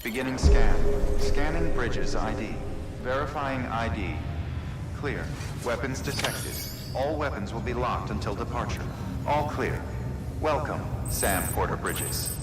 Beginning scan. Scanning bridges ID. Verifying ID. Clear. Weapons detected. All weapons will be locked until departure. All clear. Welcome, Sam Porter Bridges.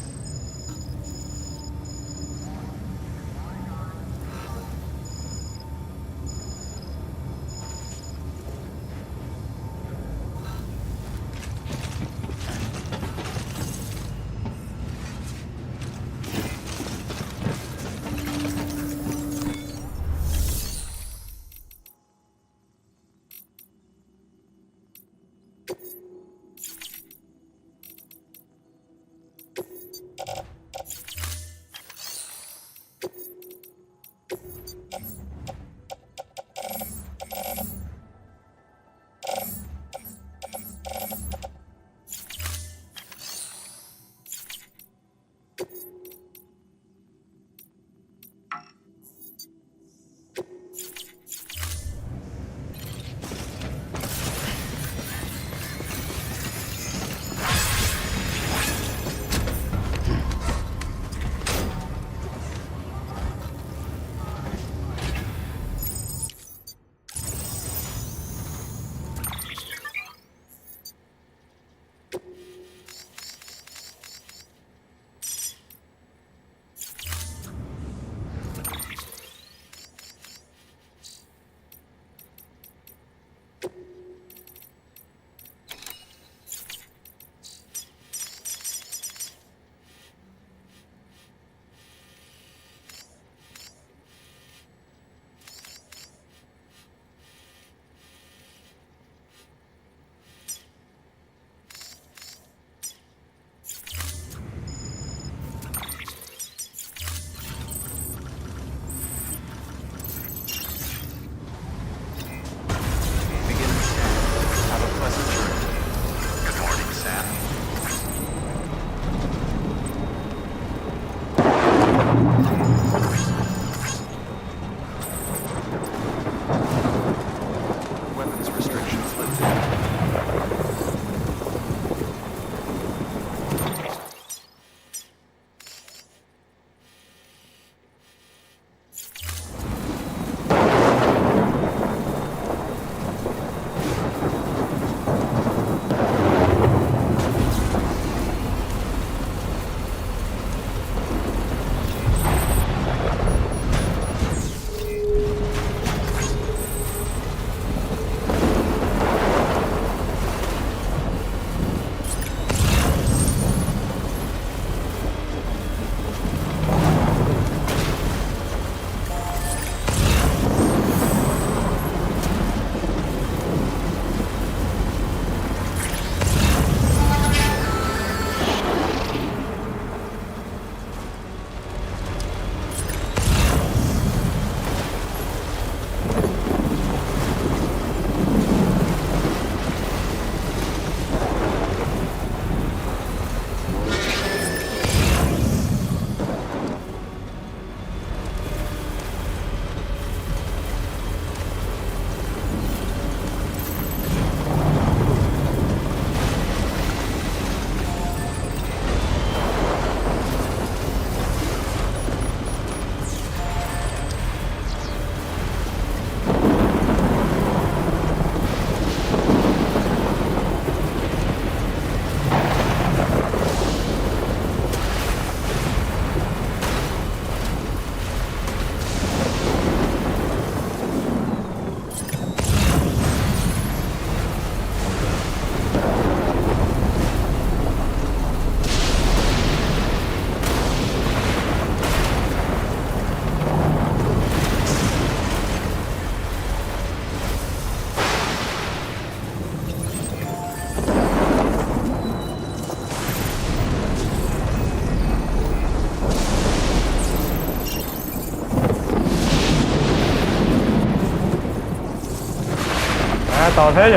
to thế nhỉ?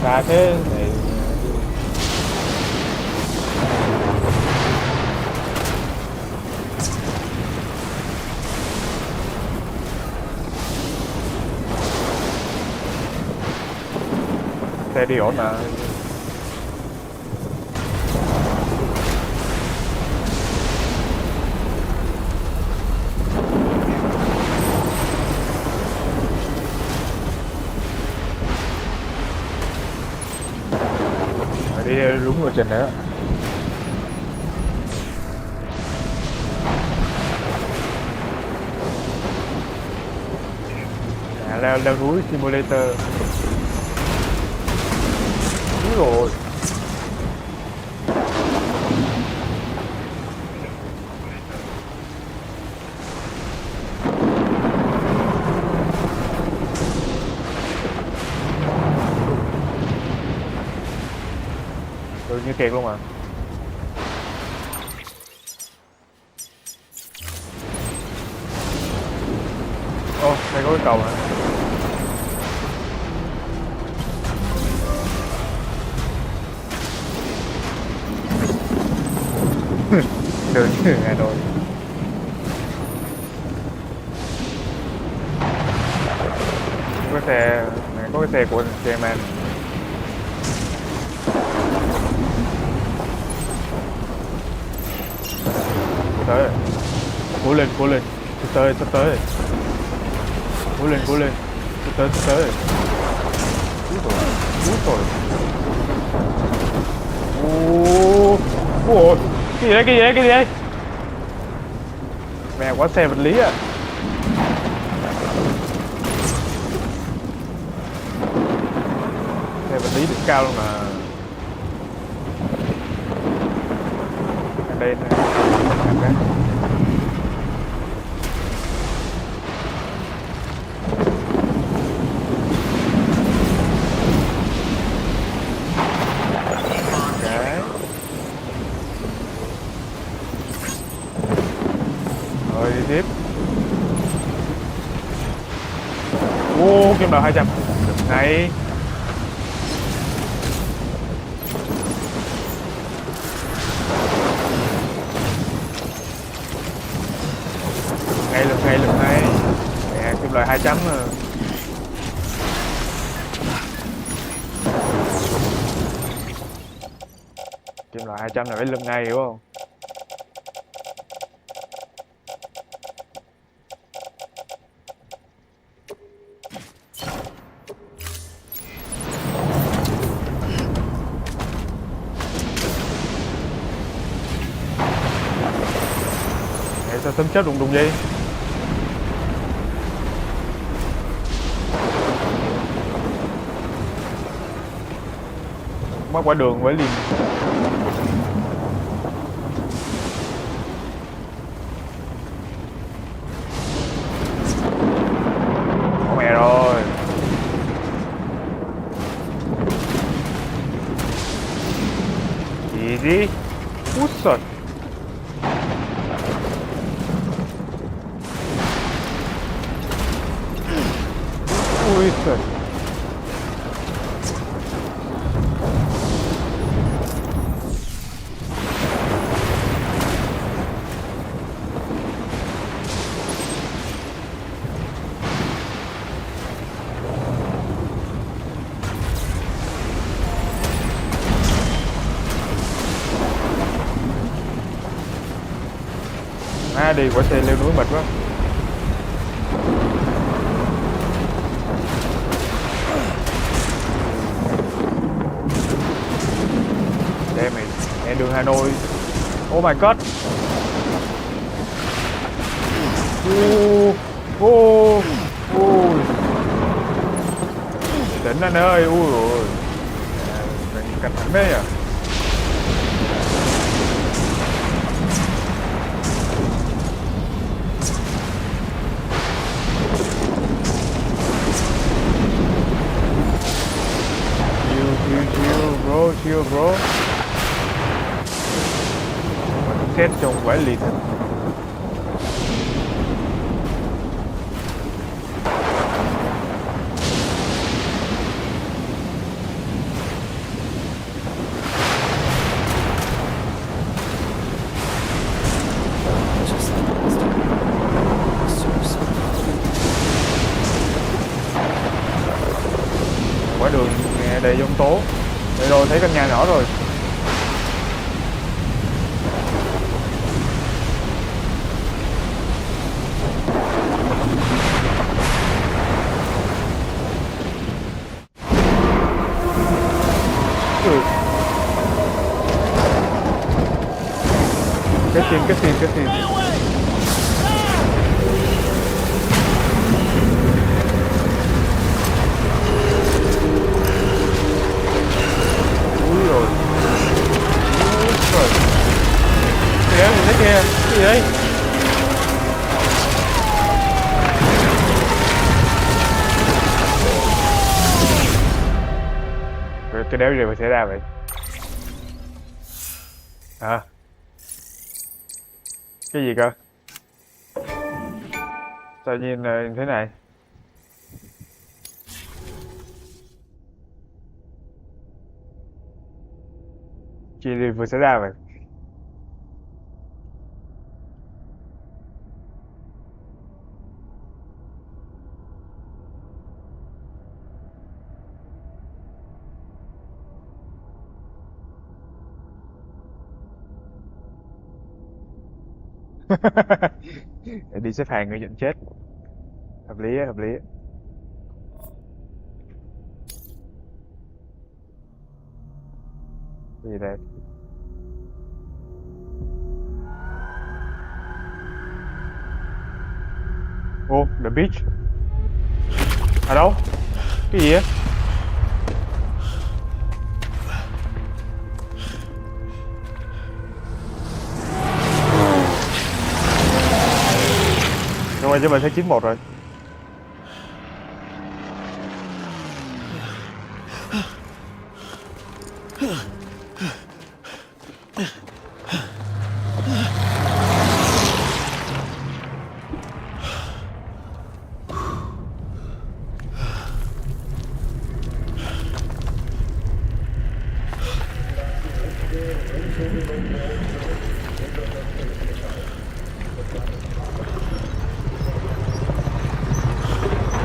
Xa thế này. Xe đi ổn mà. Đi đúng ngồi trên đó. Leo núi simulator. Đúng rồi. Như kẹt luôn mà. Ô, đây có cái cầu hả? Đường như Hà Nội. Có xe, có cái xe của xe man. Tới rồi. Cố lên sắp tới rồi. Cố lên sắp tới rồi. Út rồi. Ôi, cái gì đấy mẹ, quá xe vật lý à. Xe vật lý đỉnh cao luôn mà. Đây này. Rồi đi tiếp. Ô, kim loại 200. Được ngay. Lực ngay. Nè, kim loại 200 à. Kim loại 200 là phải lưng ngay, hiểu không? Sao sớm chết đùng vậy? Mất quả đường với liền. Có mẹ rồi. Easy. Út rồi. Ui trời. Đi quả xe leo núi mệt quá. Damn it. Nghe đường Hà Nội. Oh my god. Đỉnh anh ơi. Ui rồi. Mình cẩn thận đấy à. Chill bro. Mà cũng xét trong quái liệt. quả đường đầy giông tố. Đây rồi, thấy căn nhà nhỏ rồi. Cái tiền. Úi rồi. Rồi. Kìa, nhìn thấy kìa. Cái gì đấy? Cái đéo gì mà xảy ra vậy? Hả? Cái gì cơ? Sao nhiên như thế này? Chuyện gì vừa xảy ra vậy? Để đi xếp hàng người nhận chết. Hợp lý á, hợp lý á. Cái gì đây? Ô, the beach. À đâu? Cái gì á? Rồi quay cho mình thấy 91 rồi.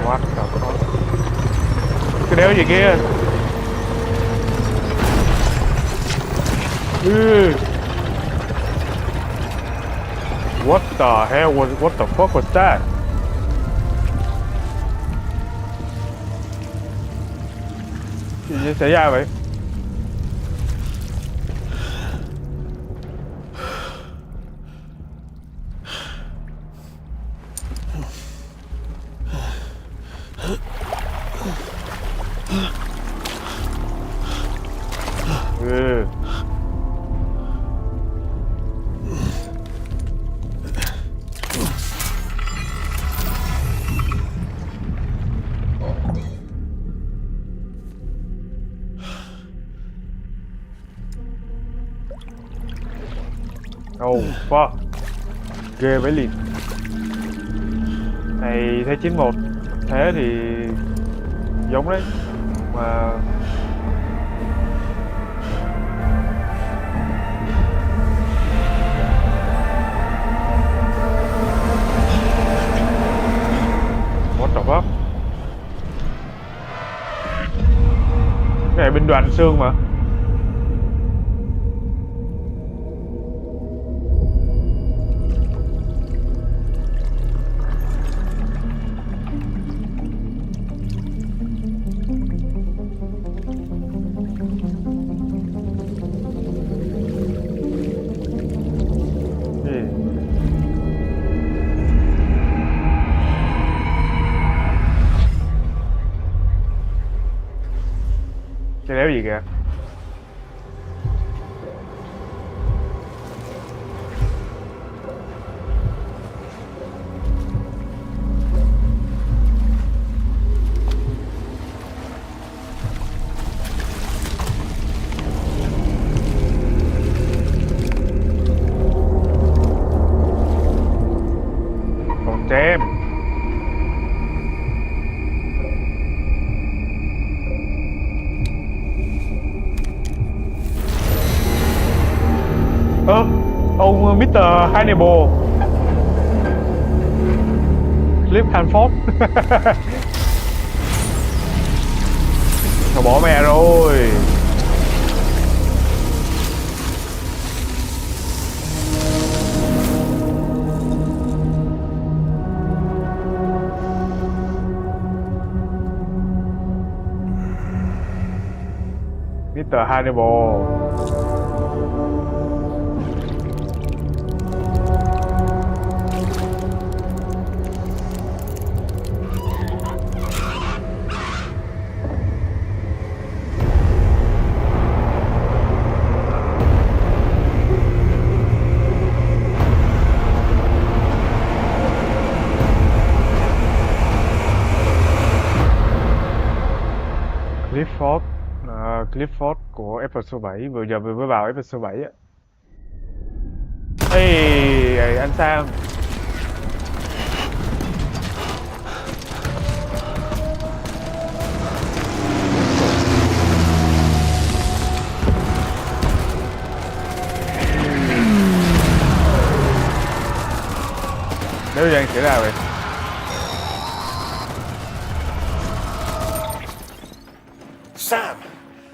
What the fuck? Cái đéo gì kia? What the hell was? What the fuck was that? Gì xảy ra vậy? Oh fuck. Ghê vậy liền. Này thế 91 thế thì giống đấy mà. What the fuck? Cái này binh đoàn xương mà. Cái đéo gì kìa? Còn tem. Ông Mr. Hannibal Cliff Hanford. Tao bỏ mẹ rồi. Mr. Hannibal. Clifford của episode 7. Vừa giờ vừa mới vào episode 7 á. Ê, anh Sam. Nếu đang xảy ra vậy.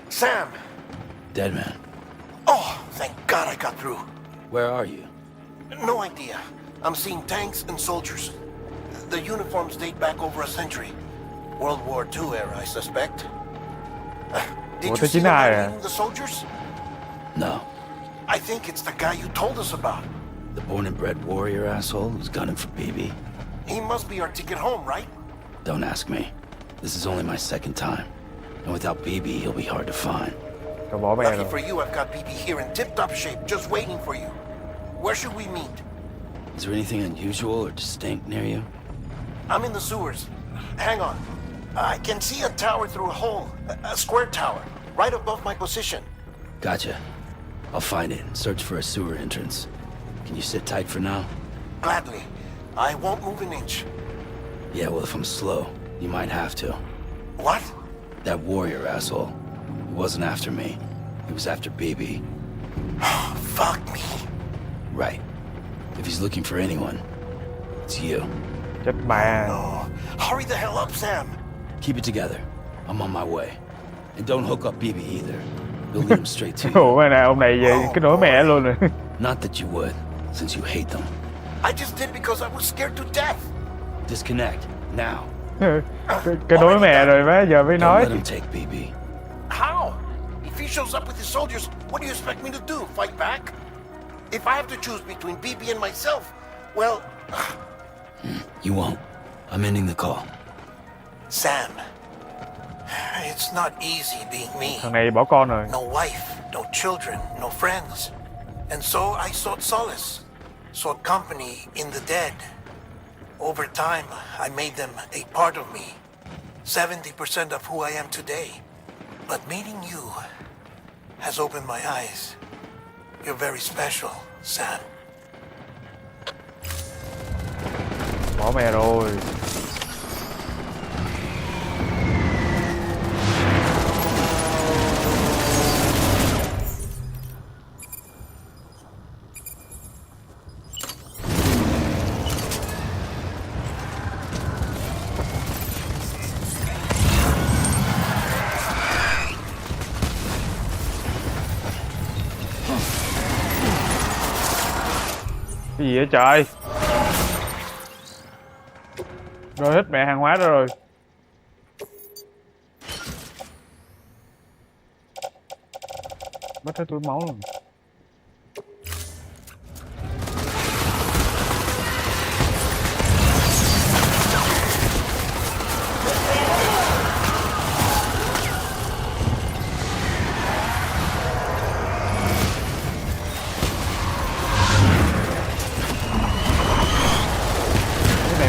Sam! Dead man. Oh, thank God I got through. Where are you? No idea. I'm seeing tanks and soldiers. The uniforms date back over a century. World War II era, I suspect. Did you see the man leading the soldiers? No. I think it's the guy you told us about. The born and bred warrior asshole who's gunning for BB? He must be our ticket home, right? Don't ask me. This is only my second time. And without BB, he'll be hard to find. Lucky for you, I've got BB here in tip-top shape, just waiting for you. Where should we meet? Is there anything unusual or distinct near you? I'm in the sewers. Hang on. I can see a tower through a hole. A square tower, right above my position. Gotcha. I'll find it and search for a sewer entrance. Can you sit tight for now? Gladly. I won't move an inch. Yeah, well, if I'm slow, you might have to. What? That warrior asshole. He wasn't after me. He was after BB. Fuck me. Right. If he's looking for anyone, it's you. Chết mẹ. No. Hurry the hell up, Sam. Keep it together. I'm on my way. And don't hook up BB either. You'll lead him straight to you. Ủa này ông này về cái nỗi mẹ luôn rồi. Not that you would, since you hate them. I just did because I was scared to death. Disconnect, now. Cái nỗi mẹ rồi má, giờ mới Don't nói. let him take BB. How? If he shows up with his soldiers, what do you expect me to do? Fight back? If I have to choose between BB and myself, well... You won't. I'm ending the call. Sam, it's not easy being me. Thằng này bỏ con rồi. No wife, no children, no friends. And so I sought solace, sought company in the dead. Over time, I made them a part of me. 70% of who I am today. But meeting you has opened my eyes. You're very special, Sam. Bỏ mẹ rồi. Cái gì vậy trời? Rồi hết mẹ hàng hóa đó rồi. Mất hết túi máu luôn.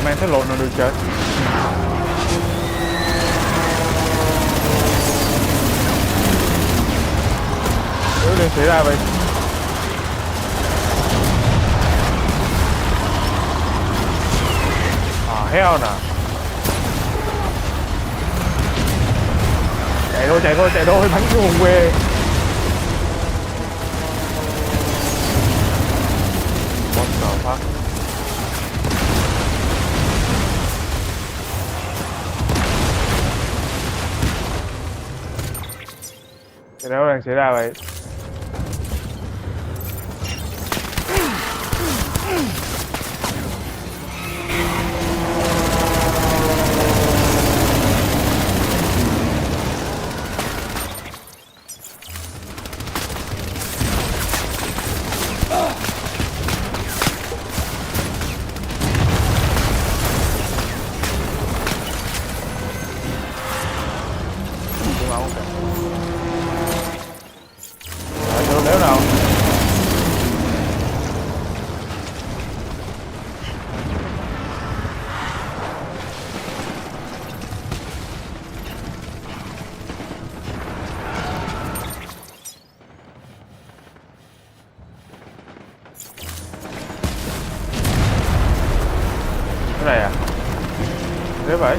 Mang cái lộn nào được trời. Điều gì xảy ra vậy? À hell nè. Chạy thôi, bắn cái hồn quê. What the fuck? Cái đó đang xảy ra vậy. Đéo nào. Cái này à? Thế vậy.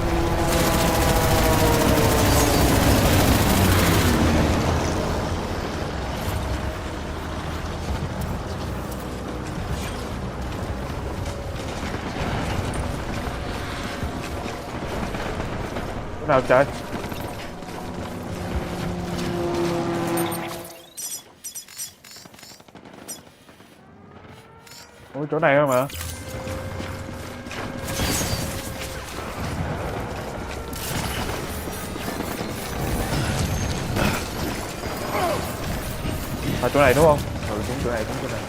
Nào trời. Ủa chỗ này thôi mà. À chỗ này đúng không? Ừ đúng chỗ này, đúng chỗ này.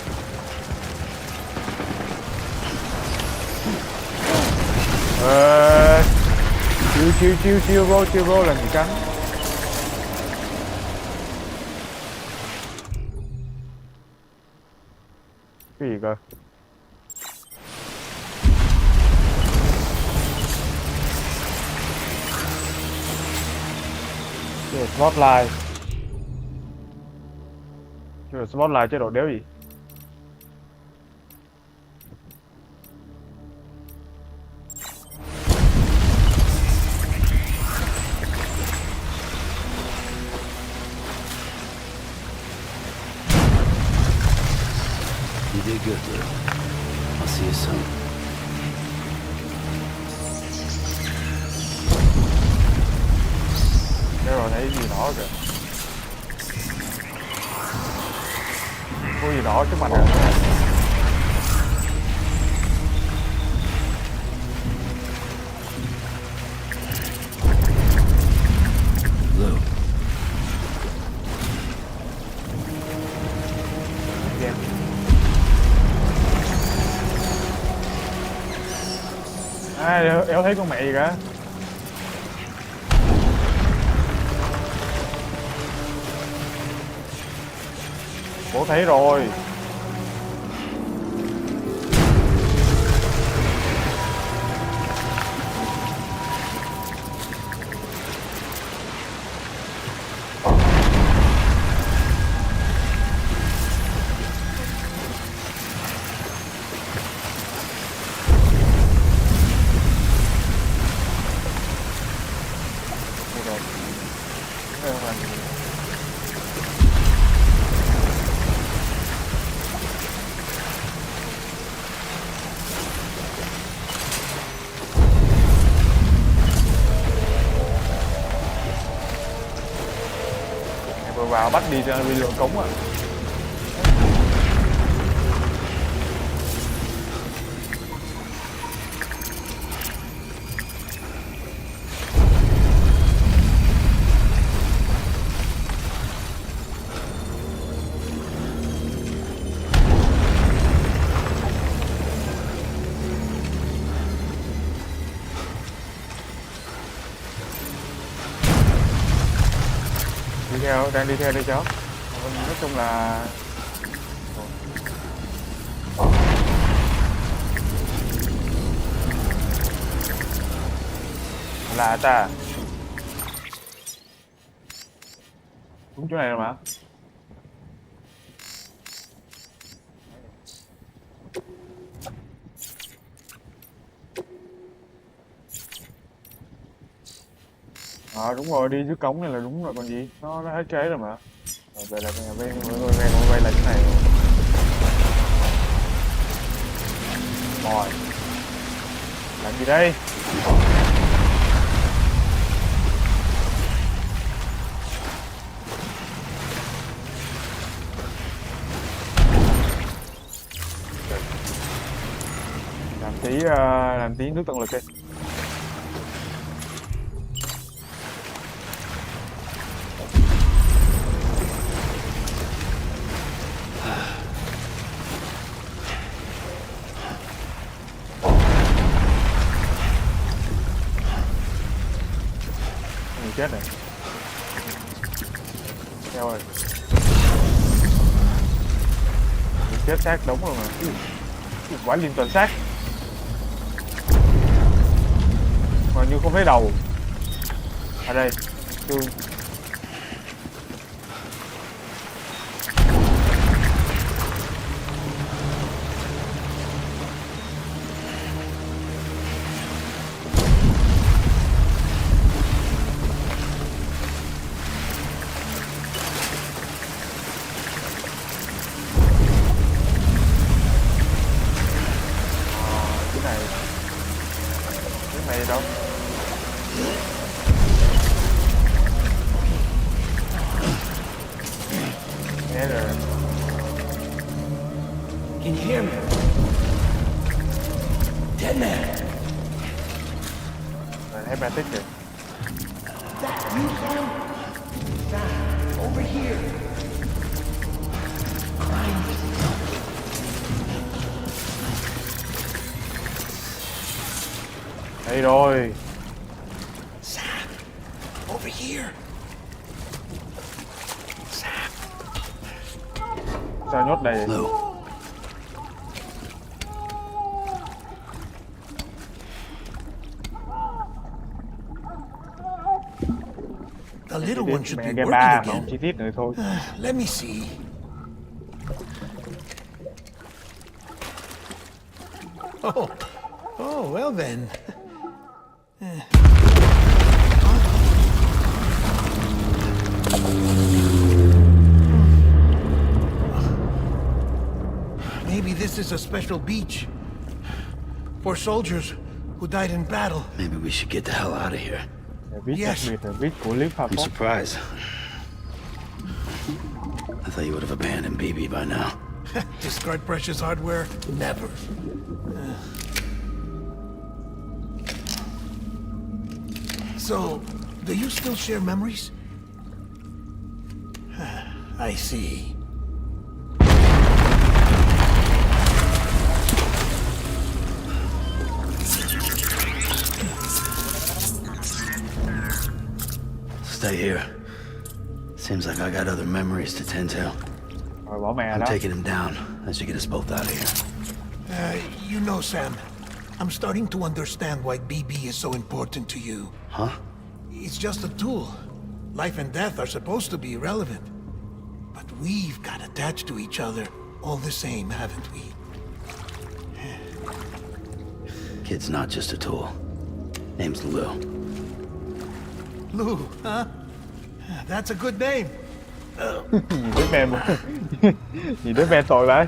Chiêu vô làm gì cắn. Cái gì cơ? Cái spotlight. Cái spotlight chế độ đéo gì? You did good, dude. I'll see you soon. Cái rồi thấy gì đó kìa. Có gì đó trước mặt kìa. Lou. Yeah. À, éo thấy con mẹ gì cả. Bố thấy rồi. Vừa vào bắt đi ra bị lửa cống à. Đang đi theo đây cháu. Nói chung là ta đúng chỗ này rồi mà. Đúng rồi, đi dưới cống này là đúng rồi còn gì, nó hết cháy rồi mà. Rồi về là bên quay lại cái này rồi. Làm gì đây? tí làm tí nước tận lực đi. Người chết rồi. Theo rồi. Người chết xác đúng rồi mà. Quả liên toàn xác. Mà như không thấy đầu. Ở đây, xương. Cái này đâu? Nghe rồi. Can you hear me? Dead man. Rồi thấy ba tích rồi. That you, Sam? Sam, over here. Đây rồi. Sam, over here. Sam. Sao nhốt đây? Lou. The little one should Mẹ be cái working ba mà không again. chi tiết nữa thôi. Let me see. Oh, oh, well then. Maybe this is a special beach for soldiers who died in battle. Maybe we should get the hell out of here. Viết đặc Yes. biệt là viết của Lý Pha I'm Phó. surprised. I thought you would have abandoned BB by now. Discard precious hardware? Never. So, do you still share memories? I see. Stay here. Seems like I got other memories to tend to. Rồi bỏ mẹ I'm đó. taking him down. That should get us both out of here. You know, Sam, I'm starting to understand why BB is so important to you. Huh? It's just a tool. Life and death are supposed to be irrelevant. But we've got attached to each other all the same, haven't we? Kid's not just a tool. Name's Lou. Lou, huh? That's a good name. Nhìn đứa mẹ một. Nhìn đứa mẹ tội vậy.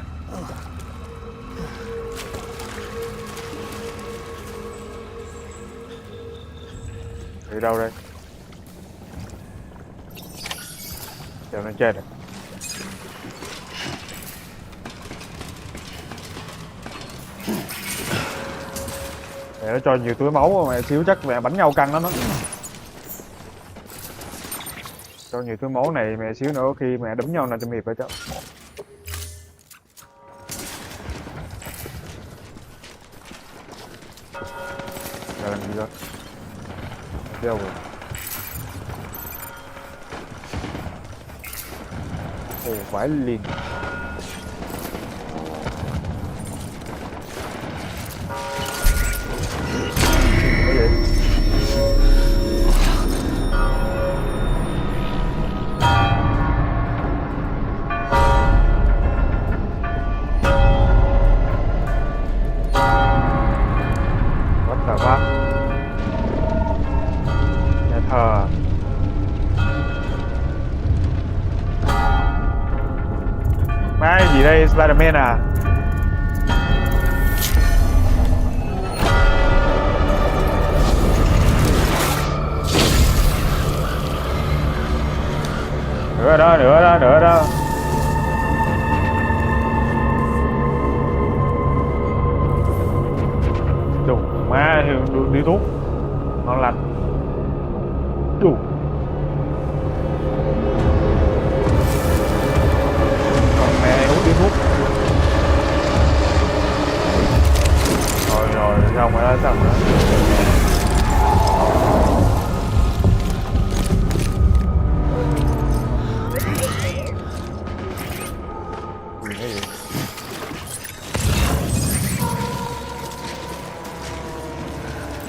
Đi đâu đây? Chờ nó chết rồi. Mẹ nó cho nhiều túi máu mà mẹ xíu chắc mẹ bắn nhau căng lắm đó. Cho nhiều túi máu này mẹ xíu nữa khi mẹ đấm nhau là cho hiệp vậy chứ. Giờ làm gì đó? Đâu rồi? Ồ, vãi liền. Cái gì? What the fuck? Nhà thờ. Mai gì đây, Spider-Man à? Nữa đó, nữa đó, nữa đó. điếu thuốc ngon lành. Đủ. Còn mẹ uống điếu thuốc. Rồi xong rồi đó, xong rồi đó.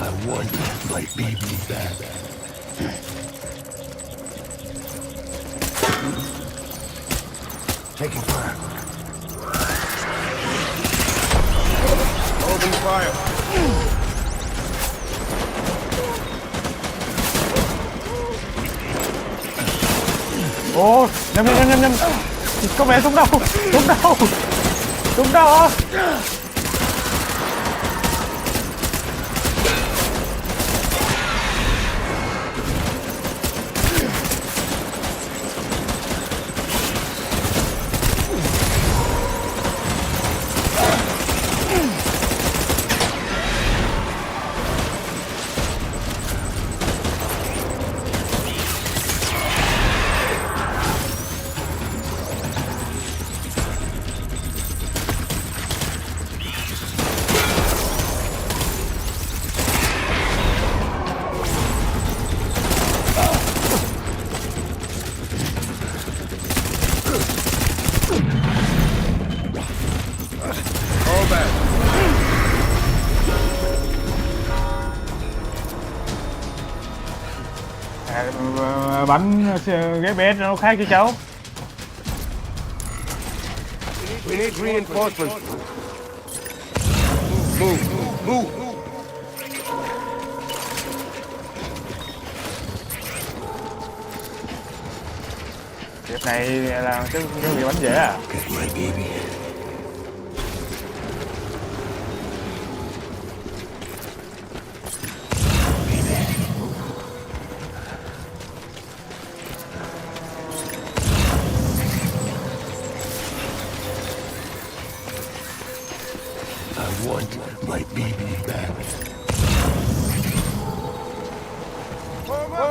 I want my baby back. Taking fire. Open fire. Ô, nhầm. Có mẹ súng đâu. Súng đâu à? Bắn GPS nó khác chứ cháu. We need reinforcements. Move. Việc này là cái việc bắn dễ à. Get my baby. I want my baby back. Form up.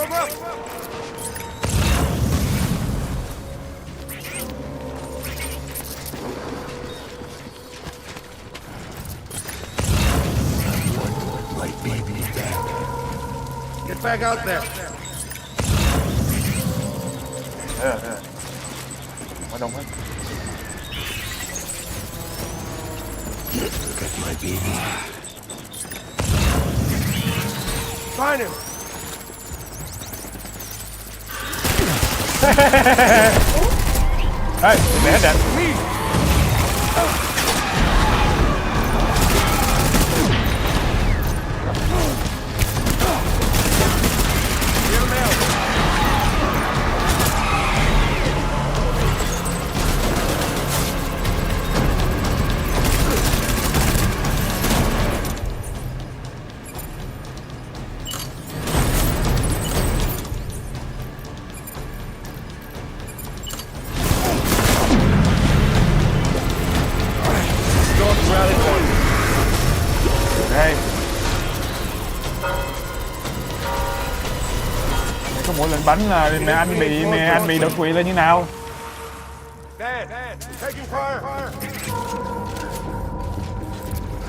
I want my baby back. Get back out there. Quá đông hết. Get my baby. Find him. Ê, mẹ hết định. Đây. Có mỗi lần bắn là mẹ anh bị đột quỵ là như nào? Dad, taking fire.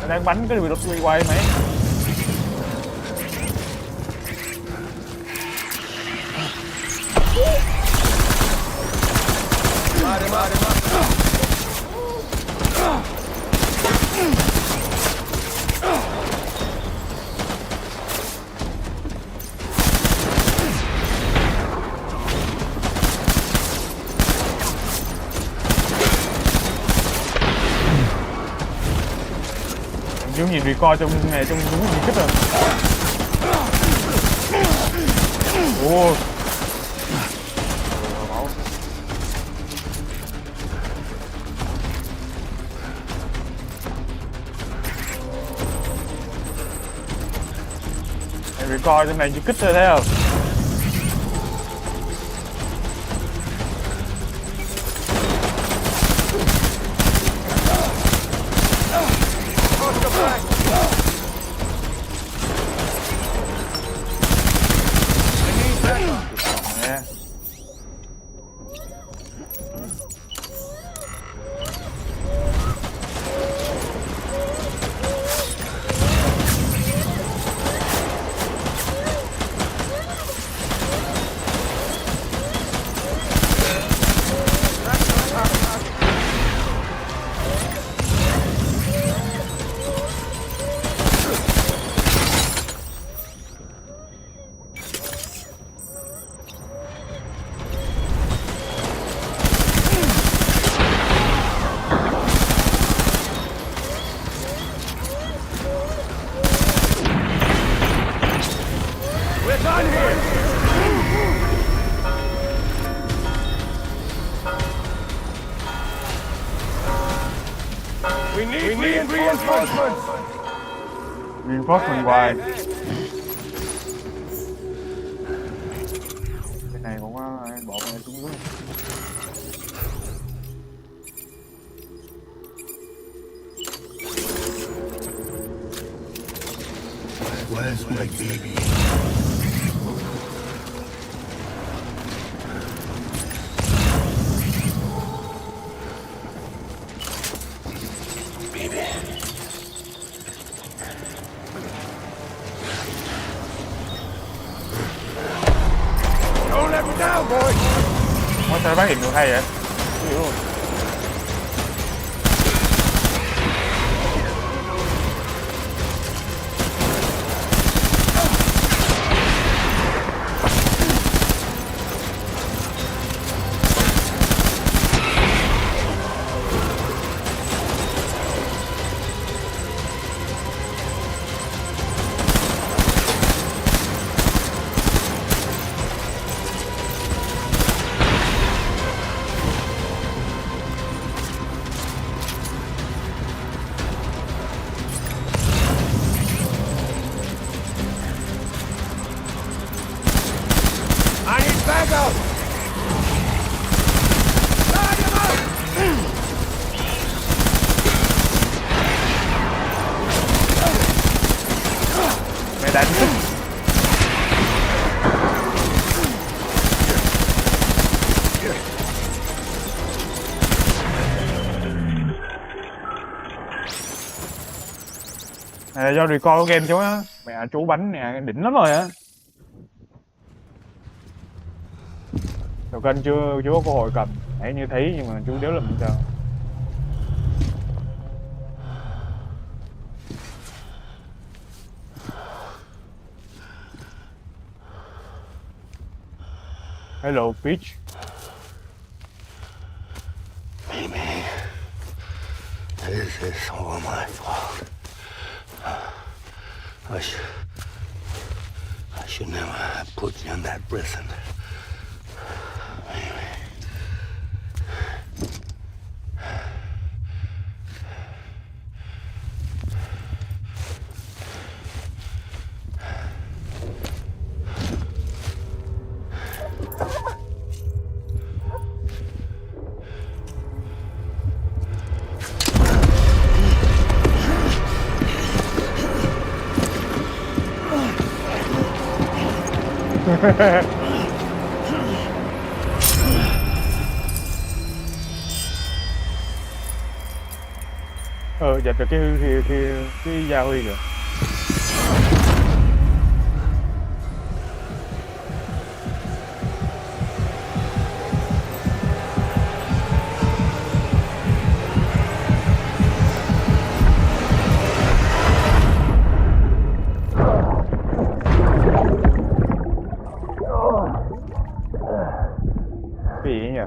Đang bắn cái bị đột quỵ hoài mày. Light him up. Giống nhìn record trong này trong đúng gì kích rồi. Ồ. Record trong này chỉ kích rồi thấy không? We need reinforcements. Reinforcement hoài. Cái này cũng có bộ này xuống dưới. Where's my baby? Don't let me down, boy. Ủa sao phát hiện được hay vậy? Không hiểu luôn. I need backup. Line him up. Mày đánh sức. Này là do record của game chú á. Mẹ chú bánh nè, đỉnh lắm rồi á. Đầu kênh chưa có cơ hội cầm, nãy như thấy nhưng mà chú đéo làm sao. Hello, Peach. Amy, this is all my fault. I should never have put you in that prison. Amy. Giật được cái gia huy rồi. Cái gì nhỉ?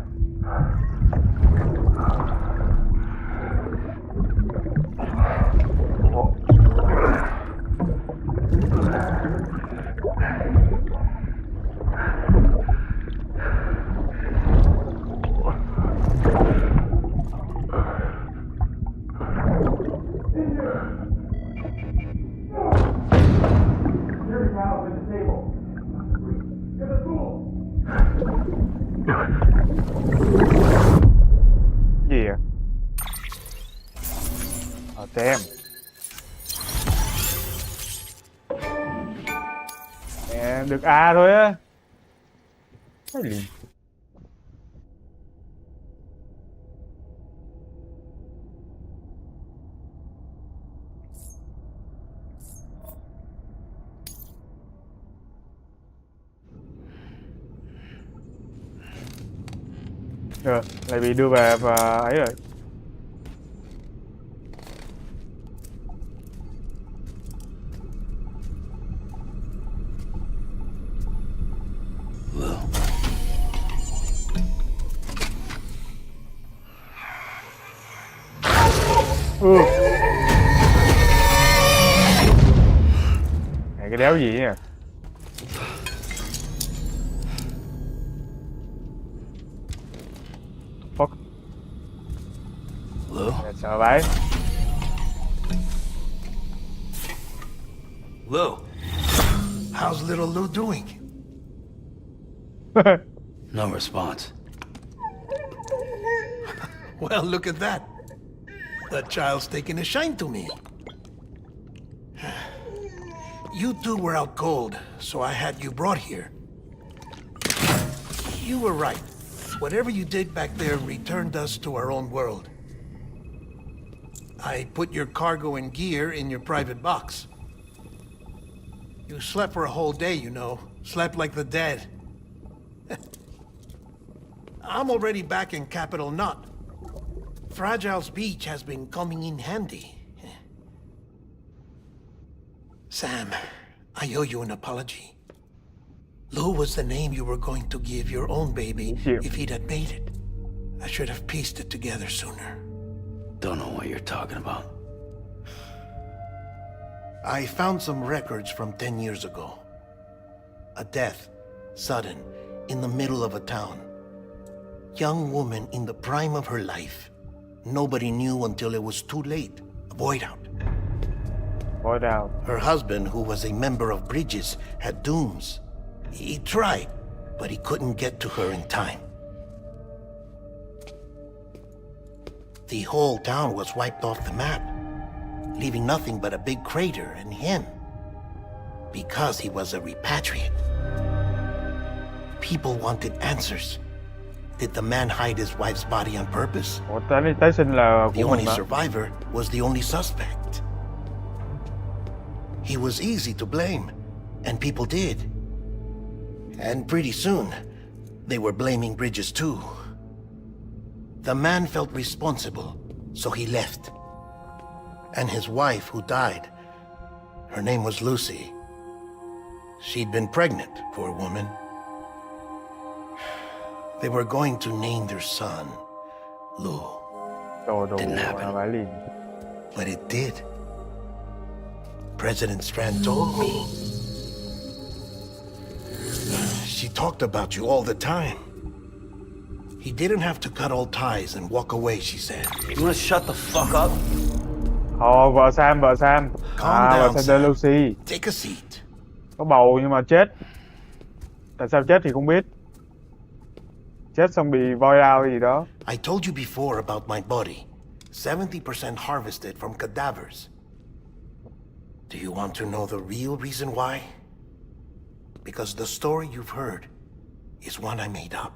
Gì à? Xem mẹ được A thôi á. Cái gì? Rồi, lại bị đưa về và ấy rồi. Này cái đéo gì nhỉ? Fuck. Lou? Sợ vậy? Lou. How's little Lou doing? No response. Well, look at that. The child's taking a shine to me. You two were out cold, so I had you brought here. You were right. Whatever you did back there returned us to our own world. I put your cargo and gear in your private box. You slept for a whole day, you know. Slept like the dead. I'm already back in Capital Knot. Fragile's beach has been coming in handy. Sam, I owe you an apology. Lou was the name you were going to give your own baby if he'd had made it. I should have pieced it together sooner. Don't know what you're talking about. I found some records from 10 years ago. A death, sudden, in the middle of a town. Young woman in the prime of her life. Nobody knew until it was too late. A void out. Void out. Her husband, who was a member of Bridges, had dooms. He tried, but he couldn't get to her in time. The whole town was wiped off the map, leaving nothing but a big crater and him. Because he was a repatriate. People wanted answers. Did the man hide his wife's body on purpose? Ủa, tái sinh là The của only mình mà. survivor was the only suspect. He was easy to blame, and people did. And pretty soon, they were blaming Bridges too. The man felt responsible, so he left. And his wife, who died, her name was Lucy. She'd been pregnant, poor woman. They were going to name their son Lou, Đồ Didn't happen. vãi lìn. but it did. President Strand told me. She talked about you all the time. He didn't have to cut all ties and walk away, she said. You wanna shut the fuck up? Ồ, vợ Sam. Calm Vợ down, Sam Sam. Lucy. Take a seat. Có bầu nhưng mà chết. Tại sao chết thì không biết. Chết xong bị void out gì đó. I told you before about my body. 70% harvested from cadavers. Do you want to know the real reason why? Because the story you've heard is one I made up.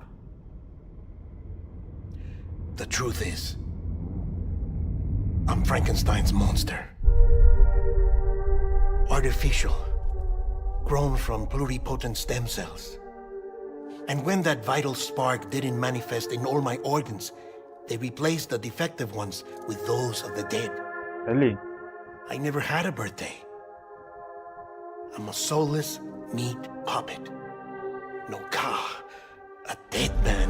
The truth is, I'm Frankenstein's monster. Artificial. Grown from pluripotent stem cells. And when that vital spark didn't manifest in all my organs, they replaced the defective ones with those of the dead. Đấy liền. I never had a birthday. I'm a soulless meat puppet. No car. A dead man.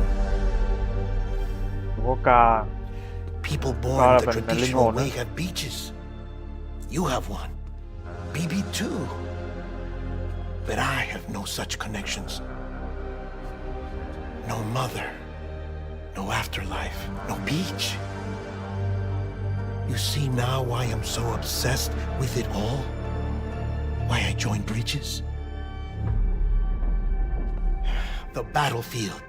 Không có ca. People Đó born là the phần linh traditional hồn way á. have beaches. You have one. BB too. But I have no such connections. No mother. No afterlife. No beach. You see now why I'm so obsessed with it all? Why I joined Bridges? The battlefield.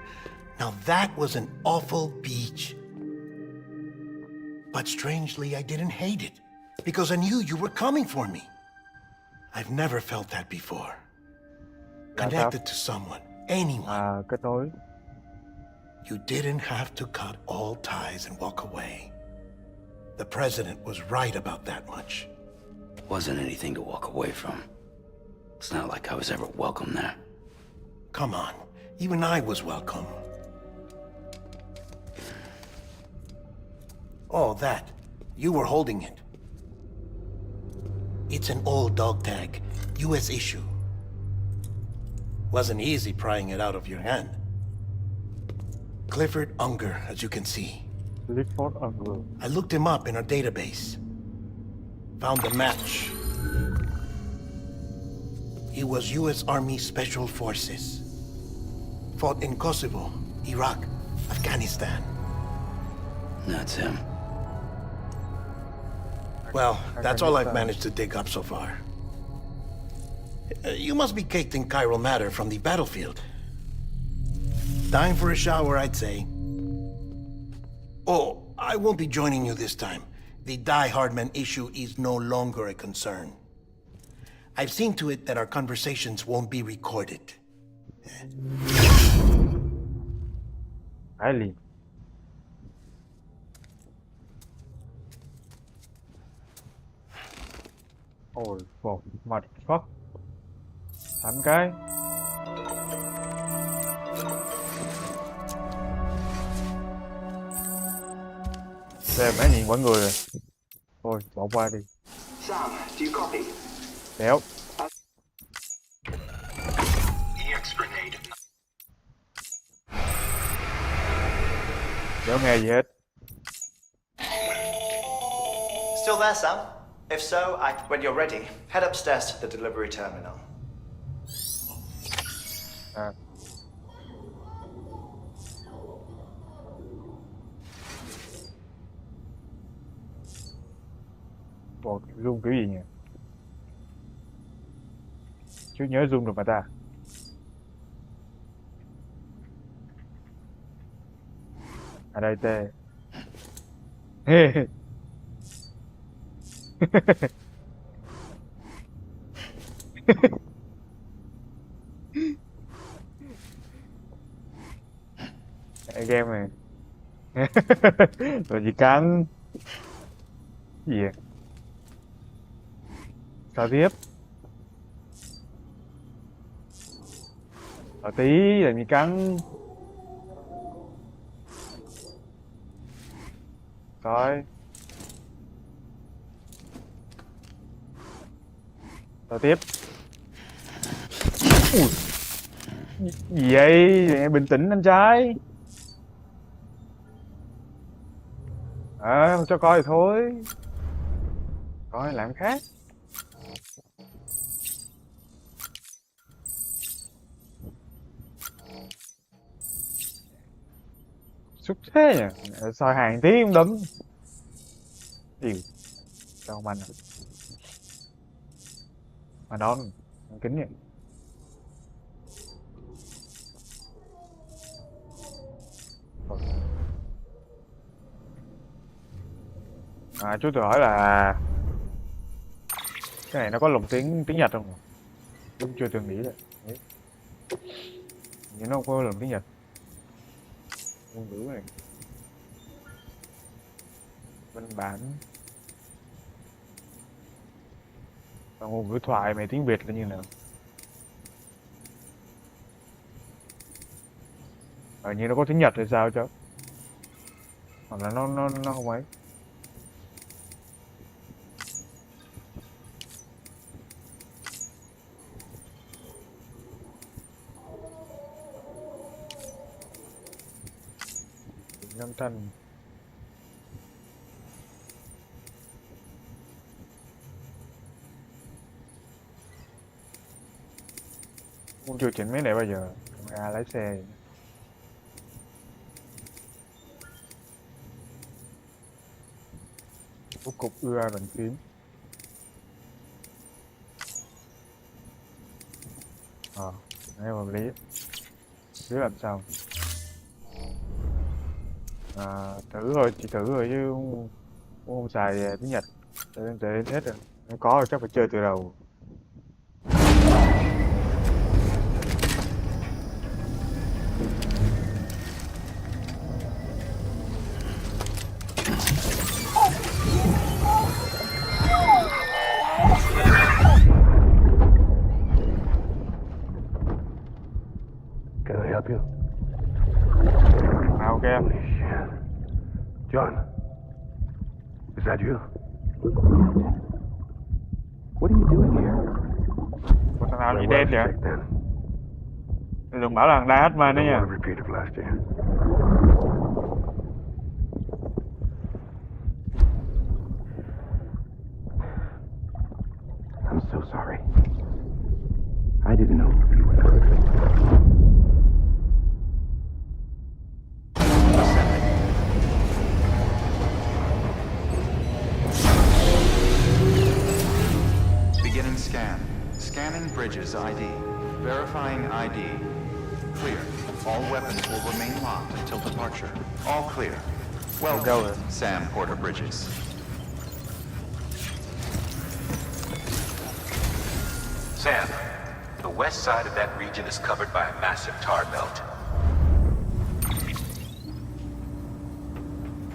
Now that was an awful beach. But strangely, I didn't hate it. Because I knew you were coming for me. I've never felt that before. Connected to someone. Anyone. Kết nối. You didn't have to cut all ties and walk away. The president was right about that much. Wasn't anything to walk away from. It's not like I was ever welcome there. Come on, even I was welcome. Oh, that. You were holding it. It's an old dog tag, US issue. Wasn't easy prying it out of your hand. Clifford Unger, as you can see. Clifford Unger. I looked him up in our database. Found a match. He was U.S. Army Special Forces. Fought in Kosovo, Iraq, Afghanistan. That's him. Well, that's all I've managed to dig up so far. You must be caked in chiral matter from the battlefield. Time for a shower, I'd say. Oh, I won't be joining you this time. The Die Hardman issue is no longer a concern. I've seen to it that our conversations won't be recorded. Cái liền. Ôi, một mặt fuck. 8 cái. Xem mấy nhìn mọi người rồi. Thôi, bỏ qua đi. Sam, do you copy? Đéo. EX grenade. Đéo nghe gì hết. Still there, Sam? If so, when you're ready, head upstairs to the delivery terminal. À. Bộ zoom kiểu gì nhỉ? Chứ nhớ zoom được mà ta. À đây tê. Game này. Rồi gì cắn. Gì vậy? Sao tiếp? Ở tí làm gì cắn. Rồi. Sao tiếp? Ui. Gì vậy? Bình tĩnh anh trai. Cho coi thì thôi. Coi làm khác. Xúc thế nhỉ? Soi hàng tí cũng đấm. Điều. Sao anh à? Mà đón. Kính vậy. Chú tự hỏi là cái này nó có lồng tiếng Nhật không? Đúng chưa từng nghĩ rồi. Nhưng nó không có lồng tiếng Nhật. Ngôn ngữ này. Văn bản. Và ngôn ngữ thoại mày tiếng Việt là như nào? Như nó có tiếng Nhật hay sao chứ? Hoặc là nó không ấy. Âm thanh. Cũng chưa chỉnh mấy này bao giờ. Camera lái xe. Bút cục ưa bàn phím. Nghe hợp lý. Biết làm sao. Thử thôi, chỉ thử thôi chứ không xài tiếng Nhật. Để hết rồi. Nếu có rồi chắc phải chơi từ đầu. Can I help you? Ok. John, is that you? What are you doing here? Có thằng nào My gì đen wife's vậy? sick then. Đừng bảo là thằng đá hết man đó Don't nha. want a repeat of last year. I'm so sorry. I didn't know you were perfect. Beginning scan. Scanning bridges ID. Verifying ID. Clear. All weapons will remain locked until departure. All clear. Welcome, Sam Porter Bridges. Sam, the west side of that region is covered by a massive tar belt.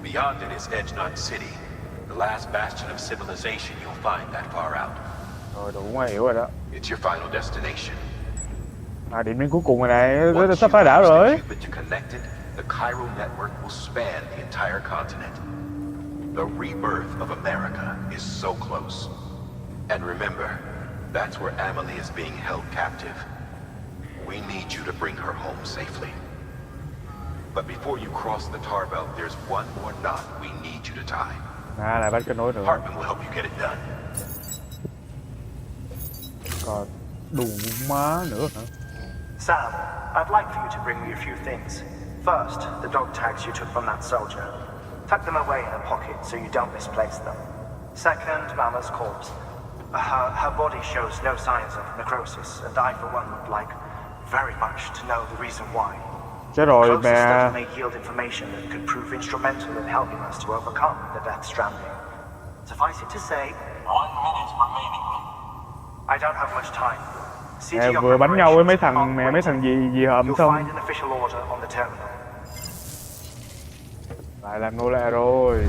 Beyond it is Edgenut City, the last bastion of civilization you'll find that far out. Rồi đủ ngoài hiểu rồi đó. It's your final destination. Điểm đến cuối cùng rồi này, Once sắp you phá đảo use rồi. the Jupiter connected, the chiral network will span the entire continent. The rebirth of America is so close. And remember, that's where Amelie is being held captive. We need you to bring her home safely. But before you cross the tar belt, there's one more knot we need you to tie. Lại bắt cái nối nữa. Hartman will help you get it done. Còn đủ má nữa hả? Sam, I'd like for you to bring me a few things. First, the dog tags you took from that soldier. Tuck them away in a pocket so you don't misplace them. Second, Mama's corpse. Her body shows no signs of necrosis, and I, for one, would like very much to know the reason why. Chết rồi Closer mẹ. study may yield information that could prove instrumental in helping us to overcome the Death Stranding. Suffice it to say, 1 minute remaining. I don't have much time. Mẹ vừa bắn nhau với mấy thằng mẹ mấy thằng gì hầm You'll xong find an official order on the terminal. lại làm nô lệ rồi.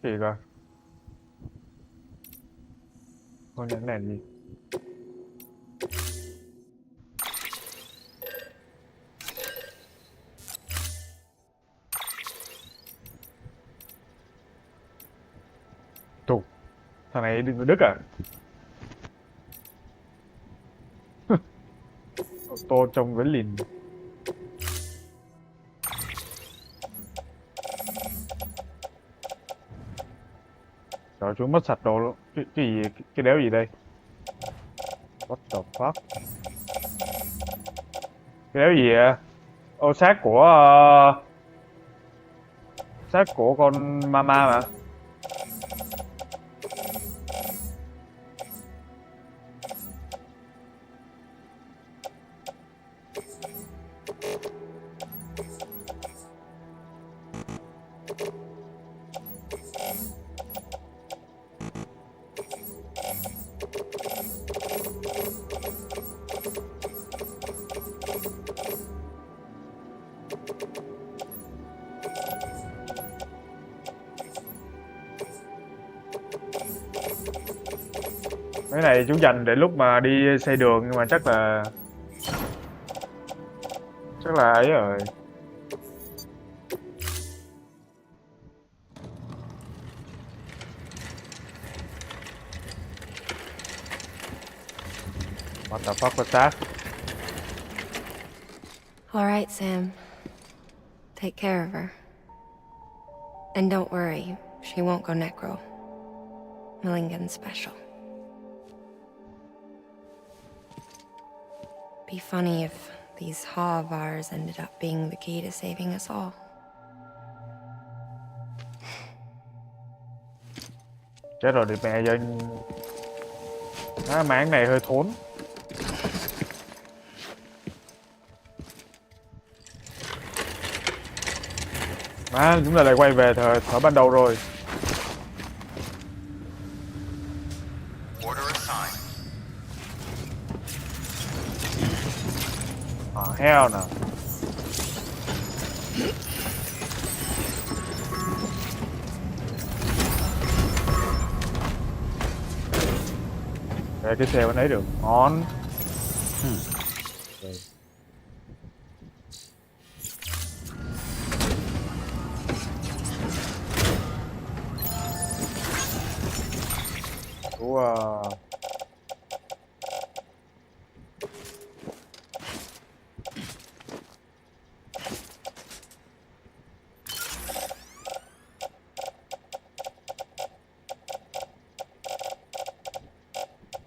Gì cơ? Con nhấn đèn gì? Tù, thằng này đừng có đứt à? Ô tô trông với lìn. Trời, chúng mất sạch đồ luôn. Cái gì, cái đéo gì đây? What the fuck? Cái đéo gì vậy? Ô, xác của con mama mà. Cái này chú dành để lúc mà đi xây đường, nhưng mà chắc là ấy rồi. What the fuck was that? All right, Sam. Take care of her. And don't worry, she won't go necro. Milligan's special. Be funny if these Haw of ours ended up being the key to saving us all. Chết rồi, đi mẹ dân. Máng này hơi thốn. Má, chúng ta lại quay về thời ban đầu rồi. Order assigned. Hell no. Để cái xe bên ấy được. Ngon. Wow.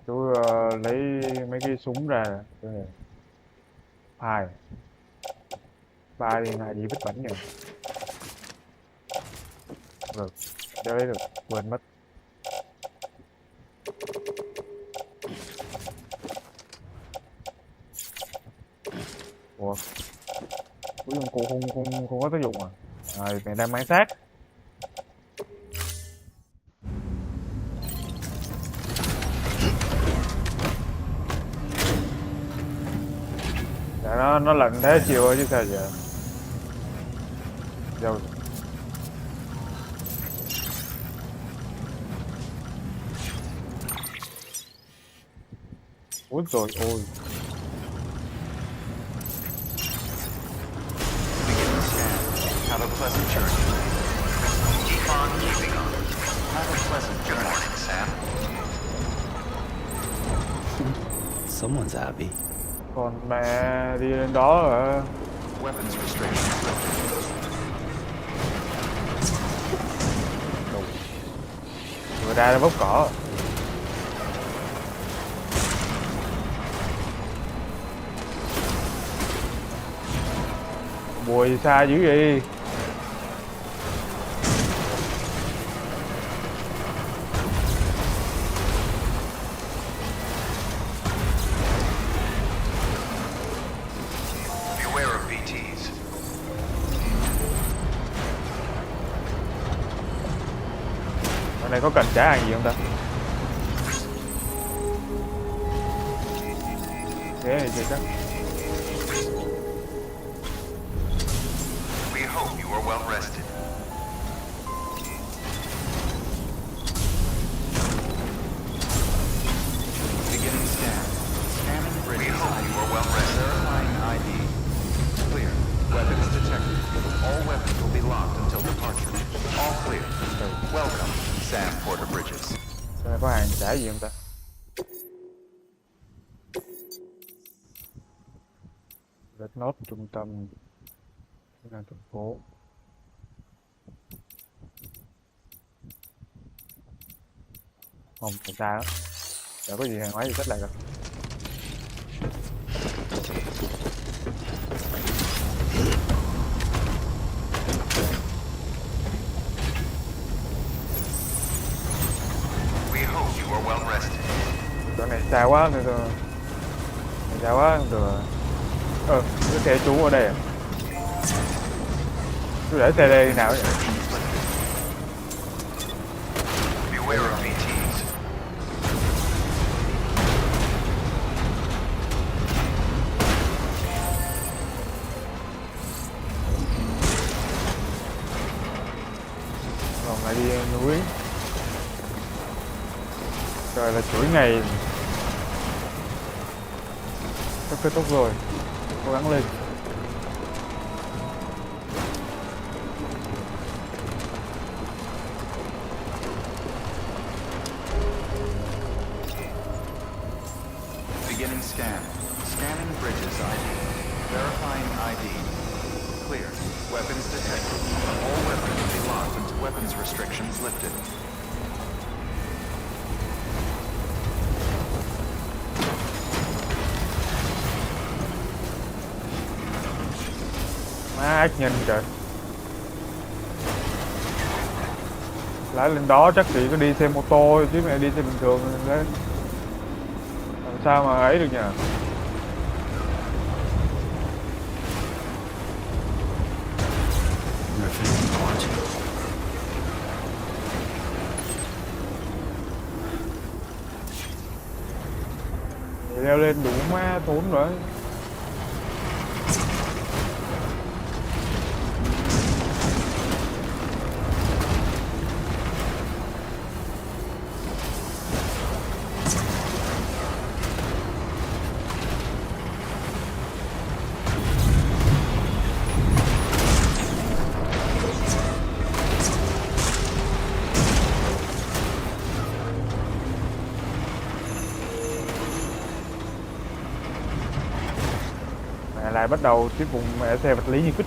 Chú lấy mấy cái súng ra. 2 3 đi này đi vứt bánh nhỉ. Được, đeo lấy được, quên mất. Ủa, cuối cùng cô không có tác dụng à? Rồi, mày đang mang xác. Dạ nó lạnh thế chiều thôi chứ sao giờ. Đâu. Ôi trời ơi. Have a pleasant journey. Keep on keeping on. Have a pleasant good morning, Sam. Someone's happy. Còn mẹ đi lên đó hả? Weapons restrictions lifted. Vừa ra là bóp cỏ. Bùi xa dữ vậy. Beware of BTs. Ở này có cần trả hàng gì không ta? Thế này chưa chắc. We hope you are well rested. Beginning scan. Scanning bridges. We hope you are well rested. Verifying ID. Clear. Weapons detected. All weapons will be locked until departure. All clear. Welcome, Sam Porter Bridges. Đây có hàng trả gì không ta? Red Note trung tâm thành phố. Không, không sao đó. Chả có gì hàng hóa gì thích lại đâu. We hope you are well rested. Chỗ này xa quá nên rồi. Xa quá rồi. Cái xe chú ở đây à? Chú để xe đây nào vậy? Beware of BTs. Còn lại đi núi. Trời là chuỗi ngày. Sắp kết thúc rồi. Cố gắng lên. Beginning scan. Scanning bridges ID. Verifying ID. Clear. Weapons detected. All weapons will be locked until weapons restrictions lifted. Má ác nhân trời. Lái lên đó chắc chỉ có đi xe mô tô thôi, chứ mẹ đi xe bình thường đấy. Làm sao mà ấy được nhỉ? Leo lên đủ má thốn rồi. Lại bắt đầu cái vùng mẹ xe vật lý như kích.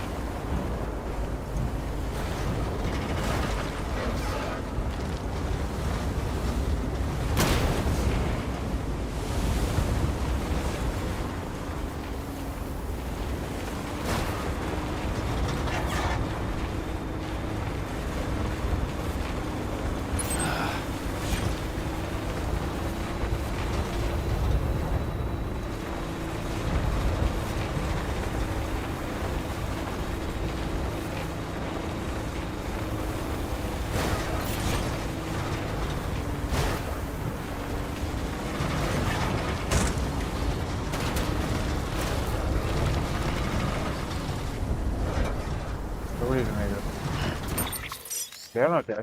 Kéo nào chạy.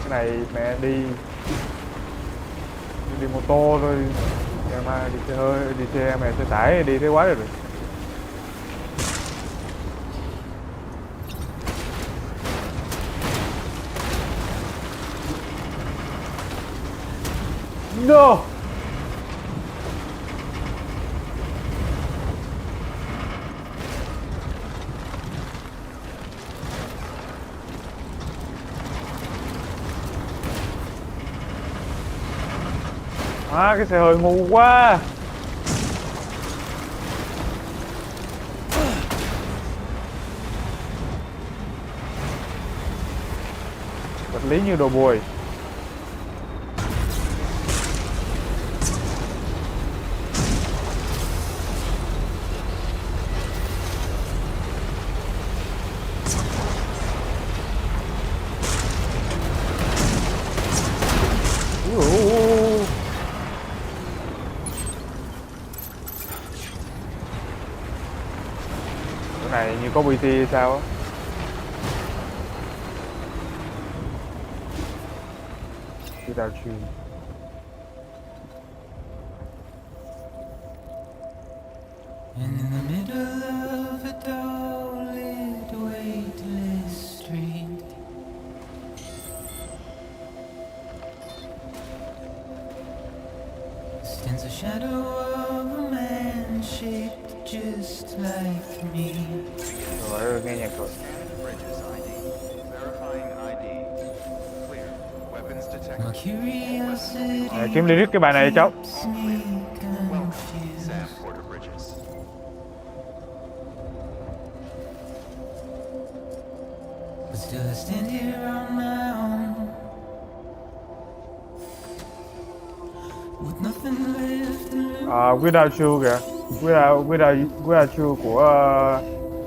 Này mẹ đi mô tô thôi, em đi xe hơi, đi xe mẹ xe tải đi thế quá rồi. No. Cái xe hơi ngu quá. Vật lý như đồ bùi. Này như có BT hay sao á. Without you. And in the middle of a dull-lit, weightless street, stands a shadow of a man shaped just like me. Rồi nghe nhạc rồi. My curiosity Kiếm lyric cái bài này cháu. But still I stand here on my own, with nothing left to lose. Without you kìa. Without you của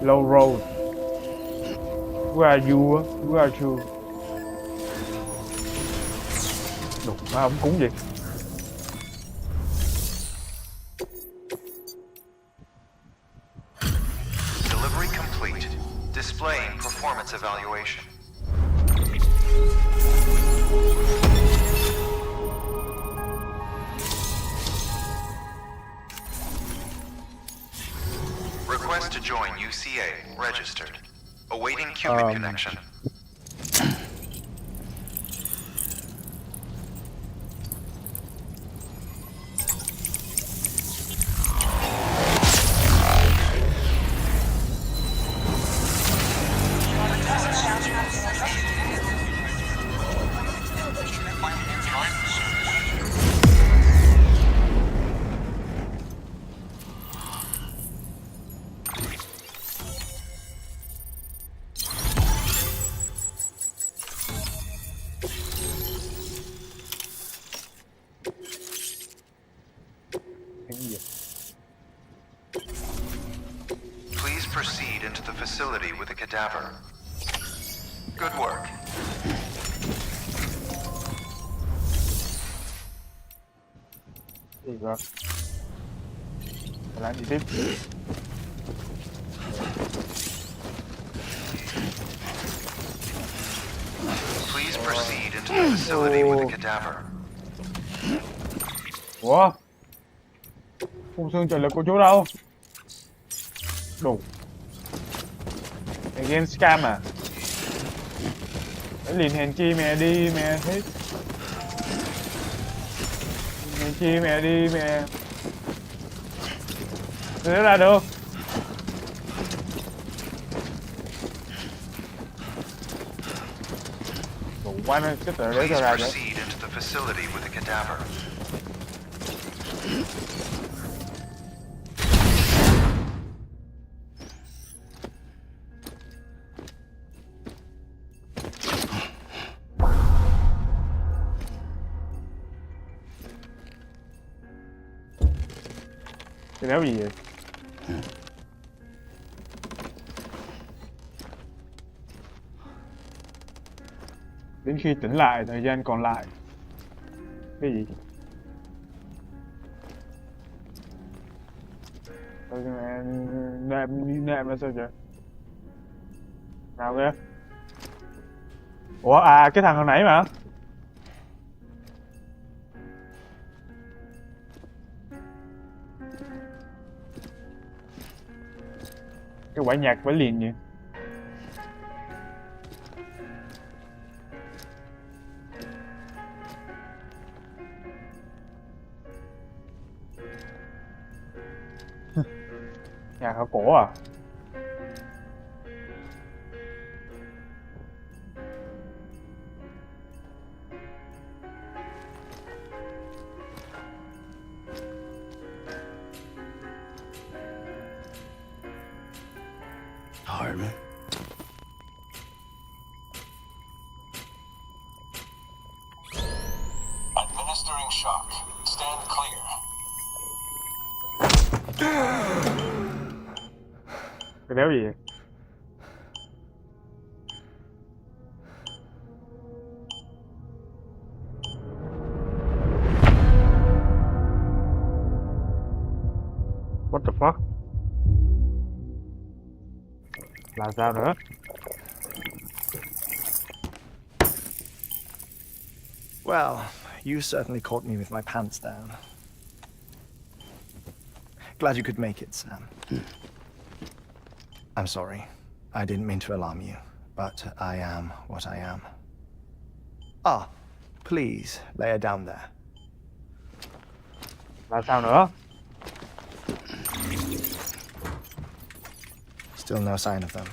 Low Road. Without you á, without you. Đục má ống cúng gì. Delivery complete. Displaying performance evaluation. Request to join UCA. Registered. Awaiting qubit connection. Please proceed into the facility with a cadaver. Good work. Gì vậy? Làm gì tiếp? Please proceed into the facility with a cadaver. Ủa? Khung xương trợ lực của chú đâu? Đủ. Game scam à? Để liền hèn chi mẹ đi mẹ hết. Hèn chi mẹ đi mẹ. Để ra được. Đủ quá nó chết rồi để cho ra được. Proceed into the facility with a cadaver. Cái đéo gì vậy? Đến khi tỉnh lại, thời gian còn lại. Cái gì? Nệm là sao vậy? Nào kìa? Ủa cái thằng hồi nãy mà. Cái quả nhạc phải liền vậy. Nhạc khảo cổ à? Hardman. Administering shock. Stand clear. Cái đéo gì vậy? What the fuck? Là sao nữa? Well, you certainly caught me with my pants down. Glad you could make it, Sam. I'm sorry. I didn't mean to alarm you, but I am what I am. Ah, please lay her down there. Là sao nữa? Still no sign of them.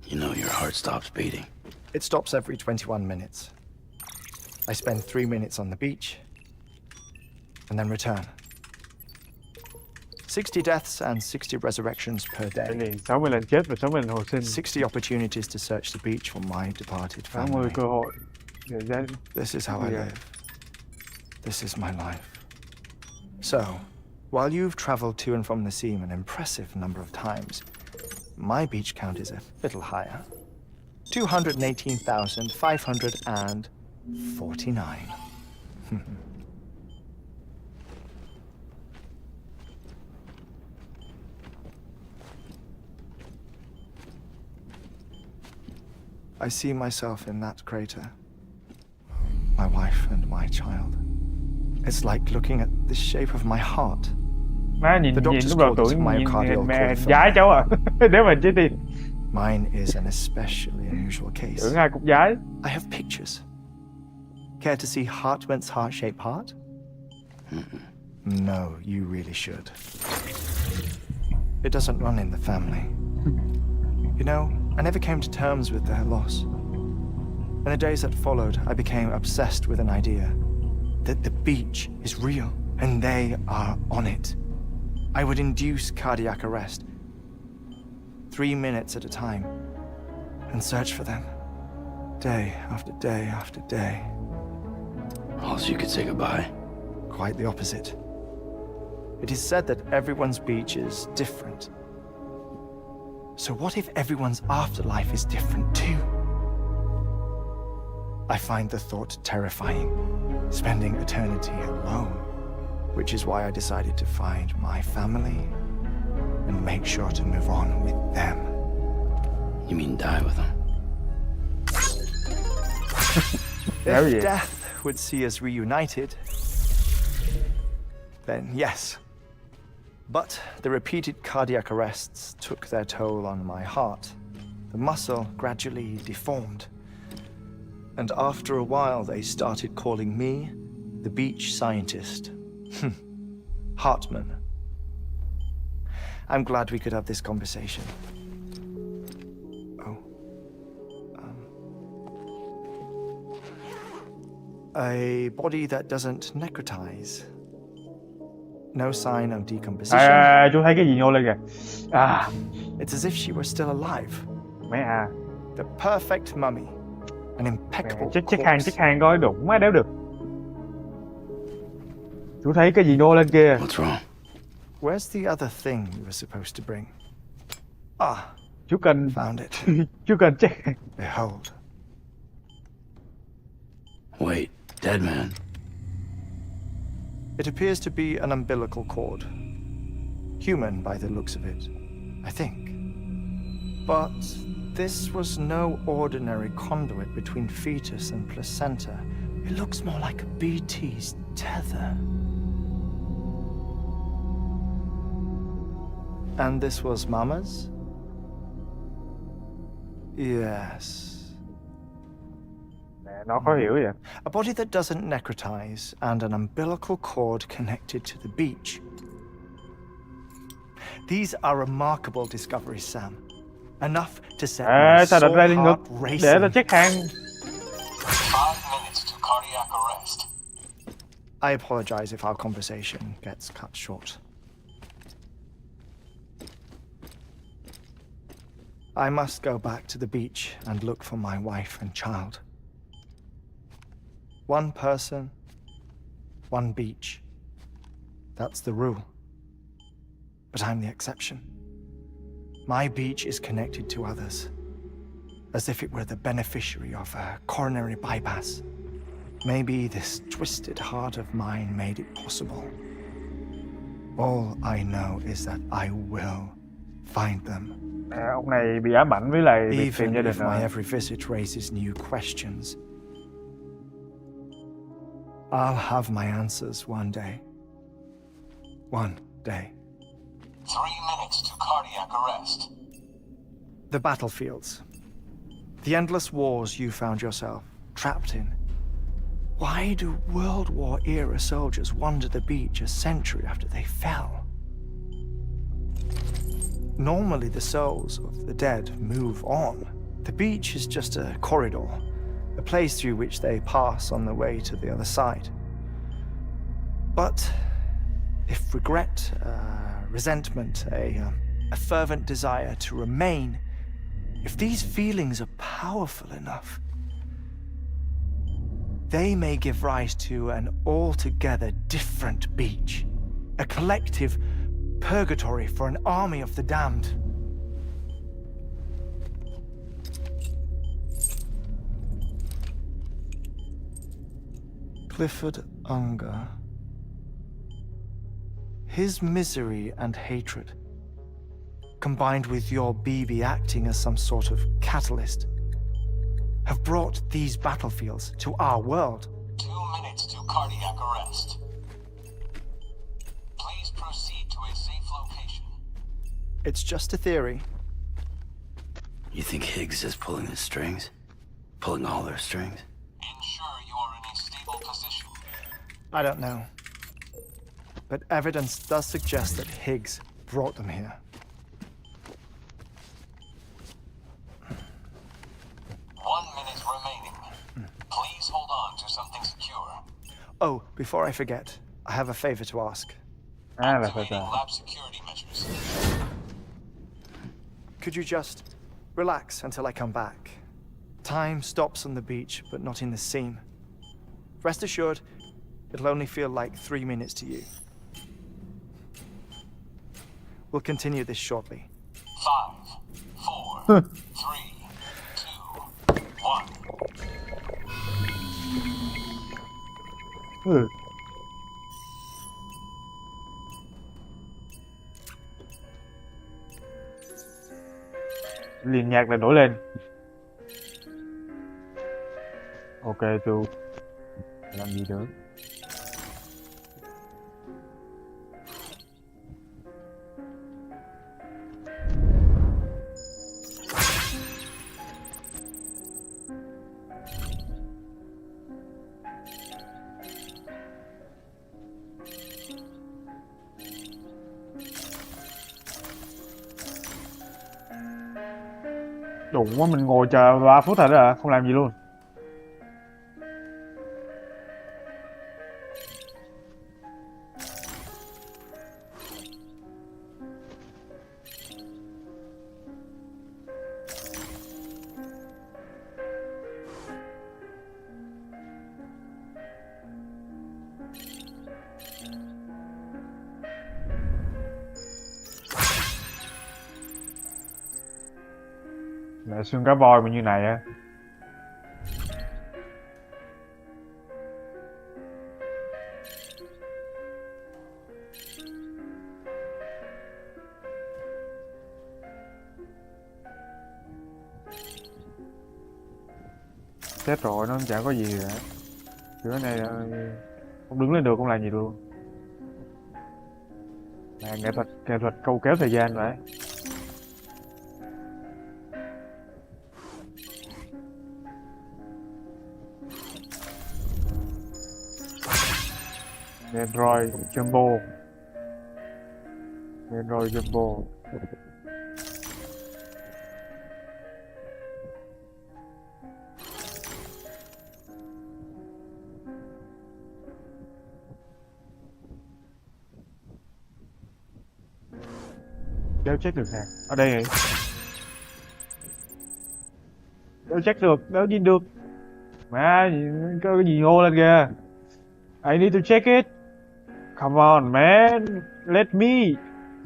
You know your heart stops beating. It stops every 21 minutes. I spend 3 minutes on the beach, and then return. 60 deaths and 60 resurrections per Cái day. gì? 60 lần chết và 60 lần hồi sinh. 60 opportunities to search the beach for my departed 60 family. cơ hội. This is how I Yeah. live. This is my life. So, while you've traveled to and from the sea an impressive number of times, my beach count is a little higher. 218,549. I see myself in that crater. My wife and my child. It's like looking at the shape of my heart. Má nhìn The doctors lúc đầu called tuổi it myocardial mẹ cord gái cháu à. Nếu mà chết đi. Mine is an especially unusual case. Tưởng ai cũng gái. I have pictures. Care to see Hartman's heart-shaped heart? No, you really should. It doesn't run in the family. You know, I never came to terms with their loss. In the days that followed, I became obsessed with an idea that the beach is real and they are on it. I would induce cardiac arrest, 3 minutes at a time, and search for them, day after day after day. Oh, so you could say goodbye? Quite the opposite. It is said that everyone's beach is different. So what if everyone's afterlife is different too? I find the thought terrifying, spending eternity alone, which is why I decided to find my family and make sure to move on with them. You mean die with them? If death would see us reunited, then yes. But the repeated cardiac arrests took their toll on my heart. The muscle gradually deformed. And after a while, they started calling me the beach scientist. Hartman. I'm glad we could have this conversation. Oh. A body that doesn't necrotize. No sign of decomposition. Chú thấy cái gì nhô lên kìa. It's as if she were still alive. Mấy The perfect mummy. An impeccable Chiếc hang coi đụng má đéo được. Chú thấy cái gì nô lên kia? What's wrong? Where's the other thing you were supposed to bring? Ah, Chú cần found it. chú cần check. Behold. Wait, dead man. It appears to be an umbilical cord. Human by the looks of it, I think. But this was no ordinary conduit between fetus and placenta. It looks more like a BT's tether. And this was Mama's? Yes. Mẹ nó khó hiểu vậy. A body that doesn't necrotize and an umbilical cord connected to the beach. These are remarkable discoveries, Sam. Enough to set my Sao định ra đi soul ngược heart racing. để tao check hàng. 5 minutes to cardiac arrest. I apologize if our conversation gets cut short. I must go back to the beach and look for my wife and child. One person, one beach. That's the rule. But I'm the exception. My beach is connected to others, as if it were the beneficiary of a coronary bypass. Maybe this twisted heart of mine made it possible. All I know is that I will find them. Ông này bị ám ảnh với lại việc tìm Even gia đình if my rồi. every visit raises new questions, I'll have my answers one day. One day. 3 minutes to cardiac arrest. The battlefields. The endless wars you found yourself trapped in. Why do World War era soldiers wander the beach a century after they fell? Normally the souls of the dead move on. The beach is just a corridor, a place through which they pass on the way to the other side. But if regret, resentment, a fervent desire to remain, if these feelings are powerful enough, they may give rise to an altogether different beach, a collective purgatory for an army of the damned. Clifford Unger. His misery and hatred, combined with your BB acting as some sort of catalyst, have brought these battlefields to our world. 2 minutes to cardiac arrest. Please proceed to a safe location. It's just a theory. You think Higgs is pulling the strings? Pulling all their strings? Ensure you are in a stable position. I don't know. But evidence does suggest that Higgs brought them here. 1 minute remaining. Please hold on to something secure. Oh, before I forget, I have a favor to ask. Là phải Activating lab security measures. Could you just relax until I come back? Time stops on the beach, but not in the scene. Rest assured, it'll only feel like 3 minutes to you. We'll continue this shortly. 5, 4, 3, 2, 1. Ừ. Liền nhạc lại nổi lên. Ok chú. Làm gì nữa? Đụng quá, mình ngồi chờ 3 phút thật đó, không làm gì luôn. Lại xương cá voi mà như này á. Chết rồi, nó chả có gì cả. Kiểu này không đứng lên được, không làm gì luôn. Là nghệ thuật câu kéo thời gian vậy. Android Jumbo. Android Jumbo. Đéo check được nè. Ở đây này. Đéo check được, đéo nhìn được. Má, có cái gì ngô lên kìa. I need to check it. Come on, man. Let me.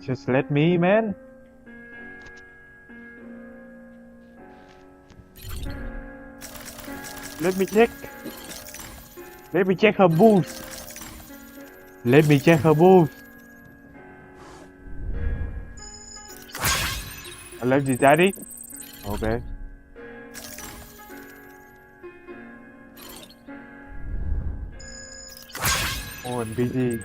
Just let me, man. Let me check. Let me check her boobs. Let me check her boobs. I left you, daddy. Okay. Oh, I'm busy.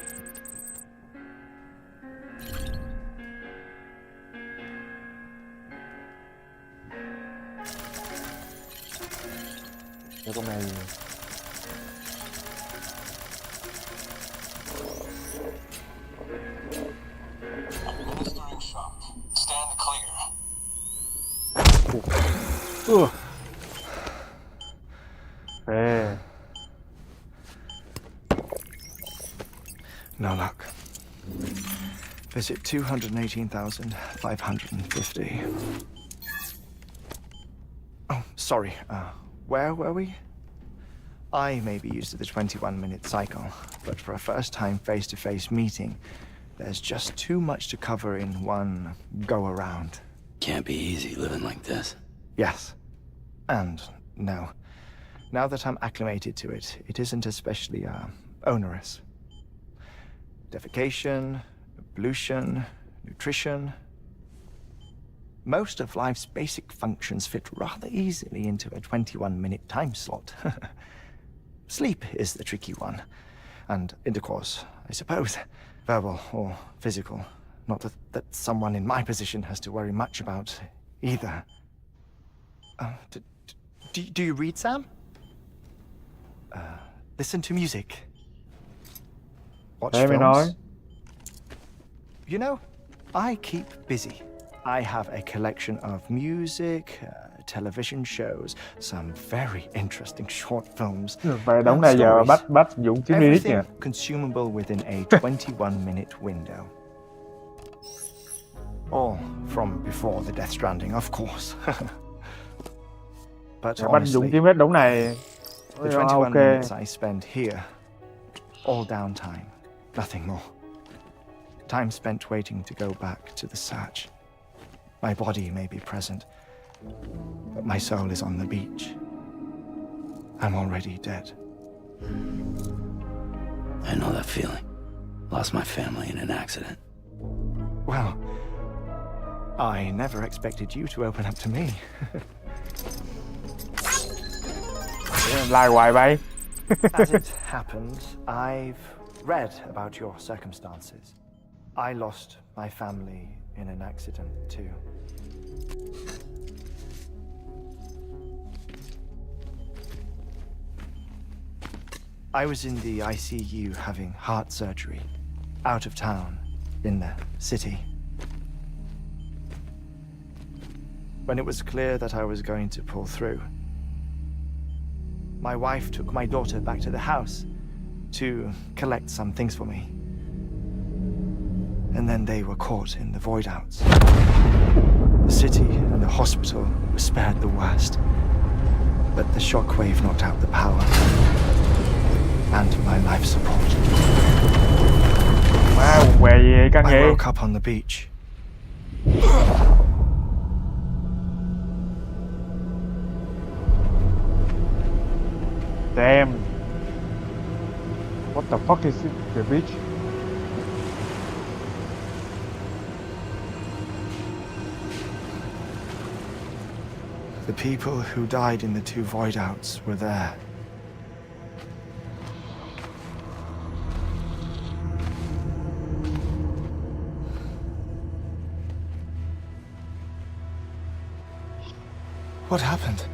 Cái con này Administering shock. Stand clear. Fair. No luck. Visit 218,550. Oh, sorry. Where were we? I may be used to the 21-minute cycle, but for a first-time face-to-face meeting, there's just too much to cover in one go-around. Can't be easy living like this. Yes. And no. Now that I'm acclimated to it, it isn't especially, onerous. Defecation, ablution, nutrition. Most of life's basic functions fit rather easily into a 21-minute time slot. Sleep is the tricky one. And intercourse, I suppose. Verbal or physical. Not that someone in my position has to worry much about either. Do you read, Sam? Listen to music. Watch films. You know, I keep busy. I have a collection of music, television shows, some very interesting short films. Vậy đống này giờ bắt Dũng kiếm đi Everything consumable within a 21-minute window. All from before the Death Stranding, of course. But honestly, kiếm hết đống này. The 21 minutes I spend here, all downtime, nothing more. Time spent waiting to go back to the search. My body may be present, but my soul is on the beach. I'm already dead. I know that feeling. Lost my family in an accident. Well, I never expected you to open up to me. Lai hoài bay. As it happens, I've read about your circumstances. I lost my family in an accident too. I was in the ICU having heart surgery, out of town, in the city. When it was clear that I was going to pull through, my wife took my daughter back to the house to collect some things for me. And then they were caught in the void outs. The city and the hospital were spared the worst, but the shockwave knocked out the power and my life support. Wow, què căng I vậy? woke up on the beach. Damn. What the fuck is it? The bitch? The people who died in the 2 void outs were there. What happened?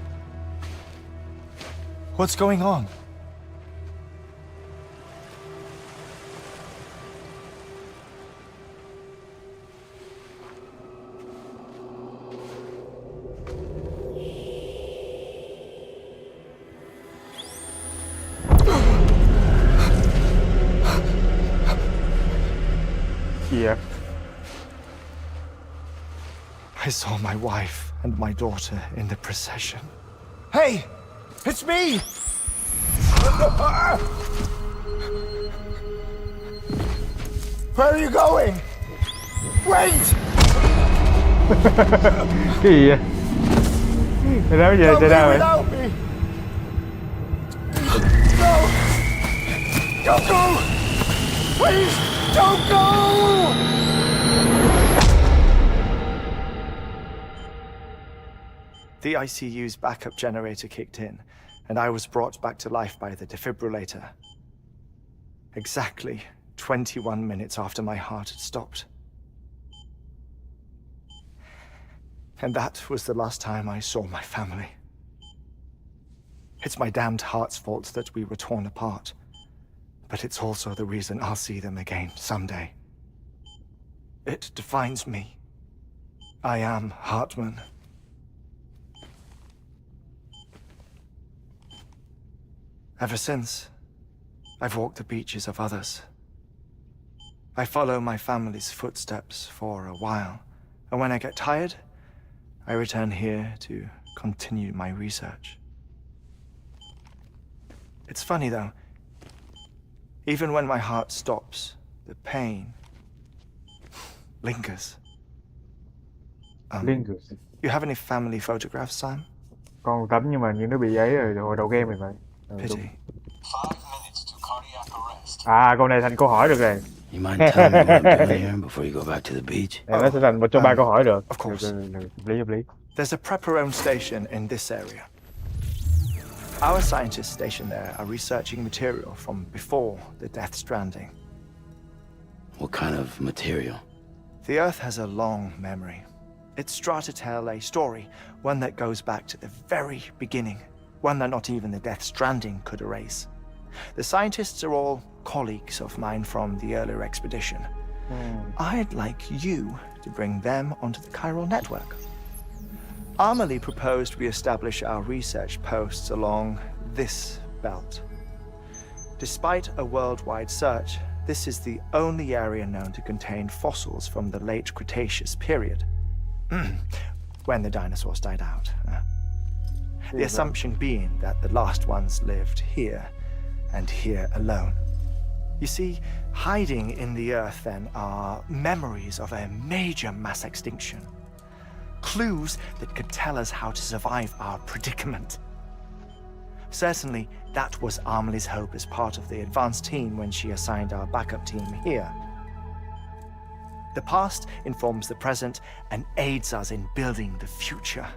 What's going on? Yeah. I saw my wife and my daughter in the procession. Hey! It's me! Where are you going? Wait! Cái gì vậy? Mày nói về chạy đâu vậy? Without me! No! Don't go! Please, don't go! The ICU's backup generator kicked in, and I was brought back to life by the defibrillator. Exactly 21 minutes after my heart had stopped. And that was the last time I saw my family. It's my damned heart's fault that we were torn apart, but it's also the reason I'll see them again someday. It defines me. I am Hartman. Ever since, I've walked the beaches of others. I follow my family's footsteps for a while, and when I get tired, I return here to continue my research. It's funny though, even when my heart stops, the pain lingers. Lingers. You have any family photographs, Sam? Còn tấm nhưng mà những nó bị ấy rồi hồi đầu game rồi phải. Pity. 5 minutes to cardiac arrest. À, câu này thành câu hỏi được rồi. You mind telling me what I'm doing here before you go back to the beach? Nó sẽ thành một trong 3 câu hỏi được. Of course. Hợp lý. There's a Prepperone station in this area. Our scientists stationed there are researching material from before the Death Stranding. What kind of material? The Earth has a long memory. It's trying to tell a story, one that goes back to the very beginning, one that not even the Death Stranding could erase. The scientists are all colleagues of mine from the earlier expedition. I'd like you to bring them onto the chiral network. Amelie proposed we establish our research posts along this belt. Despite a worldwide search, this is the only area known to contain fossils from the late Cretaceous period, when the dinosaurs died out. The assumption being that the last ones lived here, and here alone. You see, hiding in the Earth then are memories of a major mass extinction. Clues that could tell us how to survive our predicament. Certainly, that was Amelie's hope as part of the advanced team when she assigned our backup team here. The past informs the present and aids us in building the future.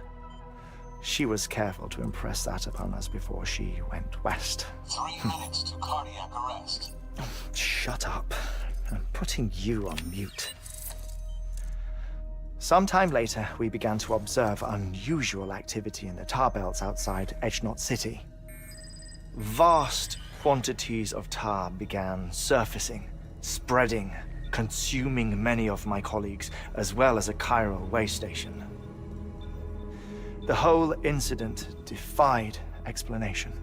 She was careful to impress that upon us before she went west. 3 minutes to cardiac arrest. Shut up. I'm putting you on mute. Sometime later, we began to observe unusual activity in the tar belts outside Edgenot City. Vast quantities of tar began surfacing, spreading, consuming many of my colleagues, as well as a chiral way station. The whole incident defied explanation.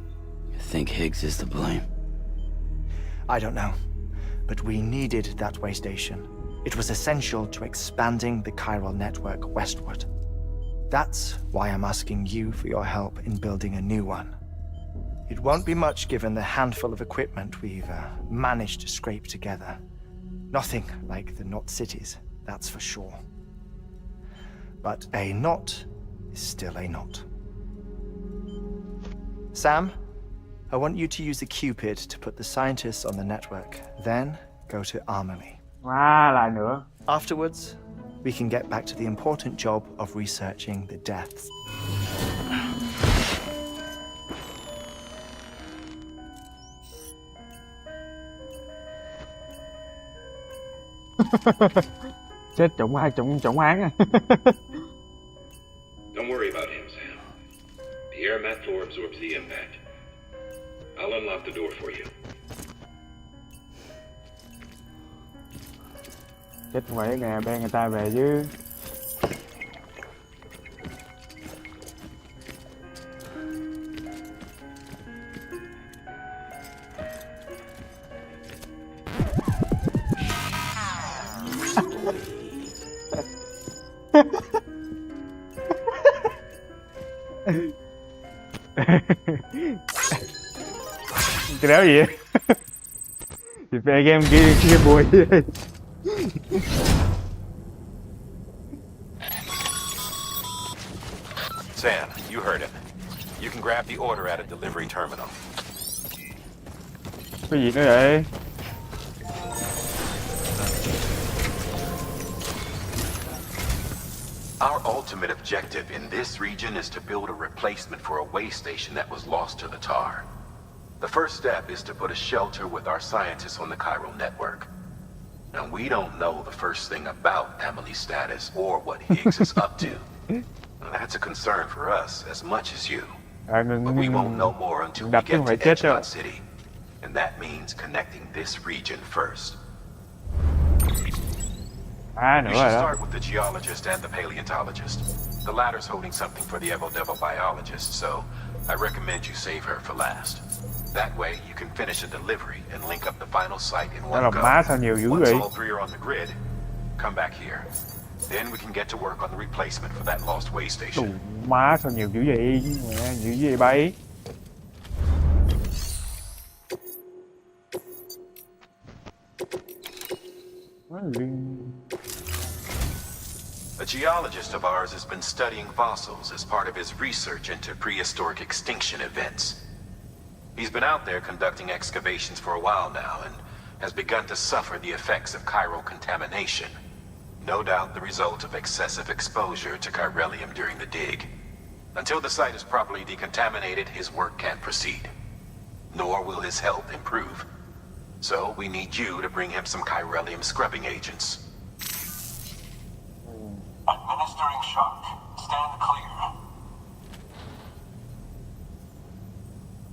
You think Higgs is to blame? I don't know, but we needed that way station. It was essential to expanding the chiral network westward. That's why I'm asking you for your help in building a new one. It won't be much given the handful of equipment we've managed to scrape together. Nothing like the knot cities, that's for sure. But a knot is still a knot. Sam, I want you to use the Cupid to put the scientists on the network, then go to Amelie. Lại nữa. Afterwards, we can get back to the important job of researching the deaths. Chết trọng án à. Don't worry about him, Sam. The air mat floor absorbs the impact. I'll unlock the door for you. Chết vậy nè, bên người ta về chứ. Cái đéo gì vậy? Thì về game kia bùi. Sam, you heard him. You can grab the order at a delivery terminal. Cái gì nữa vậy? Our ultimate objective in this region is to build a replacement for a way station that was lost to the tar. The first step is to put a shelter with our scientists on the Cairo network. Now, we don't know the first thing about Amelie's status or what Higgs is up to. That's a concern for us as much as you. But we won't know more until we get to Edgemont City. And that means connecting this region first. We should start with the geologist and the paleontologist. The latter's holding something for the Evo-Devo biologist, so I recommend you save her for last. That way, you can finish a delivery and link up the final site in one go. Once all three are on the grid, come back here. Then we can get to work on the replacement for that lost way station. Má sao nhiều dữ vậy? Mẹ, dữ vậy bay? A geologist of ours has been studying fossils as part of his research into prehistoric extinction events. He's been out there conducting excavations for a while now and has begun to suffer the effects of chiral contamination. No doubt the result of excessive exposure to chiralium during the dig. Until the site is properly decontaminated, his work can't proceed. Nor will his health improve. So we need you to bring him some chiralium scrubbing agents. Administering shock. Stand clear.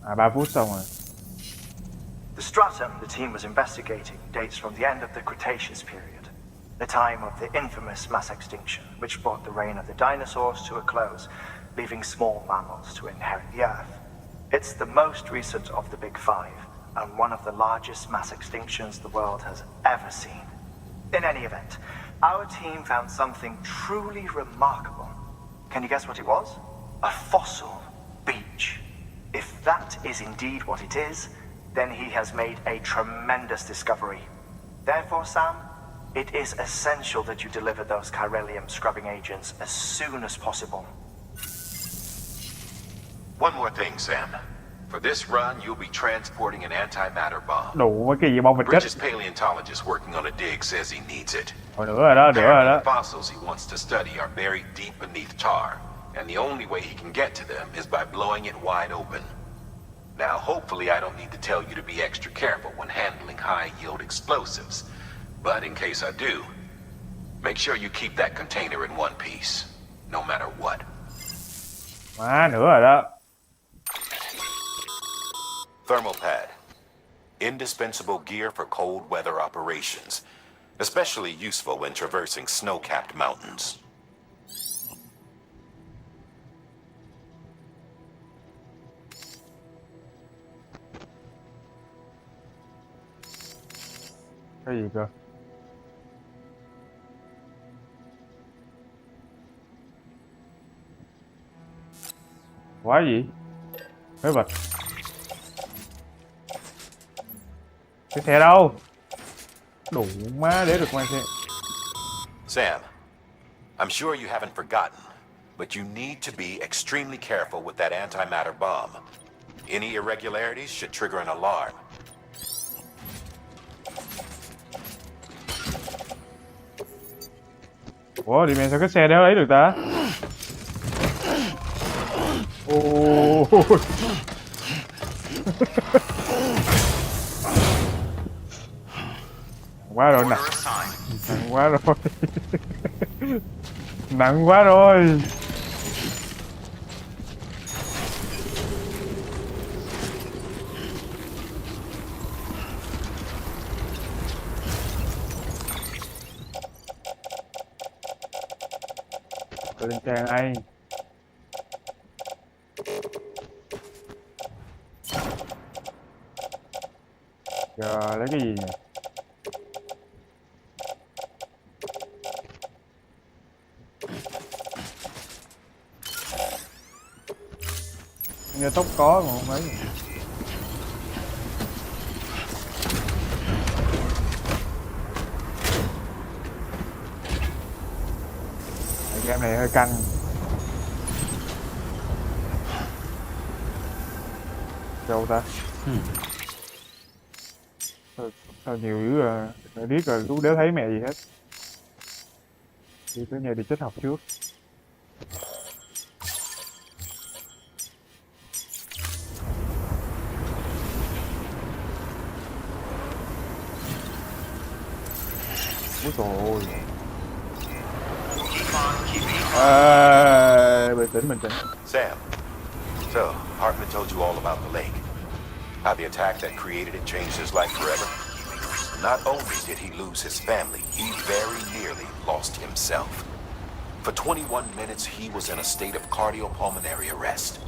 3 phút xong rồi. The stratum the team was investigating dates from the end of the Cretaceous period, the time of the infamous mass extinction, which brought the reign of the dinosaurs to a close, leaving small mammals to inherit the Earth. It's the most recent of the Big Five, and one of the largest mass extinctions the world has ever seen. In any event, our team found something truly remarkable. Can you guess what it was? A fossil beach. If that is indeed what it is, then he has made a tremendous discovery. Therefore, Sam, it is essential that you deliver those chiralium scrubbing agents as soon as possible. One more thing, Sam. For this run, you'll be transporting an antimatter bomb. Đủ mấy cái gì bom vật chất. Bridges paleontologist working on a dig says he needs it. Nữa rồi đó, nữa rồi đó. The fossils he wants to study are buried deep beneath tar, and the only way he can get to them is by blowing it wide open. Now, hopefully I don't need to tell you to be extra careful when handling high-yield explosives, but in case I do, make sure you keep that container in one piece, no matter what. Má, nữa rồi đó. Thermal pad. Indispensable gear for cold weather operations, especially useful when traversing snow-capped mountains. Cái gì cơ? Quá gì? Mấy vật. Cái xe đâu? Đủ má để được mang xe. Sam, I'm sure you haven't forgotten, but you need to be extremely careful with that antimatter bomb. Any irregularities should trigger an alarm. Ủa thì mẹ sao cái xe đéo lấy được ta? Ôi. Quá rồi, nặng quá rồi. Nặng quá rồi. Tôi lên trang ai. Giờ lấy cái gì nhỉ? Nghe tóc có mà không lấy. Game này hơi căng. Đâu ta? Sao nhiều dữ à? Phải biết rồi, lúc đéo thấy mẹ gì hết. Đi tới nhà đi chết học trước. Ôi trời ơi. Bình tĩnh. Sam, so Hartman told you all about the lake. How the attack that created it changed his life forever. Not only did he lose his family, he very nearly lost himself. For 21 minutes, he was in a state of cardiopulmonary arrest.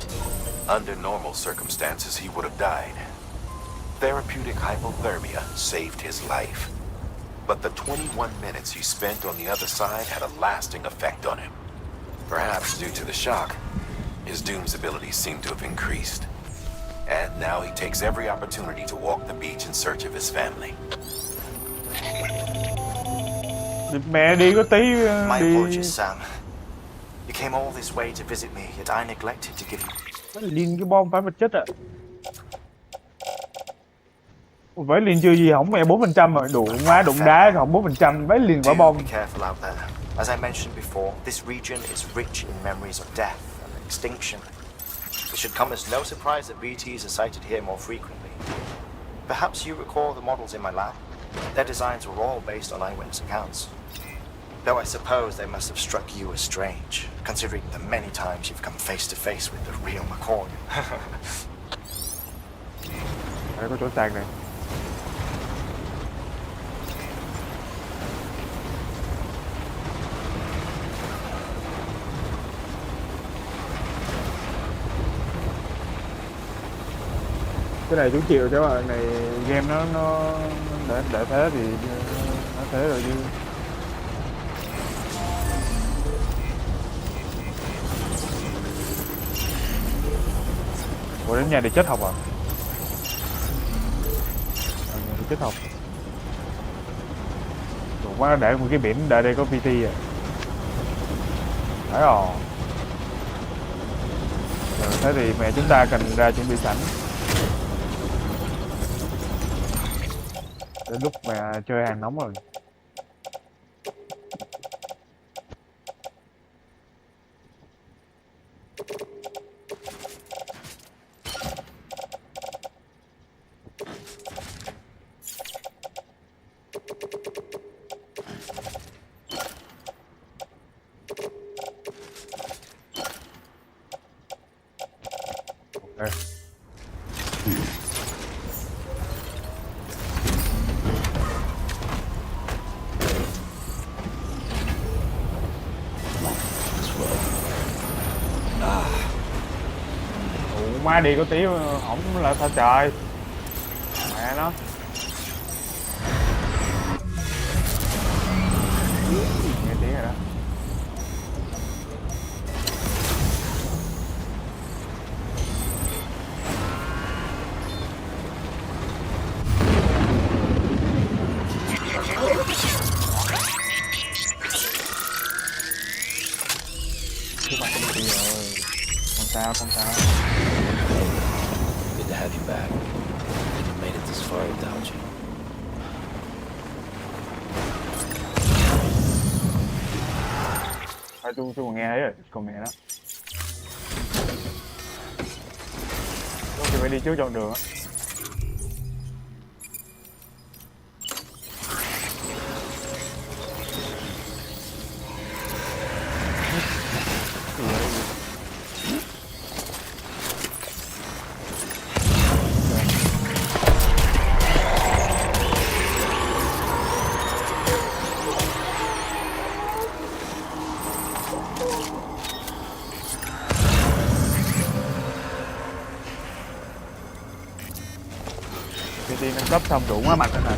Under normal circumstances, he would have died. Therapeutic hypothermia saved his life. But the 21 minutes he spent on the other side had a lasting effect on him. Perhaps due to the shock, his Doom's abilities seem to have increased. And now he takes every opportunity to walk the beach in search of his family. Mẹ đi có tí My đi. apologies, Sam. You came all this way to visit me, yet I neglected to give you... Liên cái bom phải vật chất ạ. Với liền chưa gì hỏng mẹ 4% rồi, đụng má đụng đá hỏng 4%, với liền quả bom. Be careful out there. As I mentioned before, this region is rich in memories of death and extinction. It should come as no surprise that BTs are sighted here more frequently. Perhaps you recall the models in my lab? Their designs were all based on eyewitness accounts. Though I suppose they must have struck you as strange, considering the many times you've come face to face with the real McCoy. Đây có chỗ sạc này. Cái này chú chịu cho bạn này, game nó để thế thì nó thế rồi chứ. Ủa đến nhà đi chết học à? Nhà đi chết học. Đủ quá để một cái biển đợi đây có PT à. Đấy rồi. Thế thì mẹ chúng ta cần ra chuẩn bị sẵn. Đến lúc mà chơi hàng nóng rồi. Okay. Má đi có tí hỏng là sao trời. Mẹ nó. Nghe tiếng rồi đó. Không sao. tôi còn nghe thấy rồi, còn mẹ đó. Tôi thì phải đi trước chọn đường á. PT nâng cấp xong đủ quá mặt rồi này.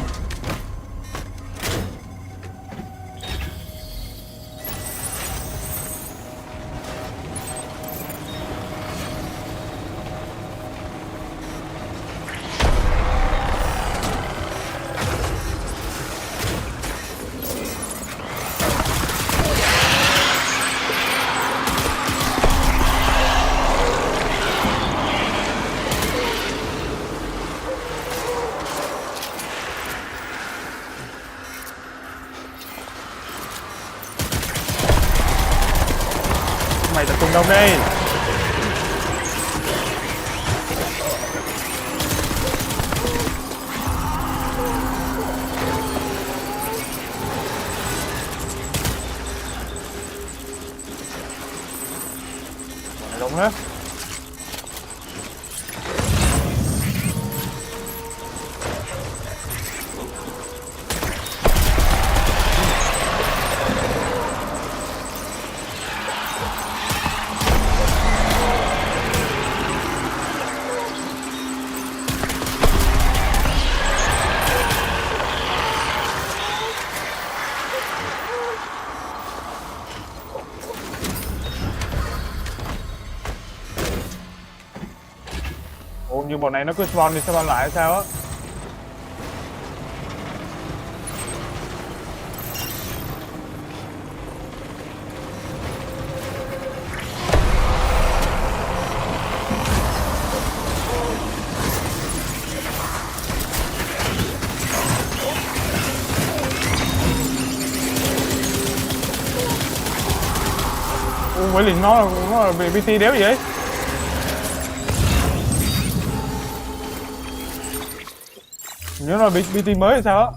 Mày tập trung đông đi. Đúng hết. Ủa như bọn này nó cứ spawn đi spawn lại hay sao á? Ủa mấy lính nó là bị BT đéo gì vậy? Nhớ là BT mới hay sao á?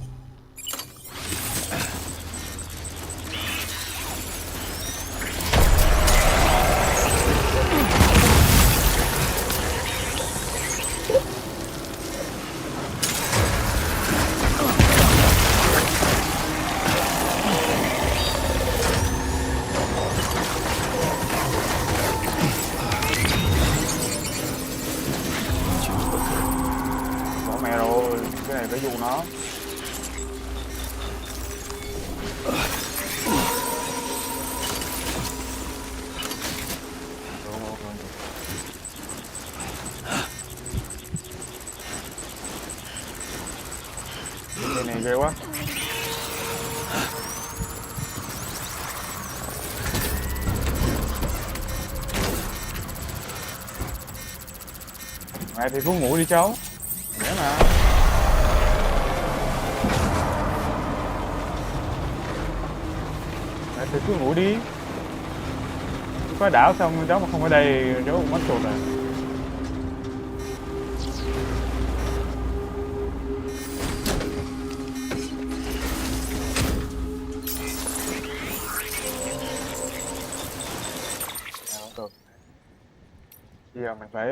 Bỏ mẹ rồi, cái này phải dụ nó. Cái này ghê quá. Mẹ thì cứ ngủ đi cháu. Dễ mà. Mẹ thì cứ ngủ đi. Có đảo xong cháu mà không ở đây cháu cũng mất chuột rồi. Bây giờ mình phải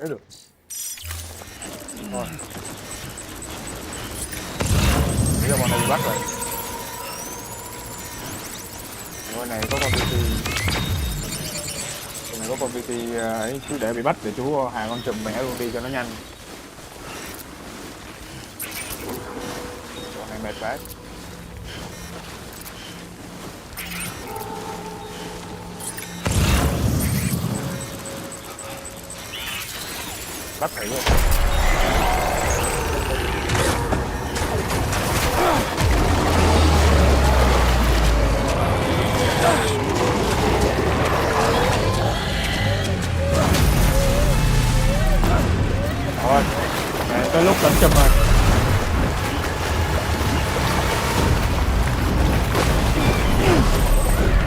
được. Rồi. Bây giờ bọn này bị bắt rồi. Bên này có con BT. Bên này có con BT ấy chú để bị bắt để chú hàng con chùm mẹ luôn đi cho nó nhanh. Bọn này mệt quá. Bắt thử luôn. chậm rồi.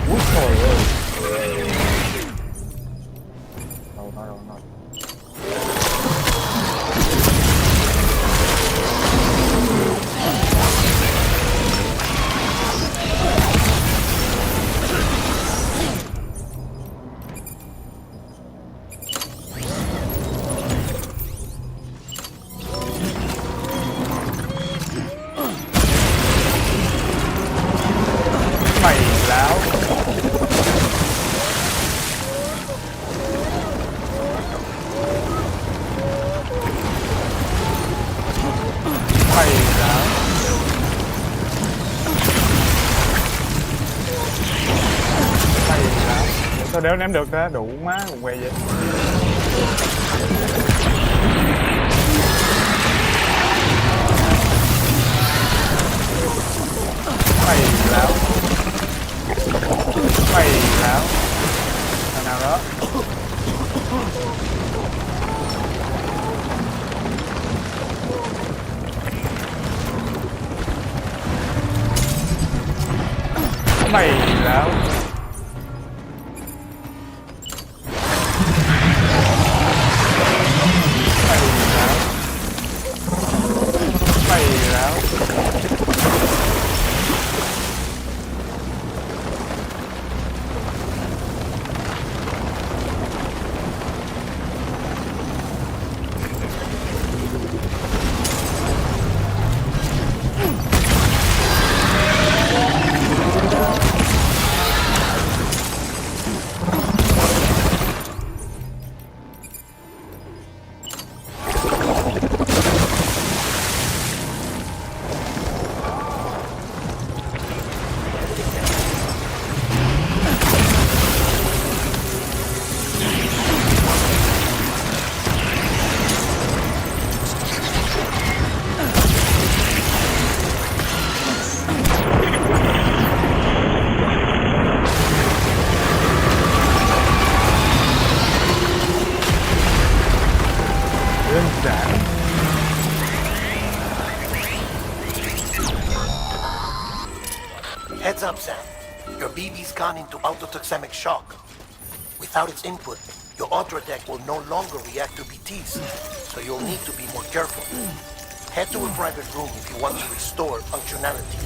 Úi trời ơi. Rồi. Mày láo. Mày láo. Mày láo. Sao đéo ném được ta, đủ má cùng quay vậy. Mày láo. Mày láo. Thằng nào đó. Mày láo. Mày láo. Mày láo. Đơn giản. Heads up, Sam. Your BB's gone into autotoxemic shock. Without its input, your Ultra deck will no longer react to BTs, so you'll need to be more careful. Head to a private room if you want to restore functionality.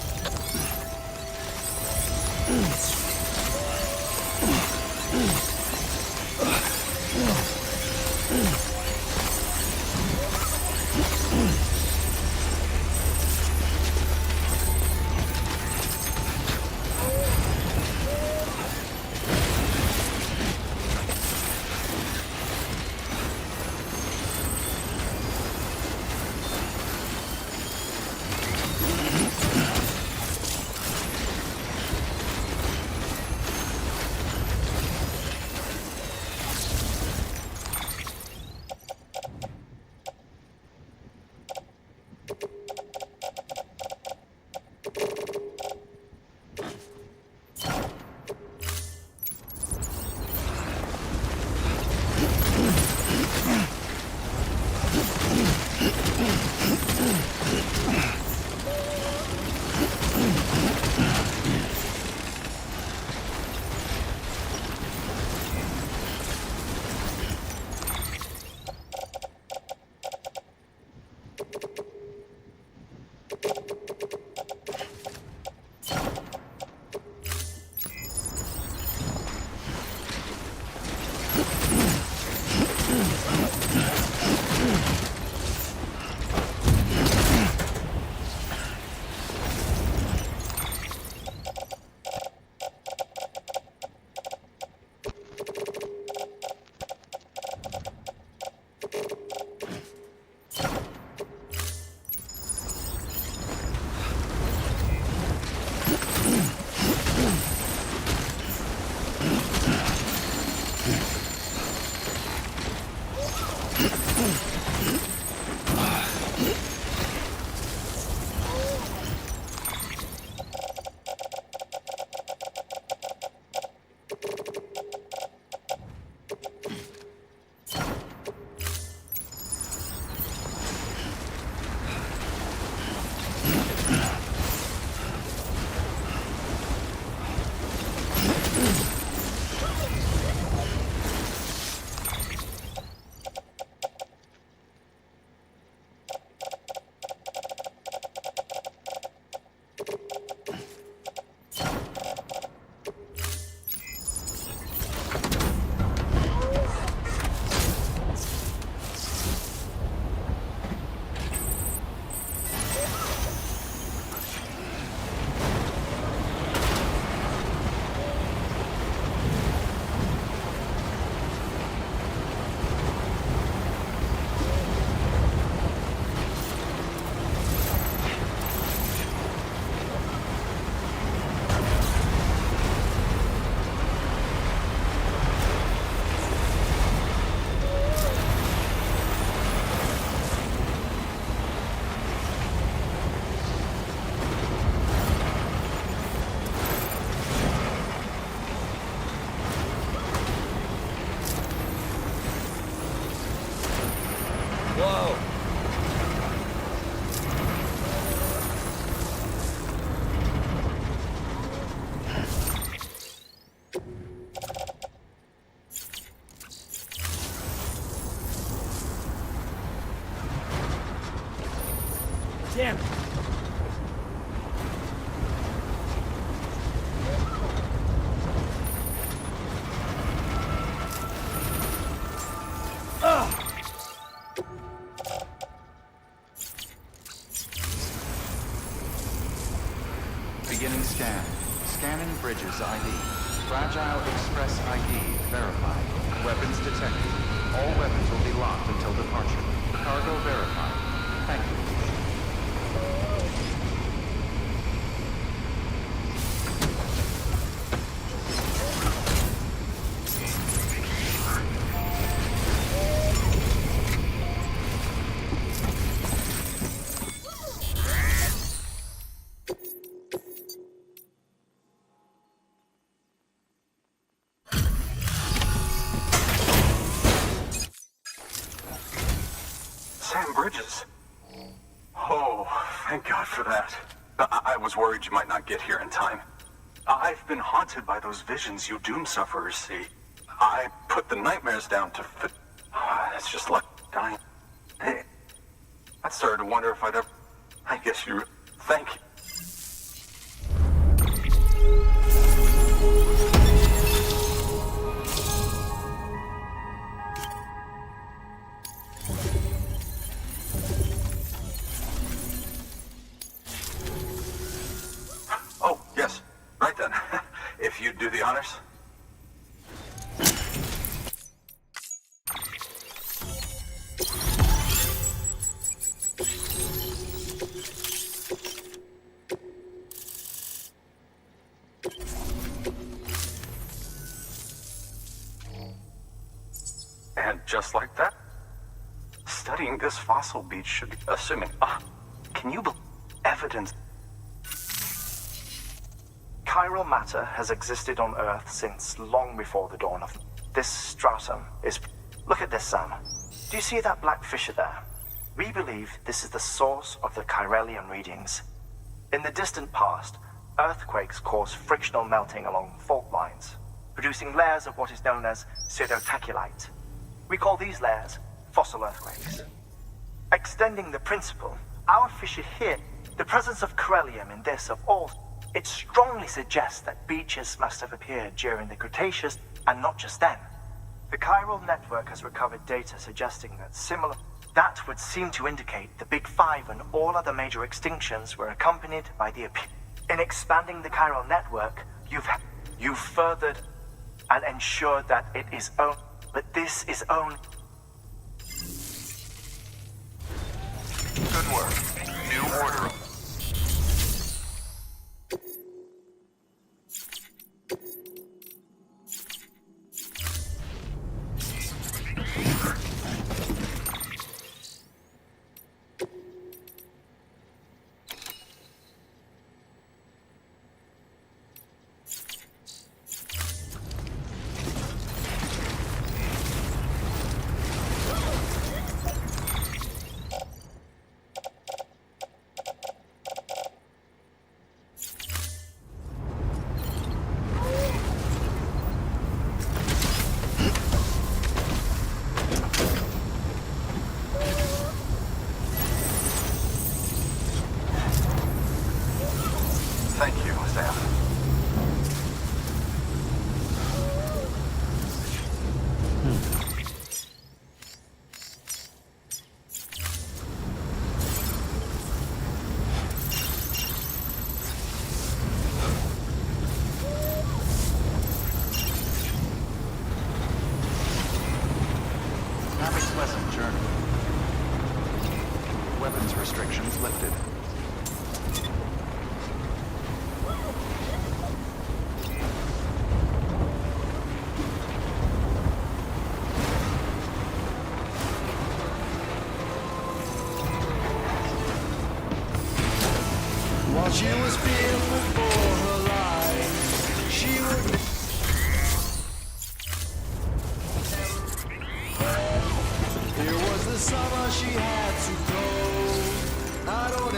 Damn it. Beginning scan. Scanning bridges ID. Fragile Express ID verified. Weapons detected. All weapons will be locked until departure. Cargo verified. Thank you. Sam Bridges. Oh, thank God for that. I was worried you might not get here in time. I've been haunted by those visions you Doom sufferers see. I put the nightmares down to fit. It's just like dying. Hey, I started to wonder if I'd ever... I guess you... Thank you. Oh, yes. Right then. If you'd do the honors. And just like that, studying this fossil beach should be assuming... can you believe evidence? Chiral matter has existed on Earth since long before the dawn of... This stratum is... Look at this, Sam. Do you see that black fissure there? We believe this is the source of the Chiralian readings. In the distant past, earthquakes caused frictional melting along fault lines, producing layers of what is known as pseudotaculite. We call these layers fossil earthquakes. Extending the principle, our fissure here, the presence of chiralium in this of all, it strongly suggests that beaches must have appeared during the Cretaceous and not just then. The chiral network has recovered data suggesting that similar... That would seem to indicate the Big Five and all other major extinctions were accompanied by the... In expanding the chiral network, you've furthered and ensured that it is own... But this is only... Good work. New order. Thank you, Sam. Have a pleasant journey. Weapons restrictions lifted. While she was fearful for her life, she would... Here was the summer she had to go. I don't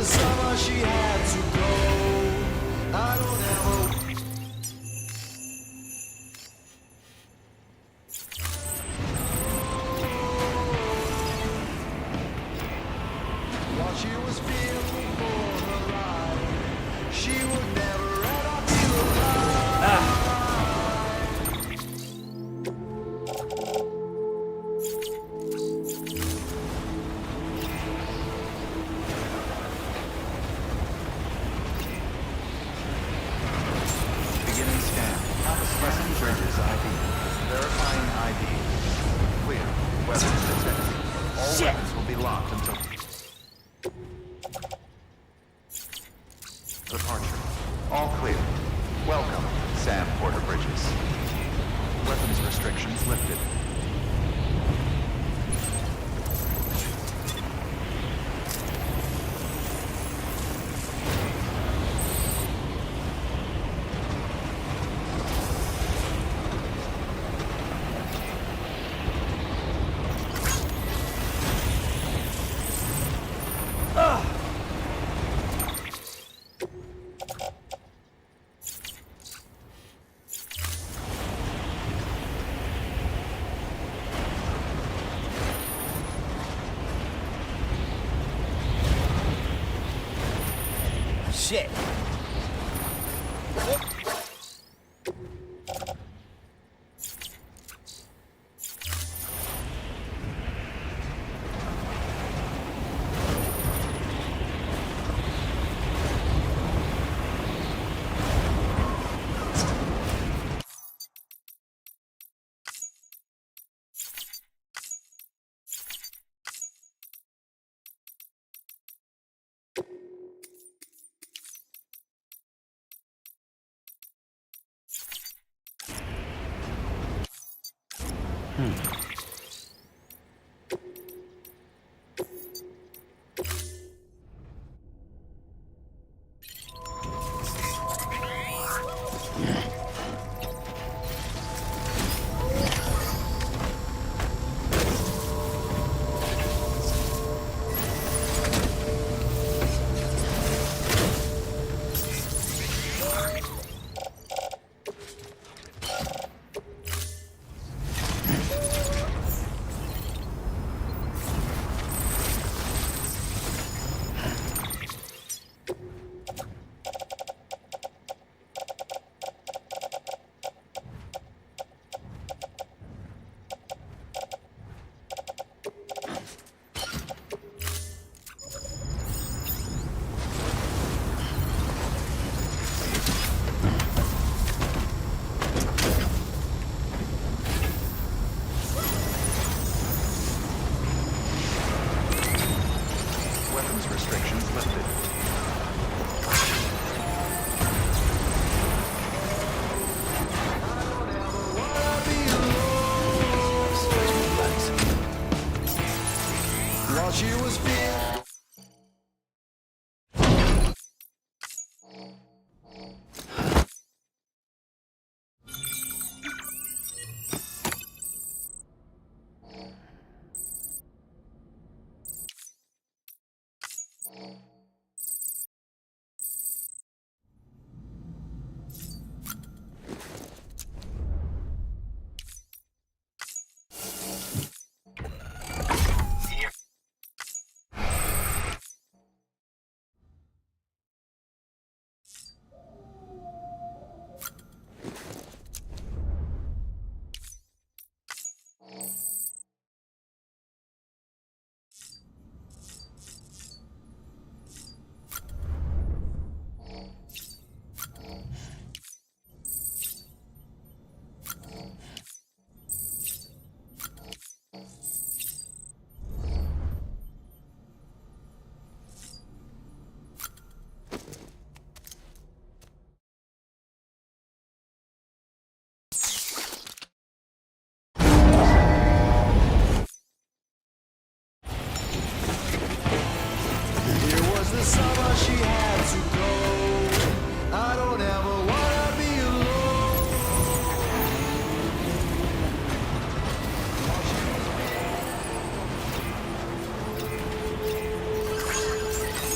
summer she had to go. I don't ever. While she was fearful for her life, she would never ever feel alive. Beginning scan. Pressing Bridges ID. Verifying ID. Clear. Weapons detected. All weapons will be locked until... Departure. All clear. Welcome, Sam Porter Bridges. Weapons restrictions lifted. Shit.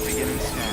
Beginning scan.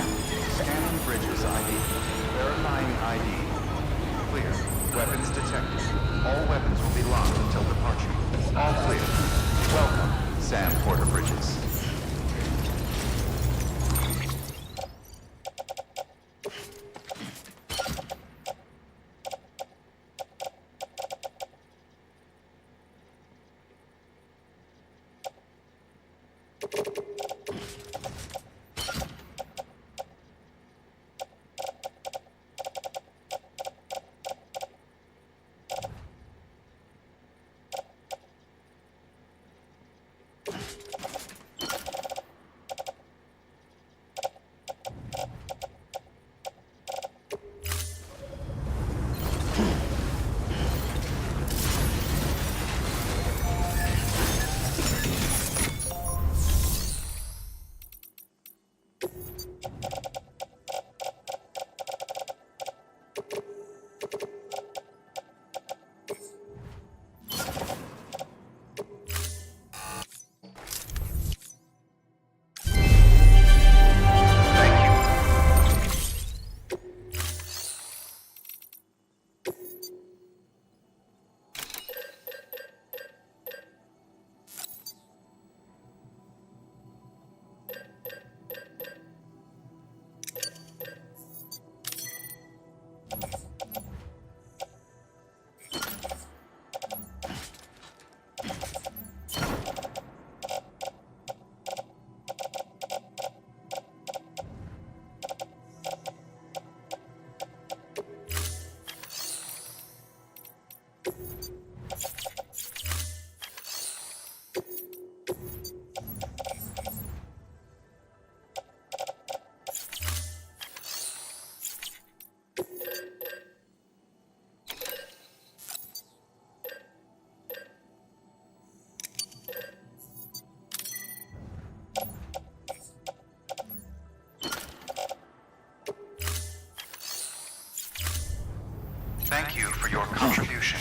for your contribution.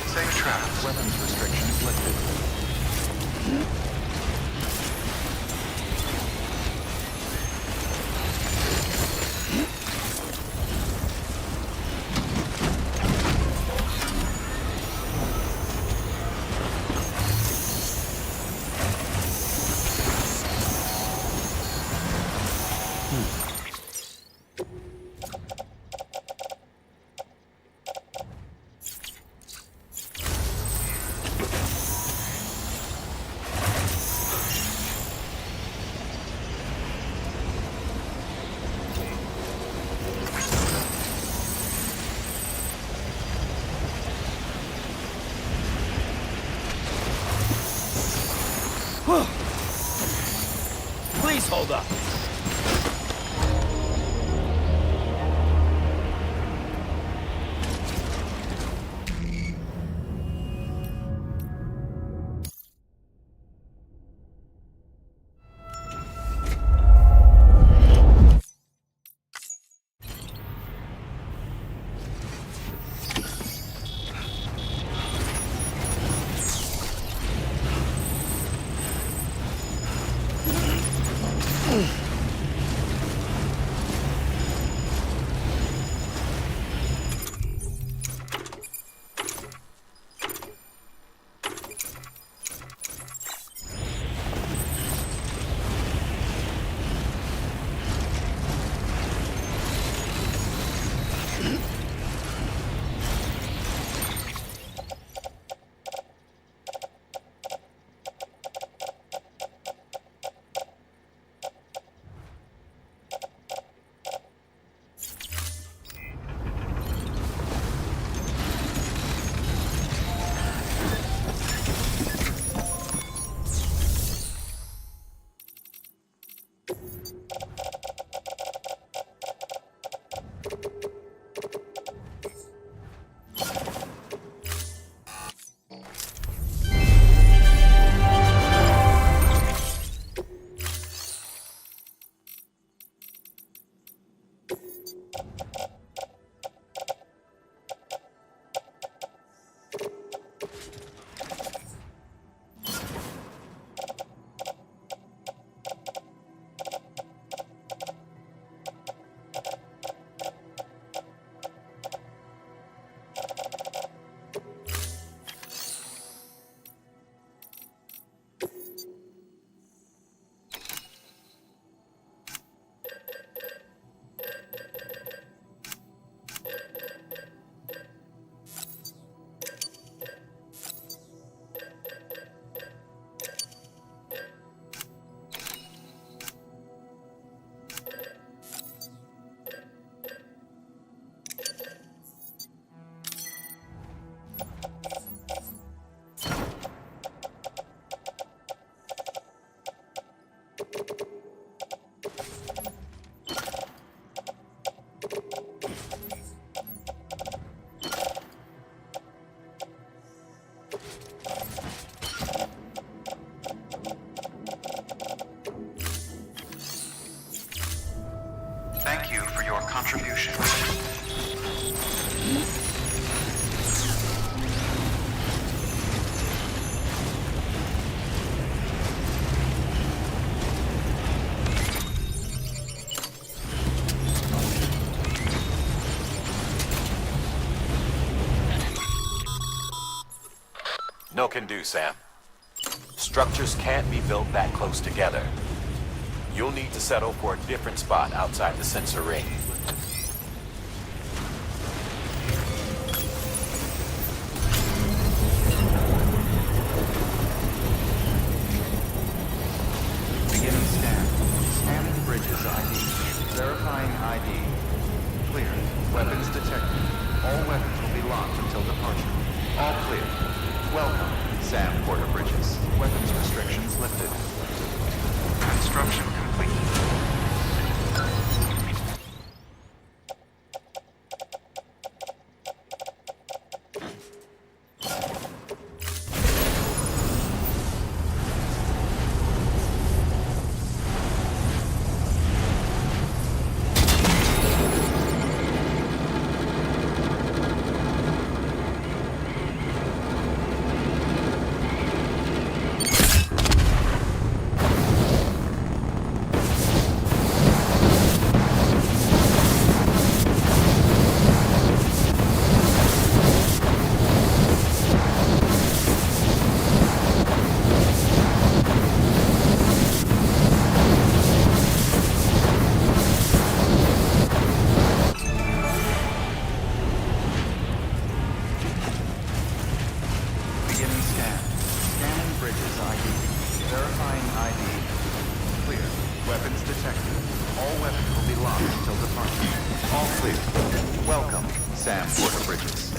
Safe travels. Weapons restrictions lifted. Please hold up. Thank you for your contribution. No can do, Sam. Structures can't be built that close together. You'll need to settle for a different spot outside the sensor ring. Beginning scan. Scanning bridges ID. Verifying ID. Clear. Weapons detected. All weapons will be locked until departure. All clear. Welcome, Sam Porter Bridges. Weapons restrictions lifted. Construction complete. clear. Welcome, Sam Porter Bridges.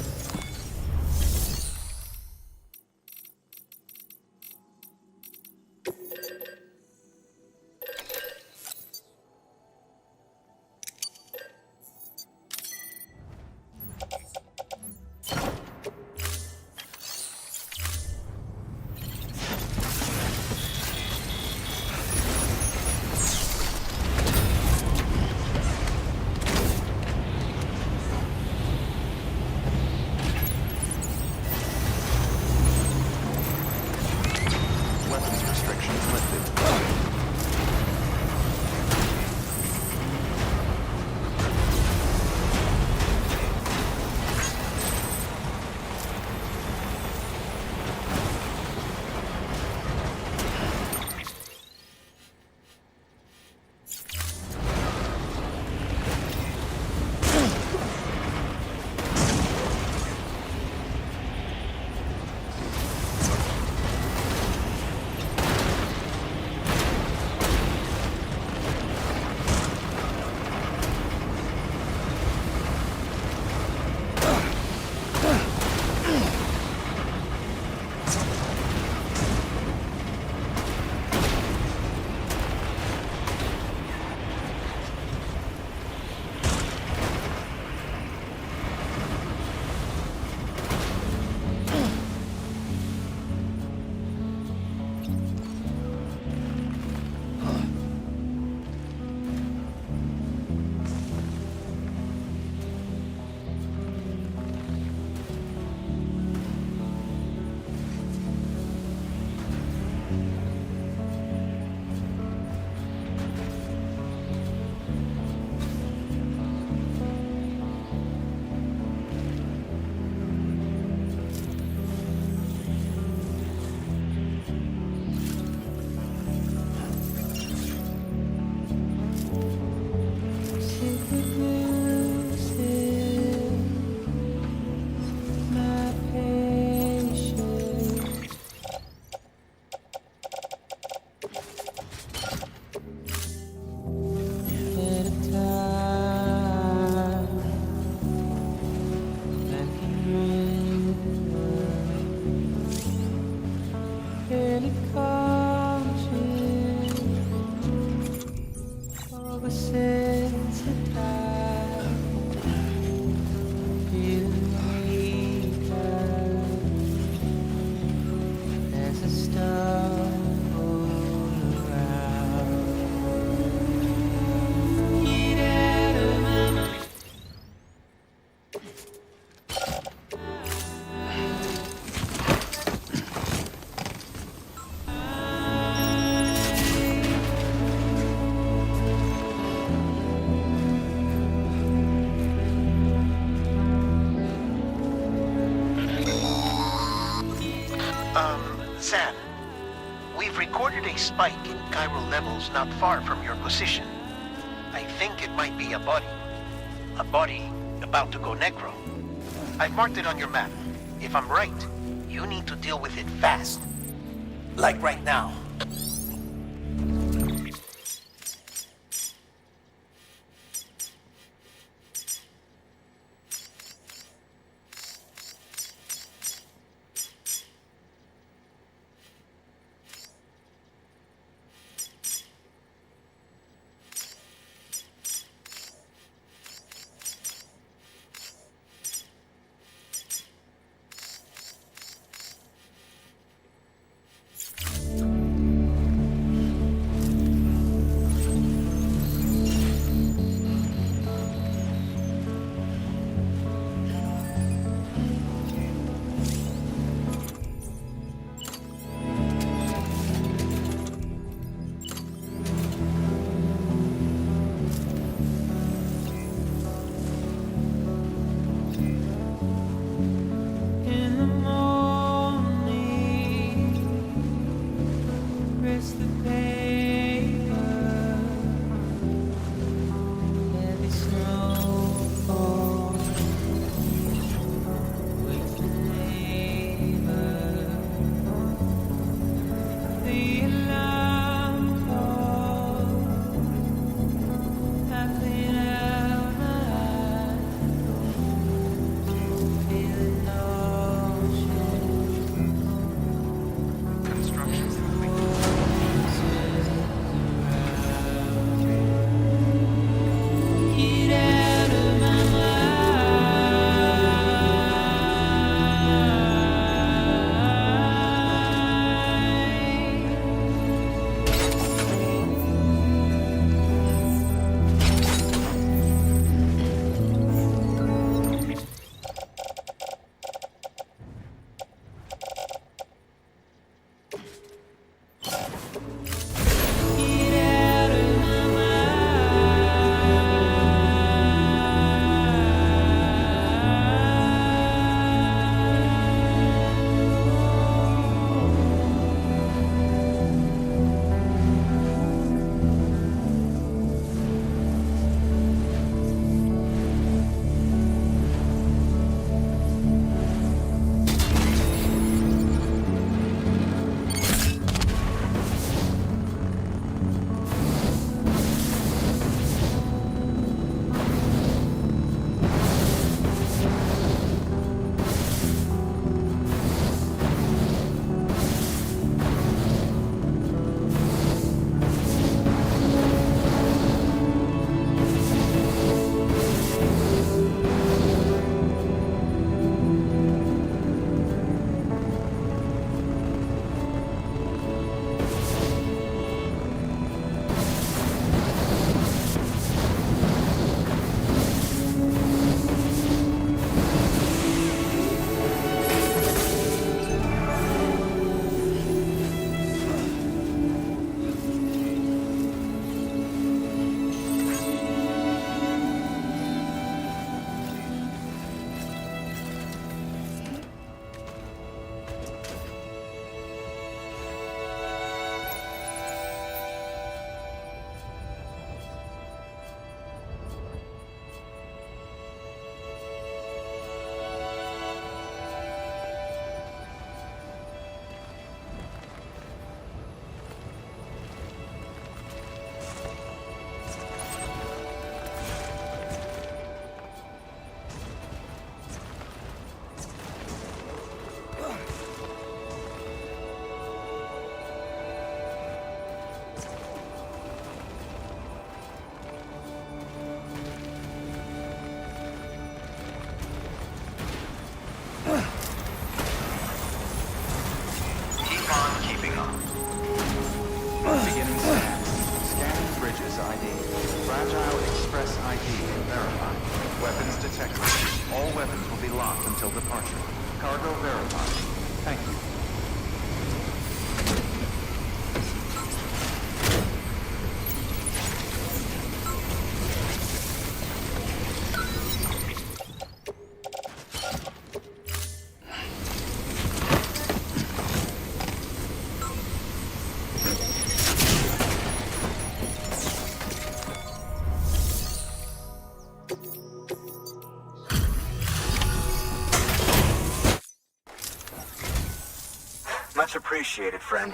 Weapons restrictions lifted. Sam, we've recorded a spike in chiral levels not far from your position. I think it might be a body. A body about to go necro. I've marked it on your map. If I'm right, you need to deal with it fast. Like right now. Verify. Weapons detected. All weapons will be locked until departure. Cargo verified. Thank you. Much appreciated, friend.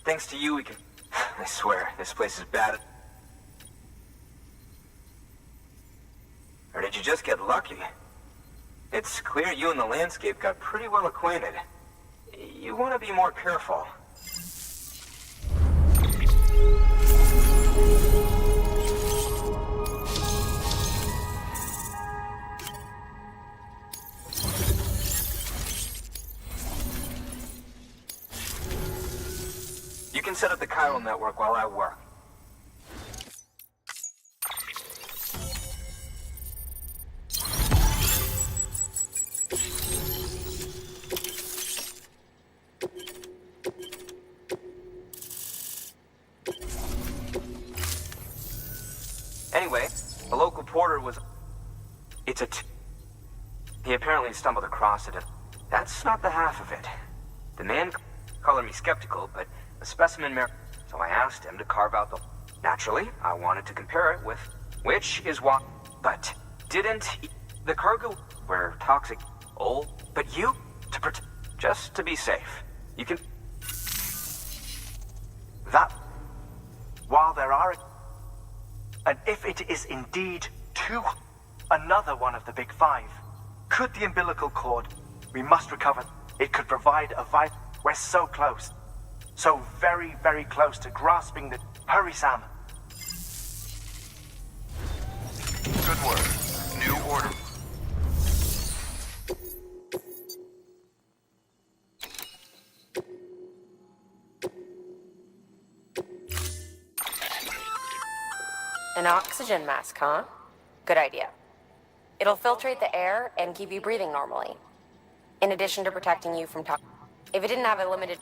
Thanks to you, we can... I swear, this place is bad. Or did you just get lucky? It's clear you and the landscape got pretty well acquainted. You want to be more careful. You can set up the chiral network while I work. Anyway, the local porter was... He apparently stumbled across it. That's not the half of it. The man colored me skeptical, but a specimen so I asked him to carve out the... Naturally, I wanted to compare it with... Which is what... But didn't... The cargo were toxic... Old... But you... To protect... Just to be safe. You can... That... While there are... And if it is indeed another one of the big five, could the umbilical cord... We must recover... It could provide a vital... We're so close. So very, very close to grasping the... Hurry, Sam. Good work. New order. An oxygen mask, huh? Good idea. It'll filtrate the air and keep you breathing normally. In addition to protecting you from If it didn't have a limited...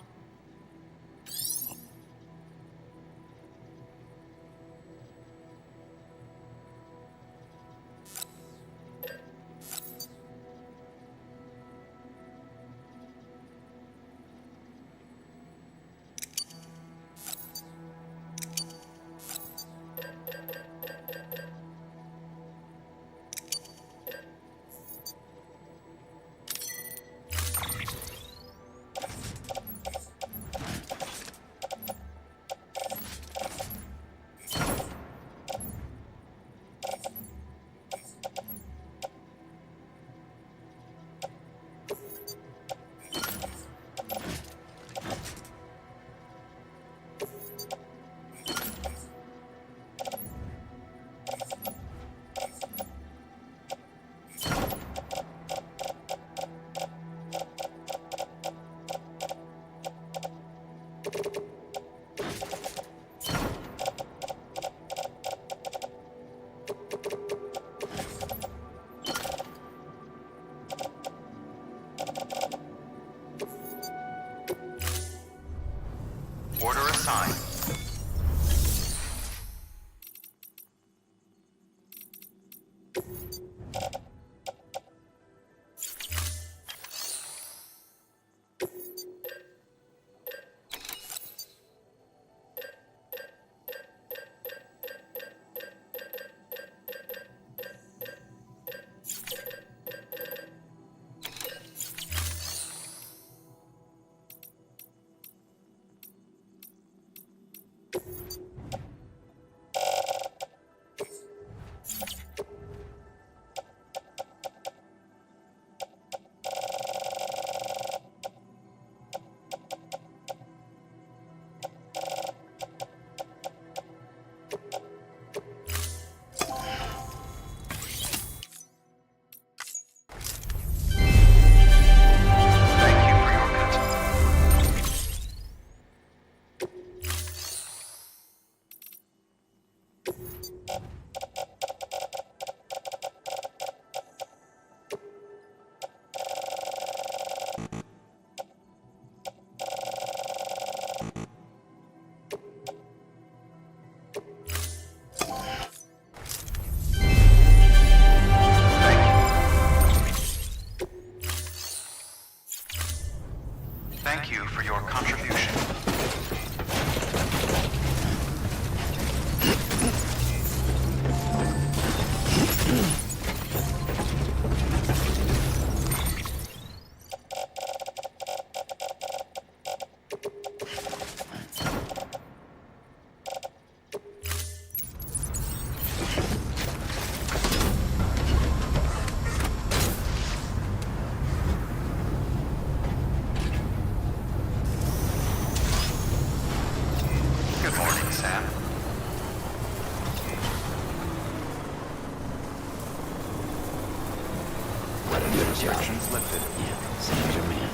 Restrictions lifted. Yeah, sounds your man.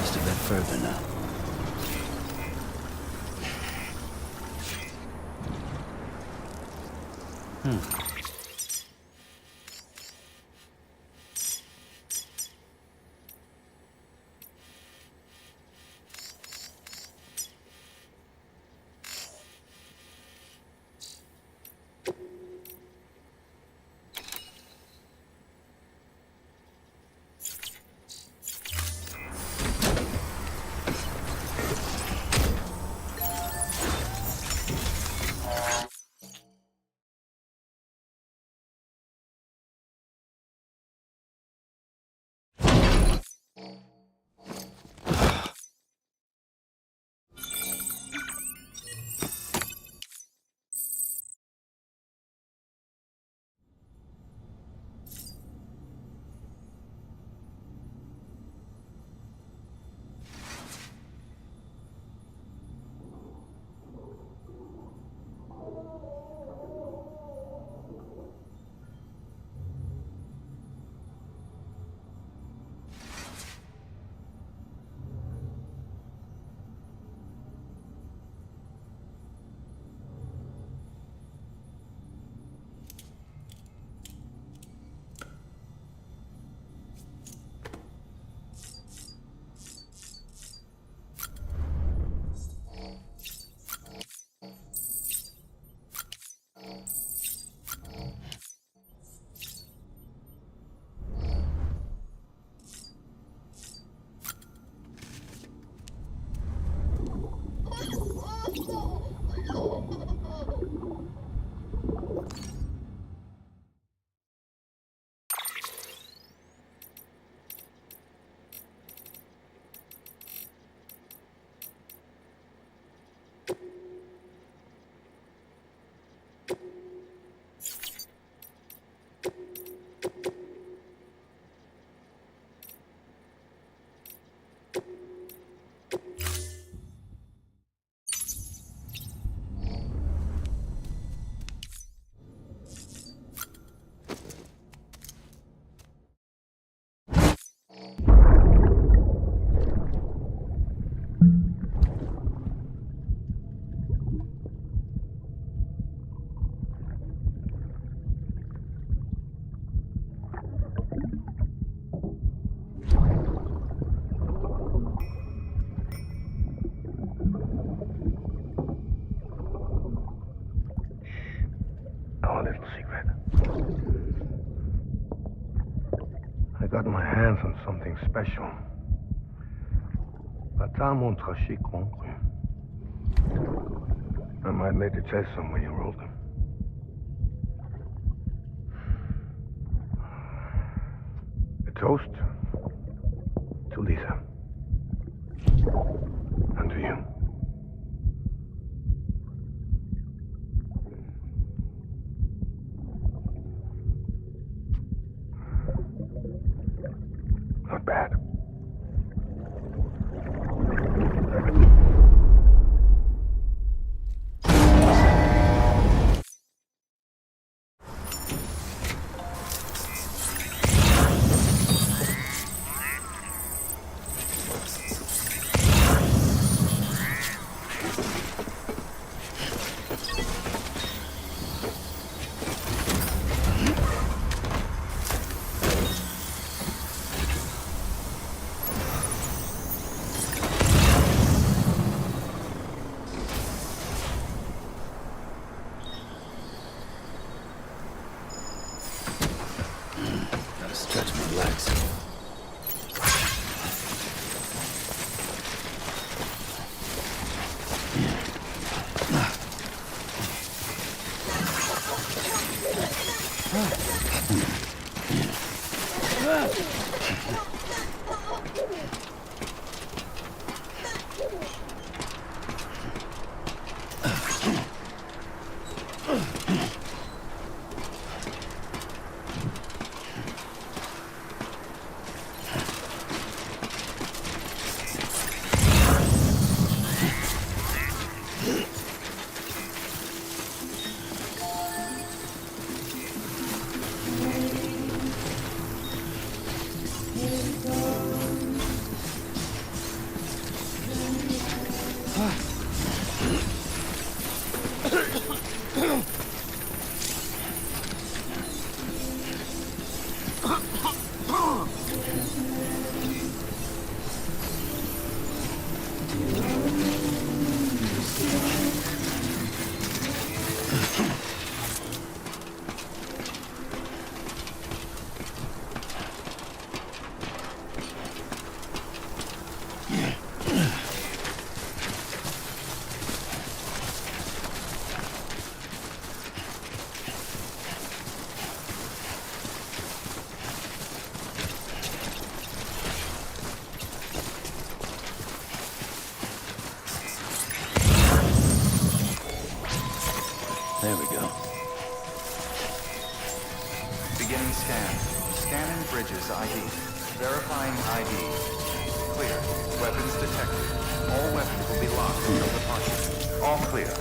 Just a bit further now. Our little secret. I got my hands on something special. Pata montrachy concru. I might lay the test some when you're older. A toast to Lisa. And to you. Not bad. Gotta stretch my legs. Beginning scan. Scanning bridges ID. Verifying ID. Clear. Weapons detected. All weapons will be locked until departure. All clear.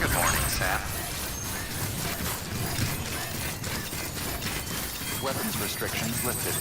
Good morning, Sam. Weapons restrictions lifted.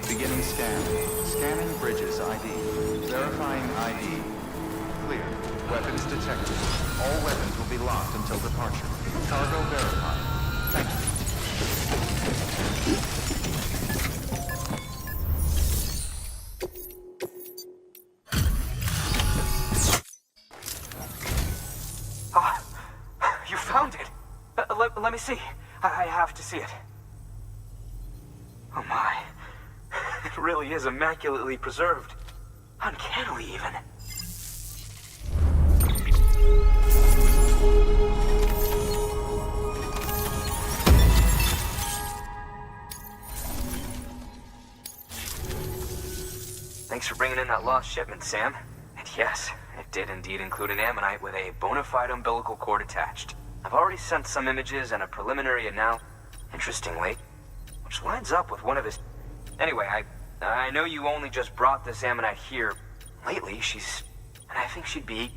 Beginning scan. Scanning bridges ID. Verifying ID. Clear. Weapons detected. All weapons will be locked until departure. Cargo verified. Thank you. Ah, you found it. Let me see. I have to see it. Oh my. It really is immaculately preserved. Uncannily, even. Thanks for bringing in that lost shipment, Sam. And yes, it did indeed include an ammonite with a bona fide umbilical cord attached. I've already sent some images and a preliminary analysis, interestingly, which lines up with one of his... Anyway, I know you only just brought this ammonite here. Lately, she's... and I think she'd be...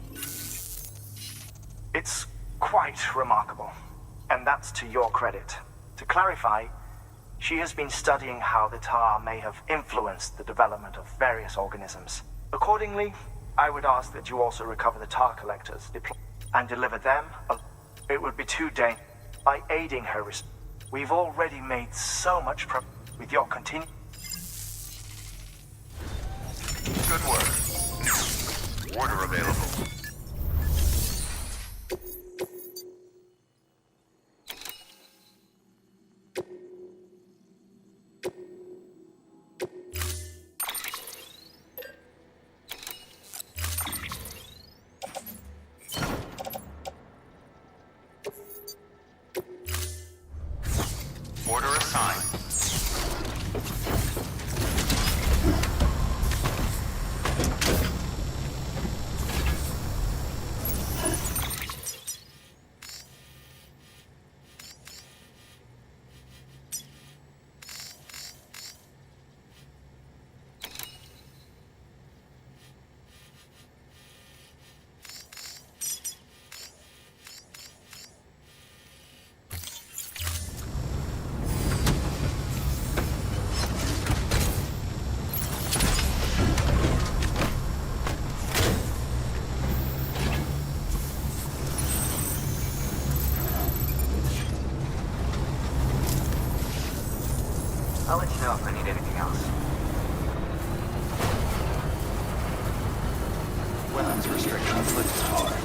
It's quite remarkable, and that's to your credit. To clarify, she has been studying how the tar may have influenced the development of various organisms. Accordingly, I would ask that you also recover the tar collectors, and deliver them. It would be too dangerous. By aiding her, we've already made so much progress with your continued... Good work. Order available. Order assigned. I'll let you know if I need anything else. Weapons restrictions lifted.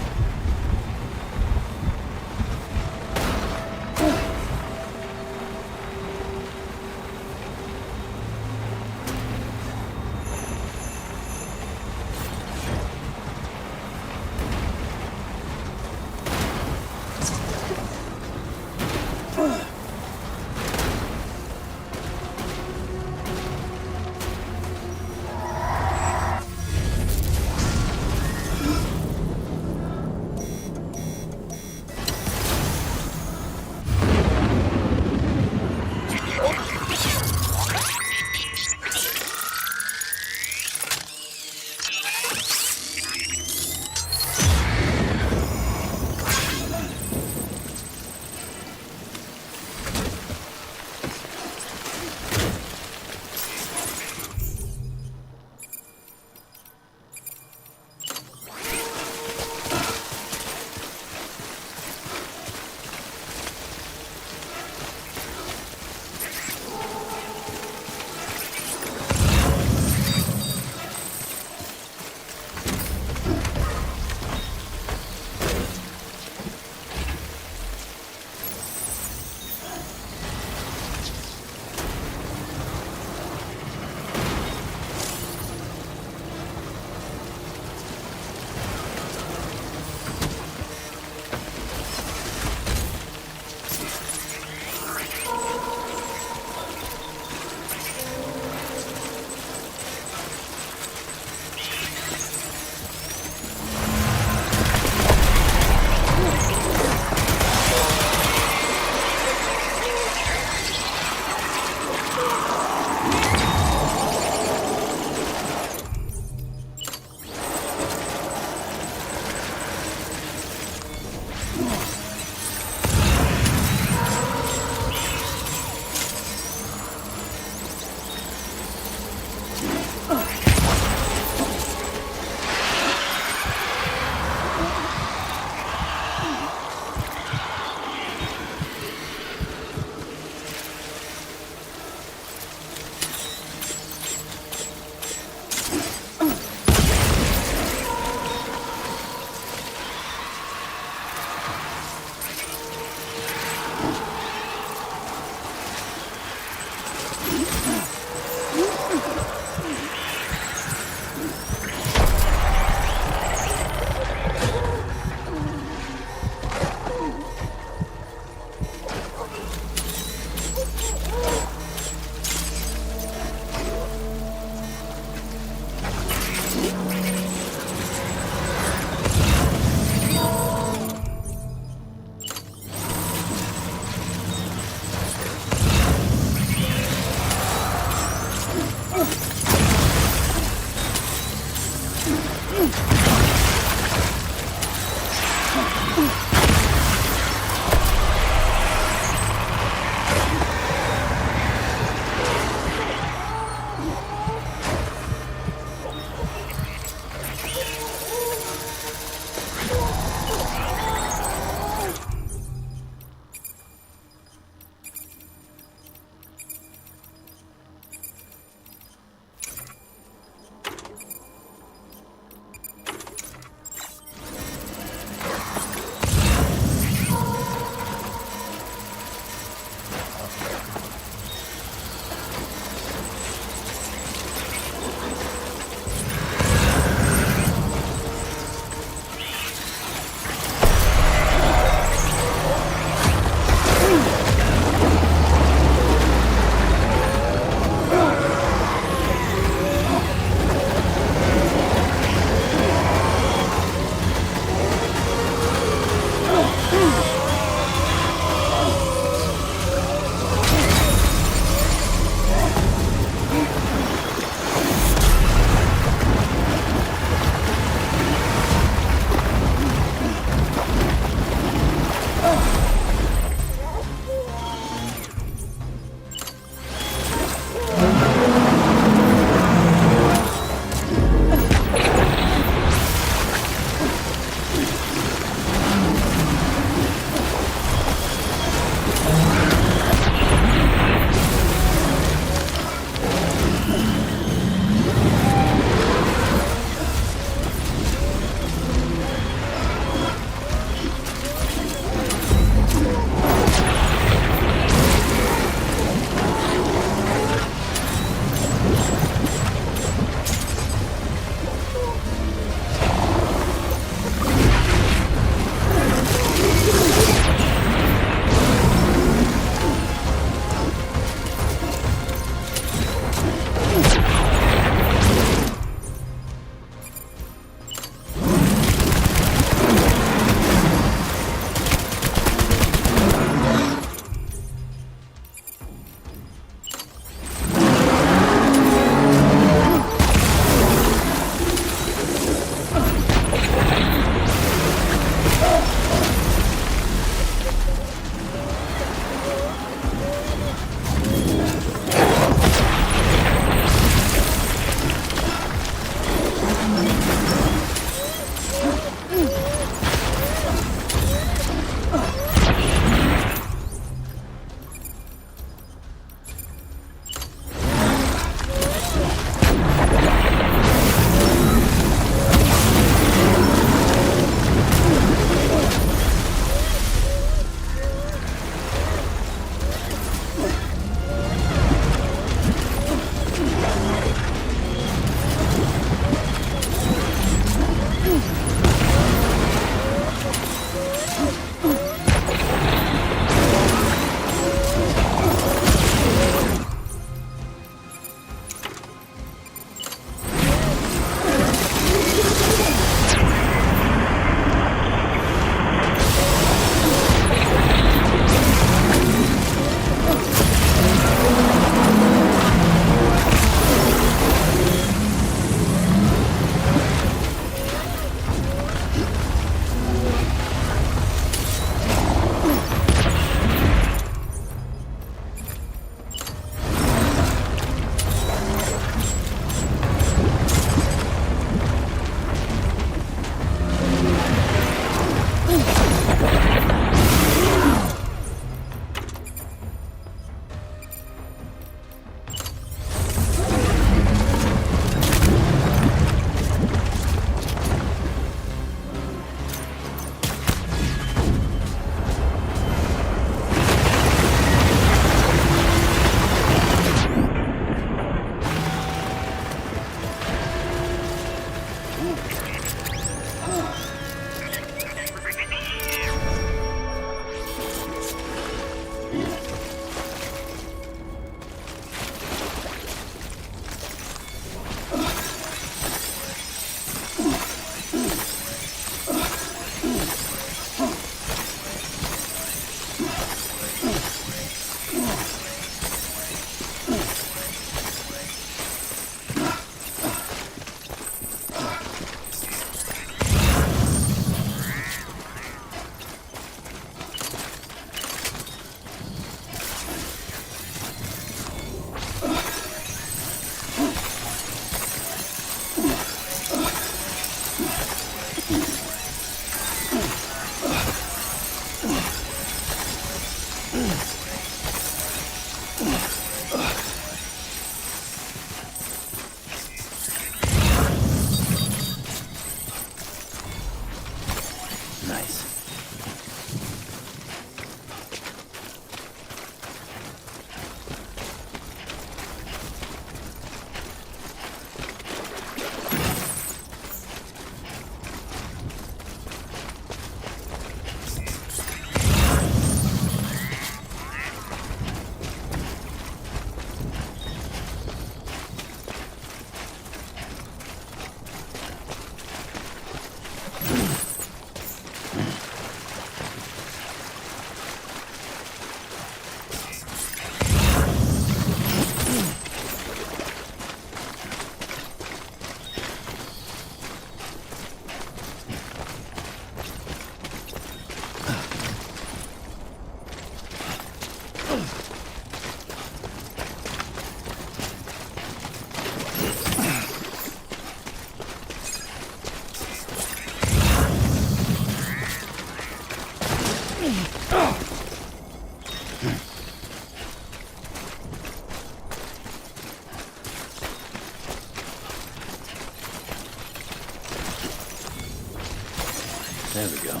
There we go.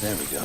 There we go.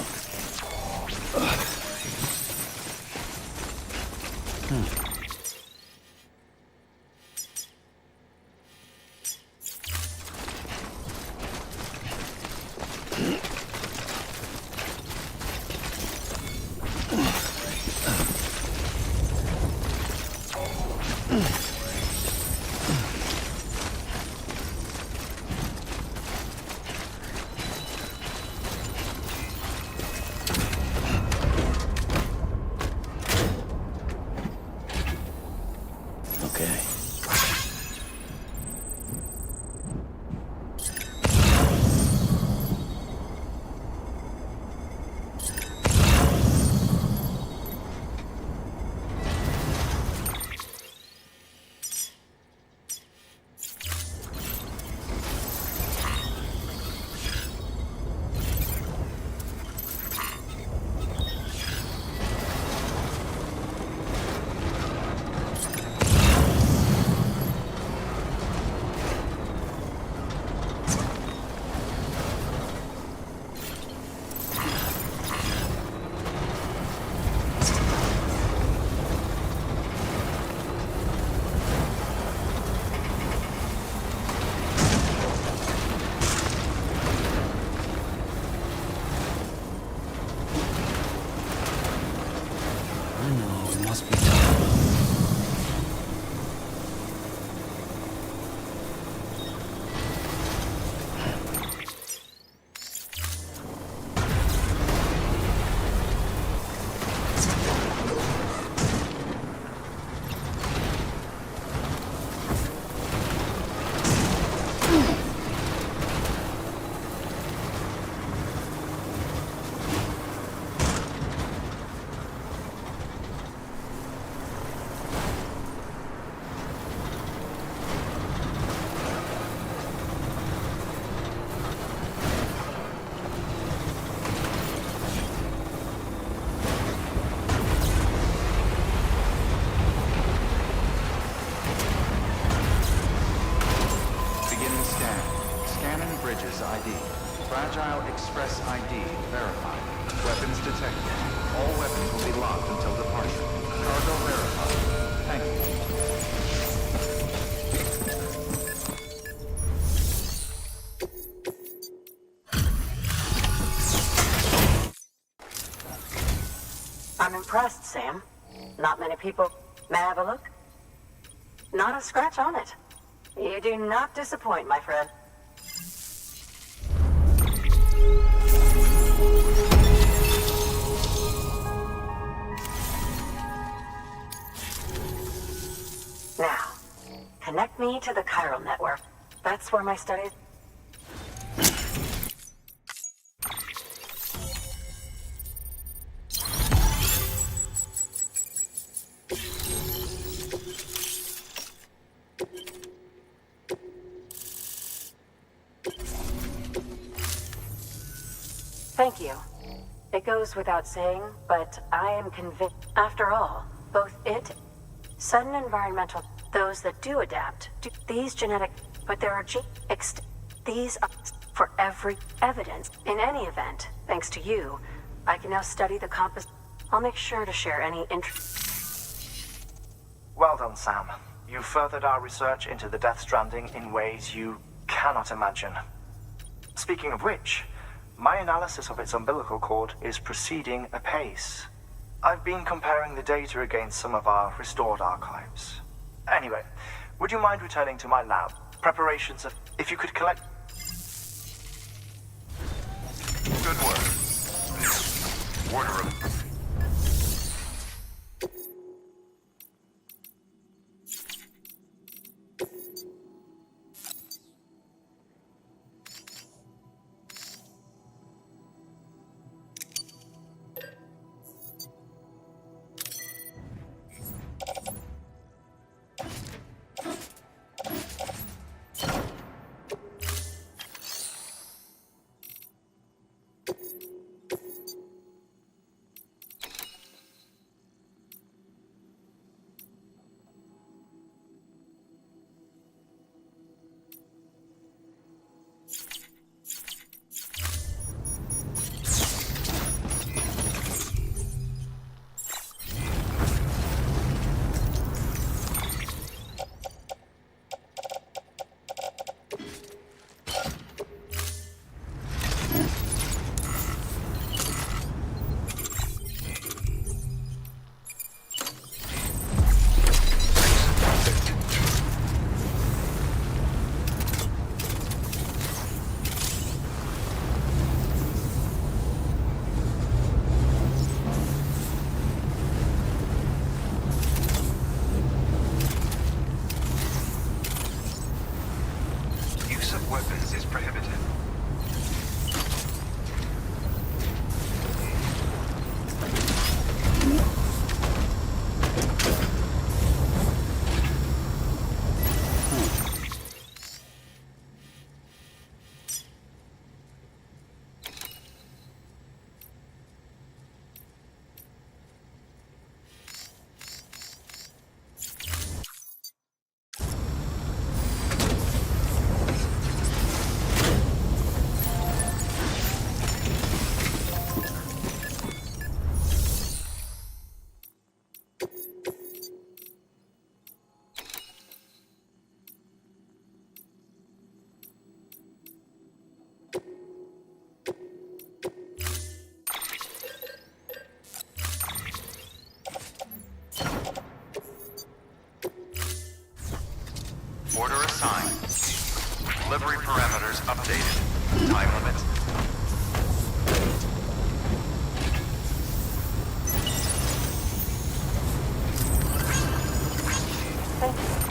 Okay. I know, it must be tough. Beginning scan. Scanning bridges ID. Fragile Express ID verified. Weapons detected. All weapons will be locked until departure. Cargo verified. Thank you. I'm impressed, Sam. Not many people. May I have a look? Not a scratch on it. You do not disappoint, my friend. Now, connect me to the chiral network. That's where my studies... Thank you. It goes without saying, but I am convinced. After all, both it, sudden environmental, those that do adapt, these genetic, but there are these are for every evidence. In any event, thanks to you, I can now study the composition. I'll make sure to share any interest. Well done, Sam. You furthered our research into the Death Stranding in ways you cannot imagine. Speaking of which, my analysis of its umbilical cord is proceeding apace. I've been comparing the data against some of our restored archives. Anyway, would you mind returning to my lab? Preparations of... If you could collect... Good work. Order room. Updated. Time limit. Thank you.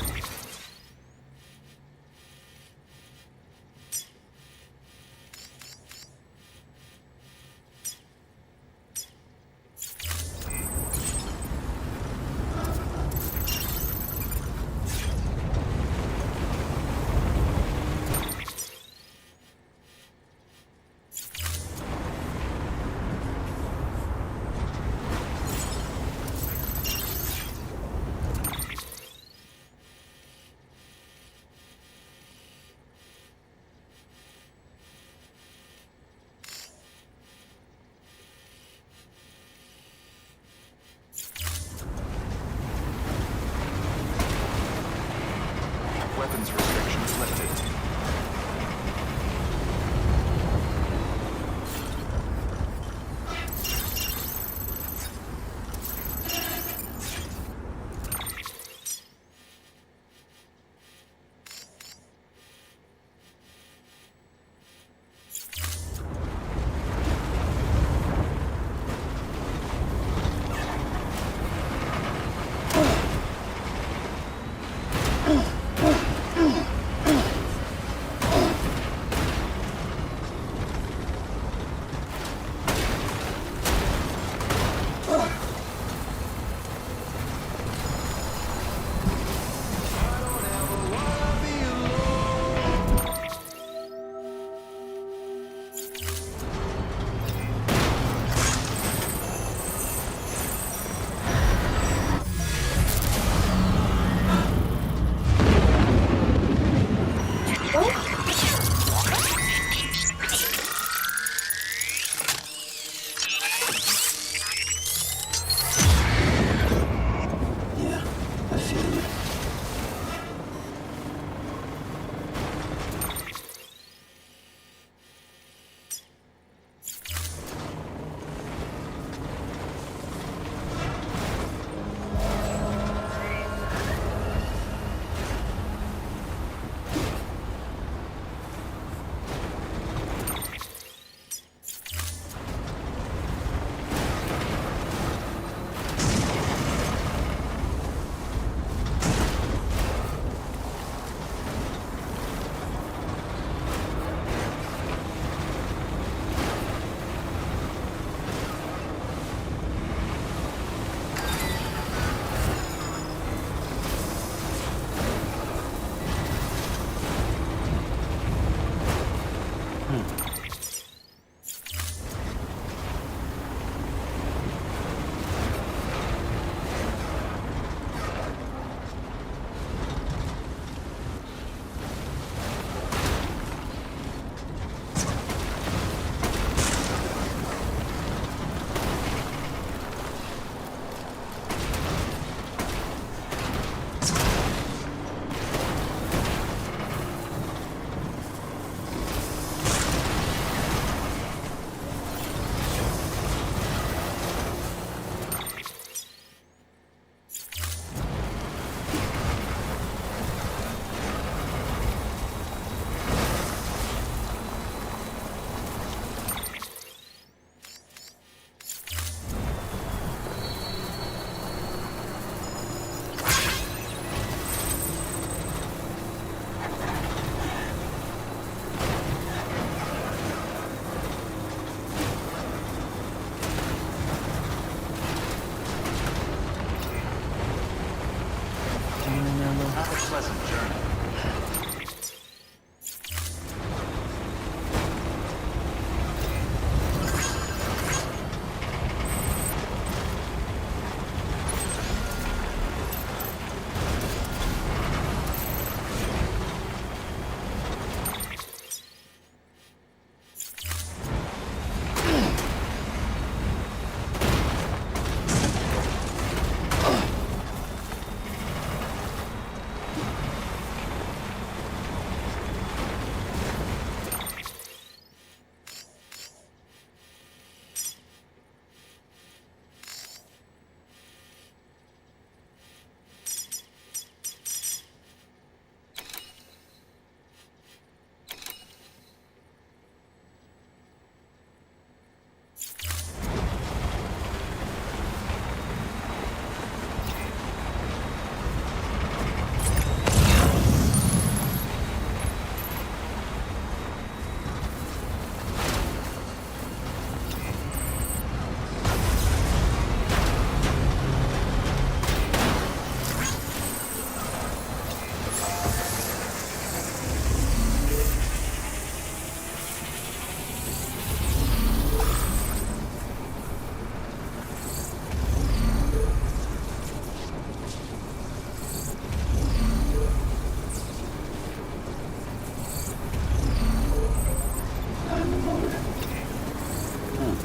Beginning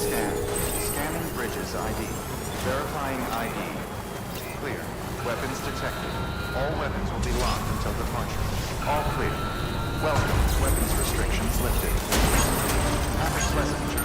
scan. Scanning bridges ID. Verifying ID. Clear. Weapons detected. All weapons will be locked until departure. All clear. Welcome. Weapons restrictions lifted. Happy pleasant journey.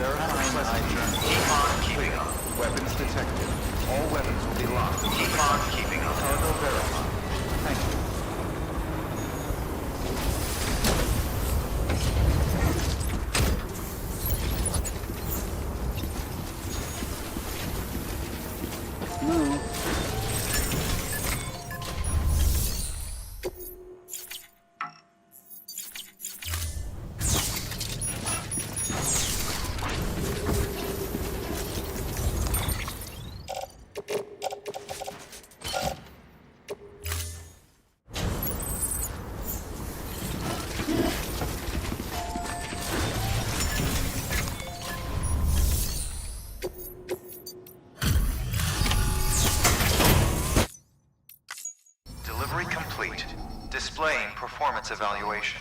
Verifying ID. Keep on keeping up. Weapons detected. All weapons will be locked. Keep on keeping up. Cargo verified. Thank you. Delivery complete. Displaying performance evaluation.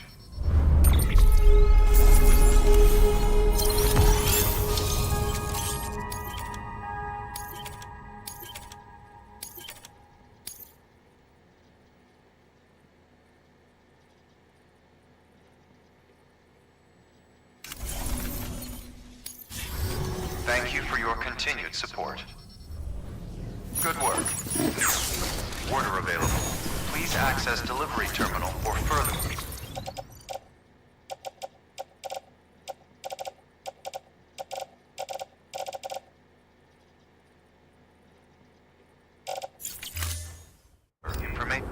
Thank you for your continued support. Good work. Order available. Please access delivery terminal for further. Information.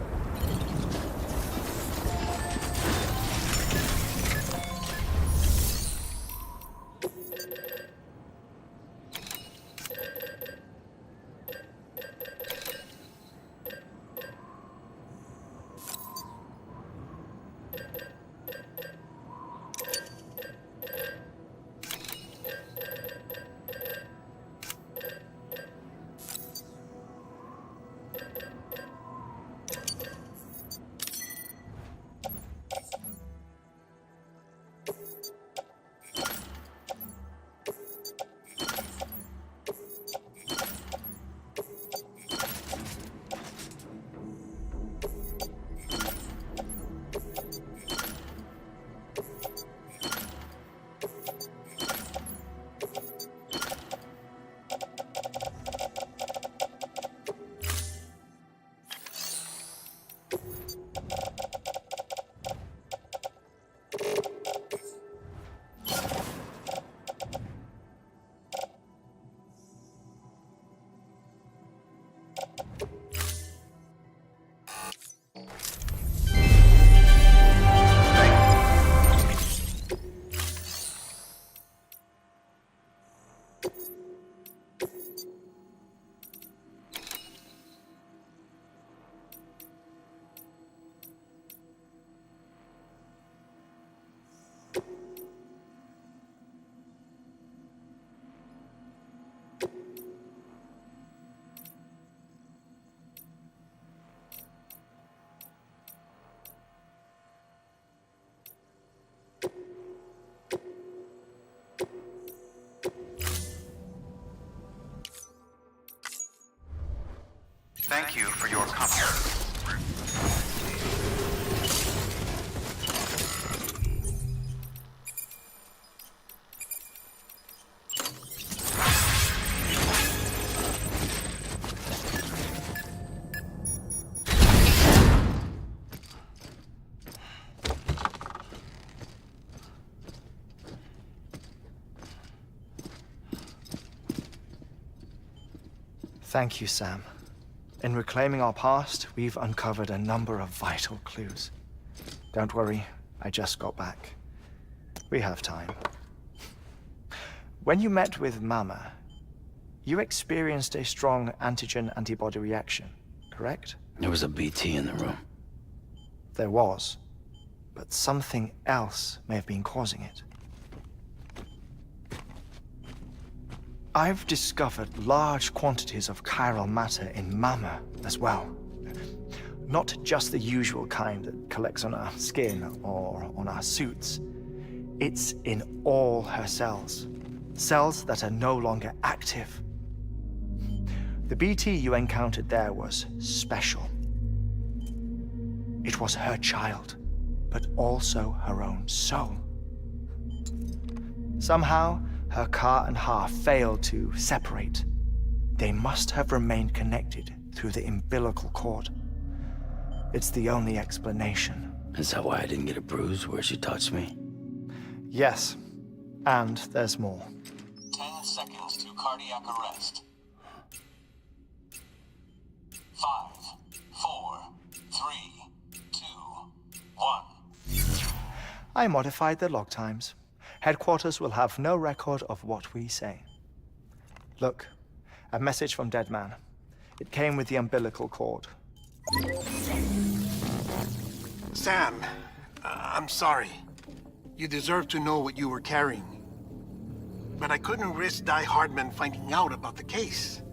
Thank you for your comfort. Thank you, Sam. In reclaiming our past, we've uncovered a number of vital clues. Don't worry, I just got back. We have time. When you met with Mama, you experienced a strong antigen-antibody reaction, correct? There was a BT in the room. There was, but something else may have been causing it. I've discovered large quantities of chiral matter in Mama as well. Not just the usual kind that collects on our skin or on our suits. It's in all her cells. Cells that are no longer active. The BT you encountered there was special. It was her child, but also her own soul. Somehow, her car and half failed to separate. They must have remained connected through the umbilical cord. It's the only explanation. Is that why I didn't get a bruise where she touched me? Yes, and there's more. 10 seconds to cardiac arrest. 5, 4, 3, 2, 1. I modified the log times. Headquarters will have no record of what we say. Look, a message from Dead Man. It came with the umbilical cord. Sam, I'm sorry. You deserve to know what you were carrying. But I couldn't risk Die Hardman finding out about the case.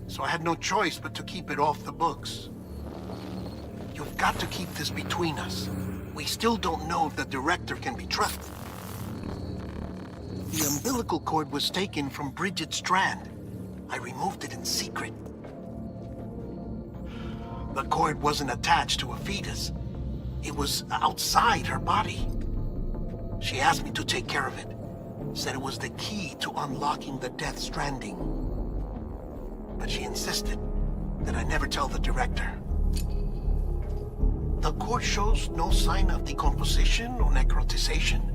So I had no choice but to keep it off the books. You've got to keep this between us. We still don't know if the director can be trusted. The umbilical cord was taken from Bridget Strand. I removed it in secret. The cord wasn't attached to a fetus. It was outside her body. She asked me to take care of it. Said it was the key to unlocking the Death Stranding. But she insisted that I never tell the director. The cord shows no sign of decomposition or necrotization.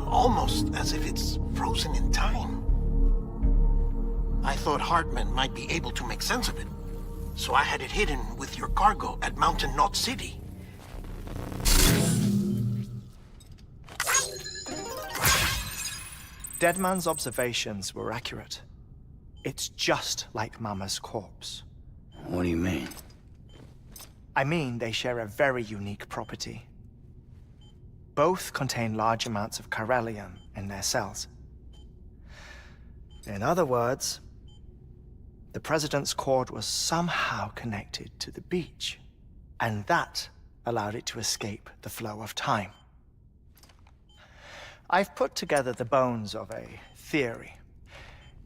Almost as if it's frozen in time. I thought Hartman might be able to make sense of it, so I had it hidden with your cargo at Mountain Knot City. Deadman's observations were accurate. It's just like Mama's corpse. What do you mean? I mean, they share a very unique property. Both contain large amounts of chiralium in their cells. In other words, the President's cord was somehow connected to the beach, and that allowed it to escape the flow of time. I've put together the bones of a theory.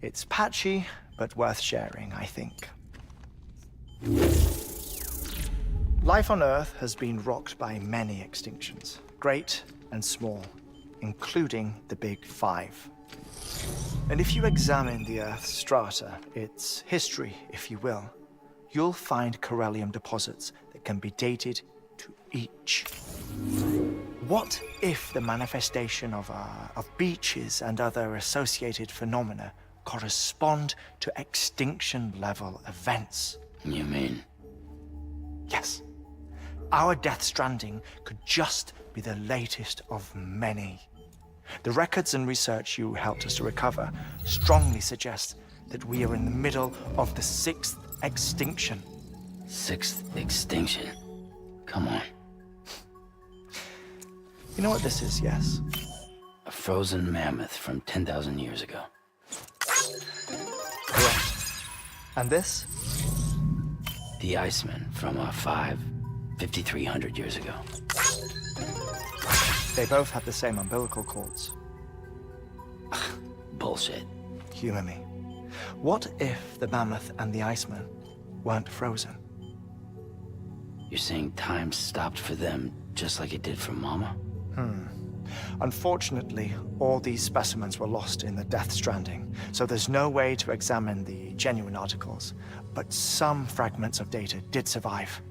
It's patchy, but worth sharing, I think. Life on Earth has been rocked by many extinctions, great and small, including the Big Five. And if you examine the Earth's strata, its history, if you will, you'll find chiralium deposits that can be dated to each. What if the manifestation of beaches and other associated phenomena correspond to extinction-level events? You mean? Yes. Our Death Stranding could just be the latest of many. The records and research you helped us to recover strongly suggest that we are in the middle of the 6th extinction. 6th extinction? Come on. You know what this is, yes? A frozen mammoth from 10,000 years ago. Correct. And this? The Iceman from 5,300 years ago. They both have the same umbilical cords. Bullshit. Humor me. What if the mammoth and the Iceman weren't frozen? You're saying time stopped for them just like it did for Mama? Unfortunately, all these specimens were lost in the Death Stranding, so there's no way to examine the genuine articles, but some fragments of data did survive.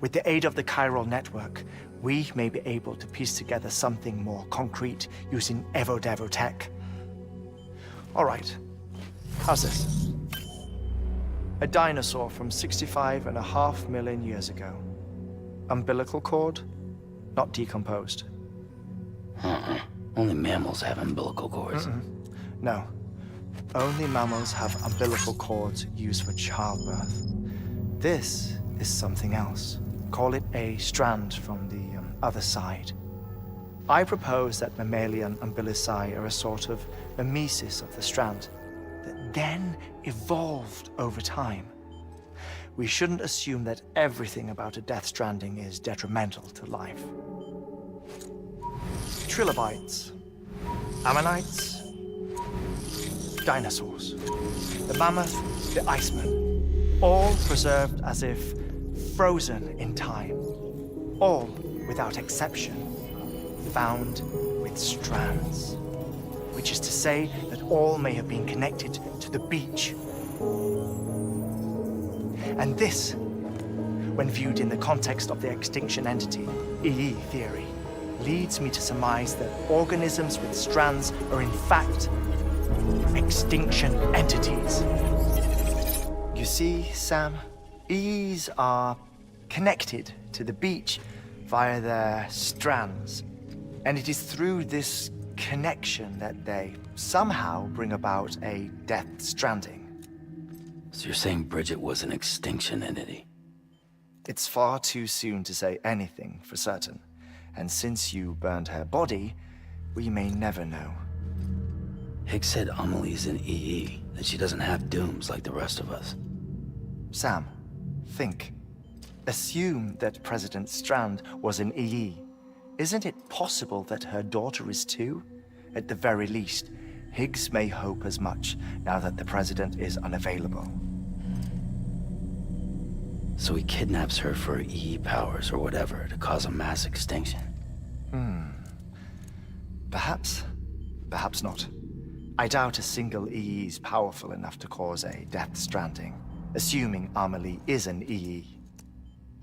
With the aid of the chiral network, we may be able to piece together something more concrete using Evo-Devo tech. All right, how's this? A dinosaur from 65.5 million years ago. Umbilical cord, not decomposed. Only mammals have umbilical cords. No. Only mammals have umbilical cords used for childbirth. This is something else. Call it a strand from the other side. I propose that mammalian umbilici are a sort of mimesis of the strand that then evolved over time. We shouldn't assume that everything about a Death Stranding is detrimental to life. Trilobites, ammonites, dinosaurs, the mammoth, the Iceman, all preserved as if frozen in time, all, without exception, found with strands. which is to say that all may have been connected to the beach. And this, when viewed in the context of the extinction entity, EE theory, leads me to surmise that organisms with strands are in fact extinction entities. You see, Sam, EEs are connected to the beach via their strands. And it is through this connection that they somehow bring about a death stranding. So you're saying Bridget was an extinction entity? It's far too soon to say anything for certain. And since you burned her body, we may never know. Higgs said Amelie's an EE, that she doesn't have dooms like the rest of us. Sam, think. Assume that President Strand was an EE. Isn't it possible that her daughter is too? At the very least, Higgs may hope as much now that the President is unavailable. So he kidnaps her for EE powers or whatever to cause a mass extinction. Perhaps. Perhaps not. I doubt a single EE is powerful enough to cause a death stranding, assuming Amelie is an EE.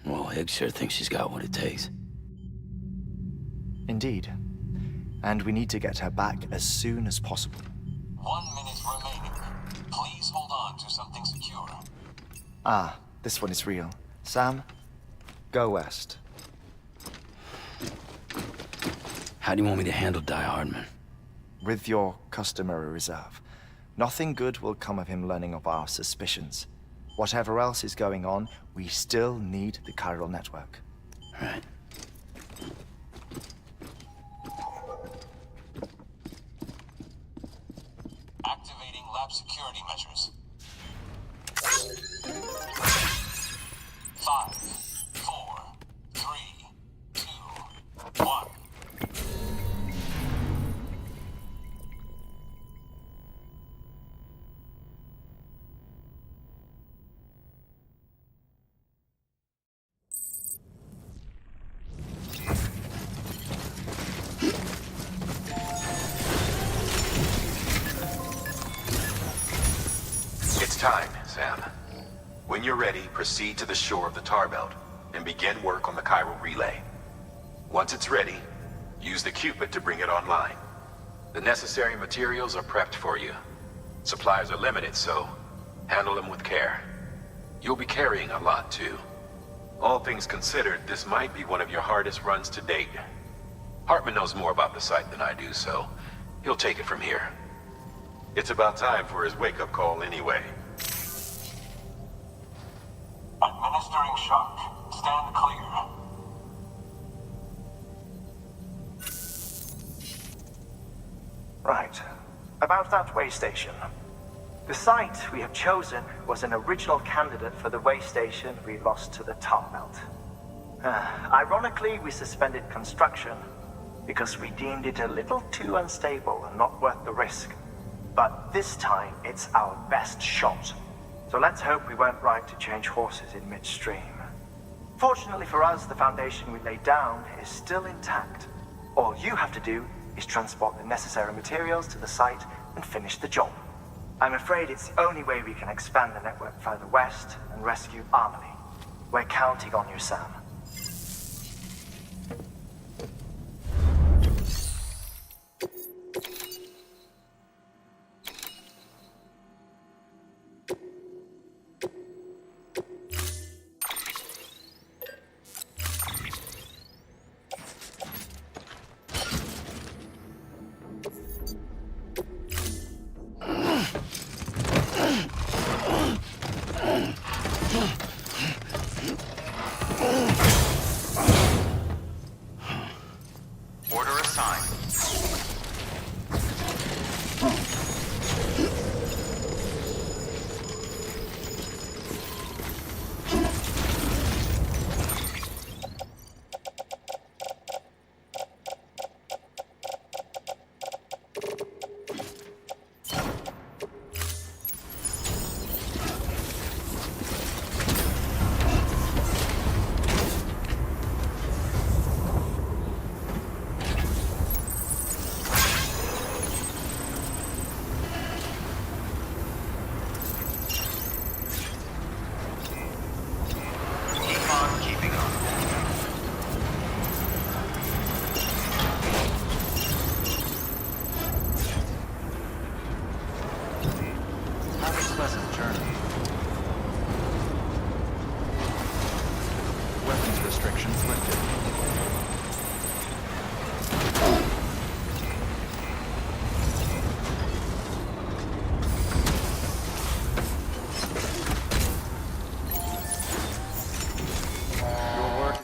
Well, Higgs sure thinks she's got what it takes. Indeed. And we need to get her back as soon as possible. 1 minute remaining. Please hold on to something secure. Ah, this one is real. Sam, go west. How do you want me to handle Die Hardman? With your customary reserve. Nothing good will come of him learning of our suspicions. Whatever else is going on, we still need the chiral network. Right. Activating lab security measures. 5, 4, 3, 2, 1. It's time, Sam. When you're ready, proceed to the shore of the tar belt and begin work on the chiral relay. Once it's ready, use the Cupid to bring it online. The necessary materials are prepped for you. Supplies are limited, so handle them with care. You'll be carrying a lot, too. All things considered, this might be one of your hardest runs to date. Hartman knows more about the site than I do, so he'll take it from here. It's about time for his wake-up call anyway. Administering shock. Stand clear. Right. About that way station. The site we have chosen was an original candidate for the way station we lost to the tar belt. Ironically, we suspended construction because we deemed it a little too unstable and not worth the risk. But this time, it's our best shot. So let's hope we weren't right to change horses in midstream. Fortunately for us, the foundation we laid down is still intact. All you have to do is transport the necessary materials to the site and finish the job. I'm afraid it's the only way we can expand the network further west and rescue Amelie. We're counting on you, Sam. pleasant journey. Weapons restrictions lifted. Your work.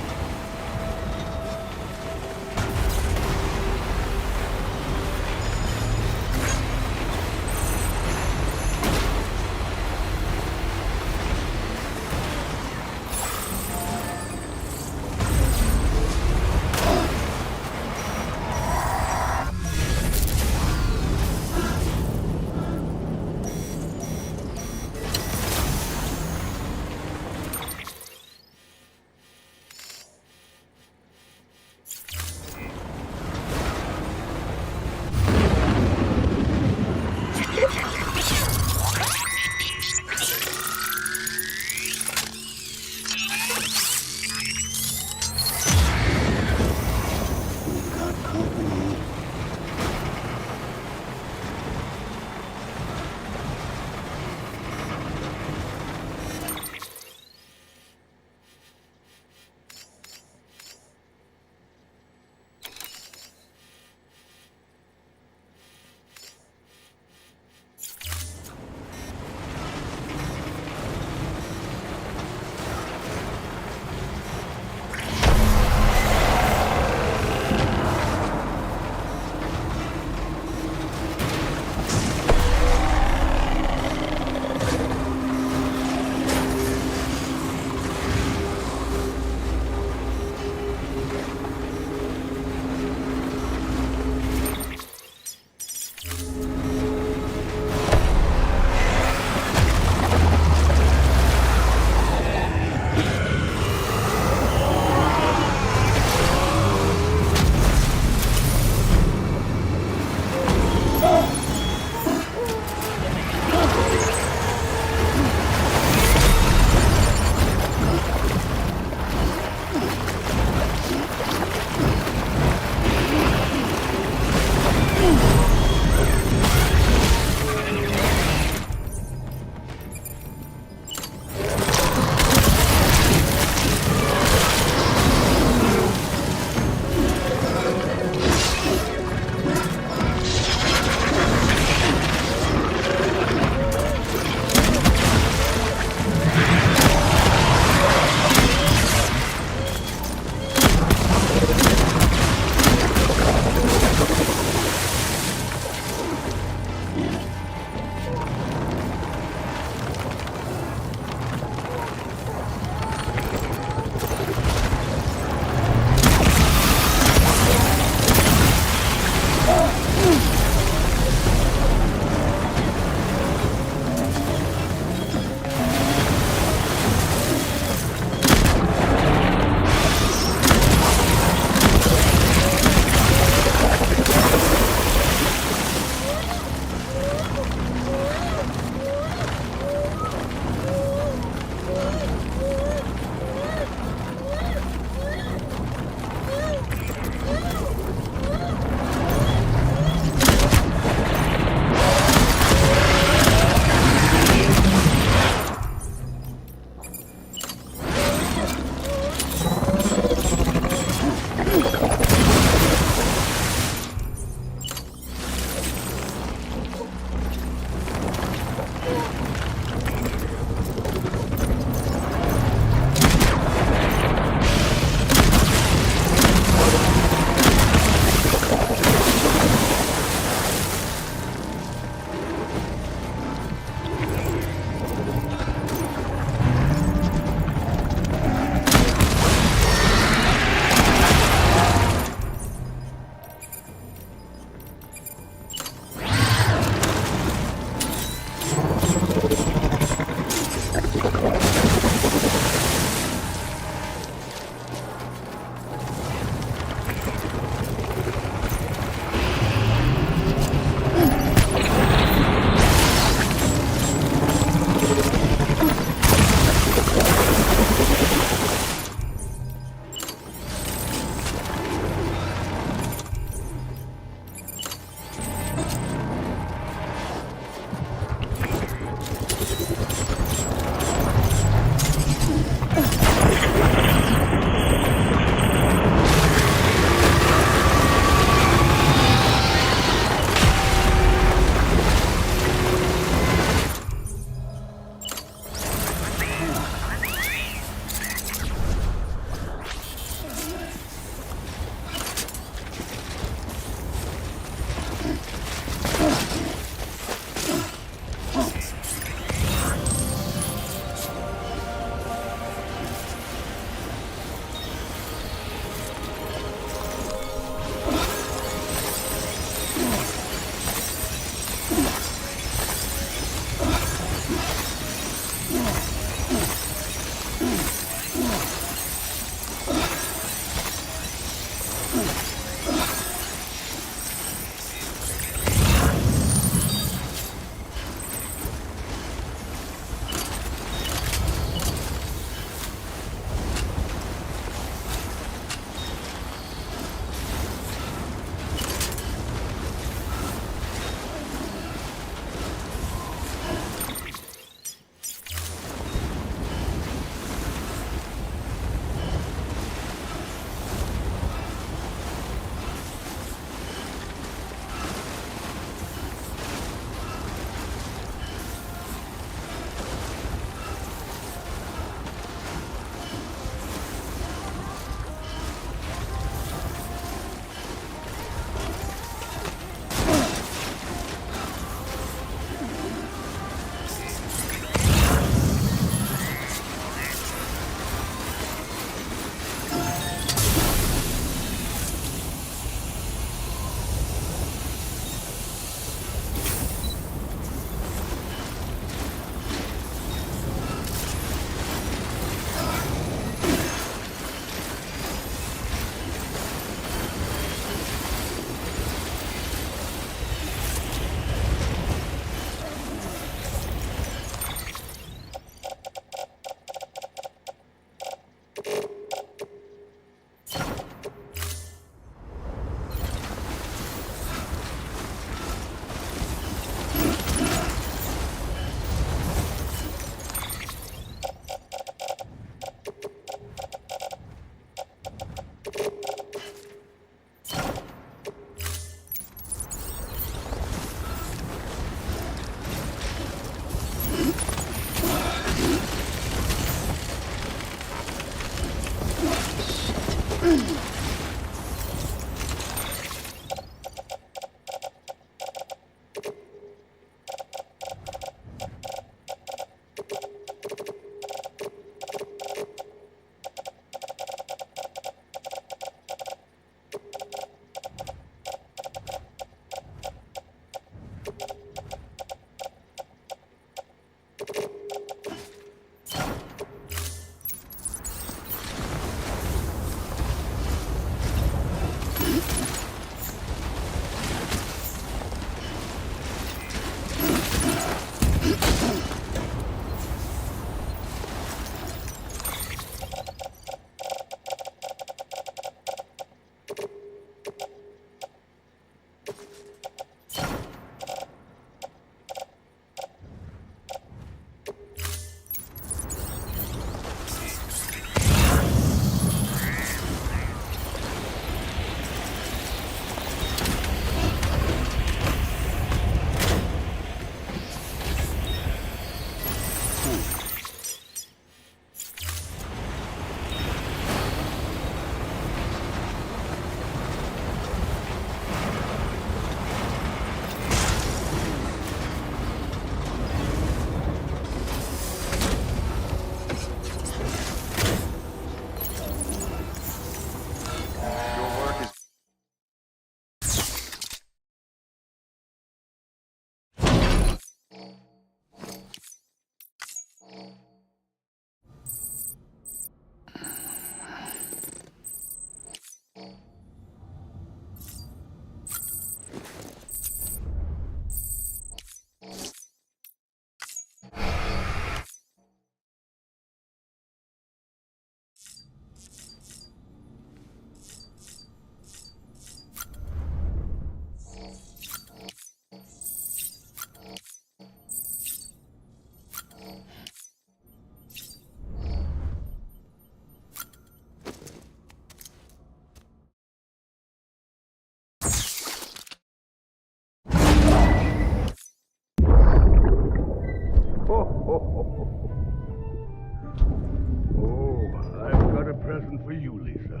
For you, Lisa.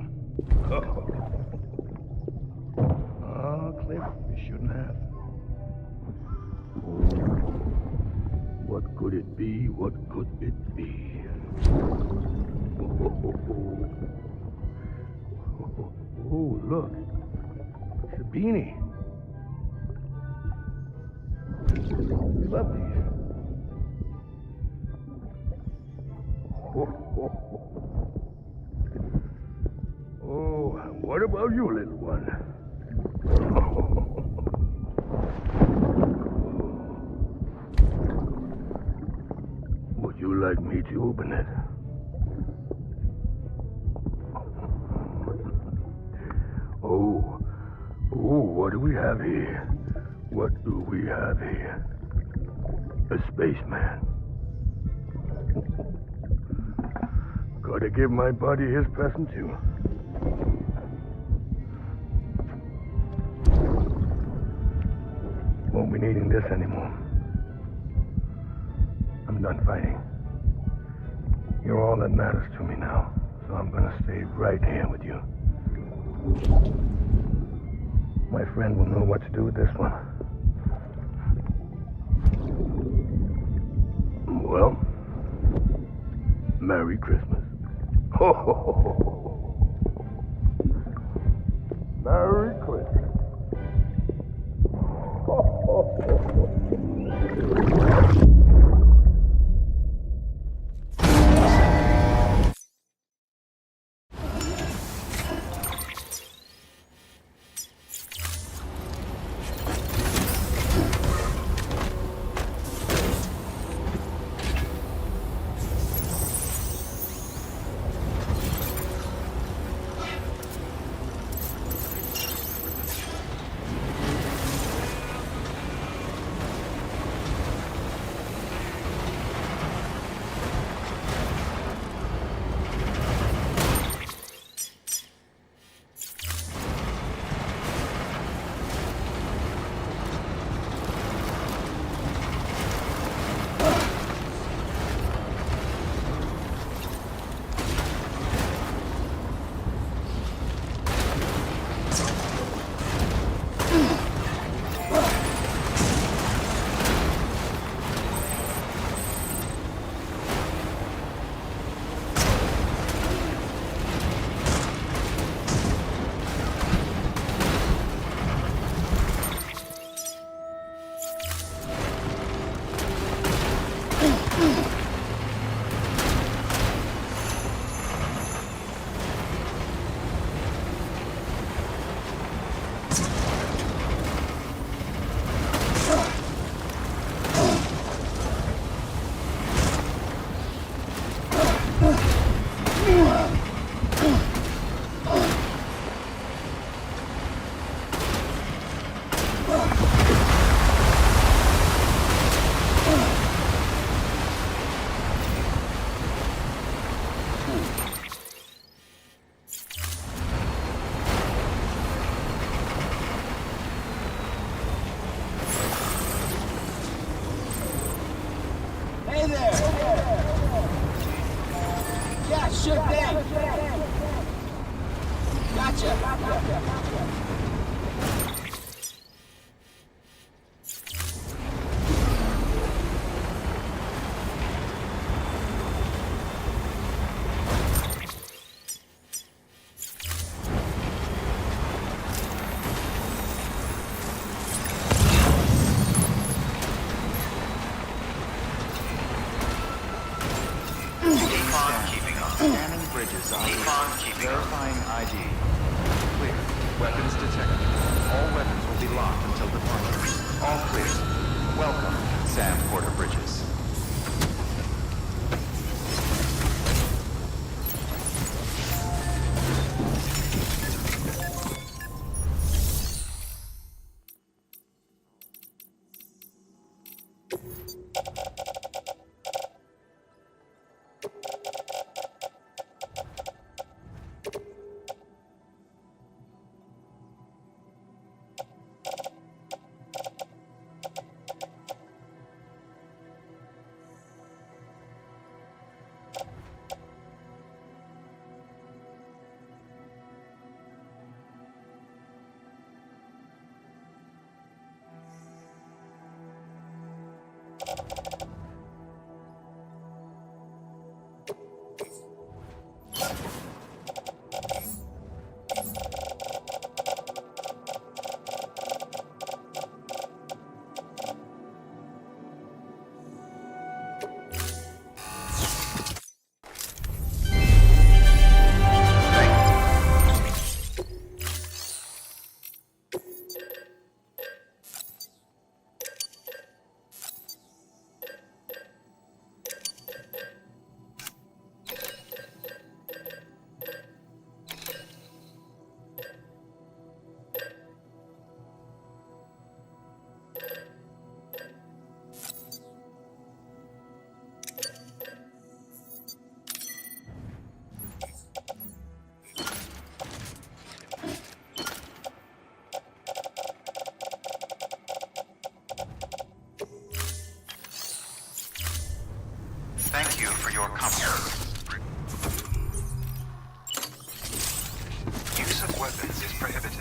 Cliff, you shouldn't have. What could it be? What could it be? Oh, look. It's a beanie. You love these. Oh, what about you, little one? Would you like me to open it? Oh, what do we have here? What do we have here? A spaceman. Gotta give my buddy his present too. Won't be needing this anymore. I'm done fighting. You're all that matters to me now, so I'm gonna stay right here with you. My friend will know what to do with this one. Well, Merry Christmas. Ho, ho, ho, ho. Merry Christmas. Ho, ho, ho, ho. Scanning bridges ID. Verifying ID. Clear. Weapons detected. All weapons will be locked until departure. All clear. Welcome, Sam Porter Bridges. Thank you for your comfort. Use of weapons is prohibited.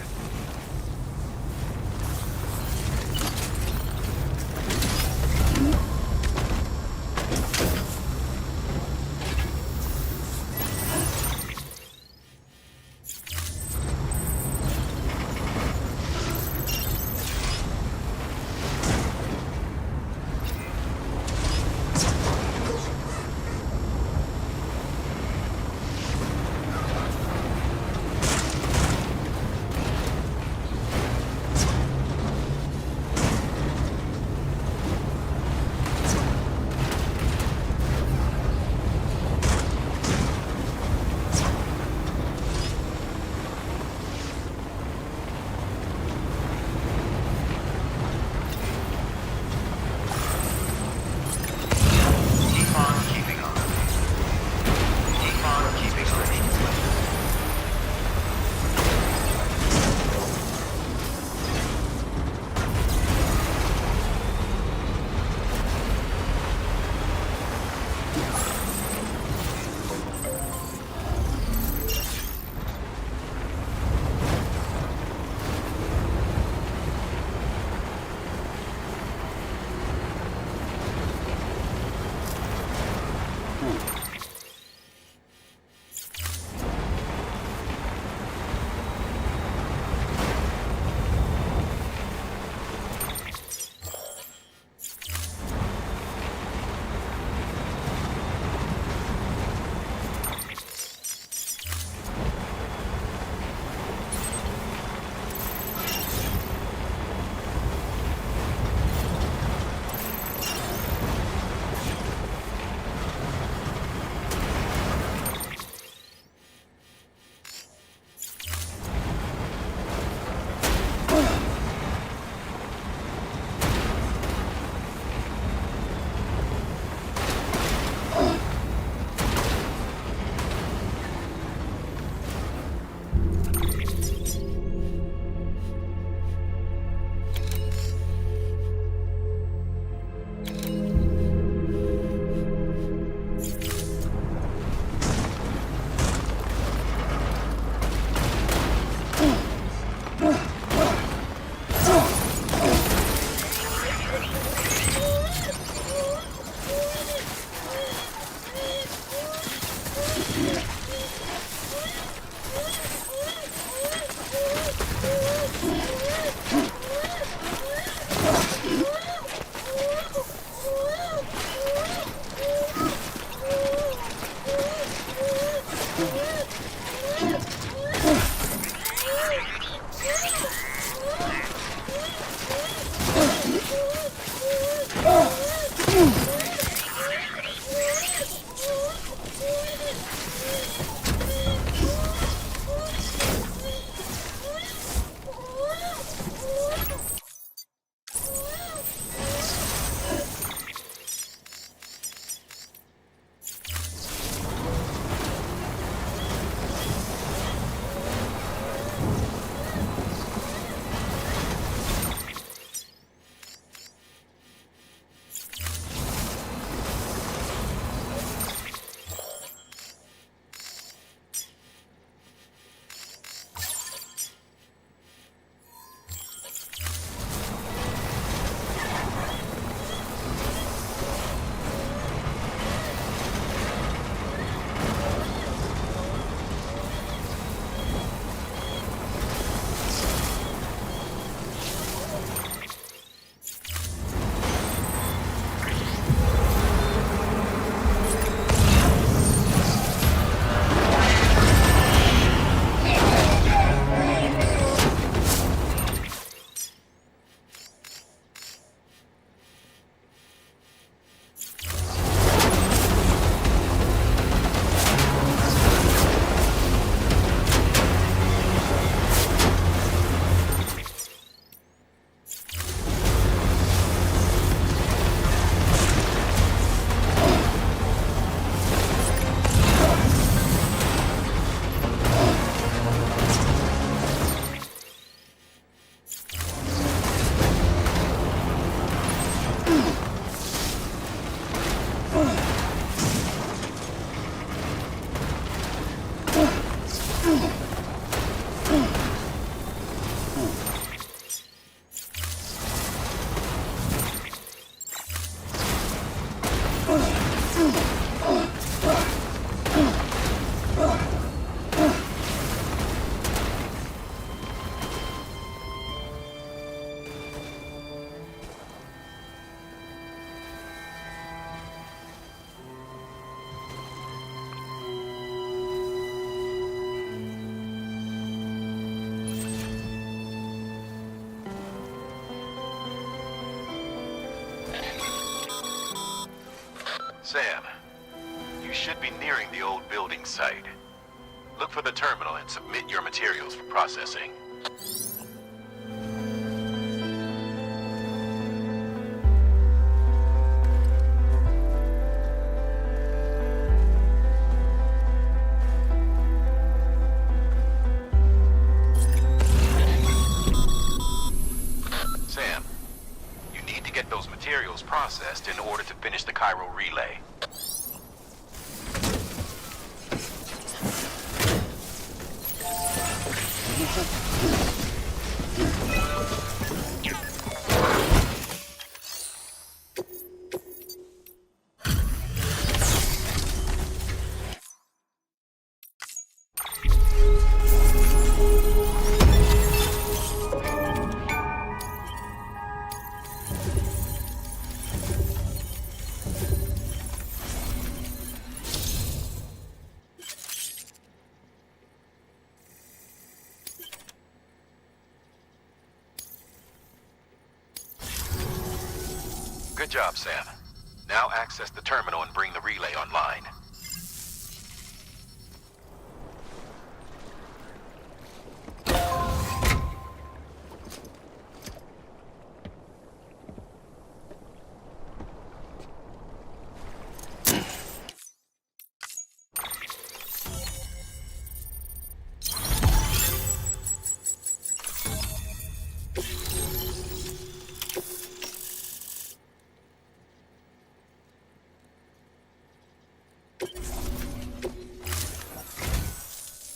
Sam, you should be nearing the old building site. Look for the terminal and submit your materials for processing. Sam, you need to get those materials processed in order to finish the Cairo relay. Good job, Sam. Now access the terminal and bring the relay online.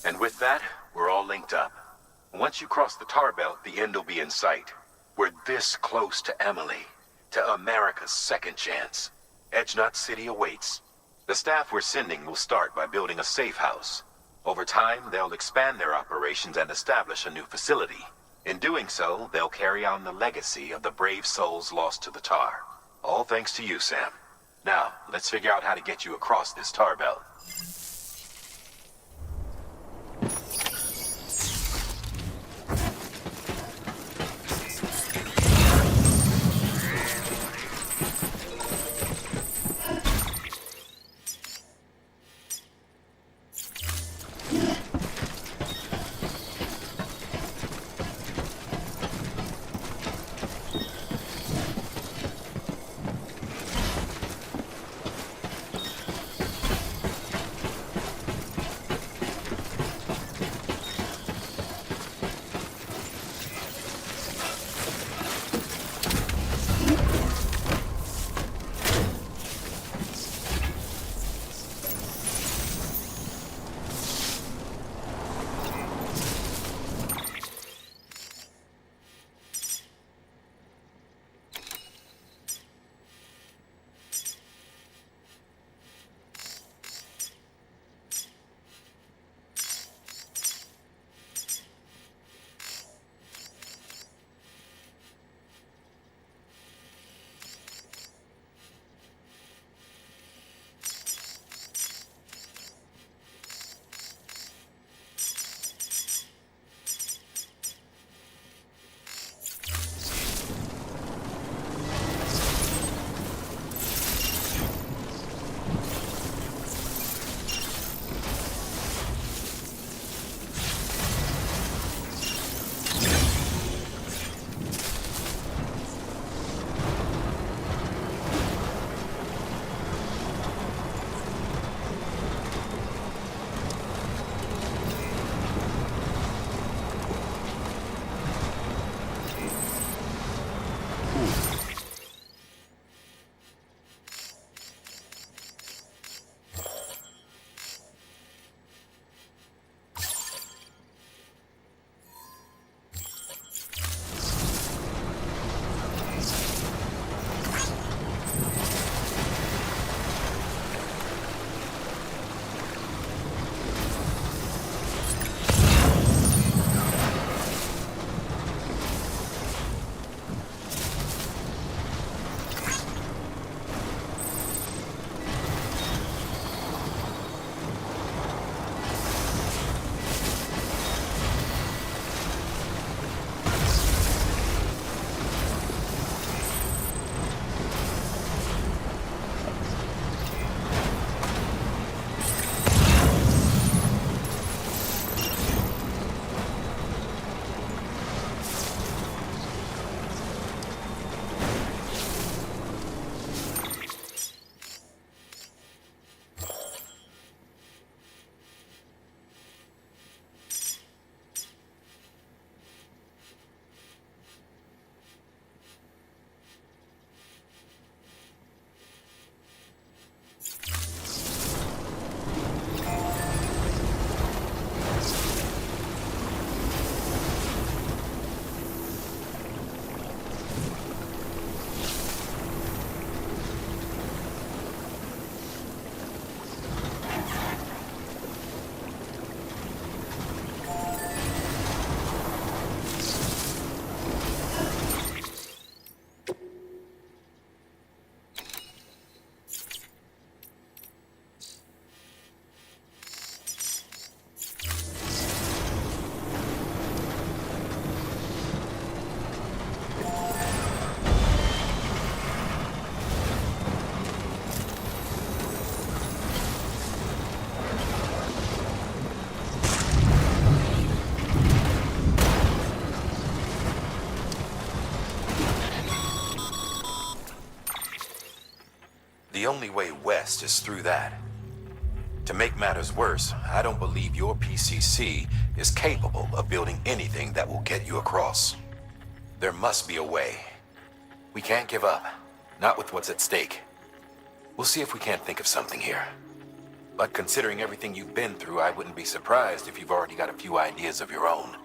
And with that, we're all linked up. Once you cross the tar belt, the end will be in sight. We're this close to Emily, to America's second chance. Edgenut City awaits. The staff we're sending will start by building a safe house. Over time, they'll expand their operations and establish a new facility. In doing so, they'll carry on the legacy of the brave souls lost to the tar. All thanks to you, Sam. Now, let's figure out how to get you across this tar belt. The only way west is through that. To make matters worse, I don't believe your PCC is capable of building anything that will get you across. There must be a way. We can't give up, not with what's at stake. We'll see if we can't think of something here. But considering everything you've been through, I wouldn't be surprised if you've already got a few ideas of your own.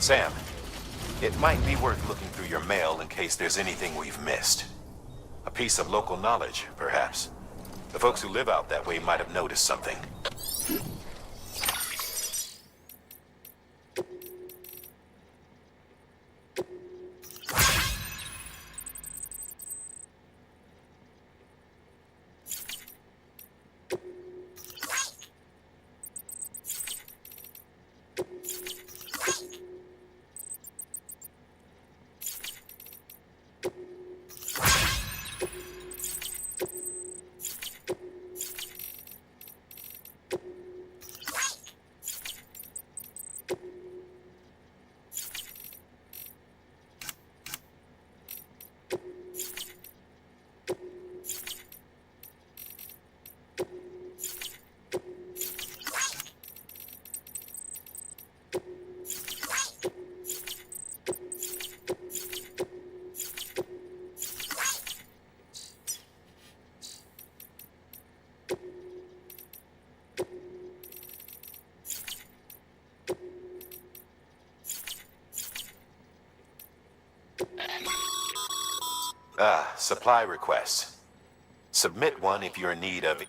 Sam, it might be worth looking through your mail in case there's anything we've missed. A piece of local knowledge, perhaps. The folks who live out that way might have noticed something. Supply requests. Submit one if you're in need of...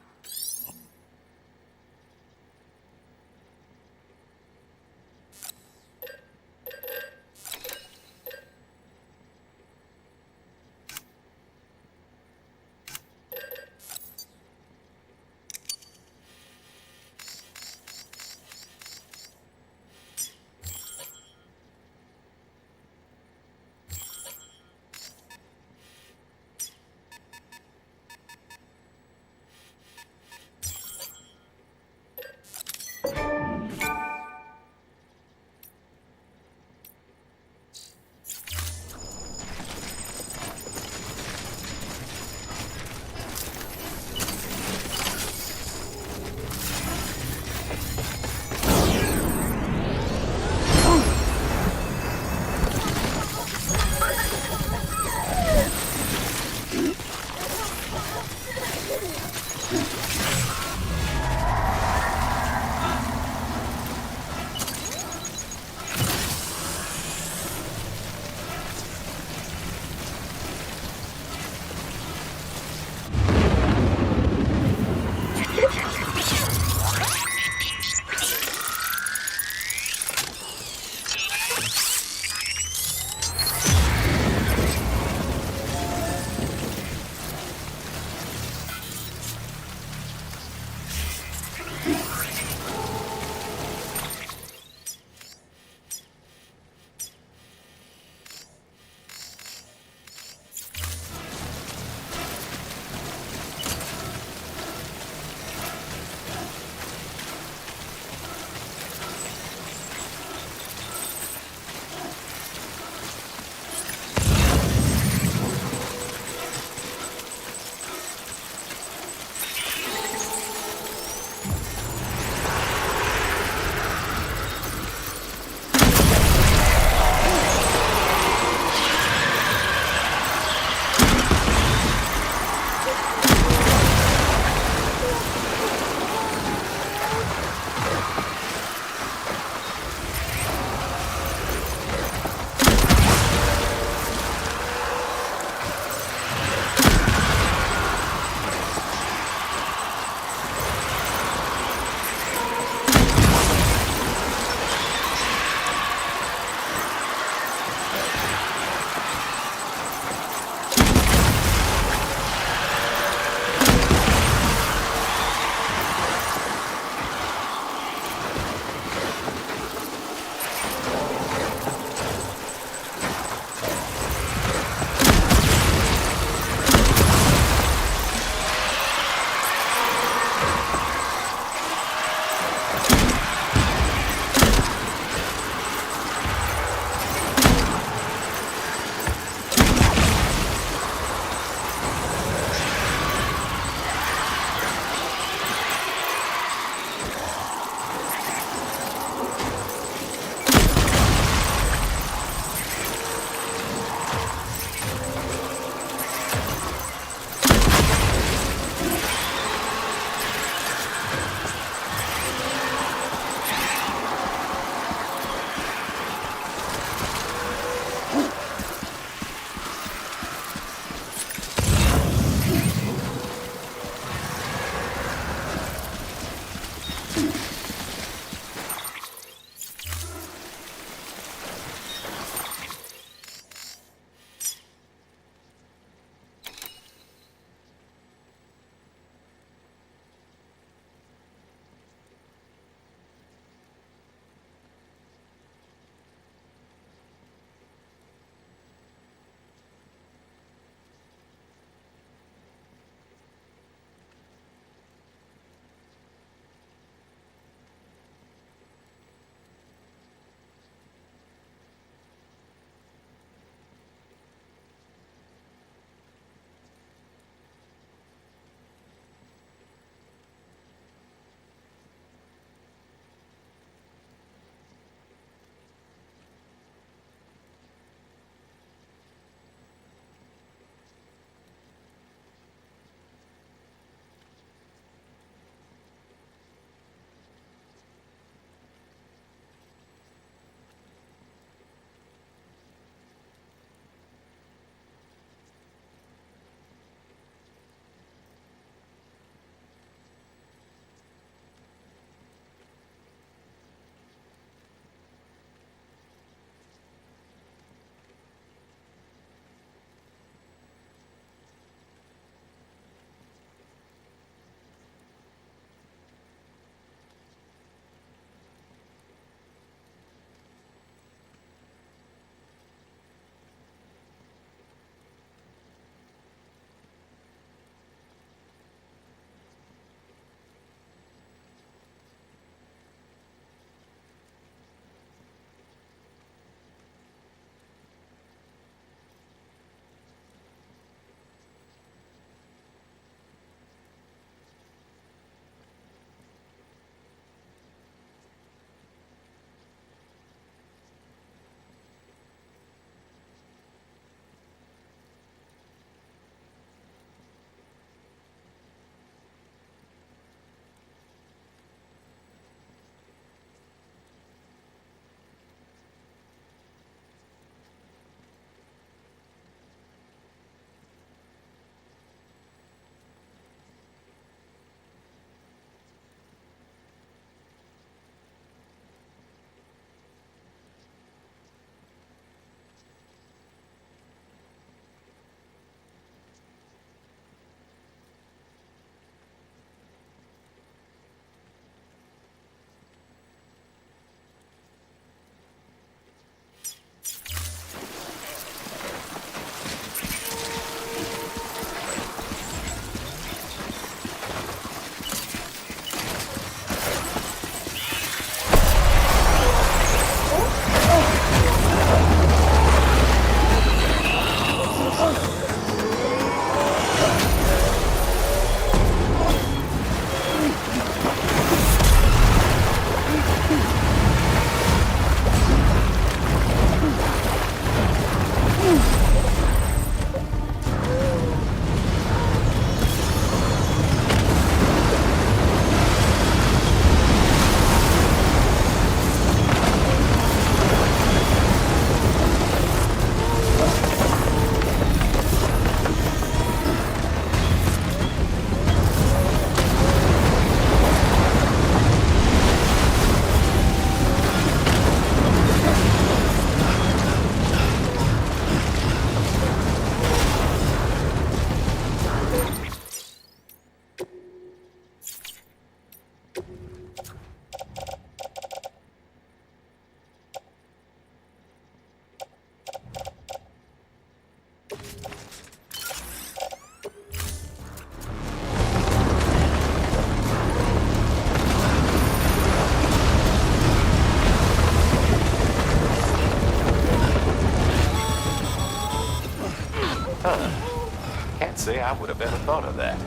would have ever thought of that.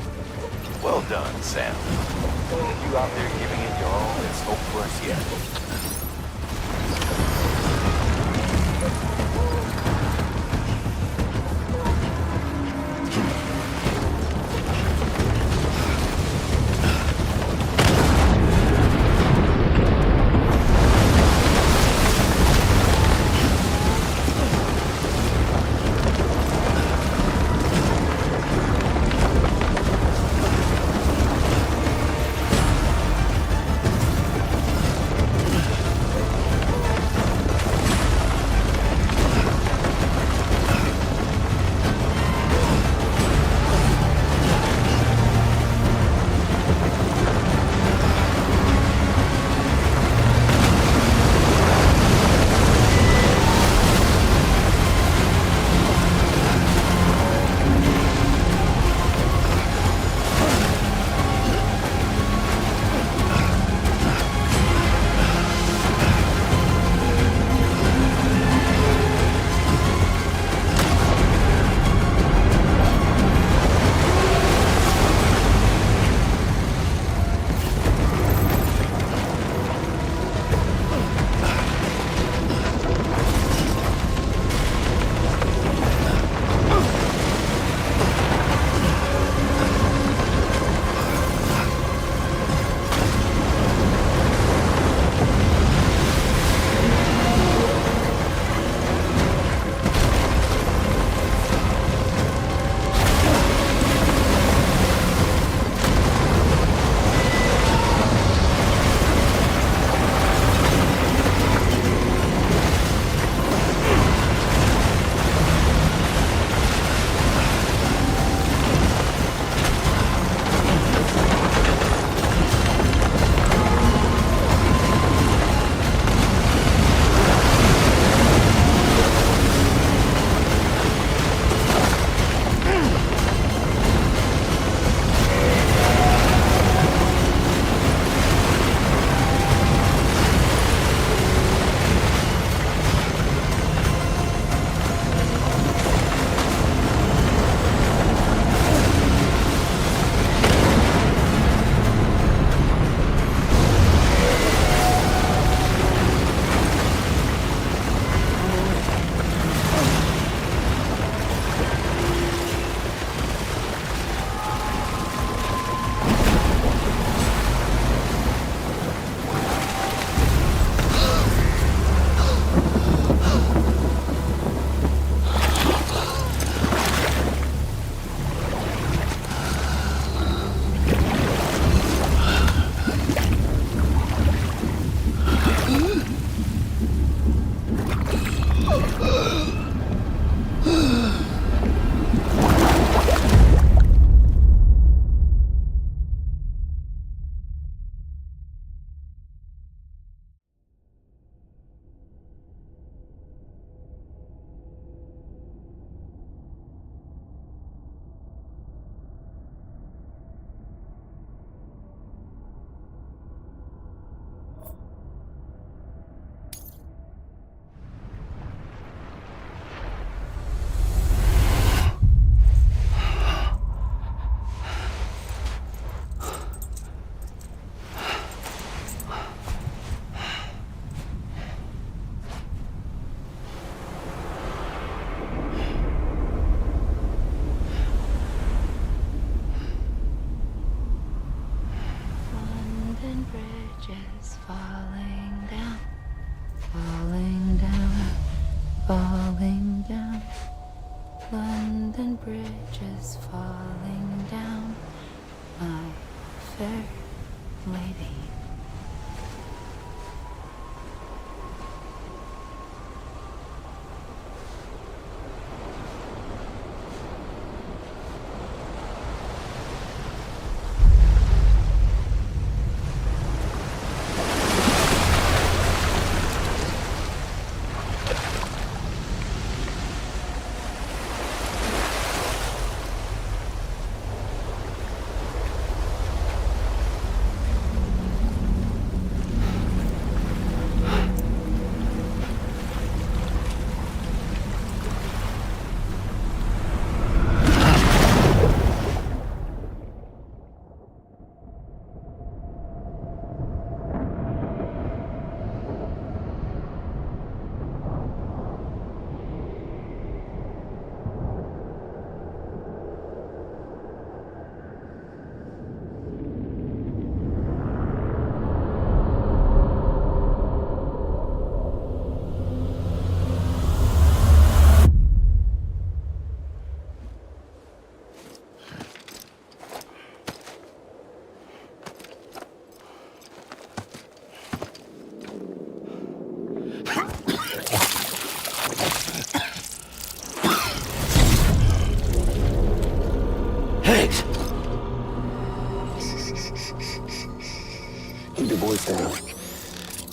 Well done, Sam. You out there giving it your all, there's hope for us yet. Keep your voice down.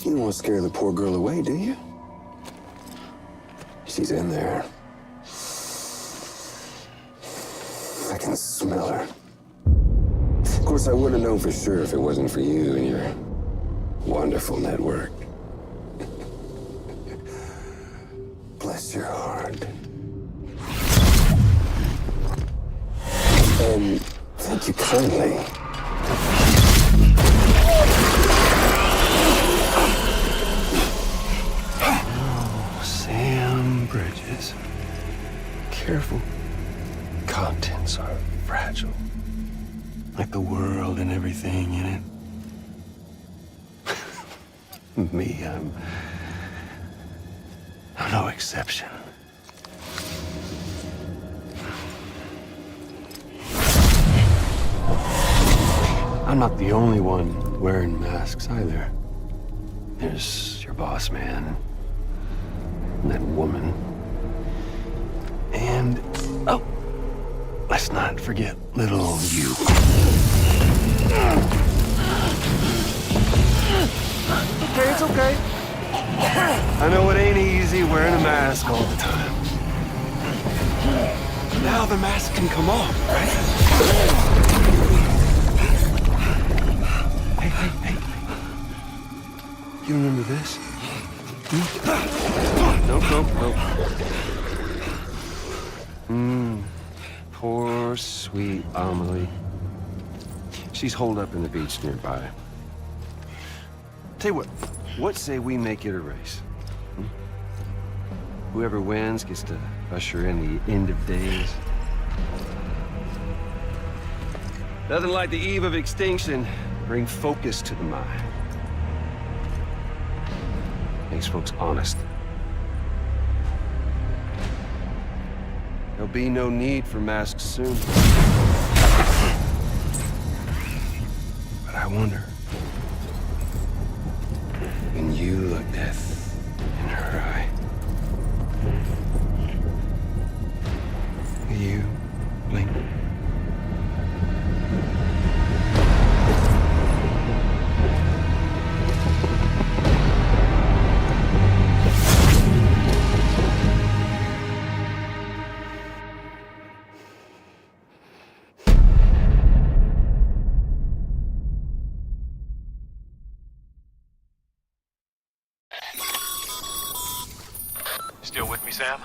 You don't want to scare the poor girl away, do you? She's in there. I can smell her. Of course, I wouldn't know for sure if it wasn't for you and your wonderful network. Bless your heart. And thank you kindly. Oh, Sam Bridges. Careful. Contents are fragile. Like the world and everything in it. Me, I'm no exception. I'm not the only one wearing masks either. There's your boss man, and that woman, and, oh, let's not forget little you. Okay, it's okay. I know it ain't easy wearing a mask all the time. But now the mask can come off, right? Hey. You remember this? Nope. Poor, sweet Amelie. She's holed up in the beach nearby. Tell you what say we make it a race? Whoever wins gets to usher in the end of days. Nothing like the eve of extinction. Bring focus to the mind. Makes folks honest. There'll be no need for masks soon. But I wonder, when you look death in her eye, will you blink? Still with me, Sam?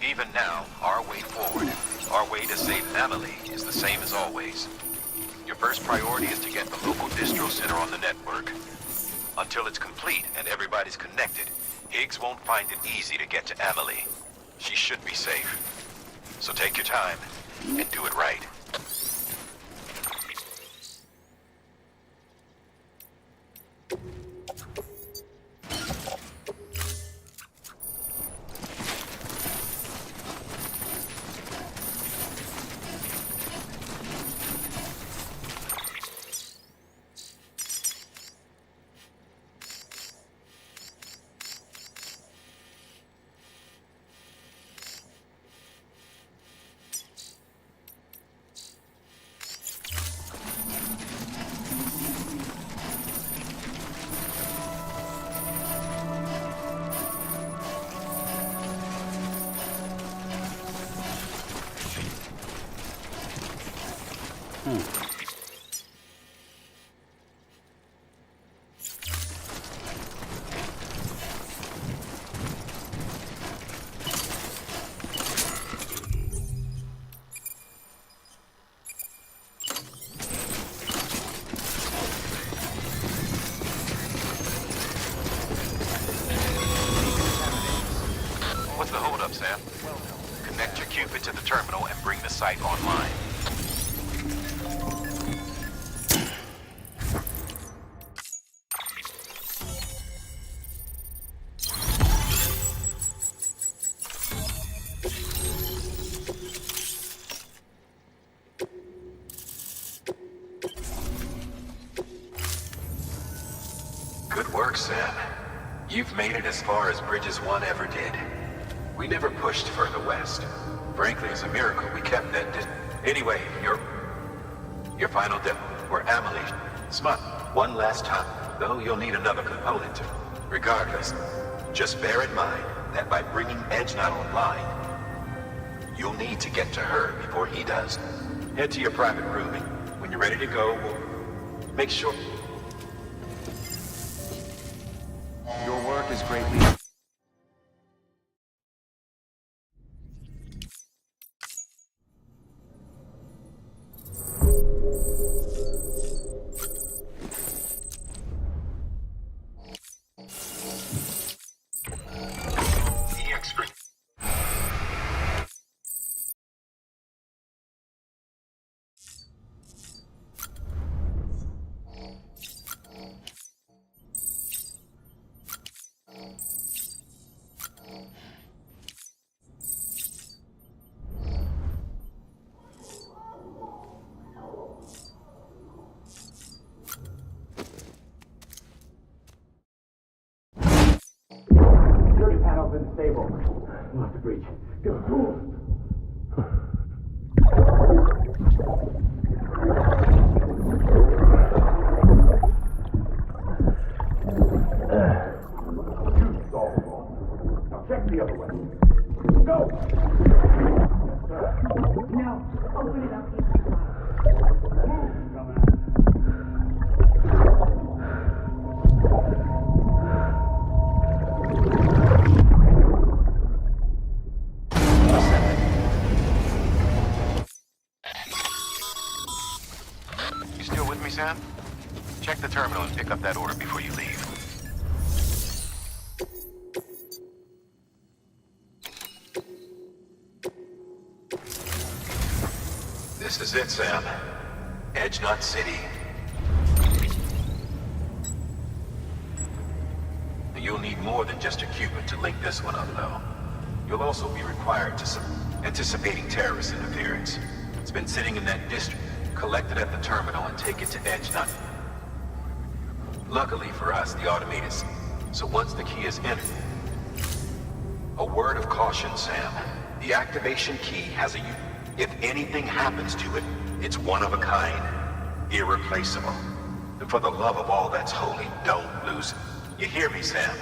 Even now, our way forward, our way to save Amelie is the same as always. Your first priority is to get the local distro center on the network. Until it's complete and everybody's connected, Higgs won't find it easy to get to Amelie. She should be safe. So take your time and do it right. What's the holdup, Sam? Connect your Cupid to the terminal and bring the site online. Good work, Sam. You've made it as far as Bridges 1 ever did. We never pushed further west. Frankly, it's a miracle we kept that distance. Anyway, your final demo, where Amelie, Smut, One last time, though you'll need another component to... Regardless, just bear in mind that by bringing Edge not online, you'll need to get to her before he does. Head to your private room, and when you're ready to go, we'll make sure... Your work is greatly... Security panel's unstable. We'll have to breach. Go. Now check the other way. Go! Yes, sir. No, open it up. You still with me, Sam? Check the terminal and pick up that order before you leave. This is it, Sam. Edge Knot City. You'll need more than just a Cupid to link this one up, though. You'll also be required to anticipating terrorist interference. It's been sitting in that district. Collect it at the terminal and take it to Edge Knot. Luckily for us, the automated. So once the key is entered... A word of caution, Sam. The activation key has a... If anything happens to it, it's one of a kind. Irreplaceable. And for the love of all that's holy, don't lose it. You hear me, Sam?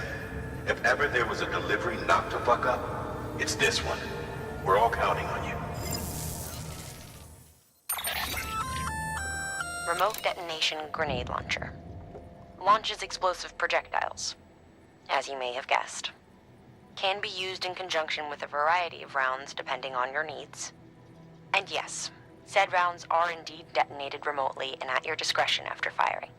If ever there was a delivery not to fuck up, it's this one. We're all counting on you. Remote detonation grenade launcher. Launches explosive projectiles. As you may have guessed. Can be used in conjunction with a variety of rounds depending on your needs. And yes, said rounds are indeed detonated remotely and at your discretion after firing.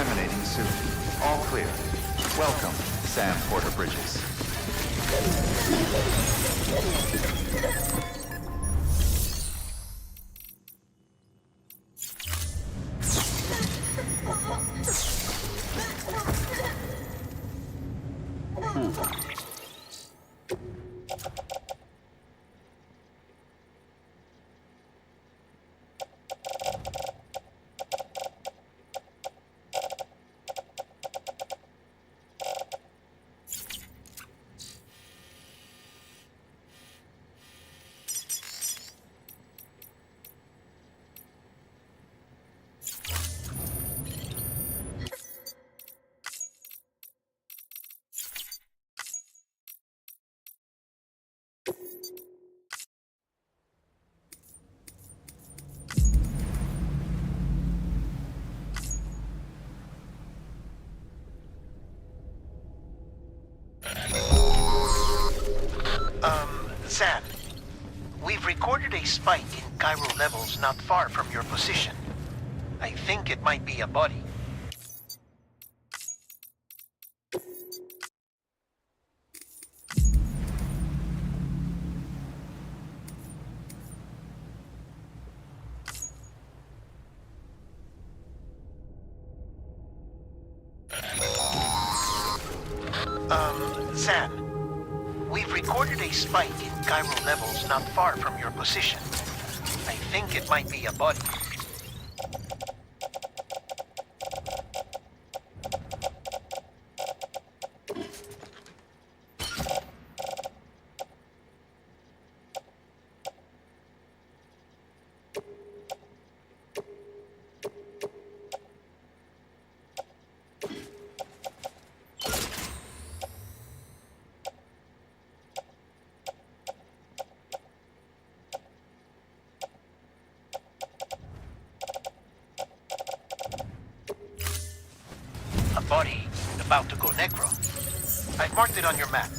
emanating soon. All clear. Welcome, Sam Porter Bridges. Sam, we've recorded a spike in chiral levels not far from your position. I think it might be a body. Sam, we've recorded a spike in chiral levels not far from your position. I think it might be a body. Body about to go necro. I've marked it on your map.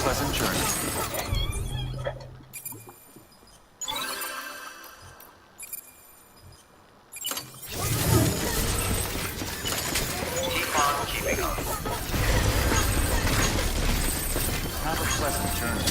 Pleasant journey. Keep on keeping on. Have a pleasant journey.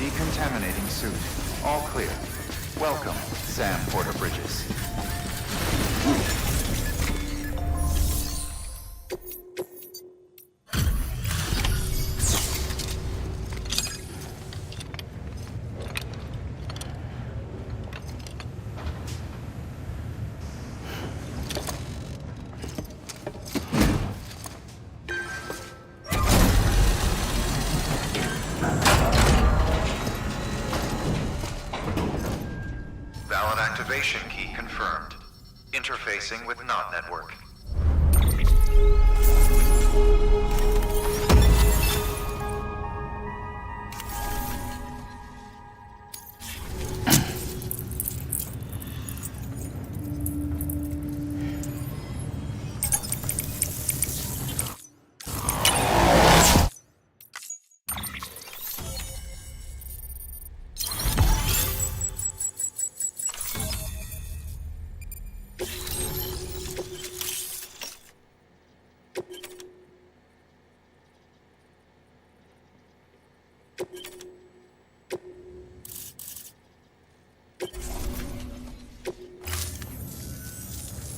Decontaminating suit. All clear. Welcome, Sam Porter Bridges. Valid activation key confirmed. Interfacing with NOT network.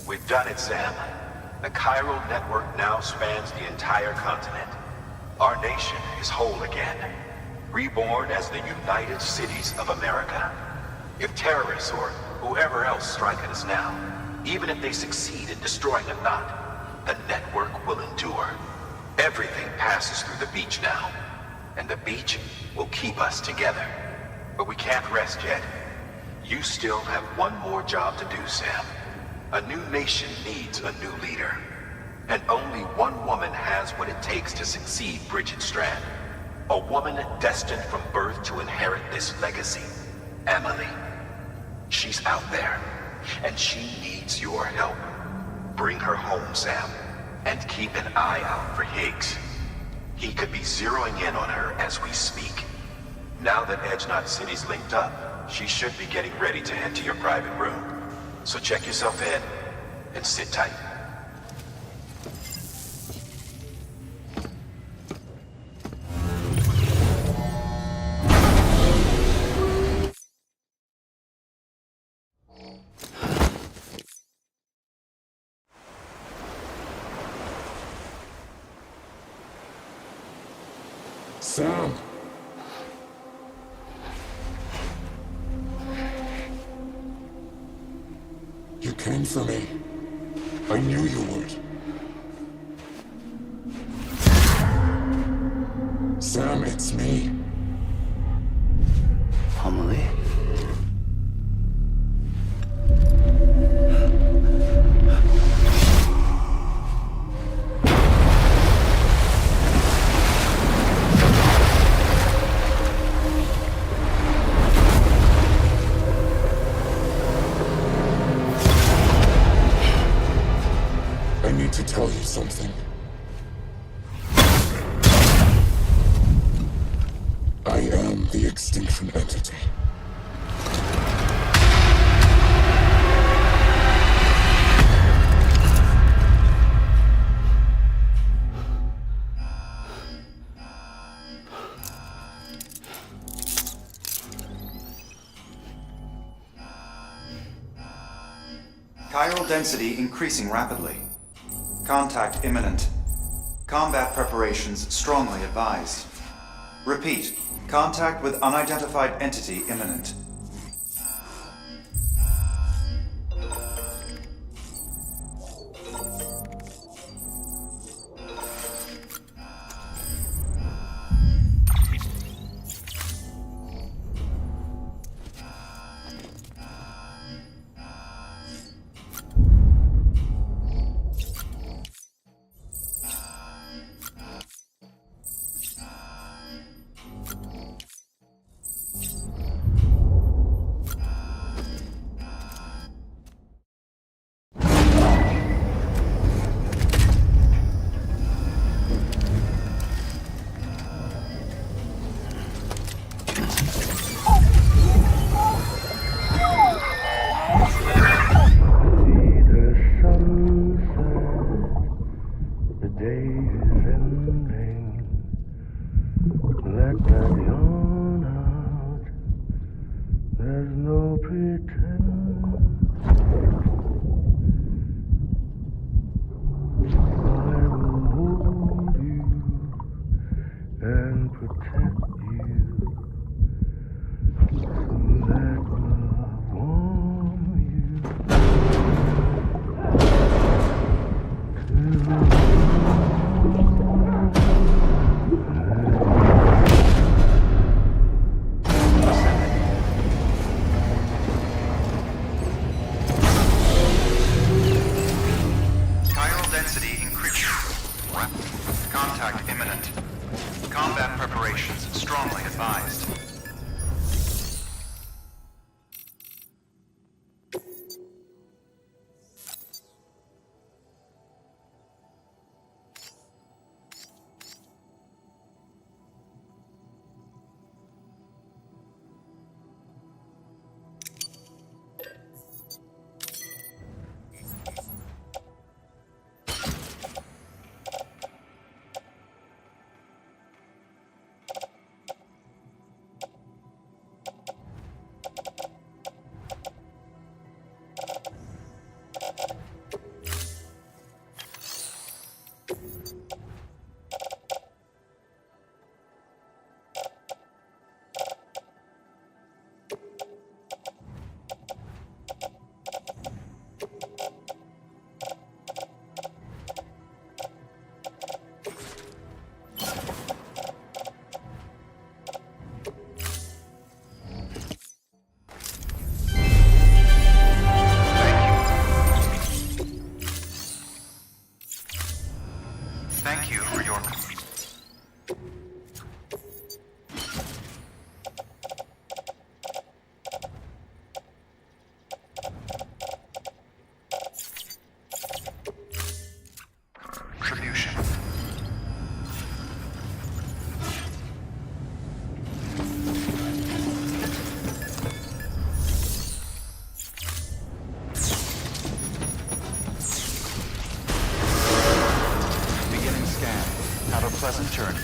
We've done it, Sam. The chiral network now spans the entire continent. Our nation is whole again, reborn as the United Cities of America. If terrorists or whoever else strike at us now, even if they succeed in destroying a knot, the network will endure. Everything passes through the beach now, and the beach will keep us together. But we can't rest yet. You still have one more job to do, Sam. A new nation needs a new leader. And only one woman has what it takes to succeed Bridget Strand. A woman destined from birth to inherit this legacy. Emily. She's out there, and she needs your help. Bring her home, Sam, and keep an eye out for Higgs. He could be zeroing in on her as we speak. Now that Edge Knot City's linked up, she should be getting ready to head to your private room. So check yourself in, and sit tight. Sam! You came for me. I knew you would. Sam, it's me. Amelie? I need to tell you something. I am the Extinction Entity. Chiral density increasing rapidly. Contact imminent. Combat preparations strongly advised. Repeat, contact with unidentified entity imminent. and protect you. Let love warm you. Chiral density increasing. Contact imminent. Combat preparations strongly advised. Thank you for your... contribution. Beginning scan. Have a pleasant journey.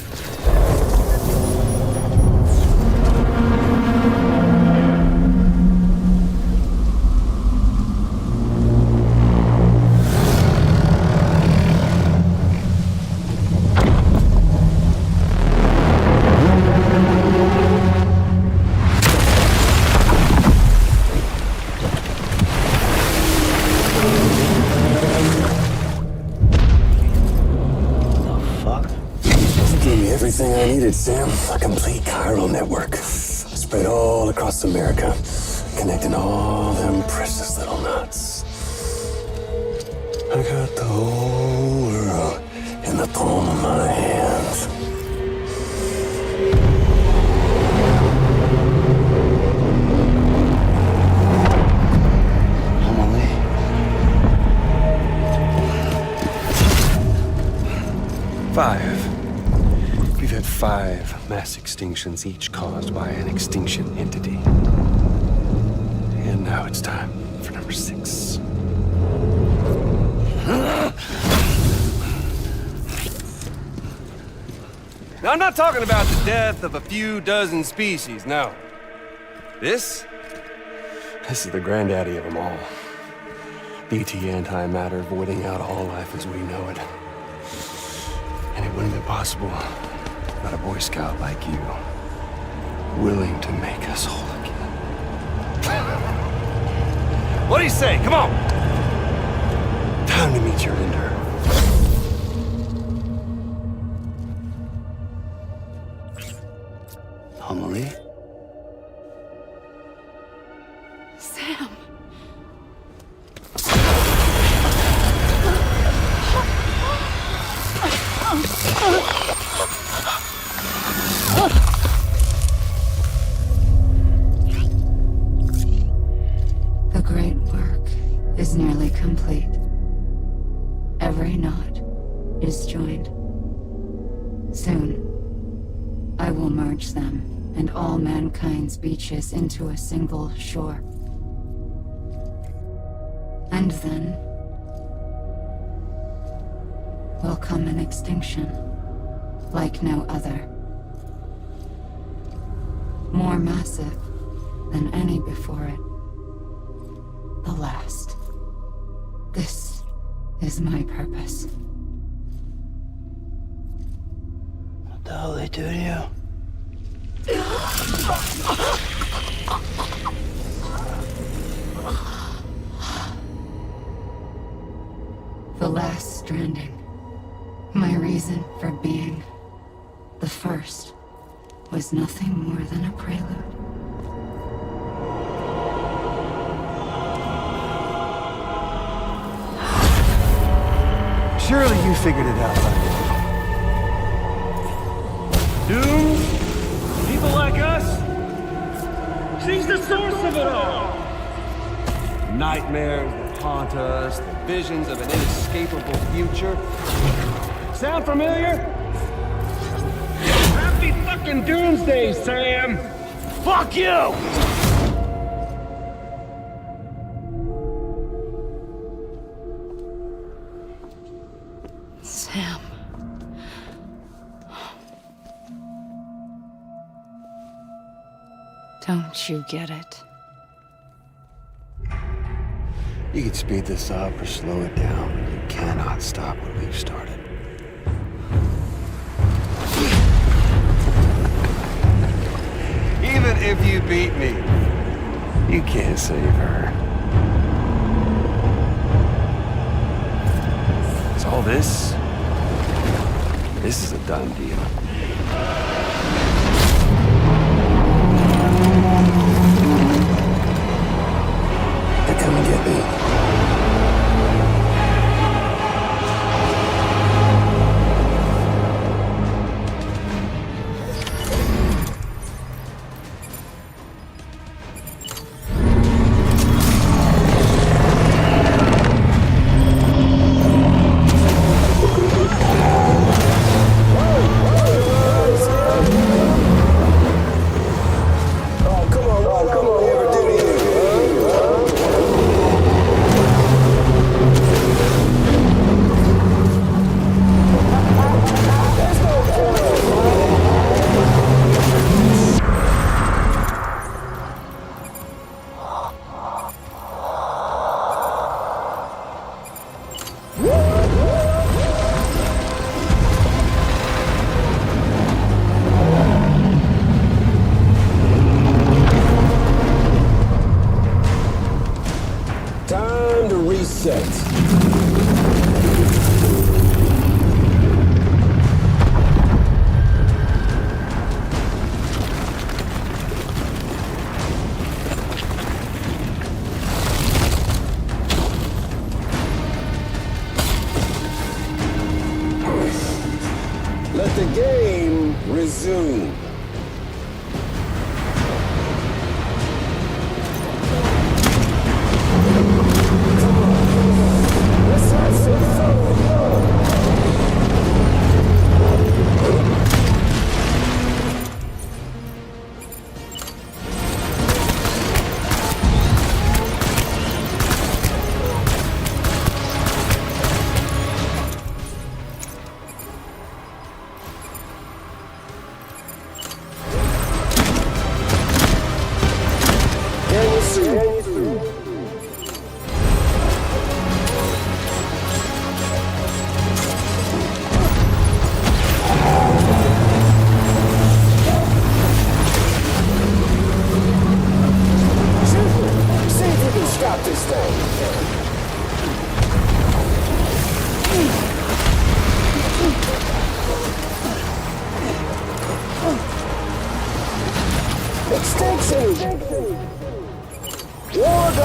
You gave me everything I needed, Sam. A complete chiral network. Spread all across America. Connecting all them precious little knots. I got the whole world in the palm of my hands. We've had 5 mass extinctions, each caused by an extinction entity. And now it's time for number 6. Now, I'm not talking about the death of a few dozen species, no. This is the granddaddy of them all. BT antimatter voiding out all life as we know it. And it wouldn't be possible without a Boy Scout like you, willing to make us whole again. What do you say? Come on! Time to meet your ender. Amelie? Sam. The great work is nearly complete. Every knot is joined. Soon, I will merge them and all mankind's beaches into a single shore. And then will come an extinction like no other. More massive than any before it. the last. This is my purpose. What the hell they do to you? The last stranding. My reason for being. The first was nothing more than a prelude. Surely you figured it out by now. Dooms? People like us? She's the source of it all! Nightmares that haunt us, the visions of an inescapable future. Sound familiar? Happy fucking doomsday, Sam! Fuck you! Sam. Don't you get it? You can speed this up or slow it down, but you cannot stop what we've started. Even if you beat me, You can't save her. it's all this. This is a done deal. They're coming to get me. Time to reset. Let the game resume. See if you can stop this thing. Extinction! Ward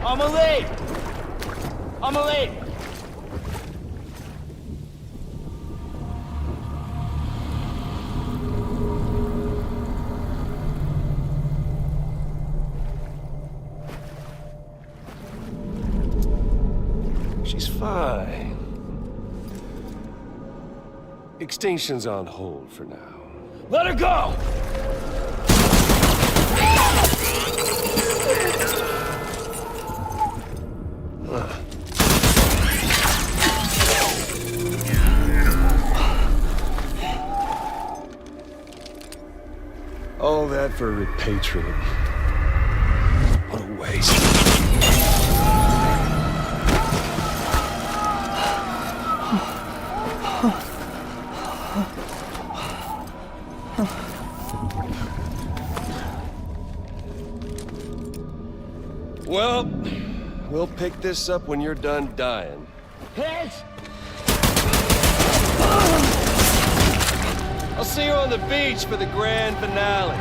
Amelie! Amelie! She's fine. Extinction's on hold for now. Let her go! All that for repatriate. What a waste. Well, we'll pick this up when you're done dying. Hit! I'll see you on the beach for the grand finale.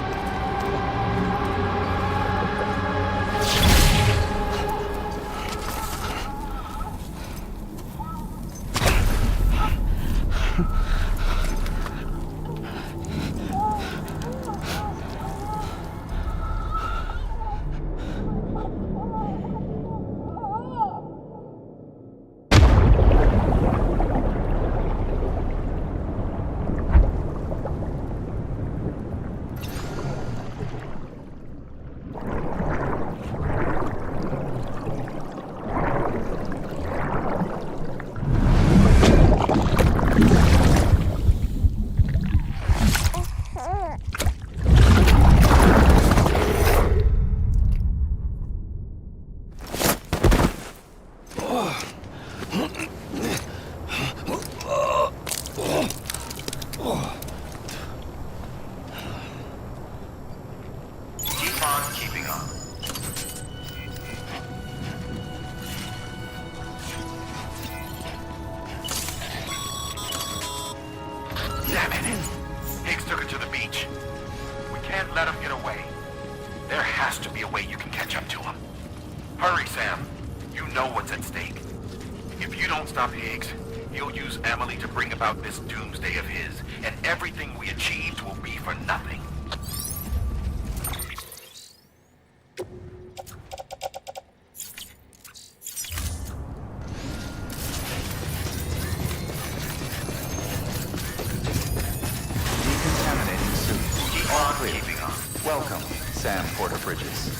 Damn it! Higgs took it to the beach. We can't let him get away. There has to be a way you can catch up to him. Hurry, Sam. You know what's at stake. If you don't stop Higgs, he'll use Amelie to bring about this doomsday of his, and everything we achieved will be for nothing. Decontaminating suit. Keep on keeping on. Welcome, Sam Porter Bridges.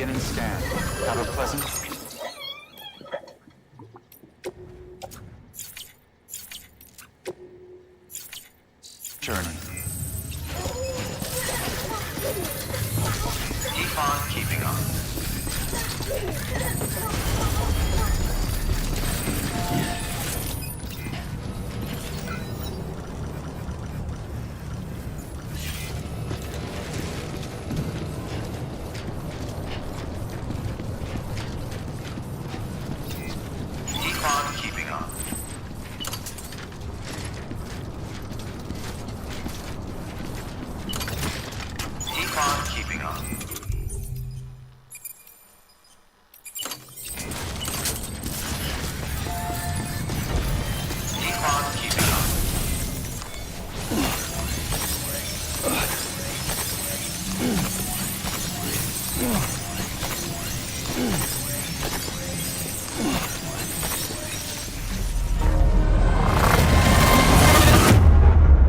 Beginning scan. Have a pleasant journey. Keep on keeping on. Keep on keeping on. Keep on keeping on. Keep on keeping on.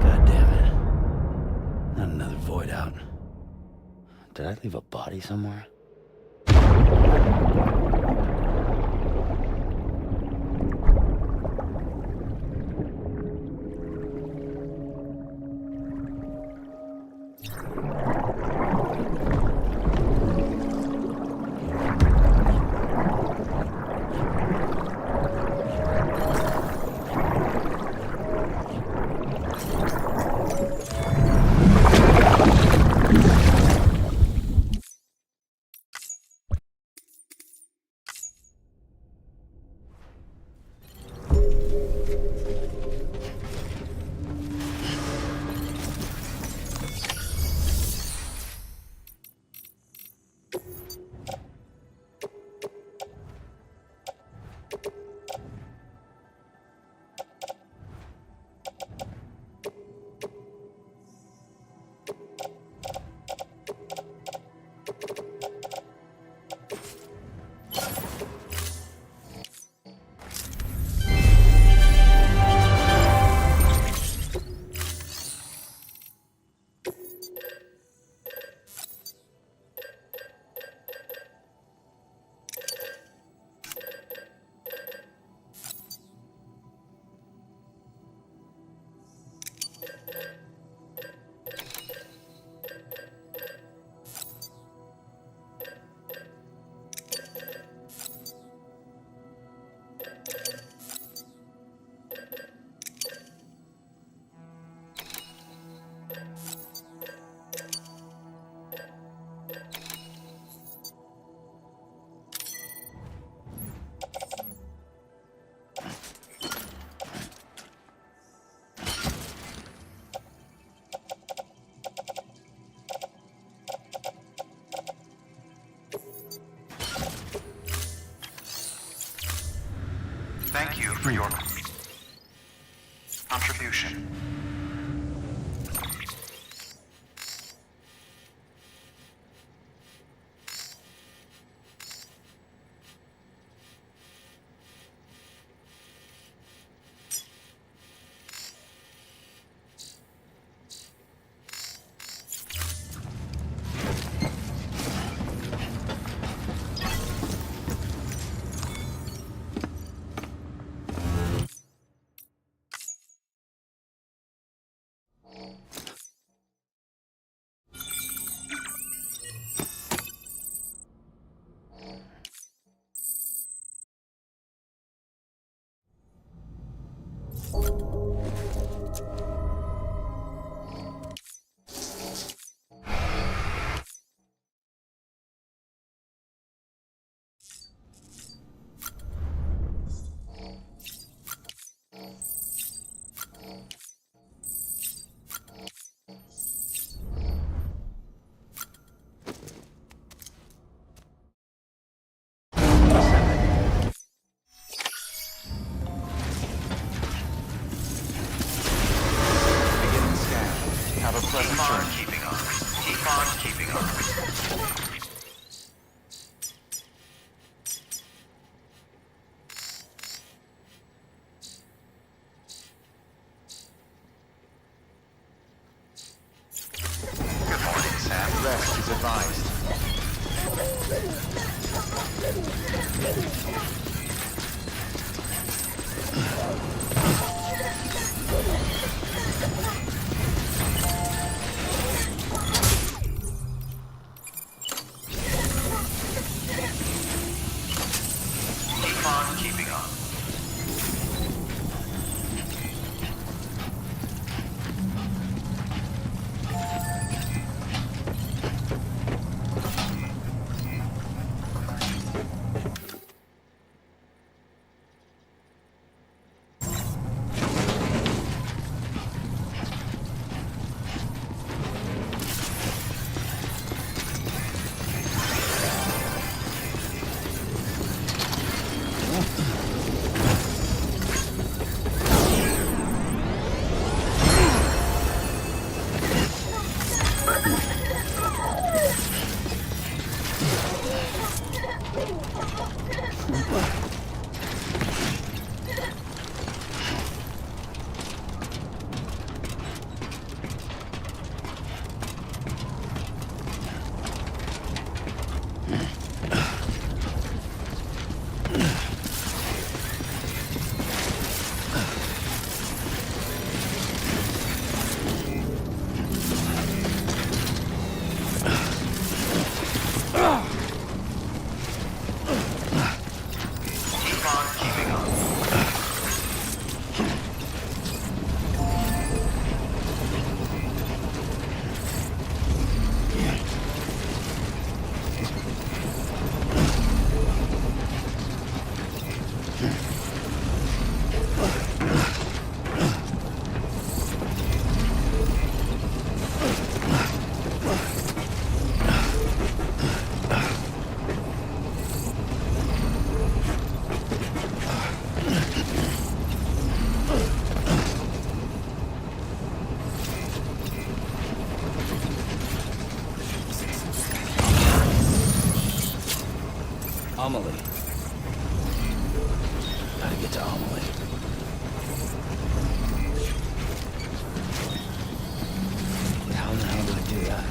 God damn it. Not another void out. Did I leave a body somewhere? Thank you for your contribution. Keep on keeping on. Amelie. Gotta get to Amelie. But how in the hell do I do that?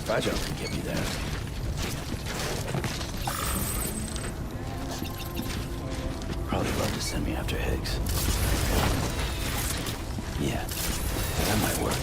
Fragile can get me there. Probably love to send me after Higgs. Yeah, that might work.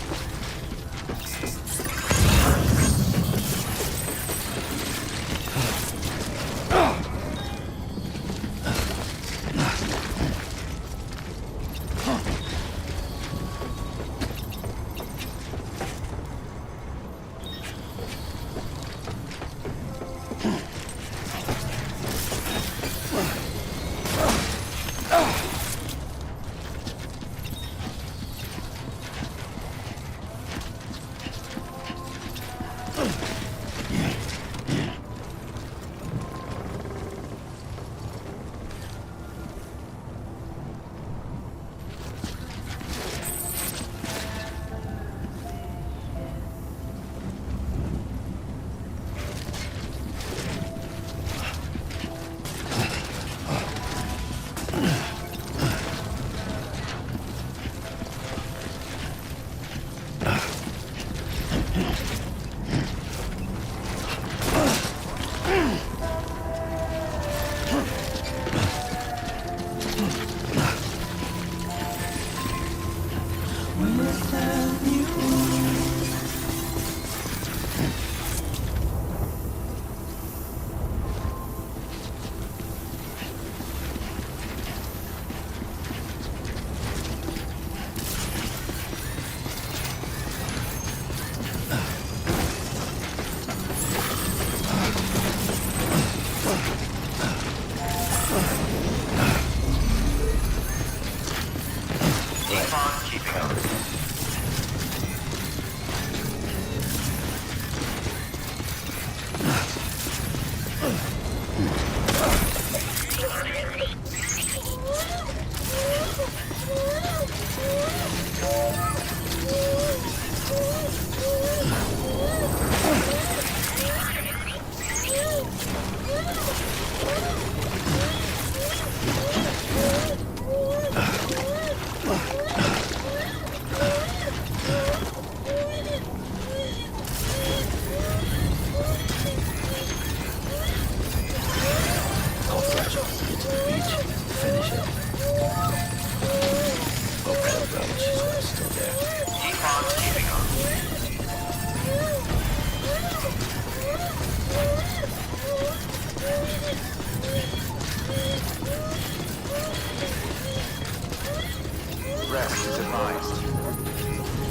Rest is advised.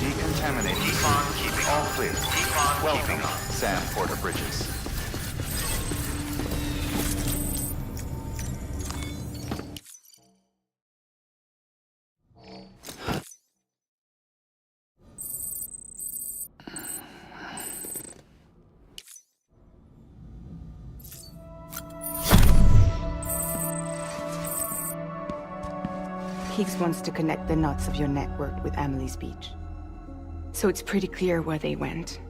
Decontaminate. All clear. Welcome, Sam Porter Bridges. Higgs wants to connect the knots of your network with Amelie's beach. So it's pretty clear where they went.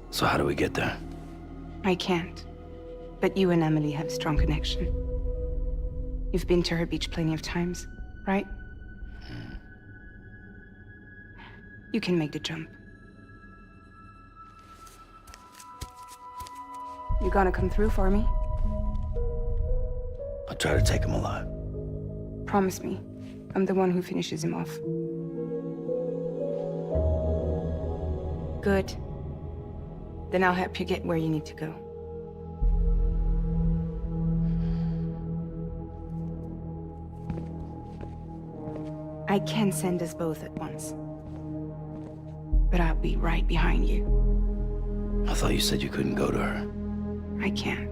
So how do we get there? I can't. But you and Emily have a strong connection. You've been to her beach plenty of times, right? You can make the jump. You gonna come through for me? I'll try to take him alive. Promise me. I'm the one who finishes him off. Good. Then I'll help you get where you need to go. I can send us both at once. But I'll be right behind you. I thought you said you couldn't go to her. I can't.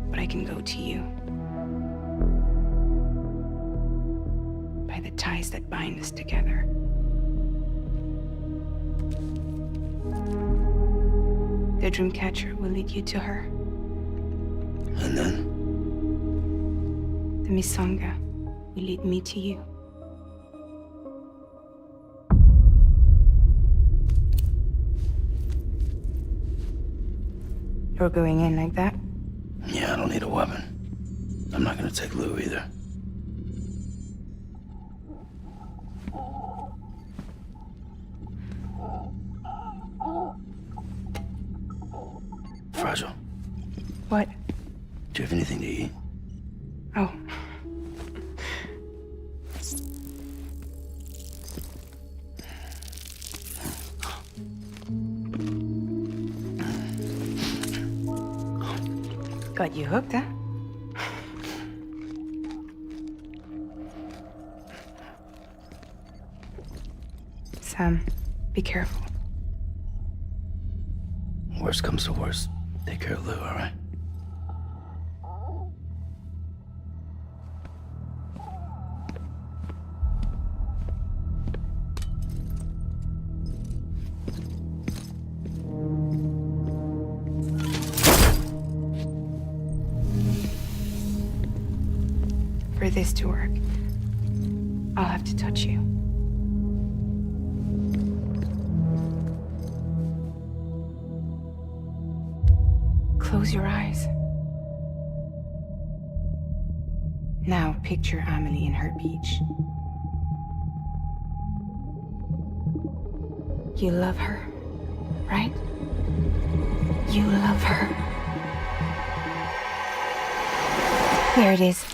But I can go to you. By the ties that bind us together. The Dreamcatcher will lead you to her. And then? The Misanga will lead me to you. You're going in like that? Yeah, I don't need a weapon. I'm not gonna take Lou either. Fragile. What? Do you have anything to eat? Oh. Got you hooked, huh? Sam, be careful. Worst comes to worst. Take care of Lou, all right? For this to work, I'll have to touch you. Close your eyes. Now picture Amelie in her beach. You love her, right? You love her. There it is.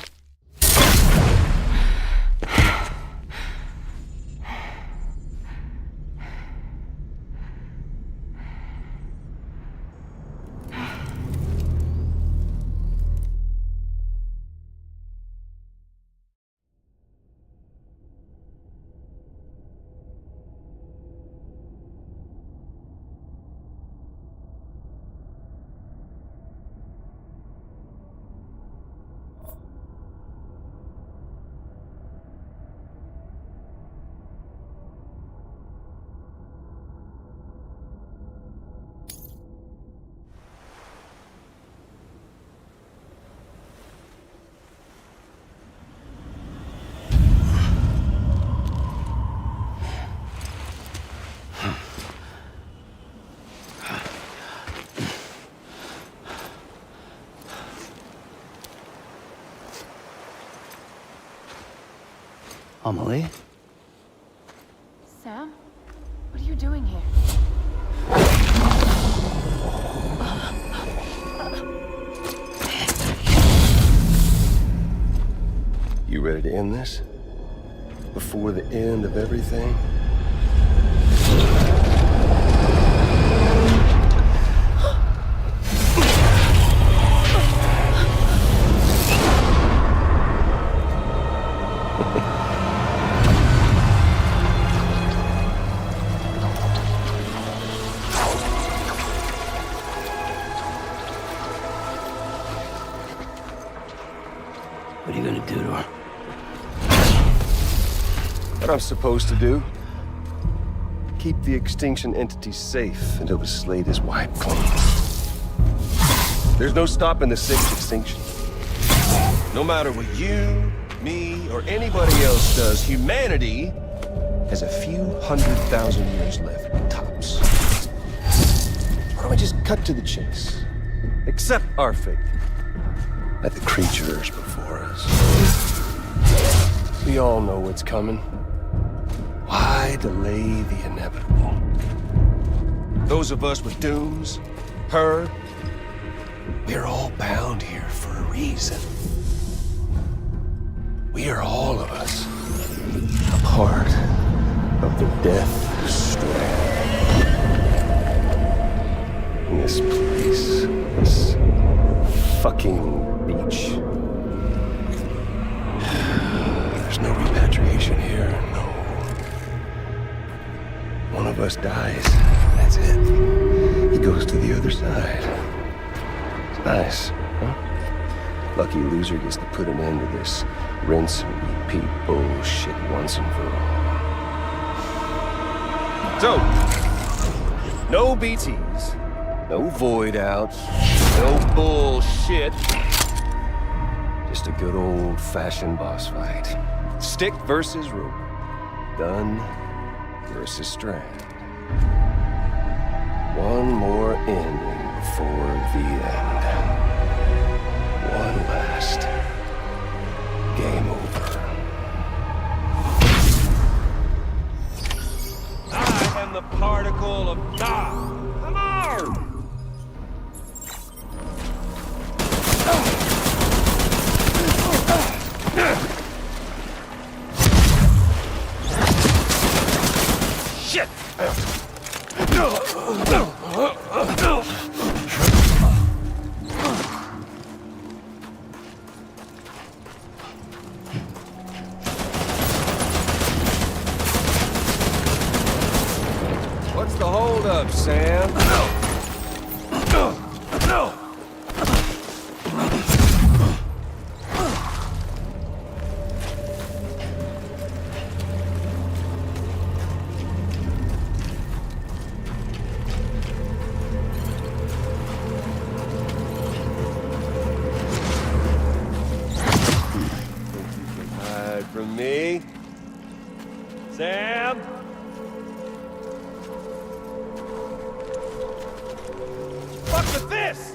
Amelie? Sam? What are you doing here? You ready to end this? Before the end of everything? What are you gonna do to her? What I'm supposed to do? Keep the extinction entity safe until the slate is wiped clean. There's no stopping the sixth extinction. No matter what you, me, or anybody else does, humanity has a few 100,000 years left, tops. Why don't we just cut to the chase? Accept our fate. At the creatures before us. We all know what's coming. Why delay the inevitable? Those of us with dooms, her, we're all bound here for a reason. We are all of us a part of the Death Strand. In this place, this fucking beach. There's no repatriation here, no. One of us dies, that's it. He goes to the other side. It's nice, huh? Lucky loser gets to put an end to this rinse and repeat bullshit once and for all. So, no BTs, no void outs, no bullshit. Just a good old-fashioned boss fight. Stick versus rope. Gun versus strand. One more ending before the end. One last game over. I am the particle of God. Come on! Shit! Sam? Fuck with this!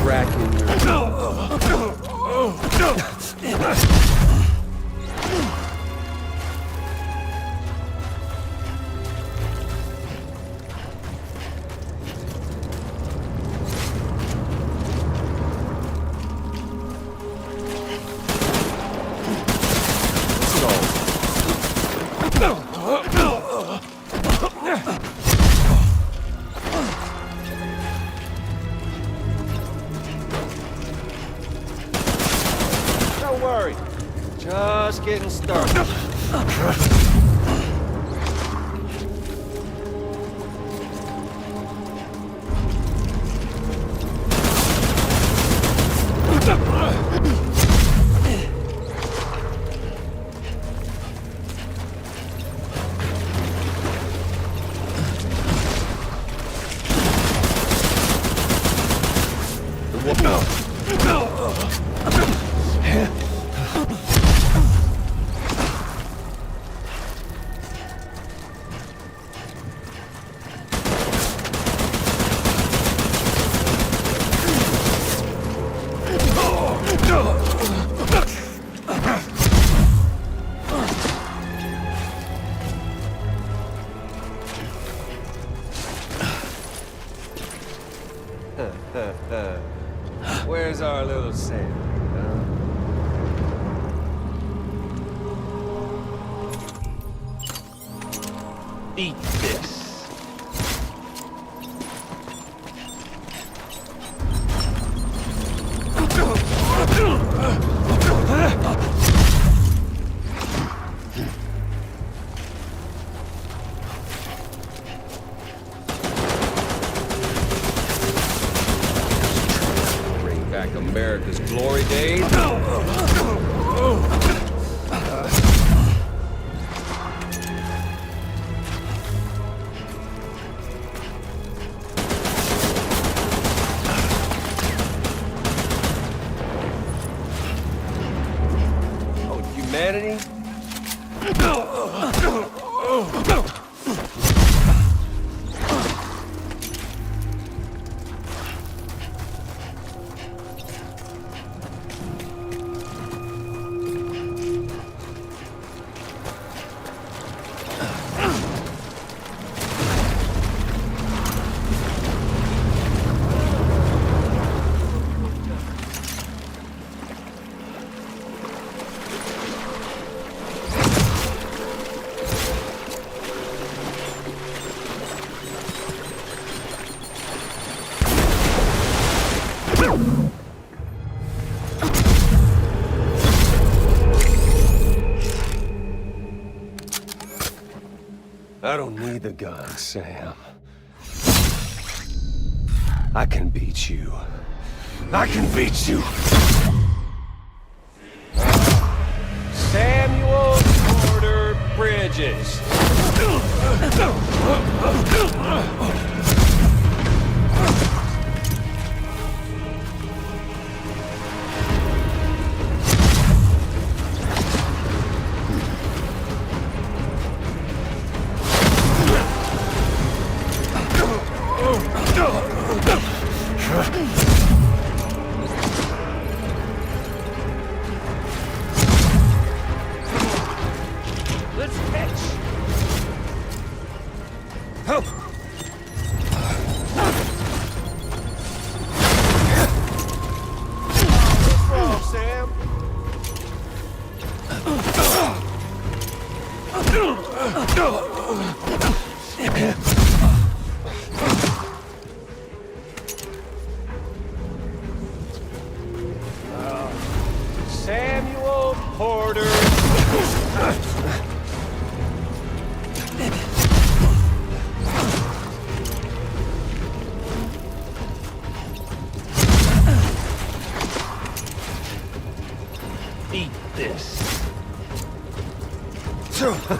Crack in your... Don't worry. Just getting started. Where's our little Sam? Eat this. Bring back America's glory days. Humanity? I don't need the gun, Sam. I can beat you. I can beat you. Samuel Porter Bridges. Let's catch. Help. What's wrong, Sam? Samuel Porter. Shit!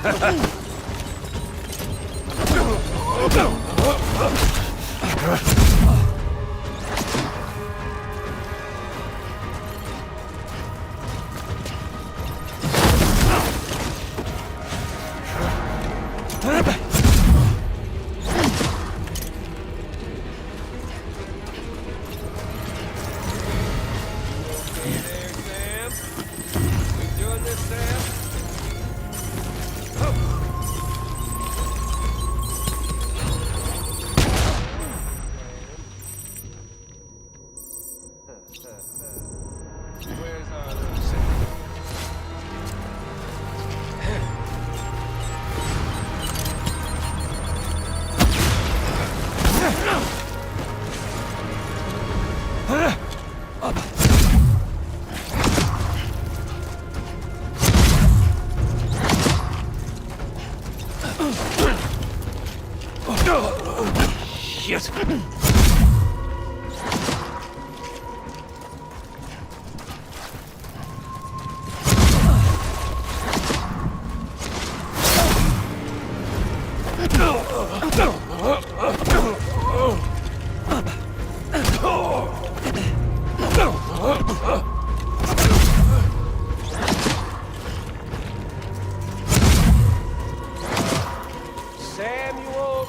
Samuel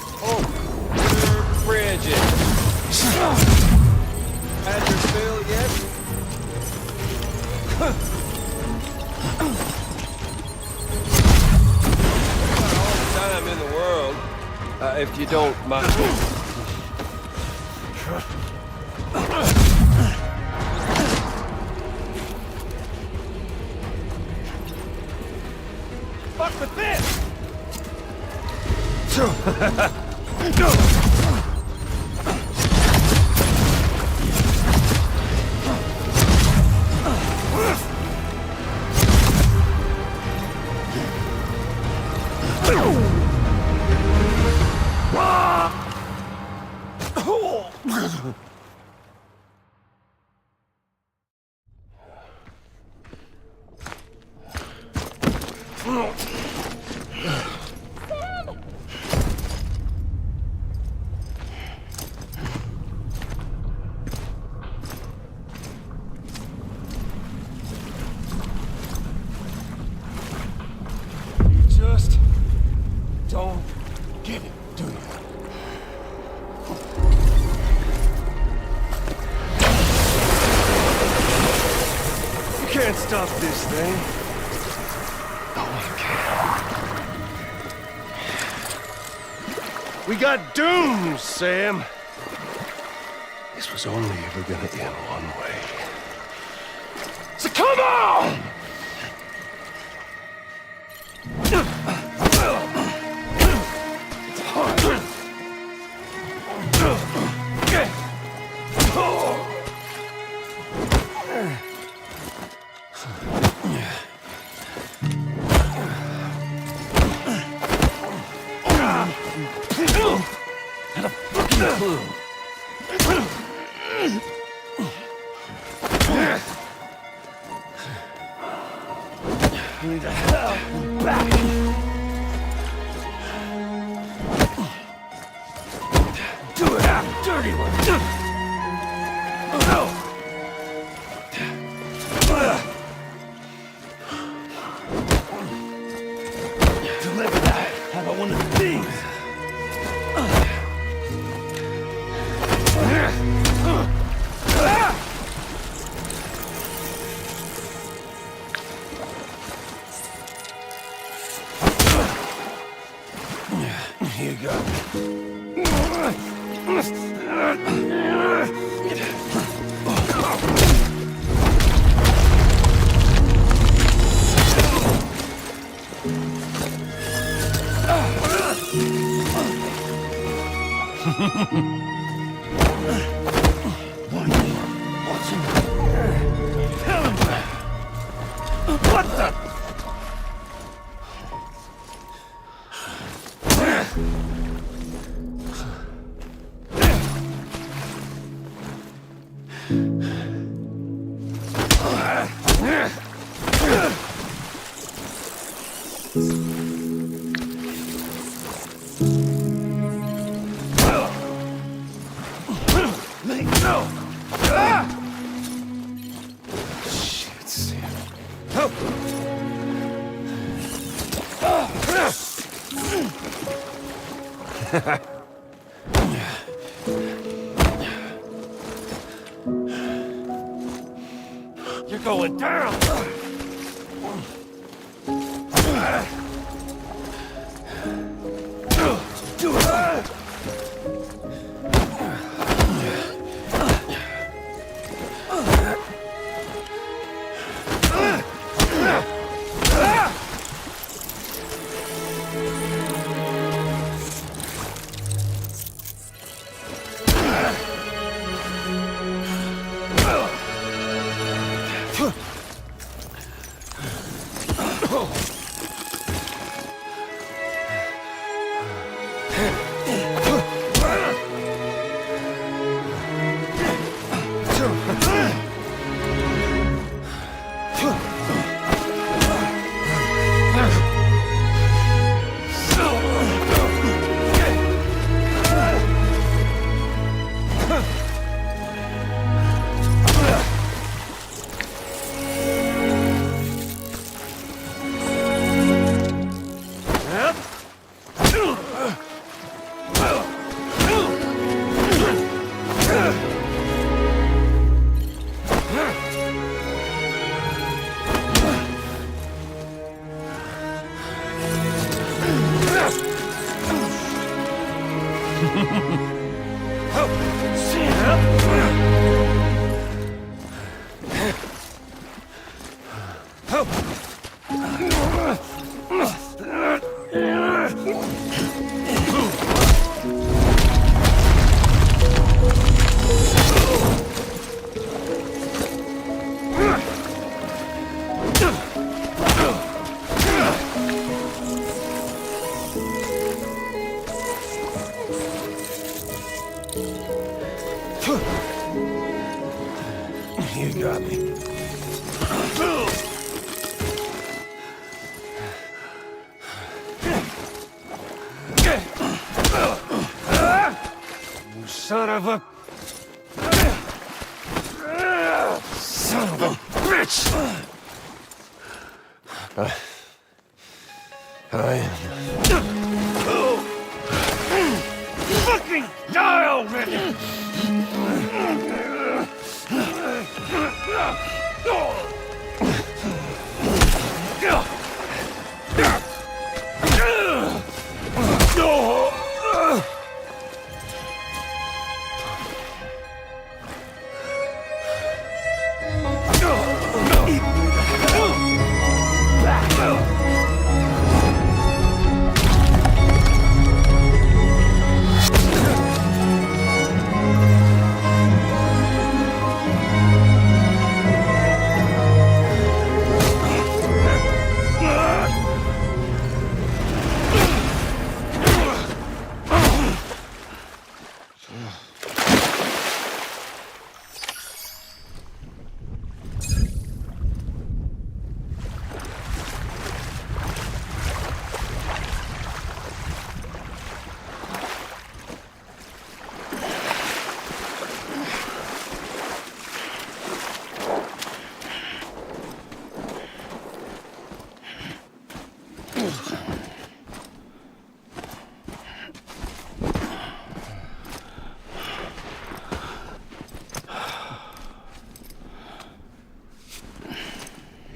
Bridges. Had your fill yet? All the time in the world, if you don't mind. Fuck with this! Just don't get it, do you? You can't stop this thing. No one can. We got doomed, Sam. This was only ever gonna end one way. So come on! Had a fucking clue. Need the hell back. Do it, dirty one. Deliver that. How about one of these? Here you go. What's in there? What the? You're going down! You got me. You son of a... Son of a bitch! I Fucking die already!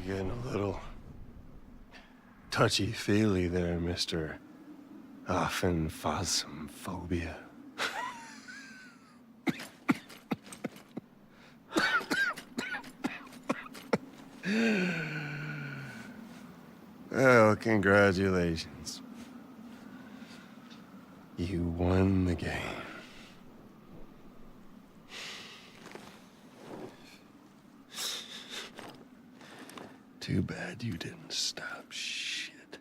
You're getting a little touchy-feely there, Mr. Phasmophobia. Well, congratulations. You won the game. Too bad you didn't stop shit.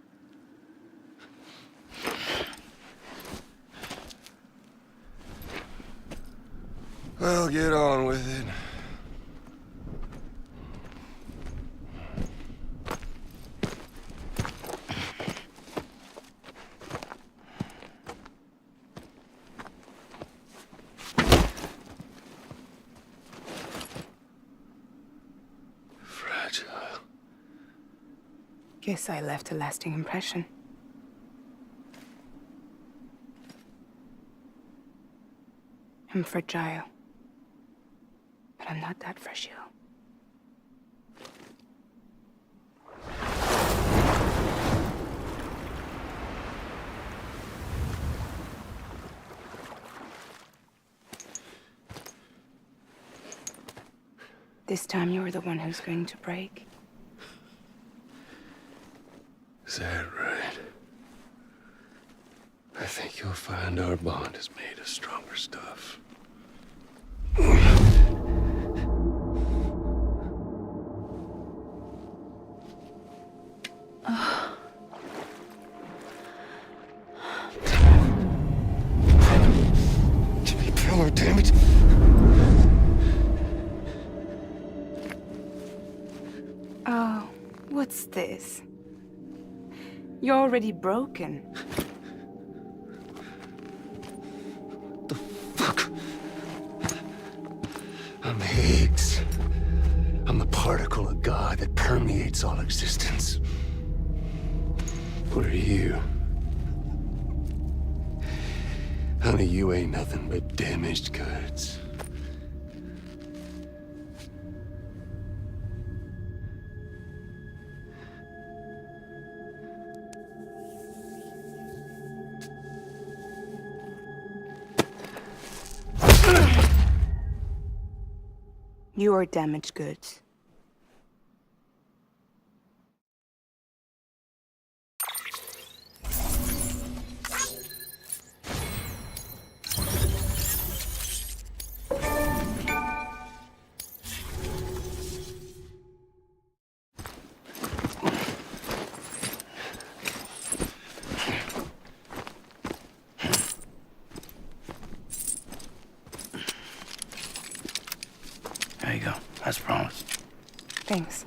Well, get on with it. Guess I left a lasting impression. I'm fragile. But I'm not that fragile. This time you're the one who's going to break. Is that right? I think you'll find our bond is made of stronger stuff. Jimmy Pillar, damn it! Oh, what's this? You're already broken. I'm Higgs. I'm the particle of God that permeates all existence. What are you? Honey, you ain't nothing but damaged goods. You are damaged goods. There you go. As promised. Thanks.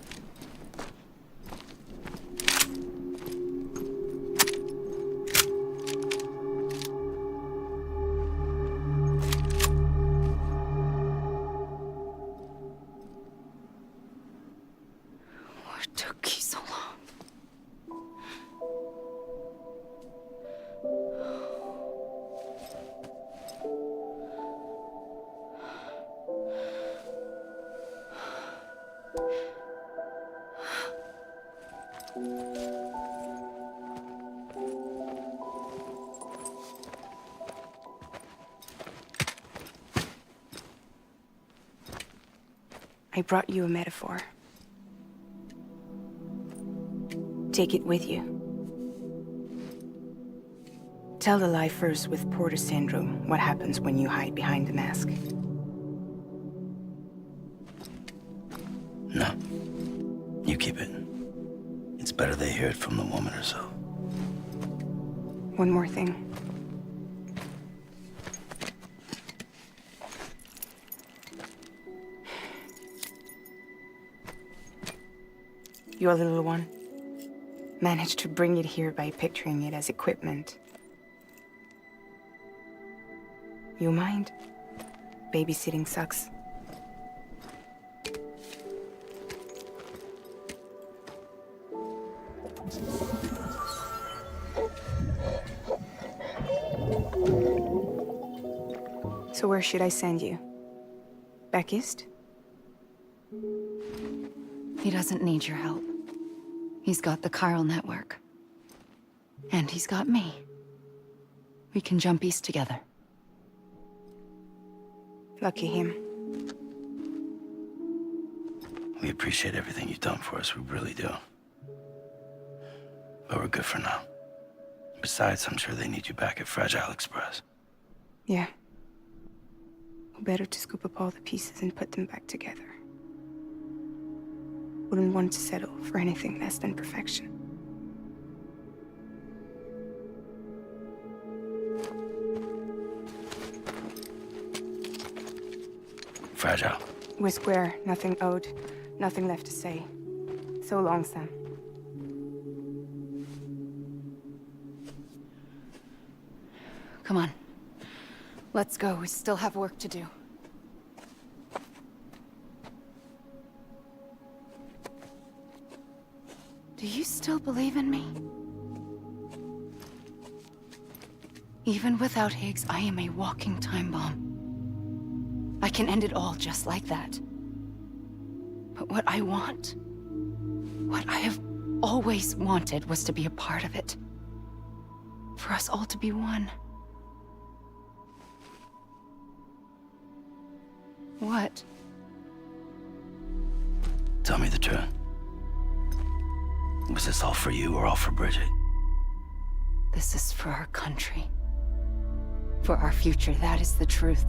What took you so long? I brought you a metaphor. Take it with you. Tell the lifers with Porter syndrome what happens when you hide behind the mask. No. You keep it. It's better they hear it from the woman herself. One more thing. Your little one managed to bring it here by picturing it as equipment. You mind? Babysitting sucks. So where should I send you? Back east? He doesn't need your help. He's got the chiral network. And he's got me. We can jump east together. Lucky him. We appreciate everything you've done for us, we really do. But we're good for now. Besides, I'm sure they need you back at Fragile Express. Yeah. Better to scoop up all the pieces and put them back together. Wouldn't want to settle for anything less than perfection. Fragile. We're square, nothing owed, nothing left to say. So long, Sam. Come on. Let's go. We still have work to do. Do you still believe in me? Even without Higgs, I am a walking time bomb. can end it all just like that. But what I want, what I have always wanted, was to be a part of it. For us all to be one. What? Tell me the truth. Was this all for you or all for Bridget? This is for our country. For our future, that is the truth.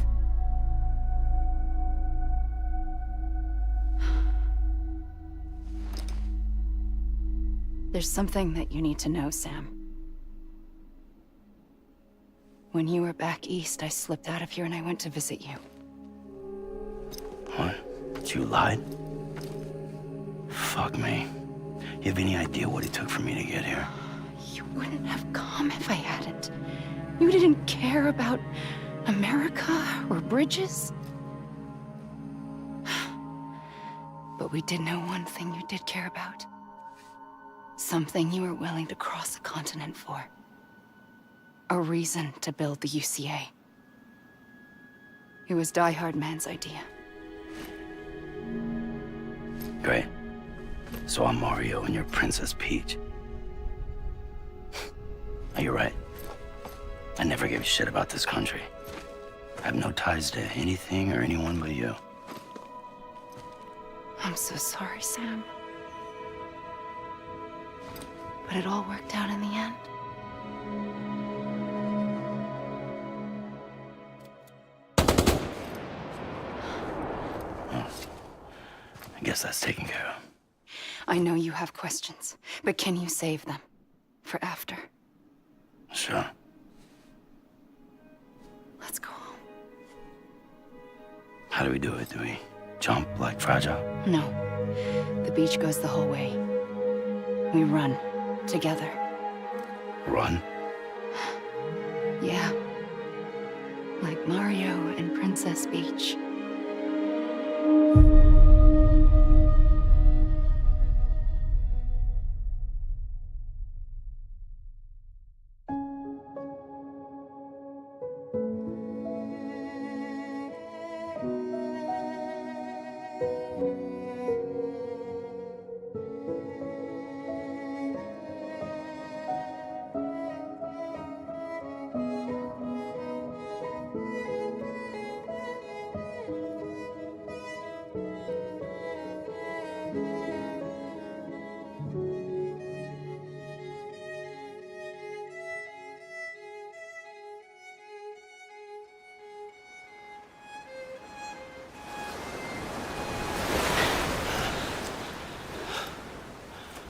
There's something that you need to know, Sam. When you were back east, I slipped out of here and I went to visit you. What? You lied? Fuck me. You have any idea what it took for me to get here? You wouldn't have come if I hadn't. You didn't care about America or bridges. But we did know one thing you did care about. Something you were willing to cross a continent for. A reason to build the UCA. It was Die Hard Man's idea. Great. So I'm Mario and you're Princess Peach. You're right. I never gave a shit about this country. I have no ties to anything or anyone but you. I'm so sorry, Sam. But it all worked out in the end. I guess that's taken care of. I know you have questions, but can you save them? For after? Sure. Let's go home. How do we do it? Do we jump like Fragile? No. The beach goes the whole way. We run. Together. Run? Yeah. Like Mario and Princess Peach.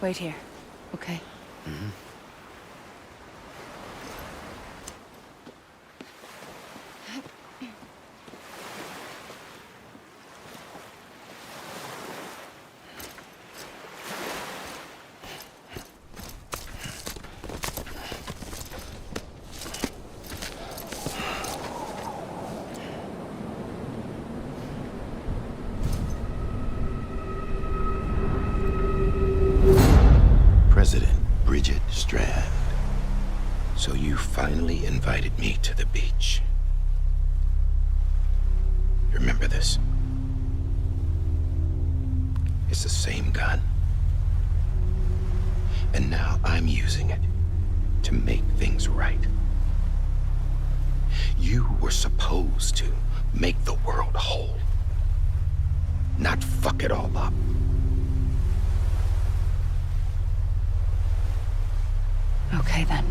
Wait here, okay? Mm-hmm. President Bridget Strand. So you finally invited me to the beach. Remember this? It's the same gun. And now I'm using it to make things right. You were supposed to make the world whole, not fuck it all up. Okay, then.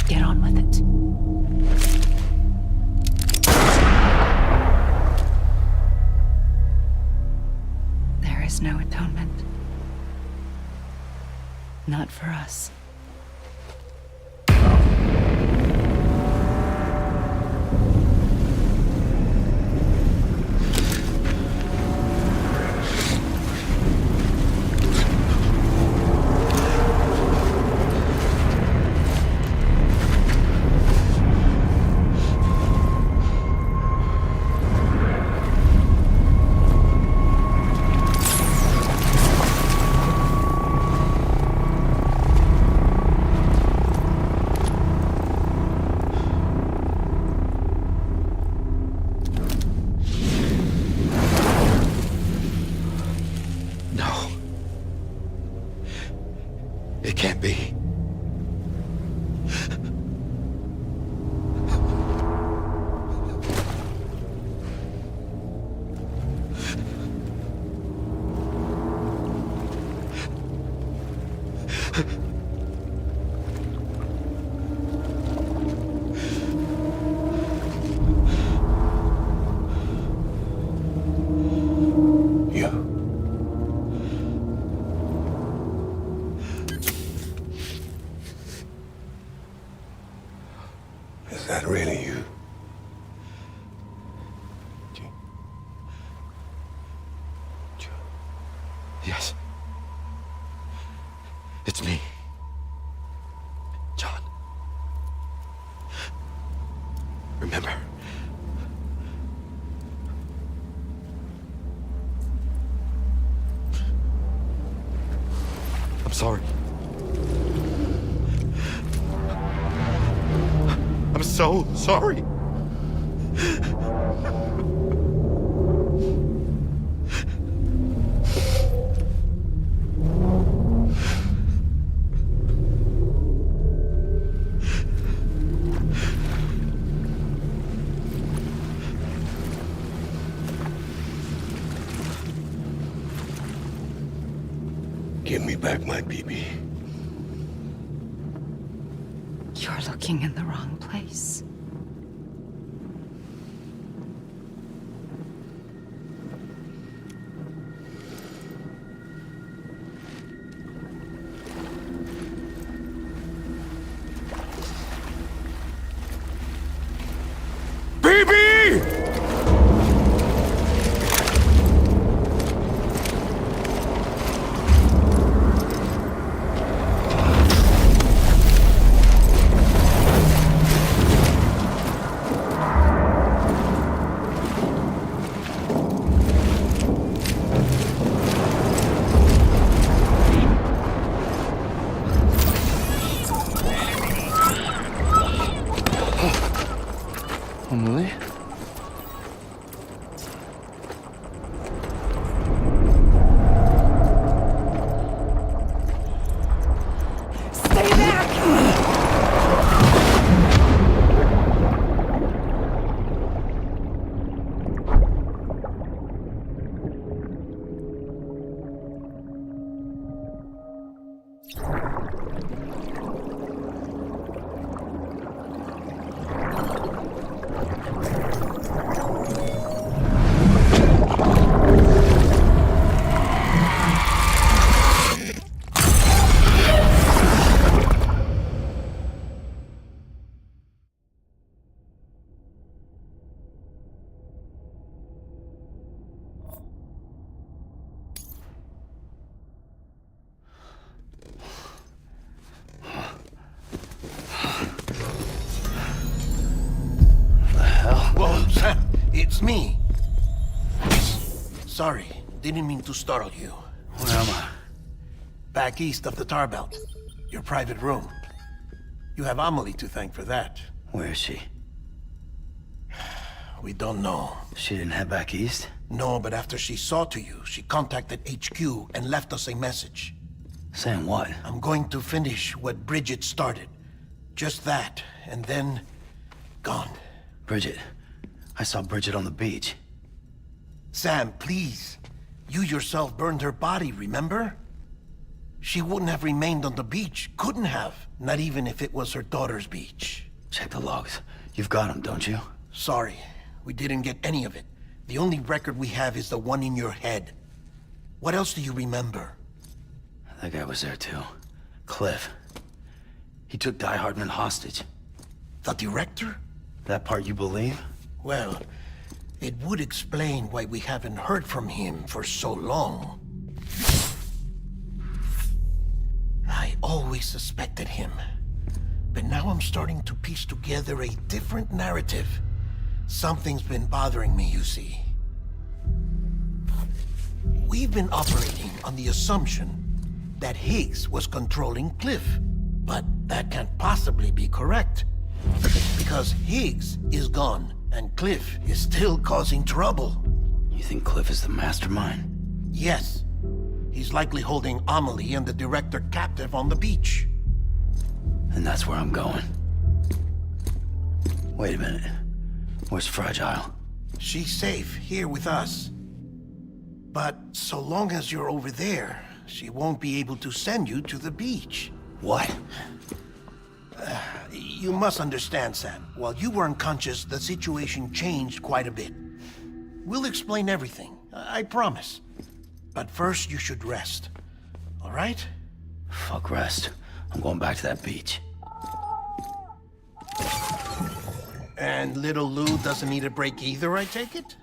Get on with it. There is no atonement. Not for us. It can't be. Is that really you? Yes. It's me. John. Remember. I'm sorry. I'm so sorry. Give me back my BB. You're looking in the wrong place. Emily? Stay back! Whoa, Sam, it's me. Sorry, didn't mean to startle you. Where am I? Back east of the tar belt. Your private room. You have Amelie to thank for that. Where is she? We don't know. She didn't head back east? No, but after she saw to you, she contacted HQ and left us a message. Saying what? I'm going to finish what Bridget started. Just that, and then... gone. Bridget. I saw Bridget on the beach. Sam, please. You yourself burned her body, remember? She wouldn't have remained on the beach. Couldn't have. Not even if it was her daughter's beach. Check the logs. You've got them, don't you? Sorry. We didn't get any of it. The only record we have is the one in your head. What else do you remember? That guy was there too. Cliff. He took Die Hardman hostage. The director? That part you believe? Well, it would explain why we haven't heard from him for so long. I always suspected him. But now I'm starting to piece together a different narrative. Something's been bothering me, you see. We've been operating on the assumption that Higgs was controlling Cliff. But that can't possibly be correct. Because Higgs is gone, and Cliff is still causing trouble. You think Cliff is the mastermind? Yes. He's likely holding Amelie and the director captive on the beach. And that's where I'm going. Wait a minute. Where's Fragile? She's safe here with us. But so long as you're over there, she won't be able to send you to the beach. What? You must understand, Sam. While you were unconscious, the situation changed quite a bit. We'll explain everything, I promise. But first, you should rest. All right? Fuck rest. I'm going back to that beach. And little Lou doesn't need a break either, I take it?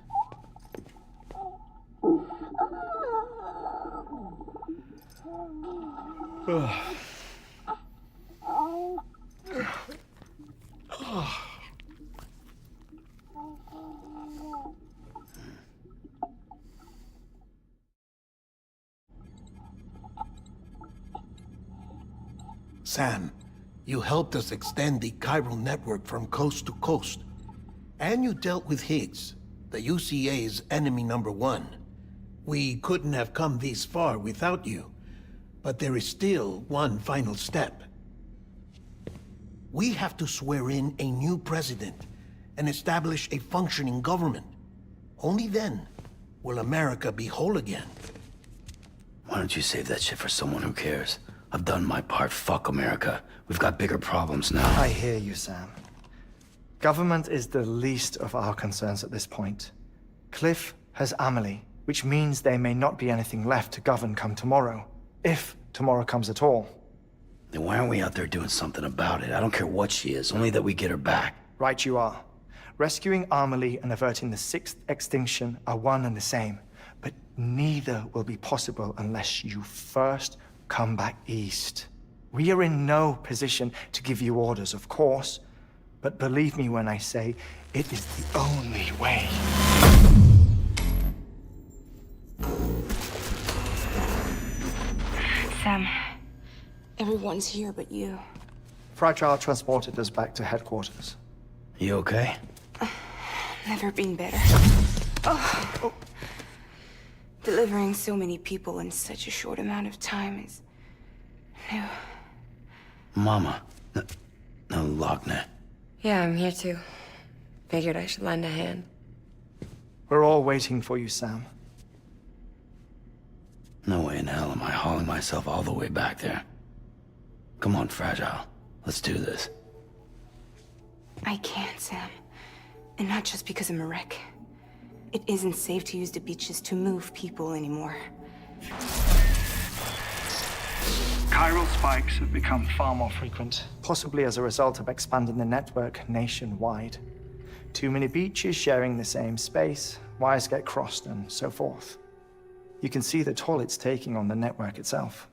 Sam, you helped us extend the chiral network from coast to coast. And you dealt with Higgs, the UCA's enemy #1. We couldn't have come this far without you. But there is still one final step. We have to swear in a new president and establish a functioning government. Only then will America be whole again. Why don't you save that shit for someone who cares? I've done my part. Fuck America. We've got bigger problems now. I hear you, Sam. Government is the least of our concerns at this point. Cliff has Amelie, which means there may not be anything left to govern come tomorrow. If tomorrow comes at all. Then why aren't we out there doing something about it? I don't care what she is, only that we get her back. Right you are. Rescuing Amelie and averting the 6th extinction are one and the same. But neither will be possible unless you first come back east. We are in no position to give you orders, of course. But believe me when I say, it is the only way. Sam, everyone's here but you. Fragile transported us back to headquarters. You okay? Never been better. Oh. Delivering so many people in such a short amount of time is new. Mama. No, Logne. Yeah, I'm here too. Figured I should lend a hand. We're all waiting for you, Sam. No way in hell am I hauling myself all the way back there. Come on, Fragile. Let's do this. I can't, Sam. And not just because I'm a wreck. It isn't safe to use the beaches to move people anymore. Chiral spikes have become far more frequent. Possibly as a result of expanding the network nationwide. Too many beaches sharing the same space, wires get crossed, and so forth. You can see the toll it's taking on the network itself.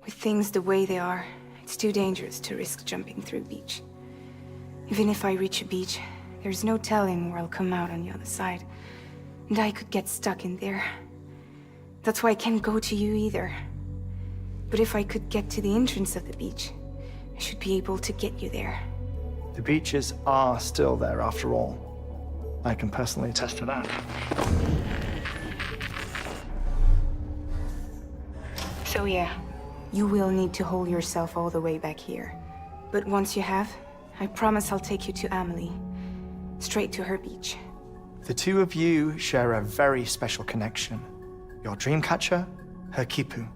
With things the way they are, it's too dangerous to risk jumping through a beach. Even if I reach a beach, there's no telling where I'll come out on the other side. And I could get stuck in there. That's why I can't go to you either. But if I could get to the entrance of the beach, I should be able to get you there. The beaches are still there after all. I can personally attest to that. So yeah, you will need to hold yourself all the way back here. But once you have, I promise I'll take you to Amelie. Straight to her beach. The two of you share a very special connection. Your dreamcatcher, her Kipu.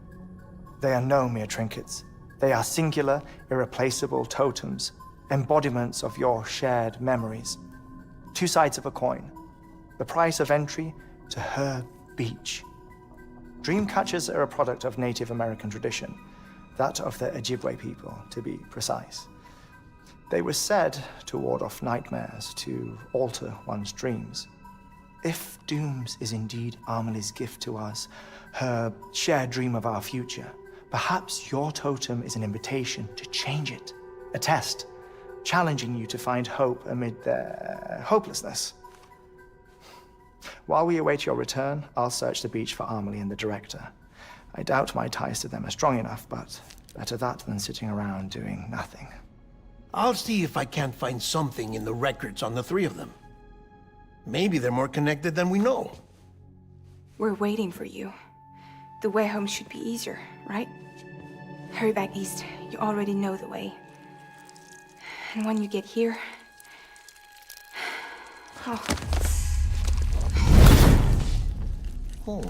They are no mere trinkets. They are singular, irreplaceable totems, embodiments of your shared memories. Two sides of a coin. The price of entry to her beach. Dreamcatchers are a product of Native American tradition, that of the Ojibwe people, to be precise. They were said to ward off nightmares, to alter one's dreams. If Dooms is indeed Amelie's gift to us, her shared dream of our future, perhaps your totem is an invitation to change it. A test, challenging you to find hope amid their hopelessness. While we await your return, I'll search the beach for Amelie and the director. I doubt my ties to them are strong enough, but better that than sitting around doing nothing. I'll see if I can't find something in the records on the three of them. Maybe they're more connected than we know. We're waiting for you. The way home should be easier, right? Hurry back east. You already know the way. And when you get here... Oh. Oh.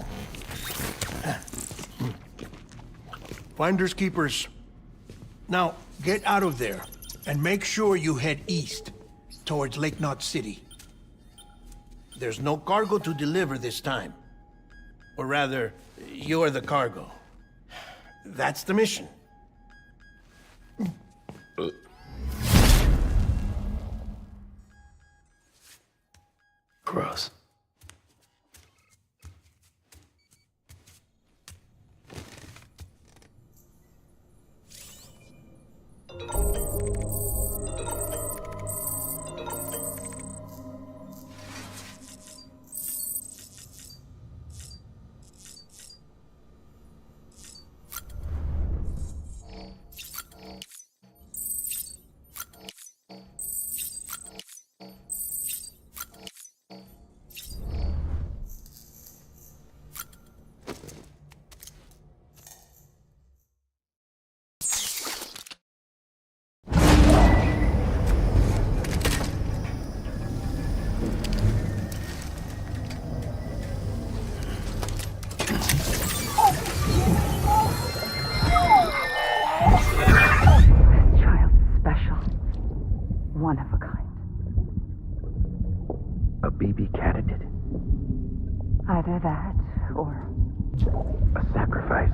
Finders keepers. Now, get out of there, and make sure you head east, towards Lake Knot City. There's no cargo to deliver this time. Or rather, you're the cargo. That's the mission. Gross. One of a kind. A baby candidate? Either that, or... A sacrifice?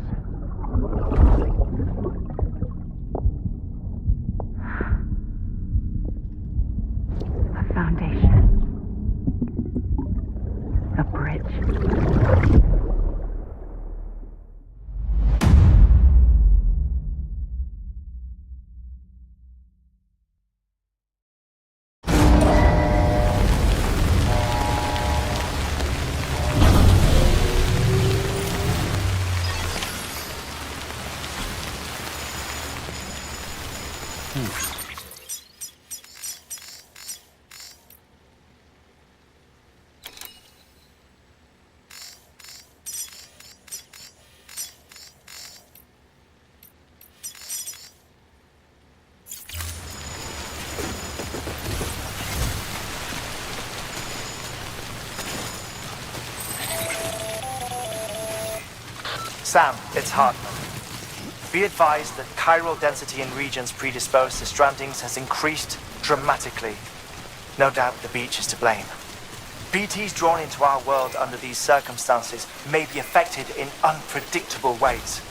A foundation. A bridge. Sam, it's Hartman. Be advised that chiral density in regions predisposed to strandings has increased dramatically. No doubt the beach is to blame. BTs drawn into our world under these circumstances may be affected in unpredictable ways.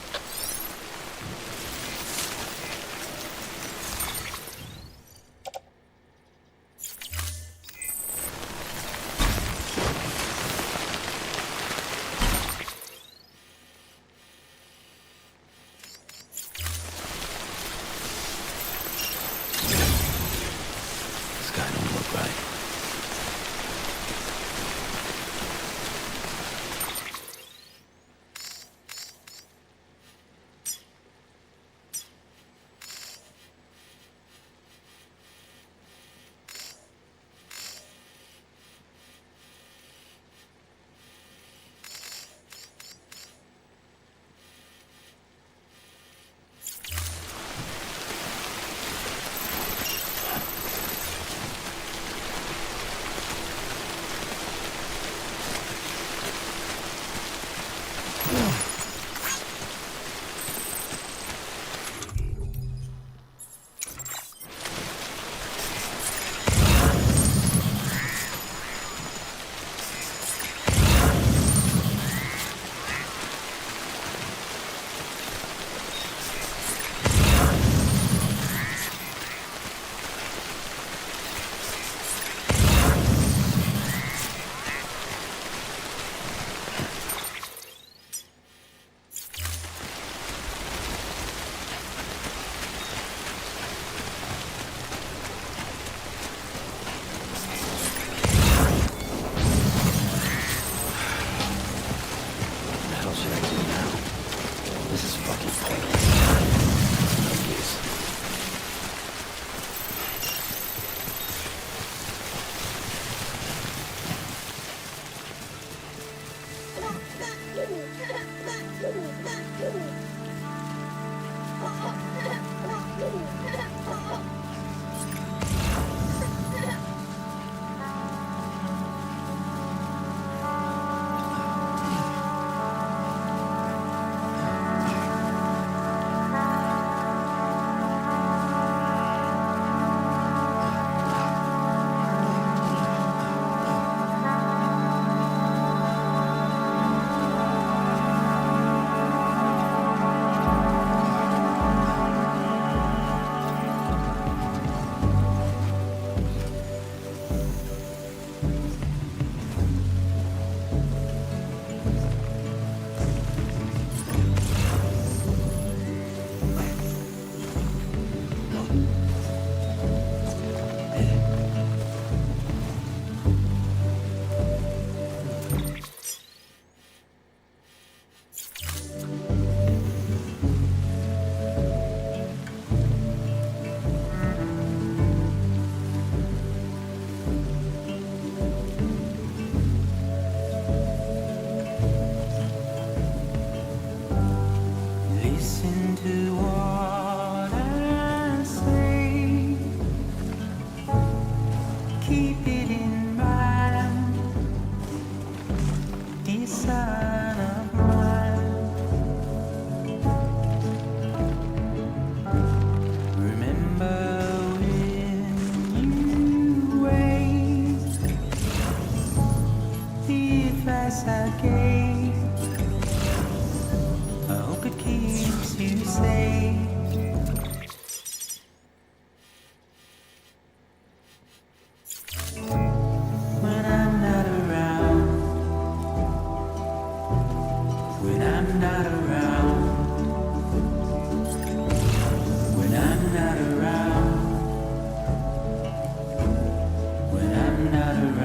Listen to what I say. Keep it in mind, dear son of mine. Remember when you wait, the advice I gave, I hope it keeps you safe. When I'm not around, when I'm not around, when I'm not around, when I'm not around.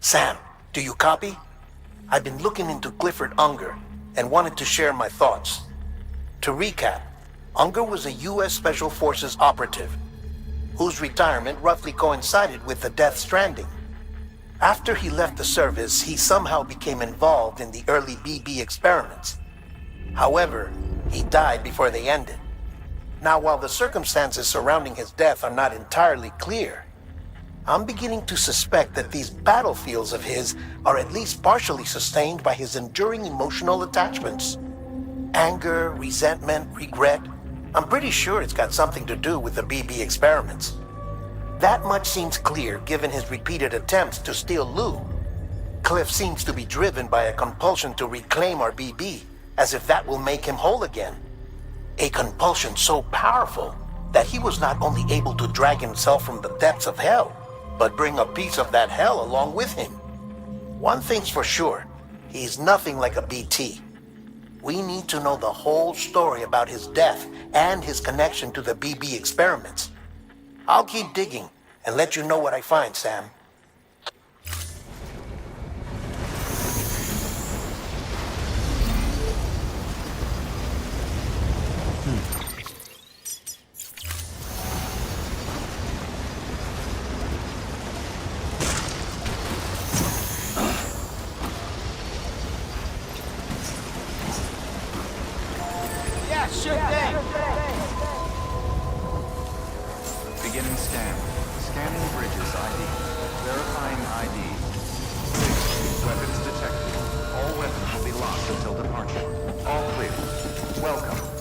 Sam, do you copy? I've been looking into Clifford Unger and wanted to share my thoughts. To recap, Unger was a U.S. Special Forces operative whose retirement roughly coincided with the Death Stranding. After he left the service, he somehow became involved in the early BB experiments. However, he died before they ended. Now, while the circumstances surrounding his death are not entirely clear, I'm beginning to suspect that these battlefields of his are at least partially sustained by his enduring emotional attachments. Anger, resentment, regret. I'm pretty sure it's got something to do with the BB experiments. That much seems clear given his repeated attempts to steal Lou. Cliff seems to be driven by a compulsion to reclaim our BB, as if that will make him whole again. A compulsion so powerful that he was not only able to drag himself from the depths of hell, but bring a piece of that hell along with him. One thing's for sure, he's nothing like a BT. We need to know the whole story about his death and his connection to the BB experiments. I'll keep digging and let you know what I find, Sam. sure thing. Beginning scan. Scanning bridges ID. Verifying ID. Weapons detected. All weapons will be locked until departure. All clear. Welcome.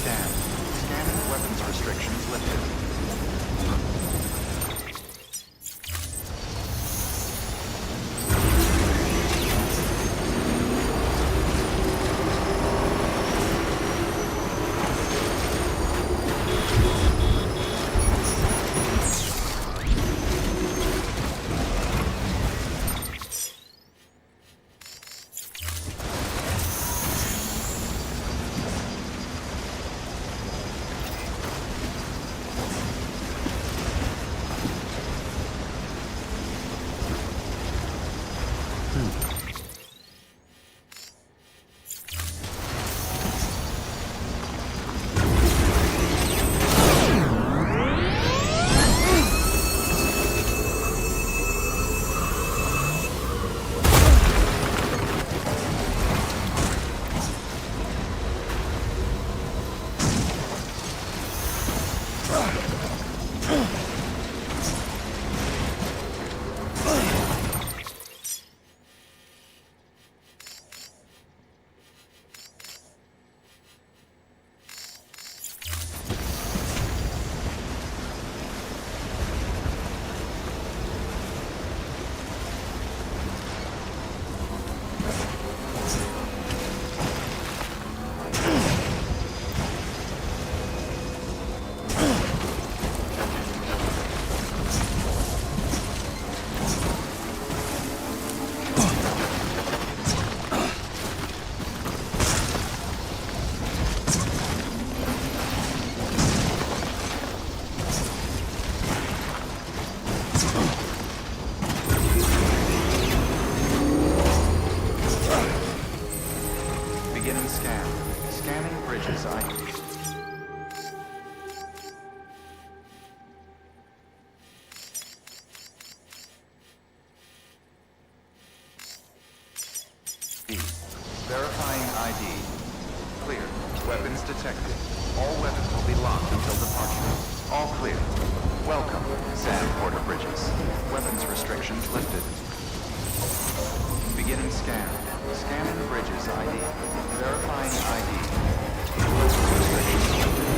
scan. Scanning weapons restrictions lifted. Beginning scan. Scanning bridges ID. Verifying ID. Clear. Weapons detected. All weapons will be locked until departure. All clear. Welcome, Sam Porter Bridges. Weapons restrictions lifted. Beginning scan. Scanning bridges ID. Verifying ID. Weapons restrictions lifted.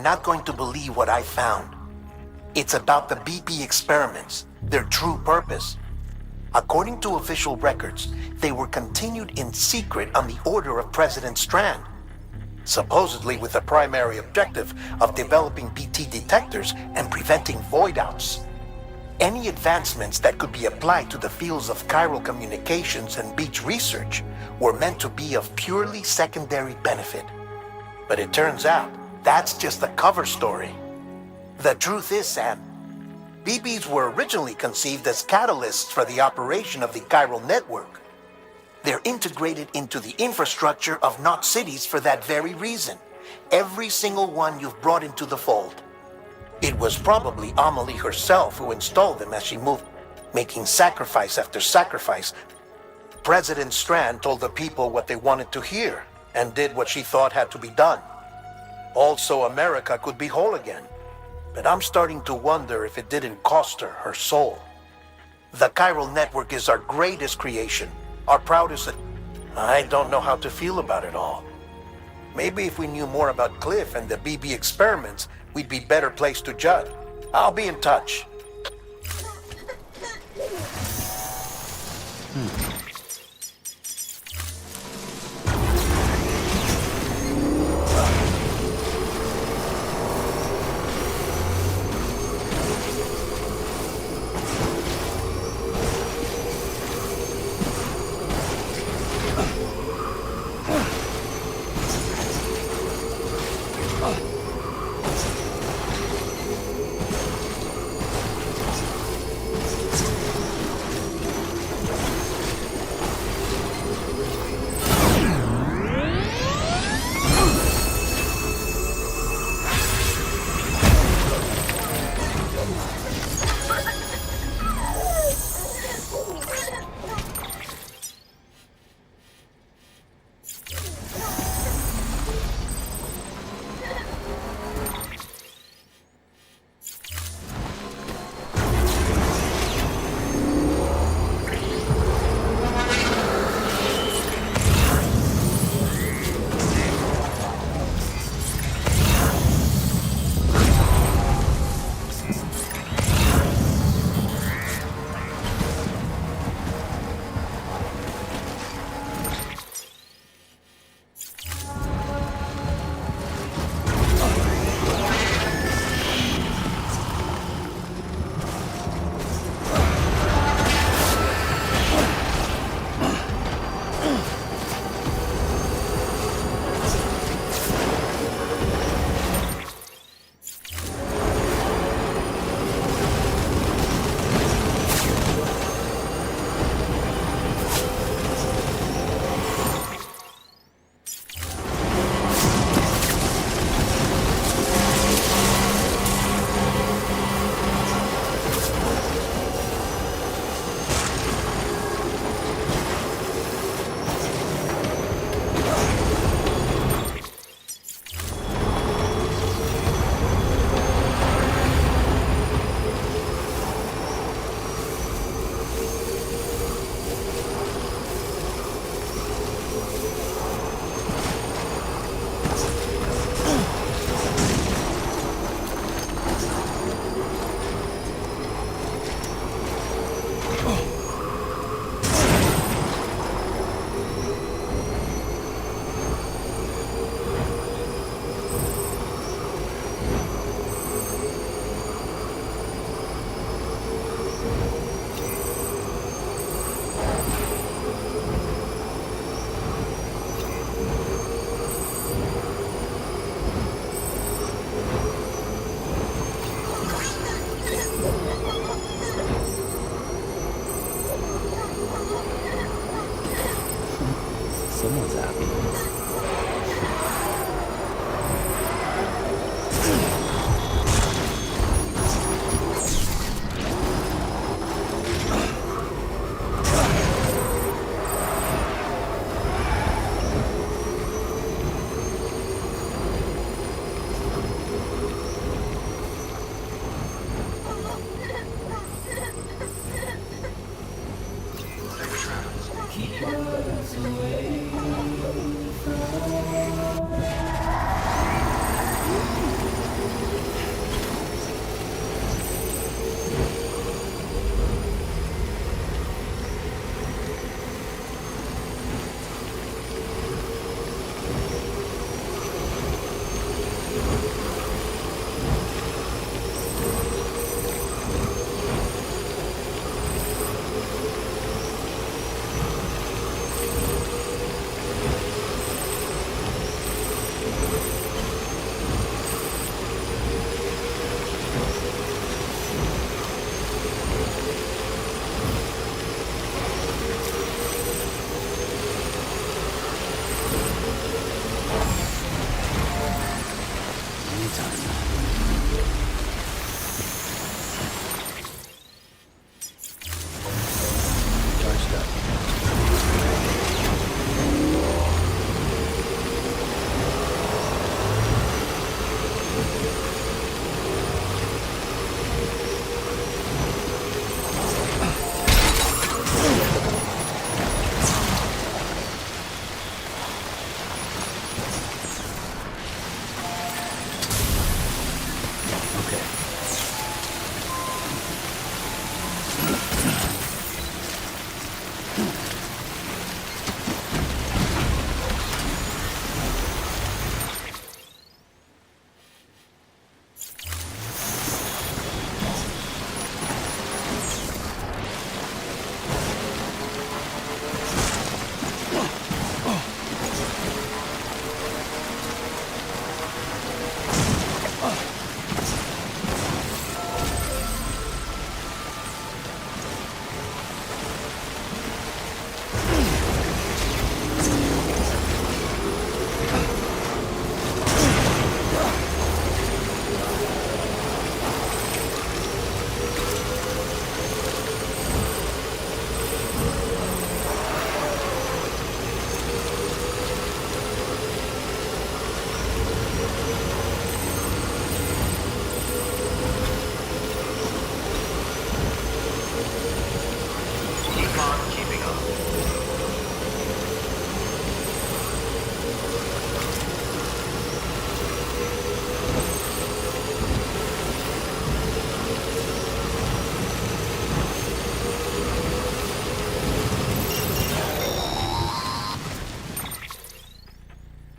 not going to believe what I found. It's about the BP experiments, their true purpose. According to official records, they were continued in secret on the order of President Strand, supposedly with the primary objective of developing BT detectors and preventing void-outs. Any advancements that could be applied to the fields of chiral communications and beach research were meant to be of purely secondary benefit. But it turns out, that's just a cover story. The truth is, Sam, BBs were originally conceived as catalysts for the operation of the chiral network. They're integrated into the infrastructure of Knot cities for that very reason. Every single one you've brought into the fold. It was probably Amelie herself who installed them as she moved, making sacrifice after sacrifice. President Strand told the people what they wanted to hear, and did what she thought had to be done. Also, America could be whole again. But I'm starting to wonder if it didn't cost her her soul. The chiral network is our greatest creation, our proudest. I don't know how to feel about it all. Maybe if we knew more about Cliff and the BB experiments, we'd be better placed to judge. I'll be in touch.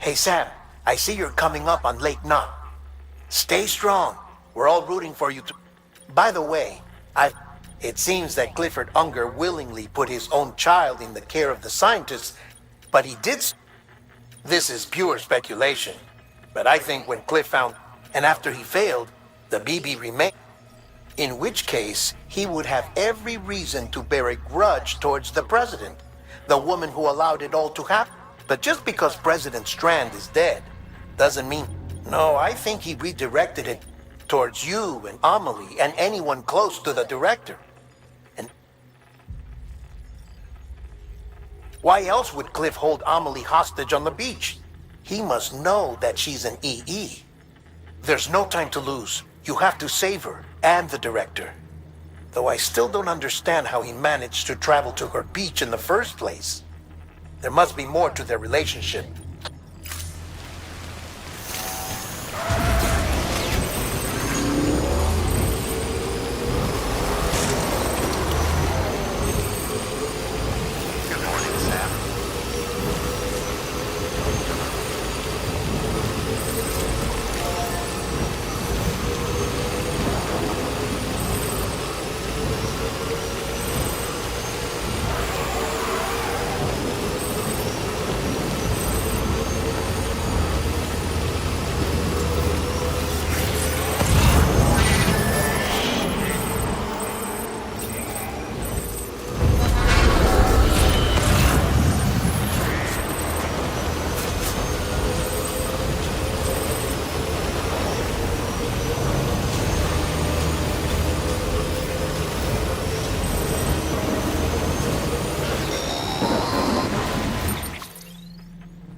Hey, Sam, I see you're coming up on Lake Knot. Stay strong. We're all rooting for you to... By the way, it seems that Clifford Unger willingly put his own child in the care of the scientists, but he did... This is pure speculation, but I think when Cliff found... And after he failed, the BB remained. In which case, he would have every reason to bear a grudge towards the president, the woman who allowed it all to happen. But just because President Strand is dead, doesn't mean... No, I think he redirected it towards you and Amelie and anyone close to the director. And why else would Cliff hold Amelie hostage on the beach? He must know that she's an EE. There's no time to lose. You have to save her and the director. Though I still don't understand how he managed to travel to her beach in the first place. There must be more to their relationship. Good morning, Sam.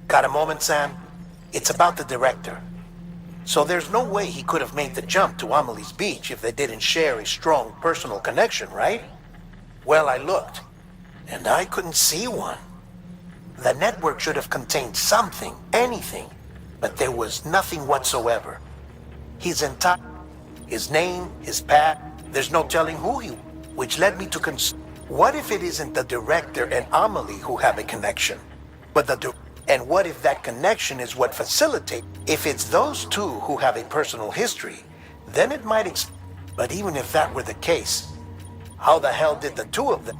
Got a moment, Sam? It's about the director. So there's no way he could have made the jump to Amelie's beach if they didn't share a strong personal connection, right? Well, I looked, and I couldn't see one. The network should have contained something, anything, but there was nothing whatsoever. His name, his path, there's no telling who he, which led me to what if it isn't the director and Amelie who have a connection, but and what if that connection is what facilitates? If it's those two who have a personal history, then it might but even if that were the case, how the hell did the two of them?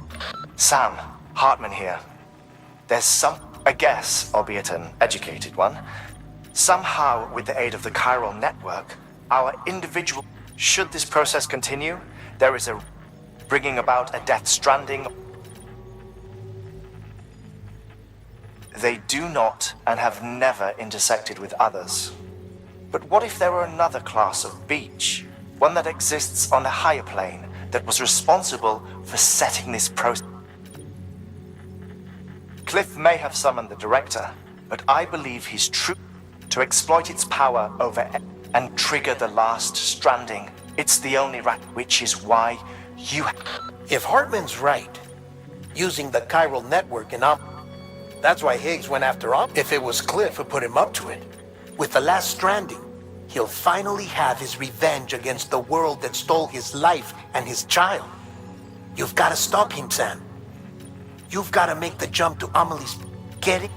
Sam, Hartman here. There's a guess, albeit an educated one. Somehow, with the aid of the chiral network, our individual... Should this process continue, there is a... bringing about a death stranding... They do not and have never intersected with others. But what if there were another class of beach, one that exists on a higher plane, that was responsible for setting this process? Cliff may have summoned the director, but I believe he's true to exploit its power over and trigger the last stranding. It's the only which is why you... If Hartman's right, using the chiral network in that's why Higgs went after him. If it was Cliff who put him up to it. With the last stranding, he'll finally have his revenge against the world that stole his life and his child. You've got to stop him, Sam. You've got to make the jump to Amelie's... Get it?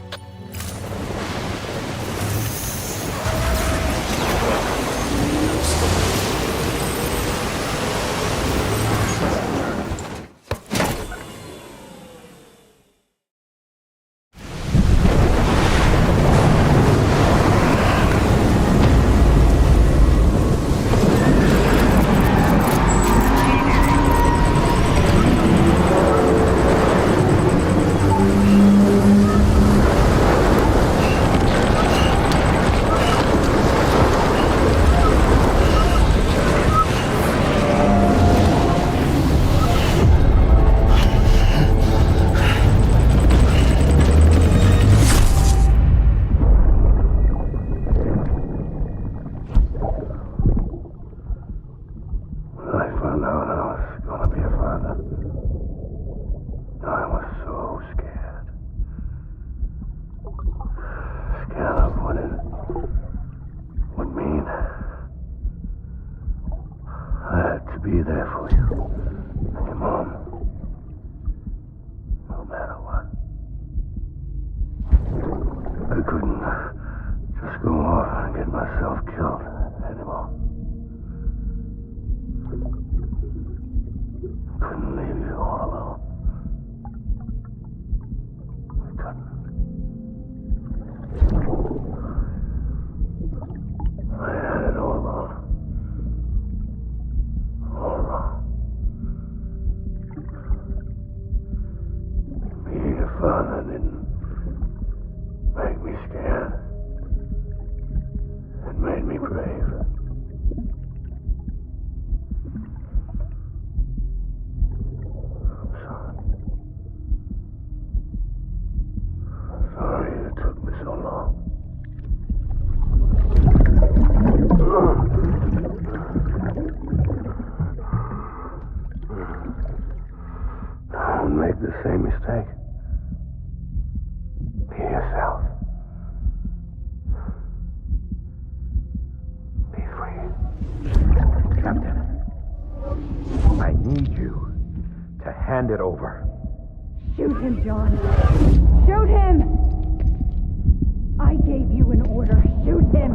Be there for you. And your mom. No matter what. I couldn't self-killed anymore. Couldn't leave you all alone. I couldn't. I had it all wrong. All wrong. Being a father didn't make me scared. It made me brave. I'm sorry. Sorry it took me so long. Don't make the same mistake. Be yourself. Be free. Captain, I need you to hand it over. Shoot him, John. Shoot him! I gave you an order. Shoot him!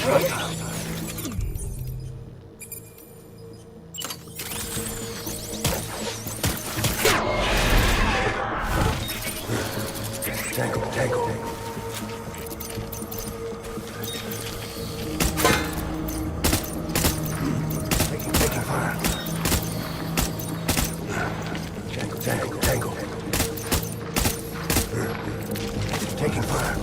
Tango. Taking fire. Tango. Taking fire.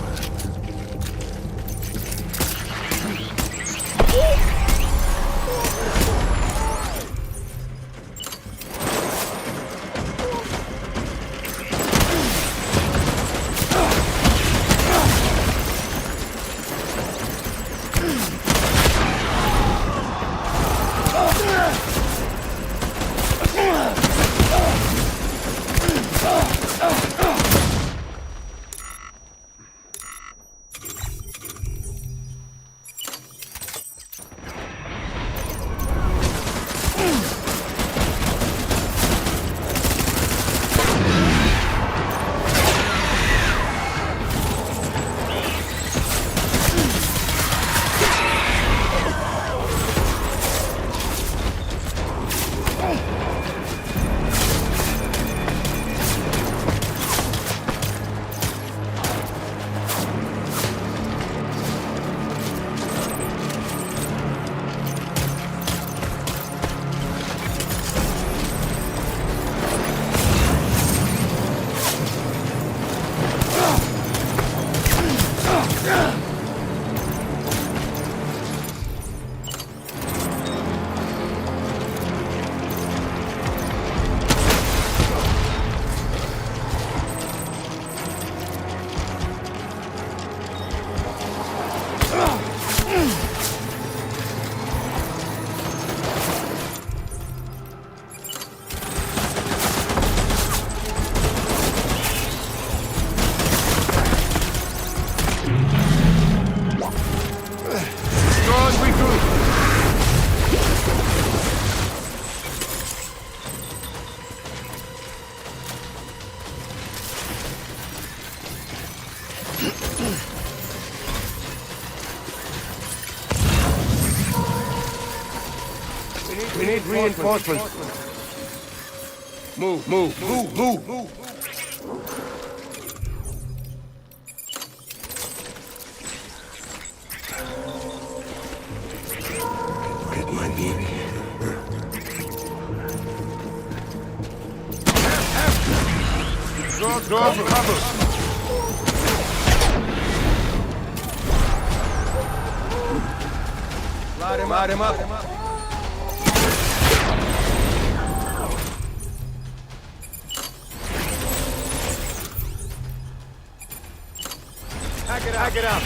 We need reinforcements. Move. Get my baby. Draw for cover. Light him up. Hack it out.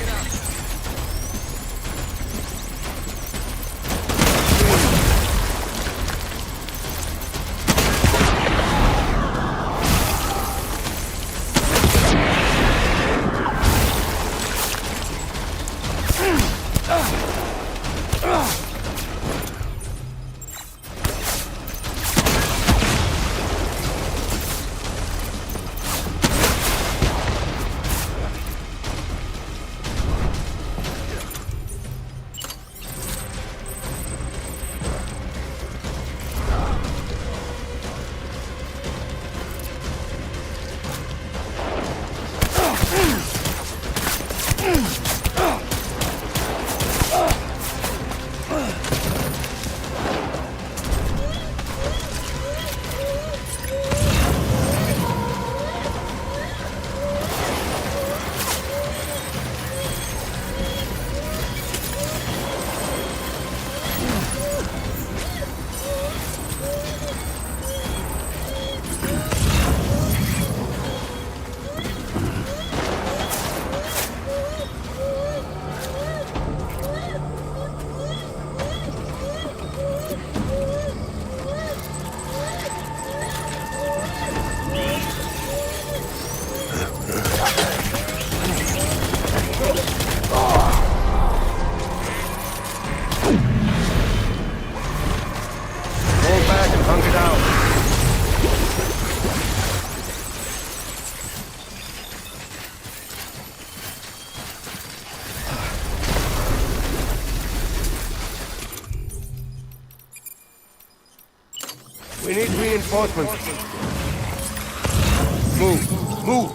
need reinforcements. Move. Move.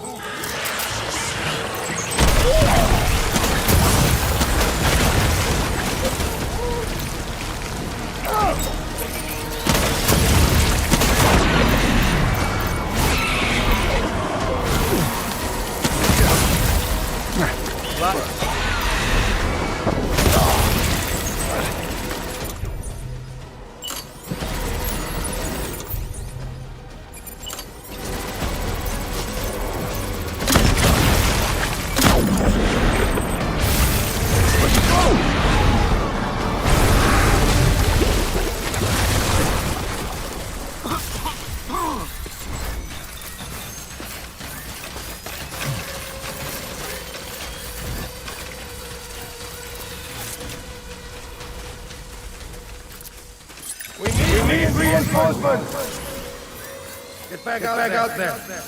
We need reinforcements! Get back out there!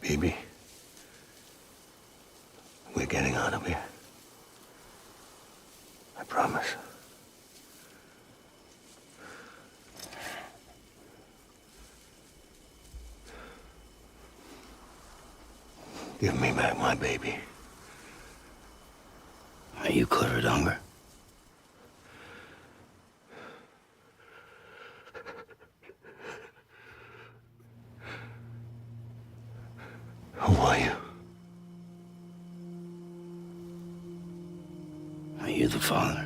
Baby, we're getting out of here. I promise. Give me back my baby. Are you clear, Donger? Who are you? Are you the father?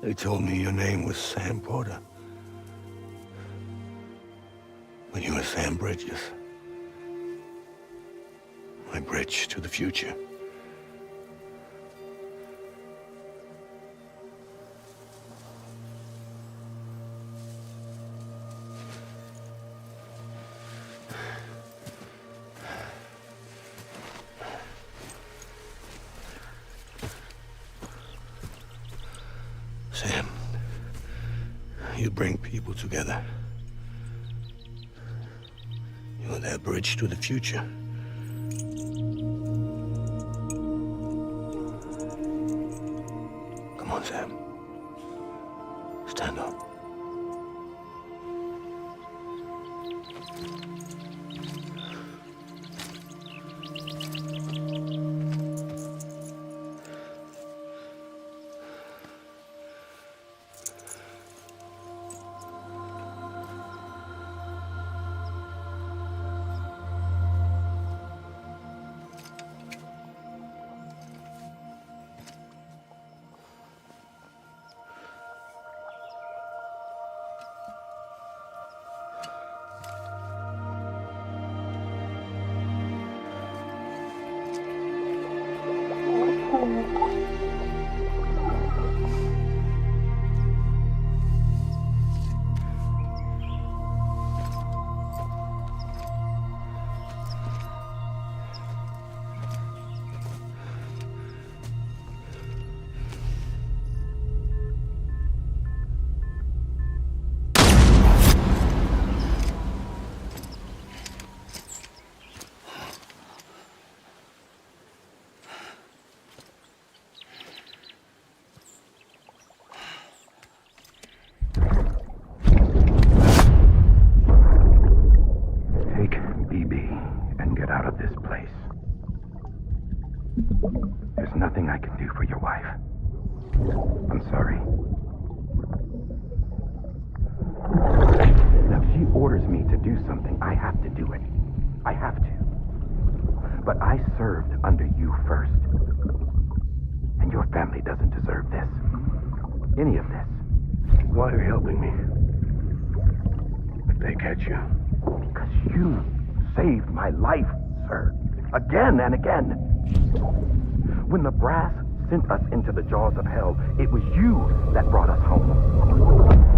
They told me your name was Sam Porter. But you were Sam Bridges. My bridge to the future. Sam, you bring people together. You're their bridge to the future. Come on, Sam. Stand up. orders me to do something, I have to do it. I have to. But I served under you first. And your family doesn't deserve this. Any of this. Why are you helping me? If they catch you. Because you saved my life, sir. Again and again. When the brass sent us into the jaws of hell, it was you that brought us home.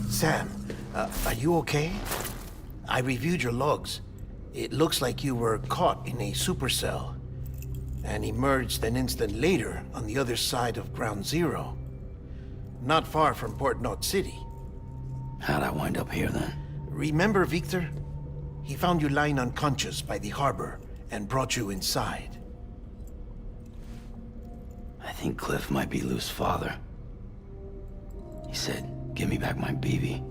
Sam, are you okay? I reviewed your logs. It looks like you were caught in a supercell and emerged an instant later on the other side of Ground Zero. Not far from Port Knot City. How'd I wind up here then? Remember Victor? He found you lying unconscious by the harbor and brought you inside. I think Cliff might be Lou's father. He said, "Give me back my BB."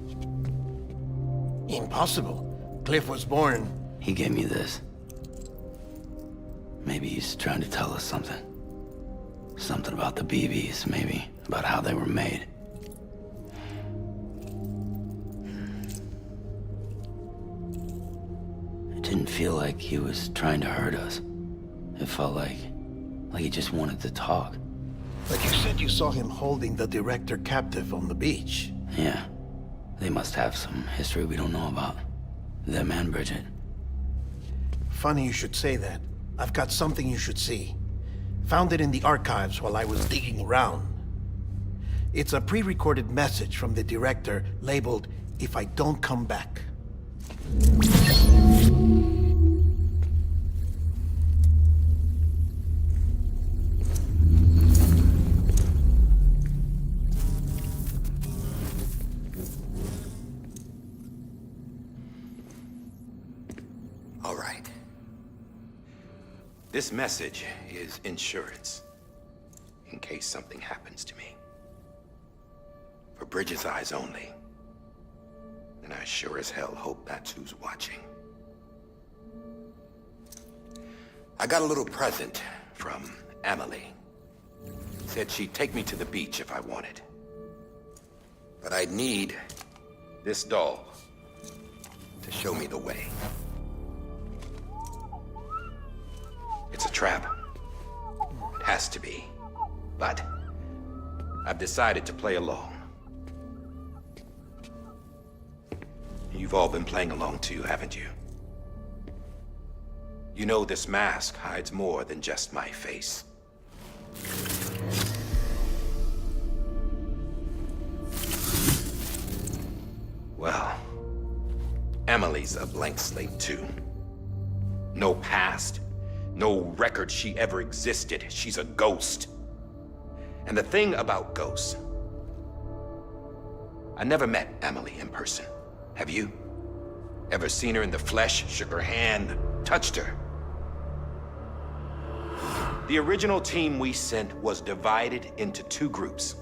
Impossible. Cliff was born... He gave me this. Maybe he's trying to tell us something. Something about the BBs, maybe. About how they were made. It didn't feel like he was trying to hurt us. It felt like he just wanted to talk. But you said you saw him holding the director captive on the beach. Yeah. They must have some history we don't know about. Them and Bridget. Funny you should say that. I've got something you should see. Found it in the archives while I was digging around. It's a pre-recorded message from the director labeled, "If I don't come back." All right. This message is insurance. In case something happens to me. For Bridget's eyes only. And I sure as hell hope that's who's watching. I got a little present from Emily. Said she'd take me to the beach if I wanted. But I'd need this doll to show me the way. It's a trap. It has to be. But I've decided to play along. You've all been playing along too, haven't you? You know this mask hides more than just my face. Well, Emily's a blank slate too. No past, no record she ever existed. She's a ghost. And the thing about ghosts, I never met Emily in person. Have you? Ever seen her in the flesh, shook her hand, touched her? The original team we sent was divided into two groups.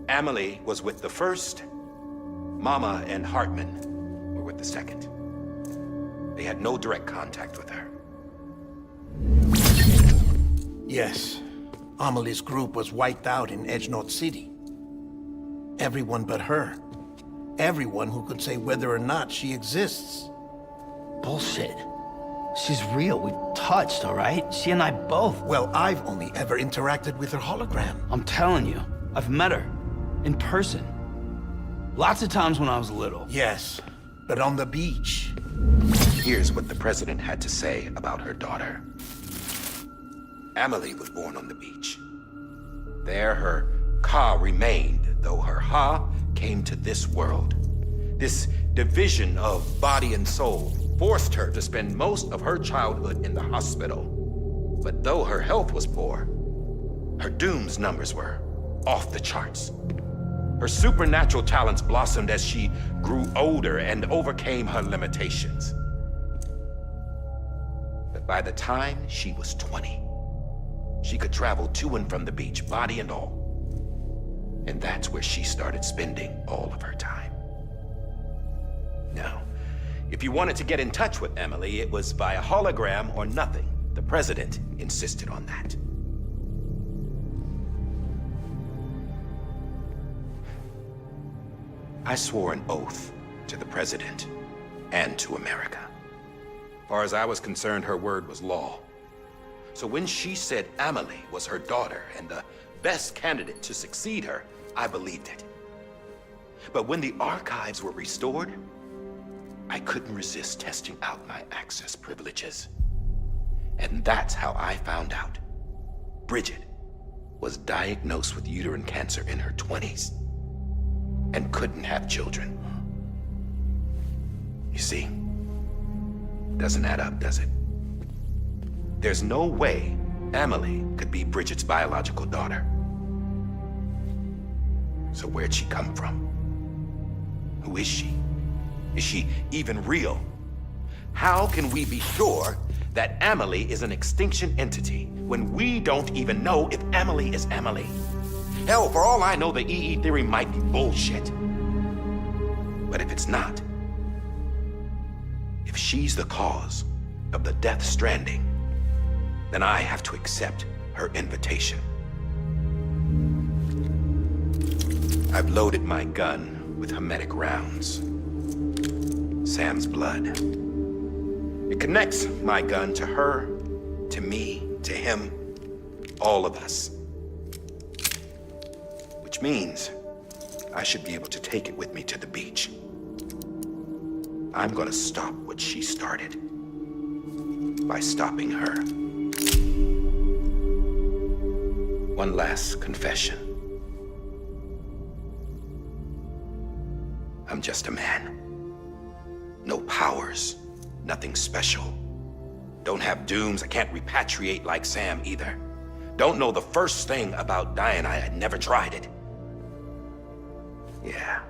Emily was with the first. Mama and Hartman were with the second. They had no direct contact with her. Yes. Amelie's group was wiped out in Edge Knot City. Everyone but her. Everyone who could say whether or not she exists. Bullshit. She's real. We touched, all right? She and I both. Well, I've only ever interacted with her hologram. I'm telling you, I've met her. In person. Lots of times when I was little. Yes, but on the beach. Here's what the president had to say about her daughter. Amelie was born on the beach. There her Ka remained, though her Ha came to this world. This division of body and soul forced her to spend most of her childhood in the hospital. But though her health was poor, her Doom's numbers were off the charts. Her supernatural talents blossomed as she grew older and overcame her limitations. But by the time she was 20, she could travel to and from the beach, body and all. And that's where she started spending all of her time. Now, if you wanted to get in touch with Emily, it was via hologram or nothing. The president insisted on that. I swore an oath to the president and to America. As far as I was concerned, her word was law. So when she said Amelie was her daughter and the best candidate to succeed her, I believed it. But when the archives were restored, I couldn't resist testing out my access privileges. And that's how I found out Bridget was diagnosed with uterine cancer in her 20s and couldn't have children. You see, doesn't add up, does it? There's no way Amelie could be Bridget's biological daughter. So where'd she come from? Who is she? Is she even real? How can we be sure that Amelie is an extinction entity when we don't even know if Amelie is Amelie? Hell, for all I know, the EE theory might be bullshit. But if it's not, if she's the cause of the Death Stranding, then I have to accept her invitation. I've loaded my gun with hermetic rounds. Sam's blood. It connects my gun to her, to me, to him, all of us. Which means I should be able to take it with me to the beach. I'm gonna stop what she started by stopping her. One last confession. I'm just a man. No powers, nothing special. Don't have dooms, I can't repatriate like Sam either. Don't know the first thing about dying, I had never tried it. Yeah.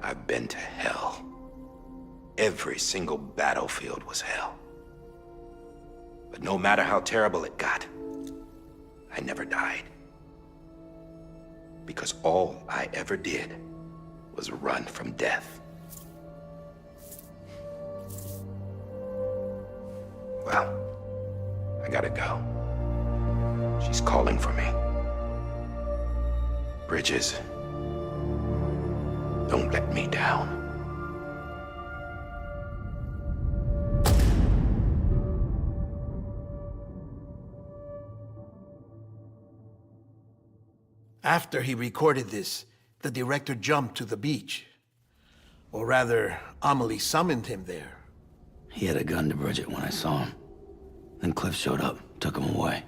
I've been to hell. Every single battlefield was hell. But no matter how terrible it got, I never died. Because all I ever did was run from death. Well, I gotta go. She's calling for me. Bridges, don't let me down. After he recorded this, the director jumped to the beach. Or rather, Amelie summoned him there. He had a gun to Bridget when I saw him. Then Cliff showed up, took him away.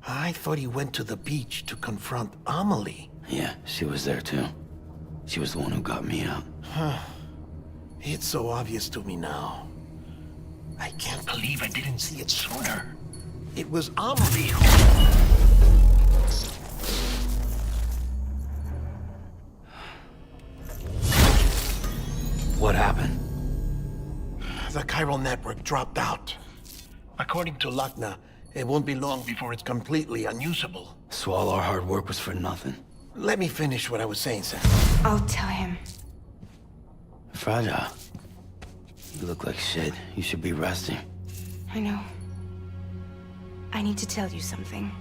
I thought he went to the beach to confront Amelie. Yeah, she was there too. She was the one who got me out. It's so obvious to me now. I can't believe I didn't see it sooner. It was Amelie who... What happened? The chiral network dropped out. According to Lakhna, it won't be long before it's completely unusable. So all our hard work was for nothing. Let me finish what I was saying, Sam. I'll tell him. Fragile. You look like shit. You should be resting. I know. I need to tell you something.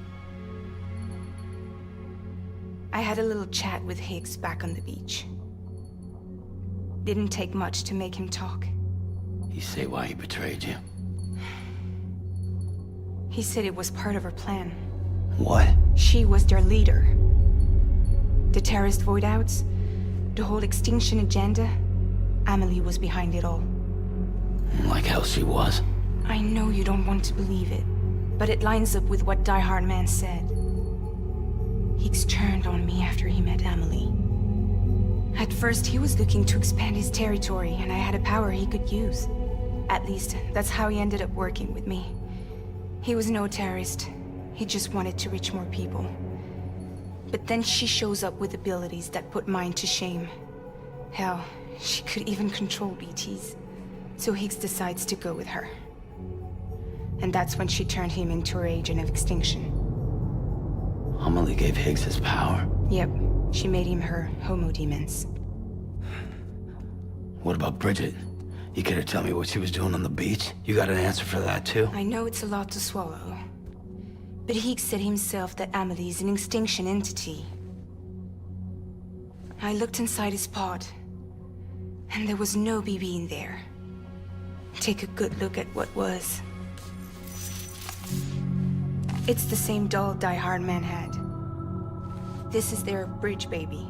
I had a little chat with Higgs back on the beach. Didn't take much to make him talk. You say why he betrayed you? He said it was part of her plan. What? She was their leader. The terrorist void-outs, the whole extinction agenda, Amelie was behind it all. Like hell she was. I know you don't want to believe it, but it lines up with what Die Hard Man said. Higgs turned on me after he met Amelie. At first, he was looking to expand his territory, and I had a power he could use. At least, that's how he ended up working with me. He was no terrorist. He just wanted to reach more people. But then she shows up with abilities that put mine to shame. Hell, she could even control BTs. So Higgs decides to go with her. And that's when she turned him into her agent of extinction. Amelie gave Higgs his power? Yep, she made him her homo demons. What about Bridget? You care to tell me what she was doing on the beach? You got an answer for that, too? I know it's a lot to swallow. But Higgs said himself that Amelie is an extinction entity. I looked inside his pod, and there was no BB in there. Take a good look at what was. It's the same doll Die Hard Man had. This is their bridge baby.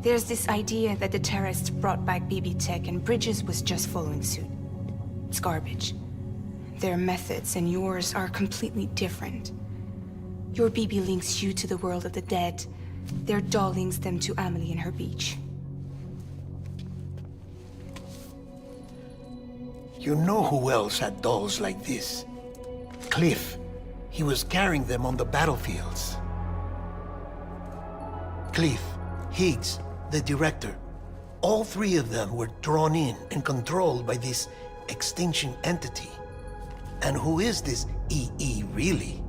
There's this idea that the terrorists brought back BB tech and Bridges was just following suit. It's garbage. Their methods and yours are completely different. Your BB links you to the world of the dead. Their doll links them to Amelie and her beach. You know who else had dolls like this? Cliff. He was carrying them on the battlefields. Cliff, Higgs, the director. All three of them were drawn in and controlled by this extinction entity. And who is this EE really?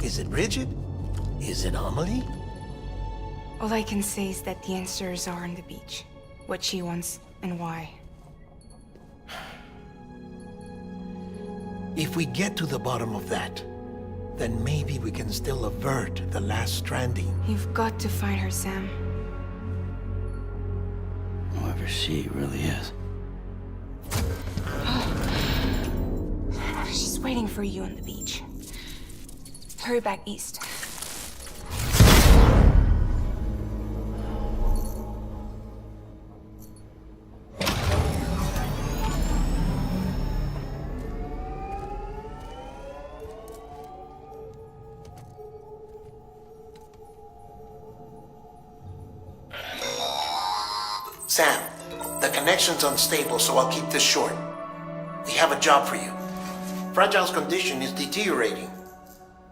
Is it Bridget? Is it Amelie? All I can say is that the answers are on the beach. What she wants and why. If we get to the bottom of that, then maybe we can still avert the last stranding. You've got to find her, Sam. Whoever she really is. She's waiting for you on the beach. Hurry back east. Sam, the connection's unstable, so I'll keep this short. We have a job for you. Fragile's condition is deteriorating.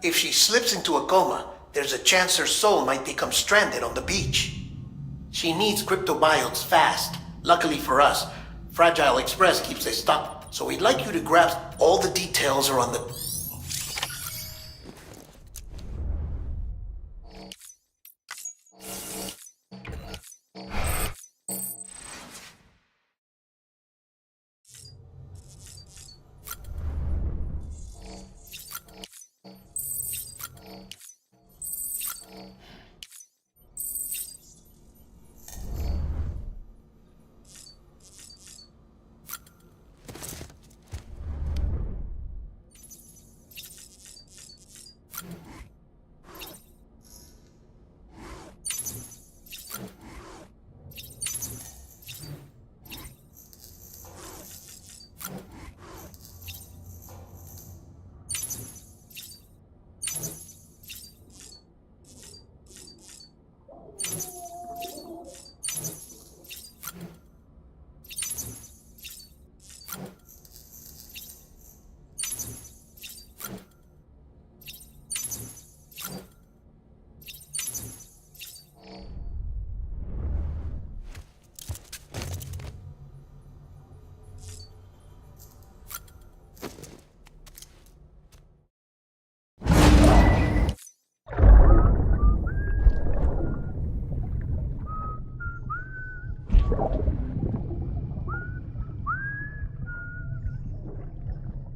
If she slips into a coma, there's a chance her soul might become stranded on the beach. She needs cryptobiotes fast. Luckily for us, Fragile Express keeps a stock, so we'd like you to grasp all the details around the...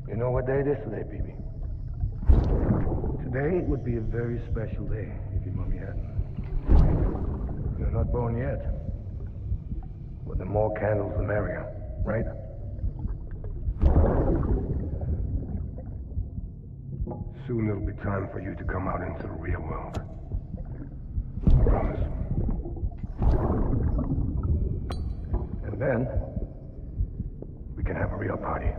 You know what day it is today, BB? Today would be a very special day if your mommy hadn't. You're not born yet. But the more candles, the merrier, right? Soon it'll be time for you to come out into the real world. I promise. And then, we can have a real party.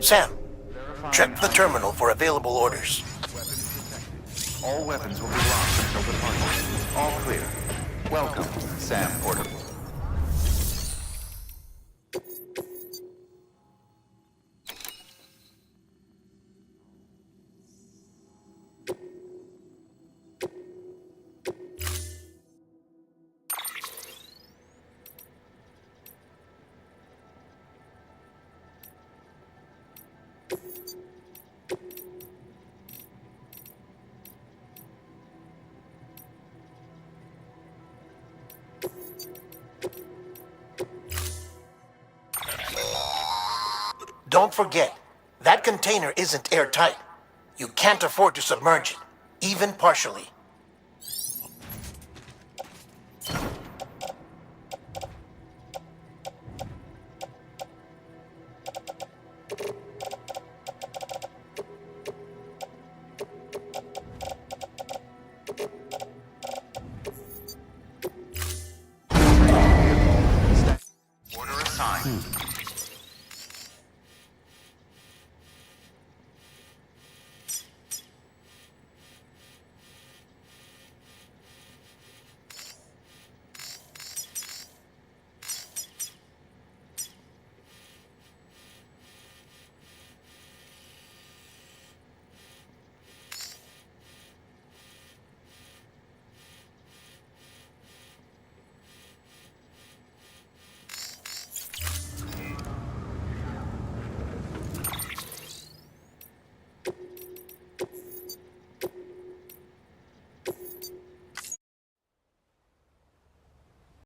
Sam, check the terminal for available orders. All weapons will be locked until departure. All clear. Welcome, Sam Portable. Don't forget, that container isn't airtight. You can't afford to submerge it, even partially. Order assigned.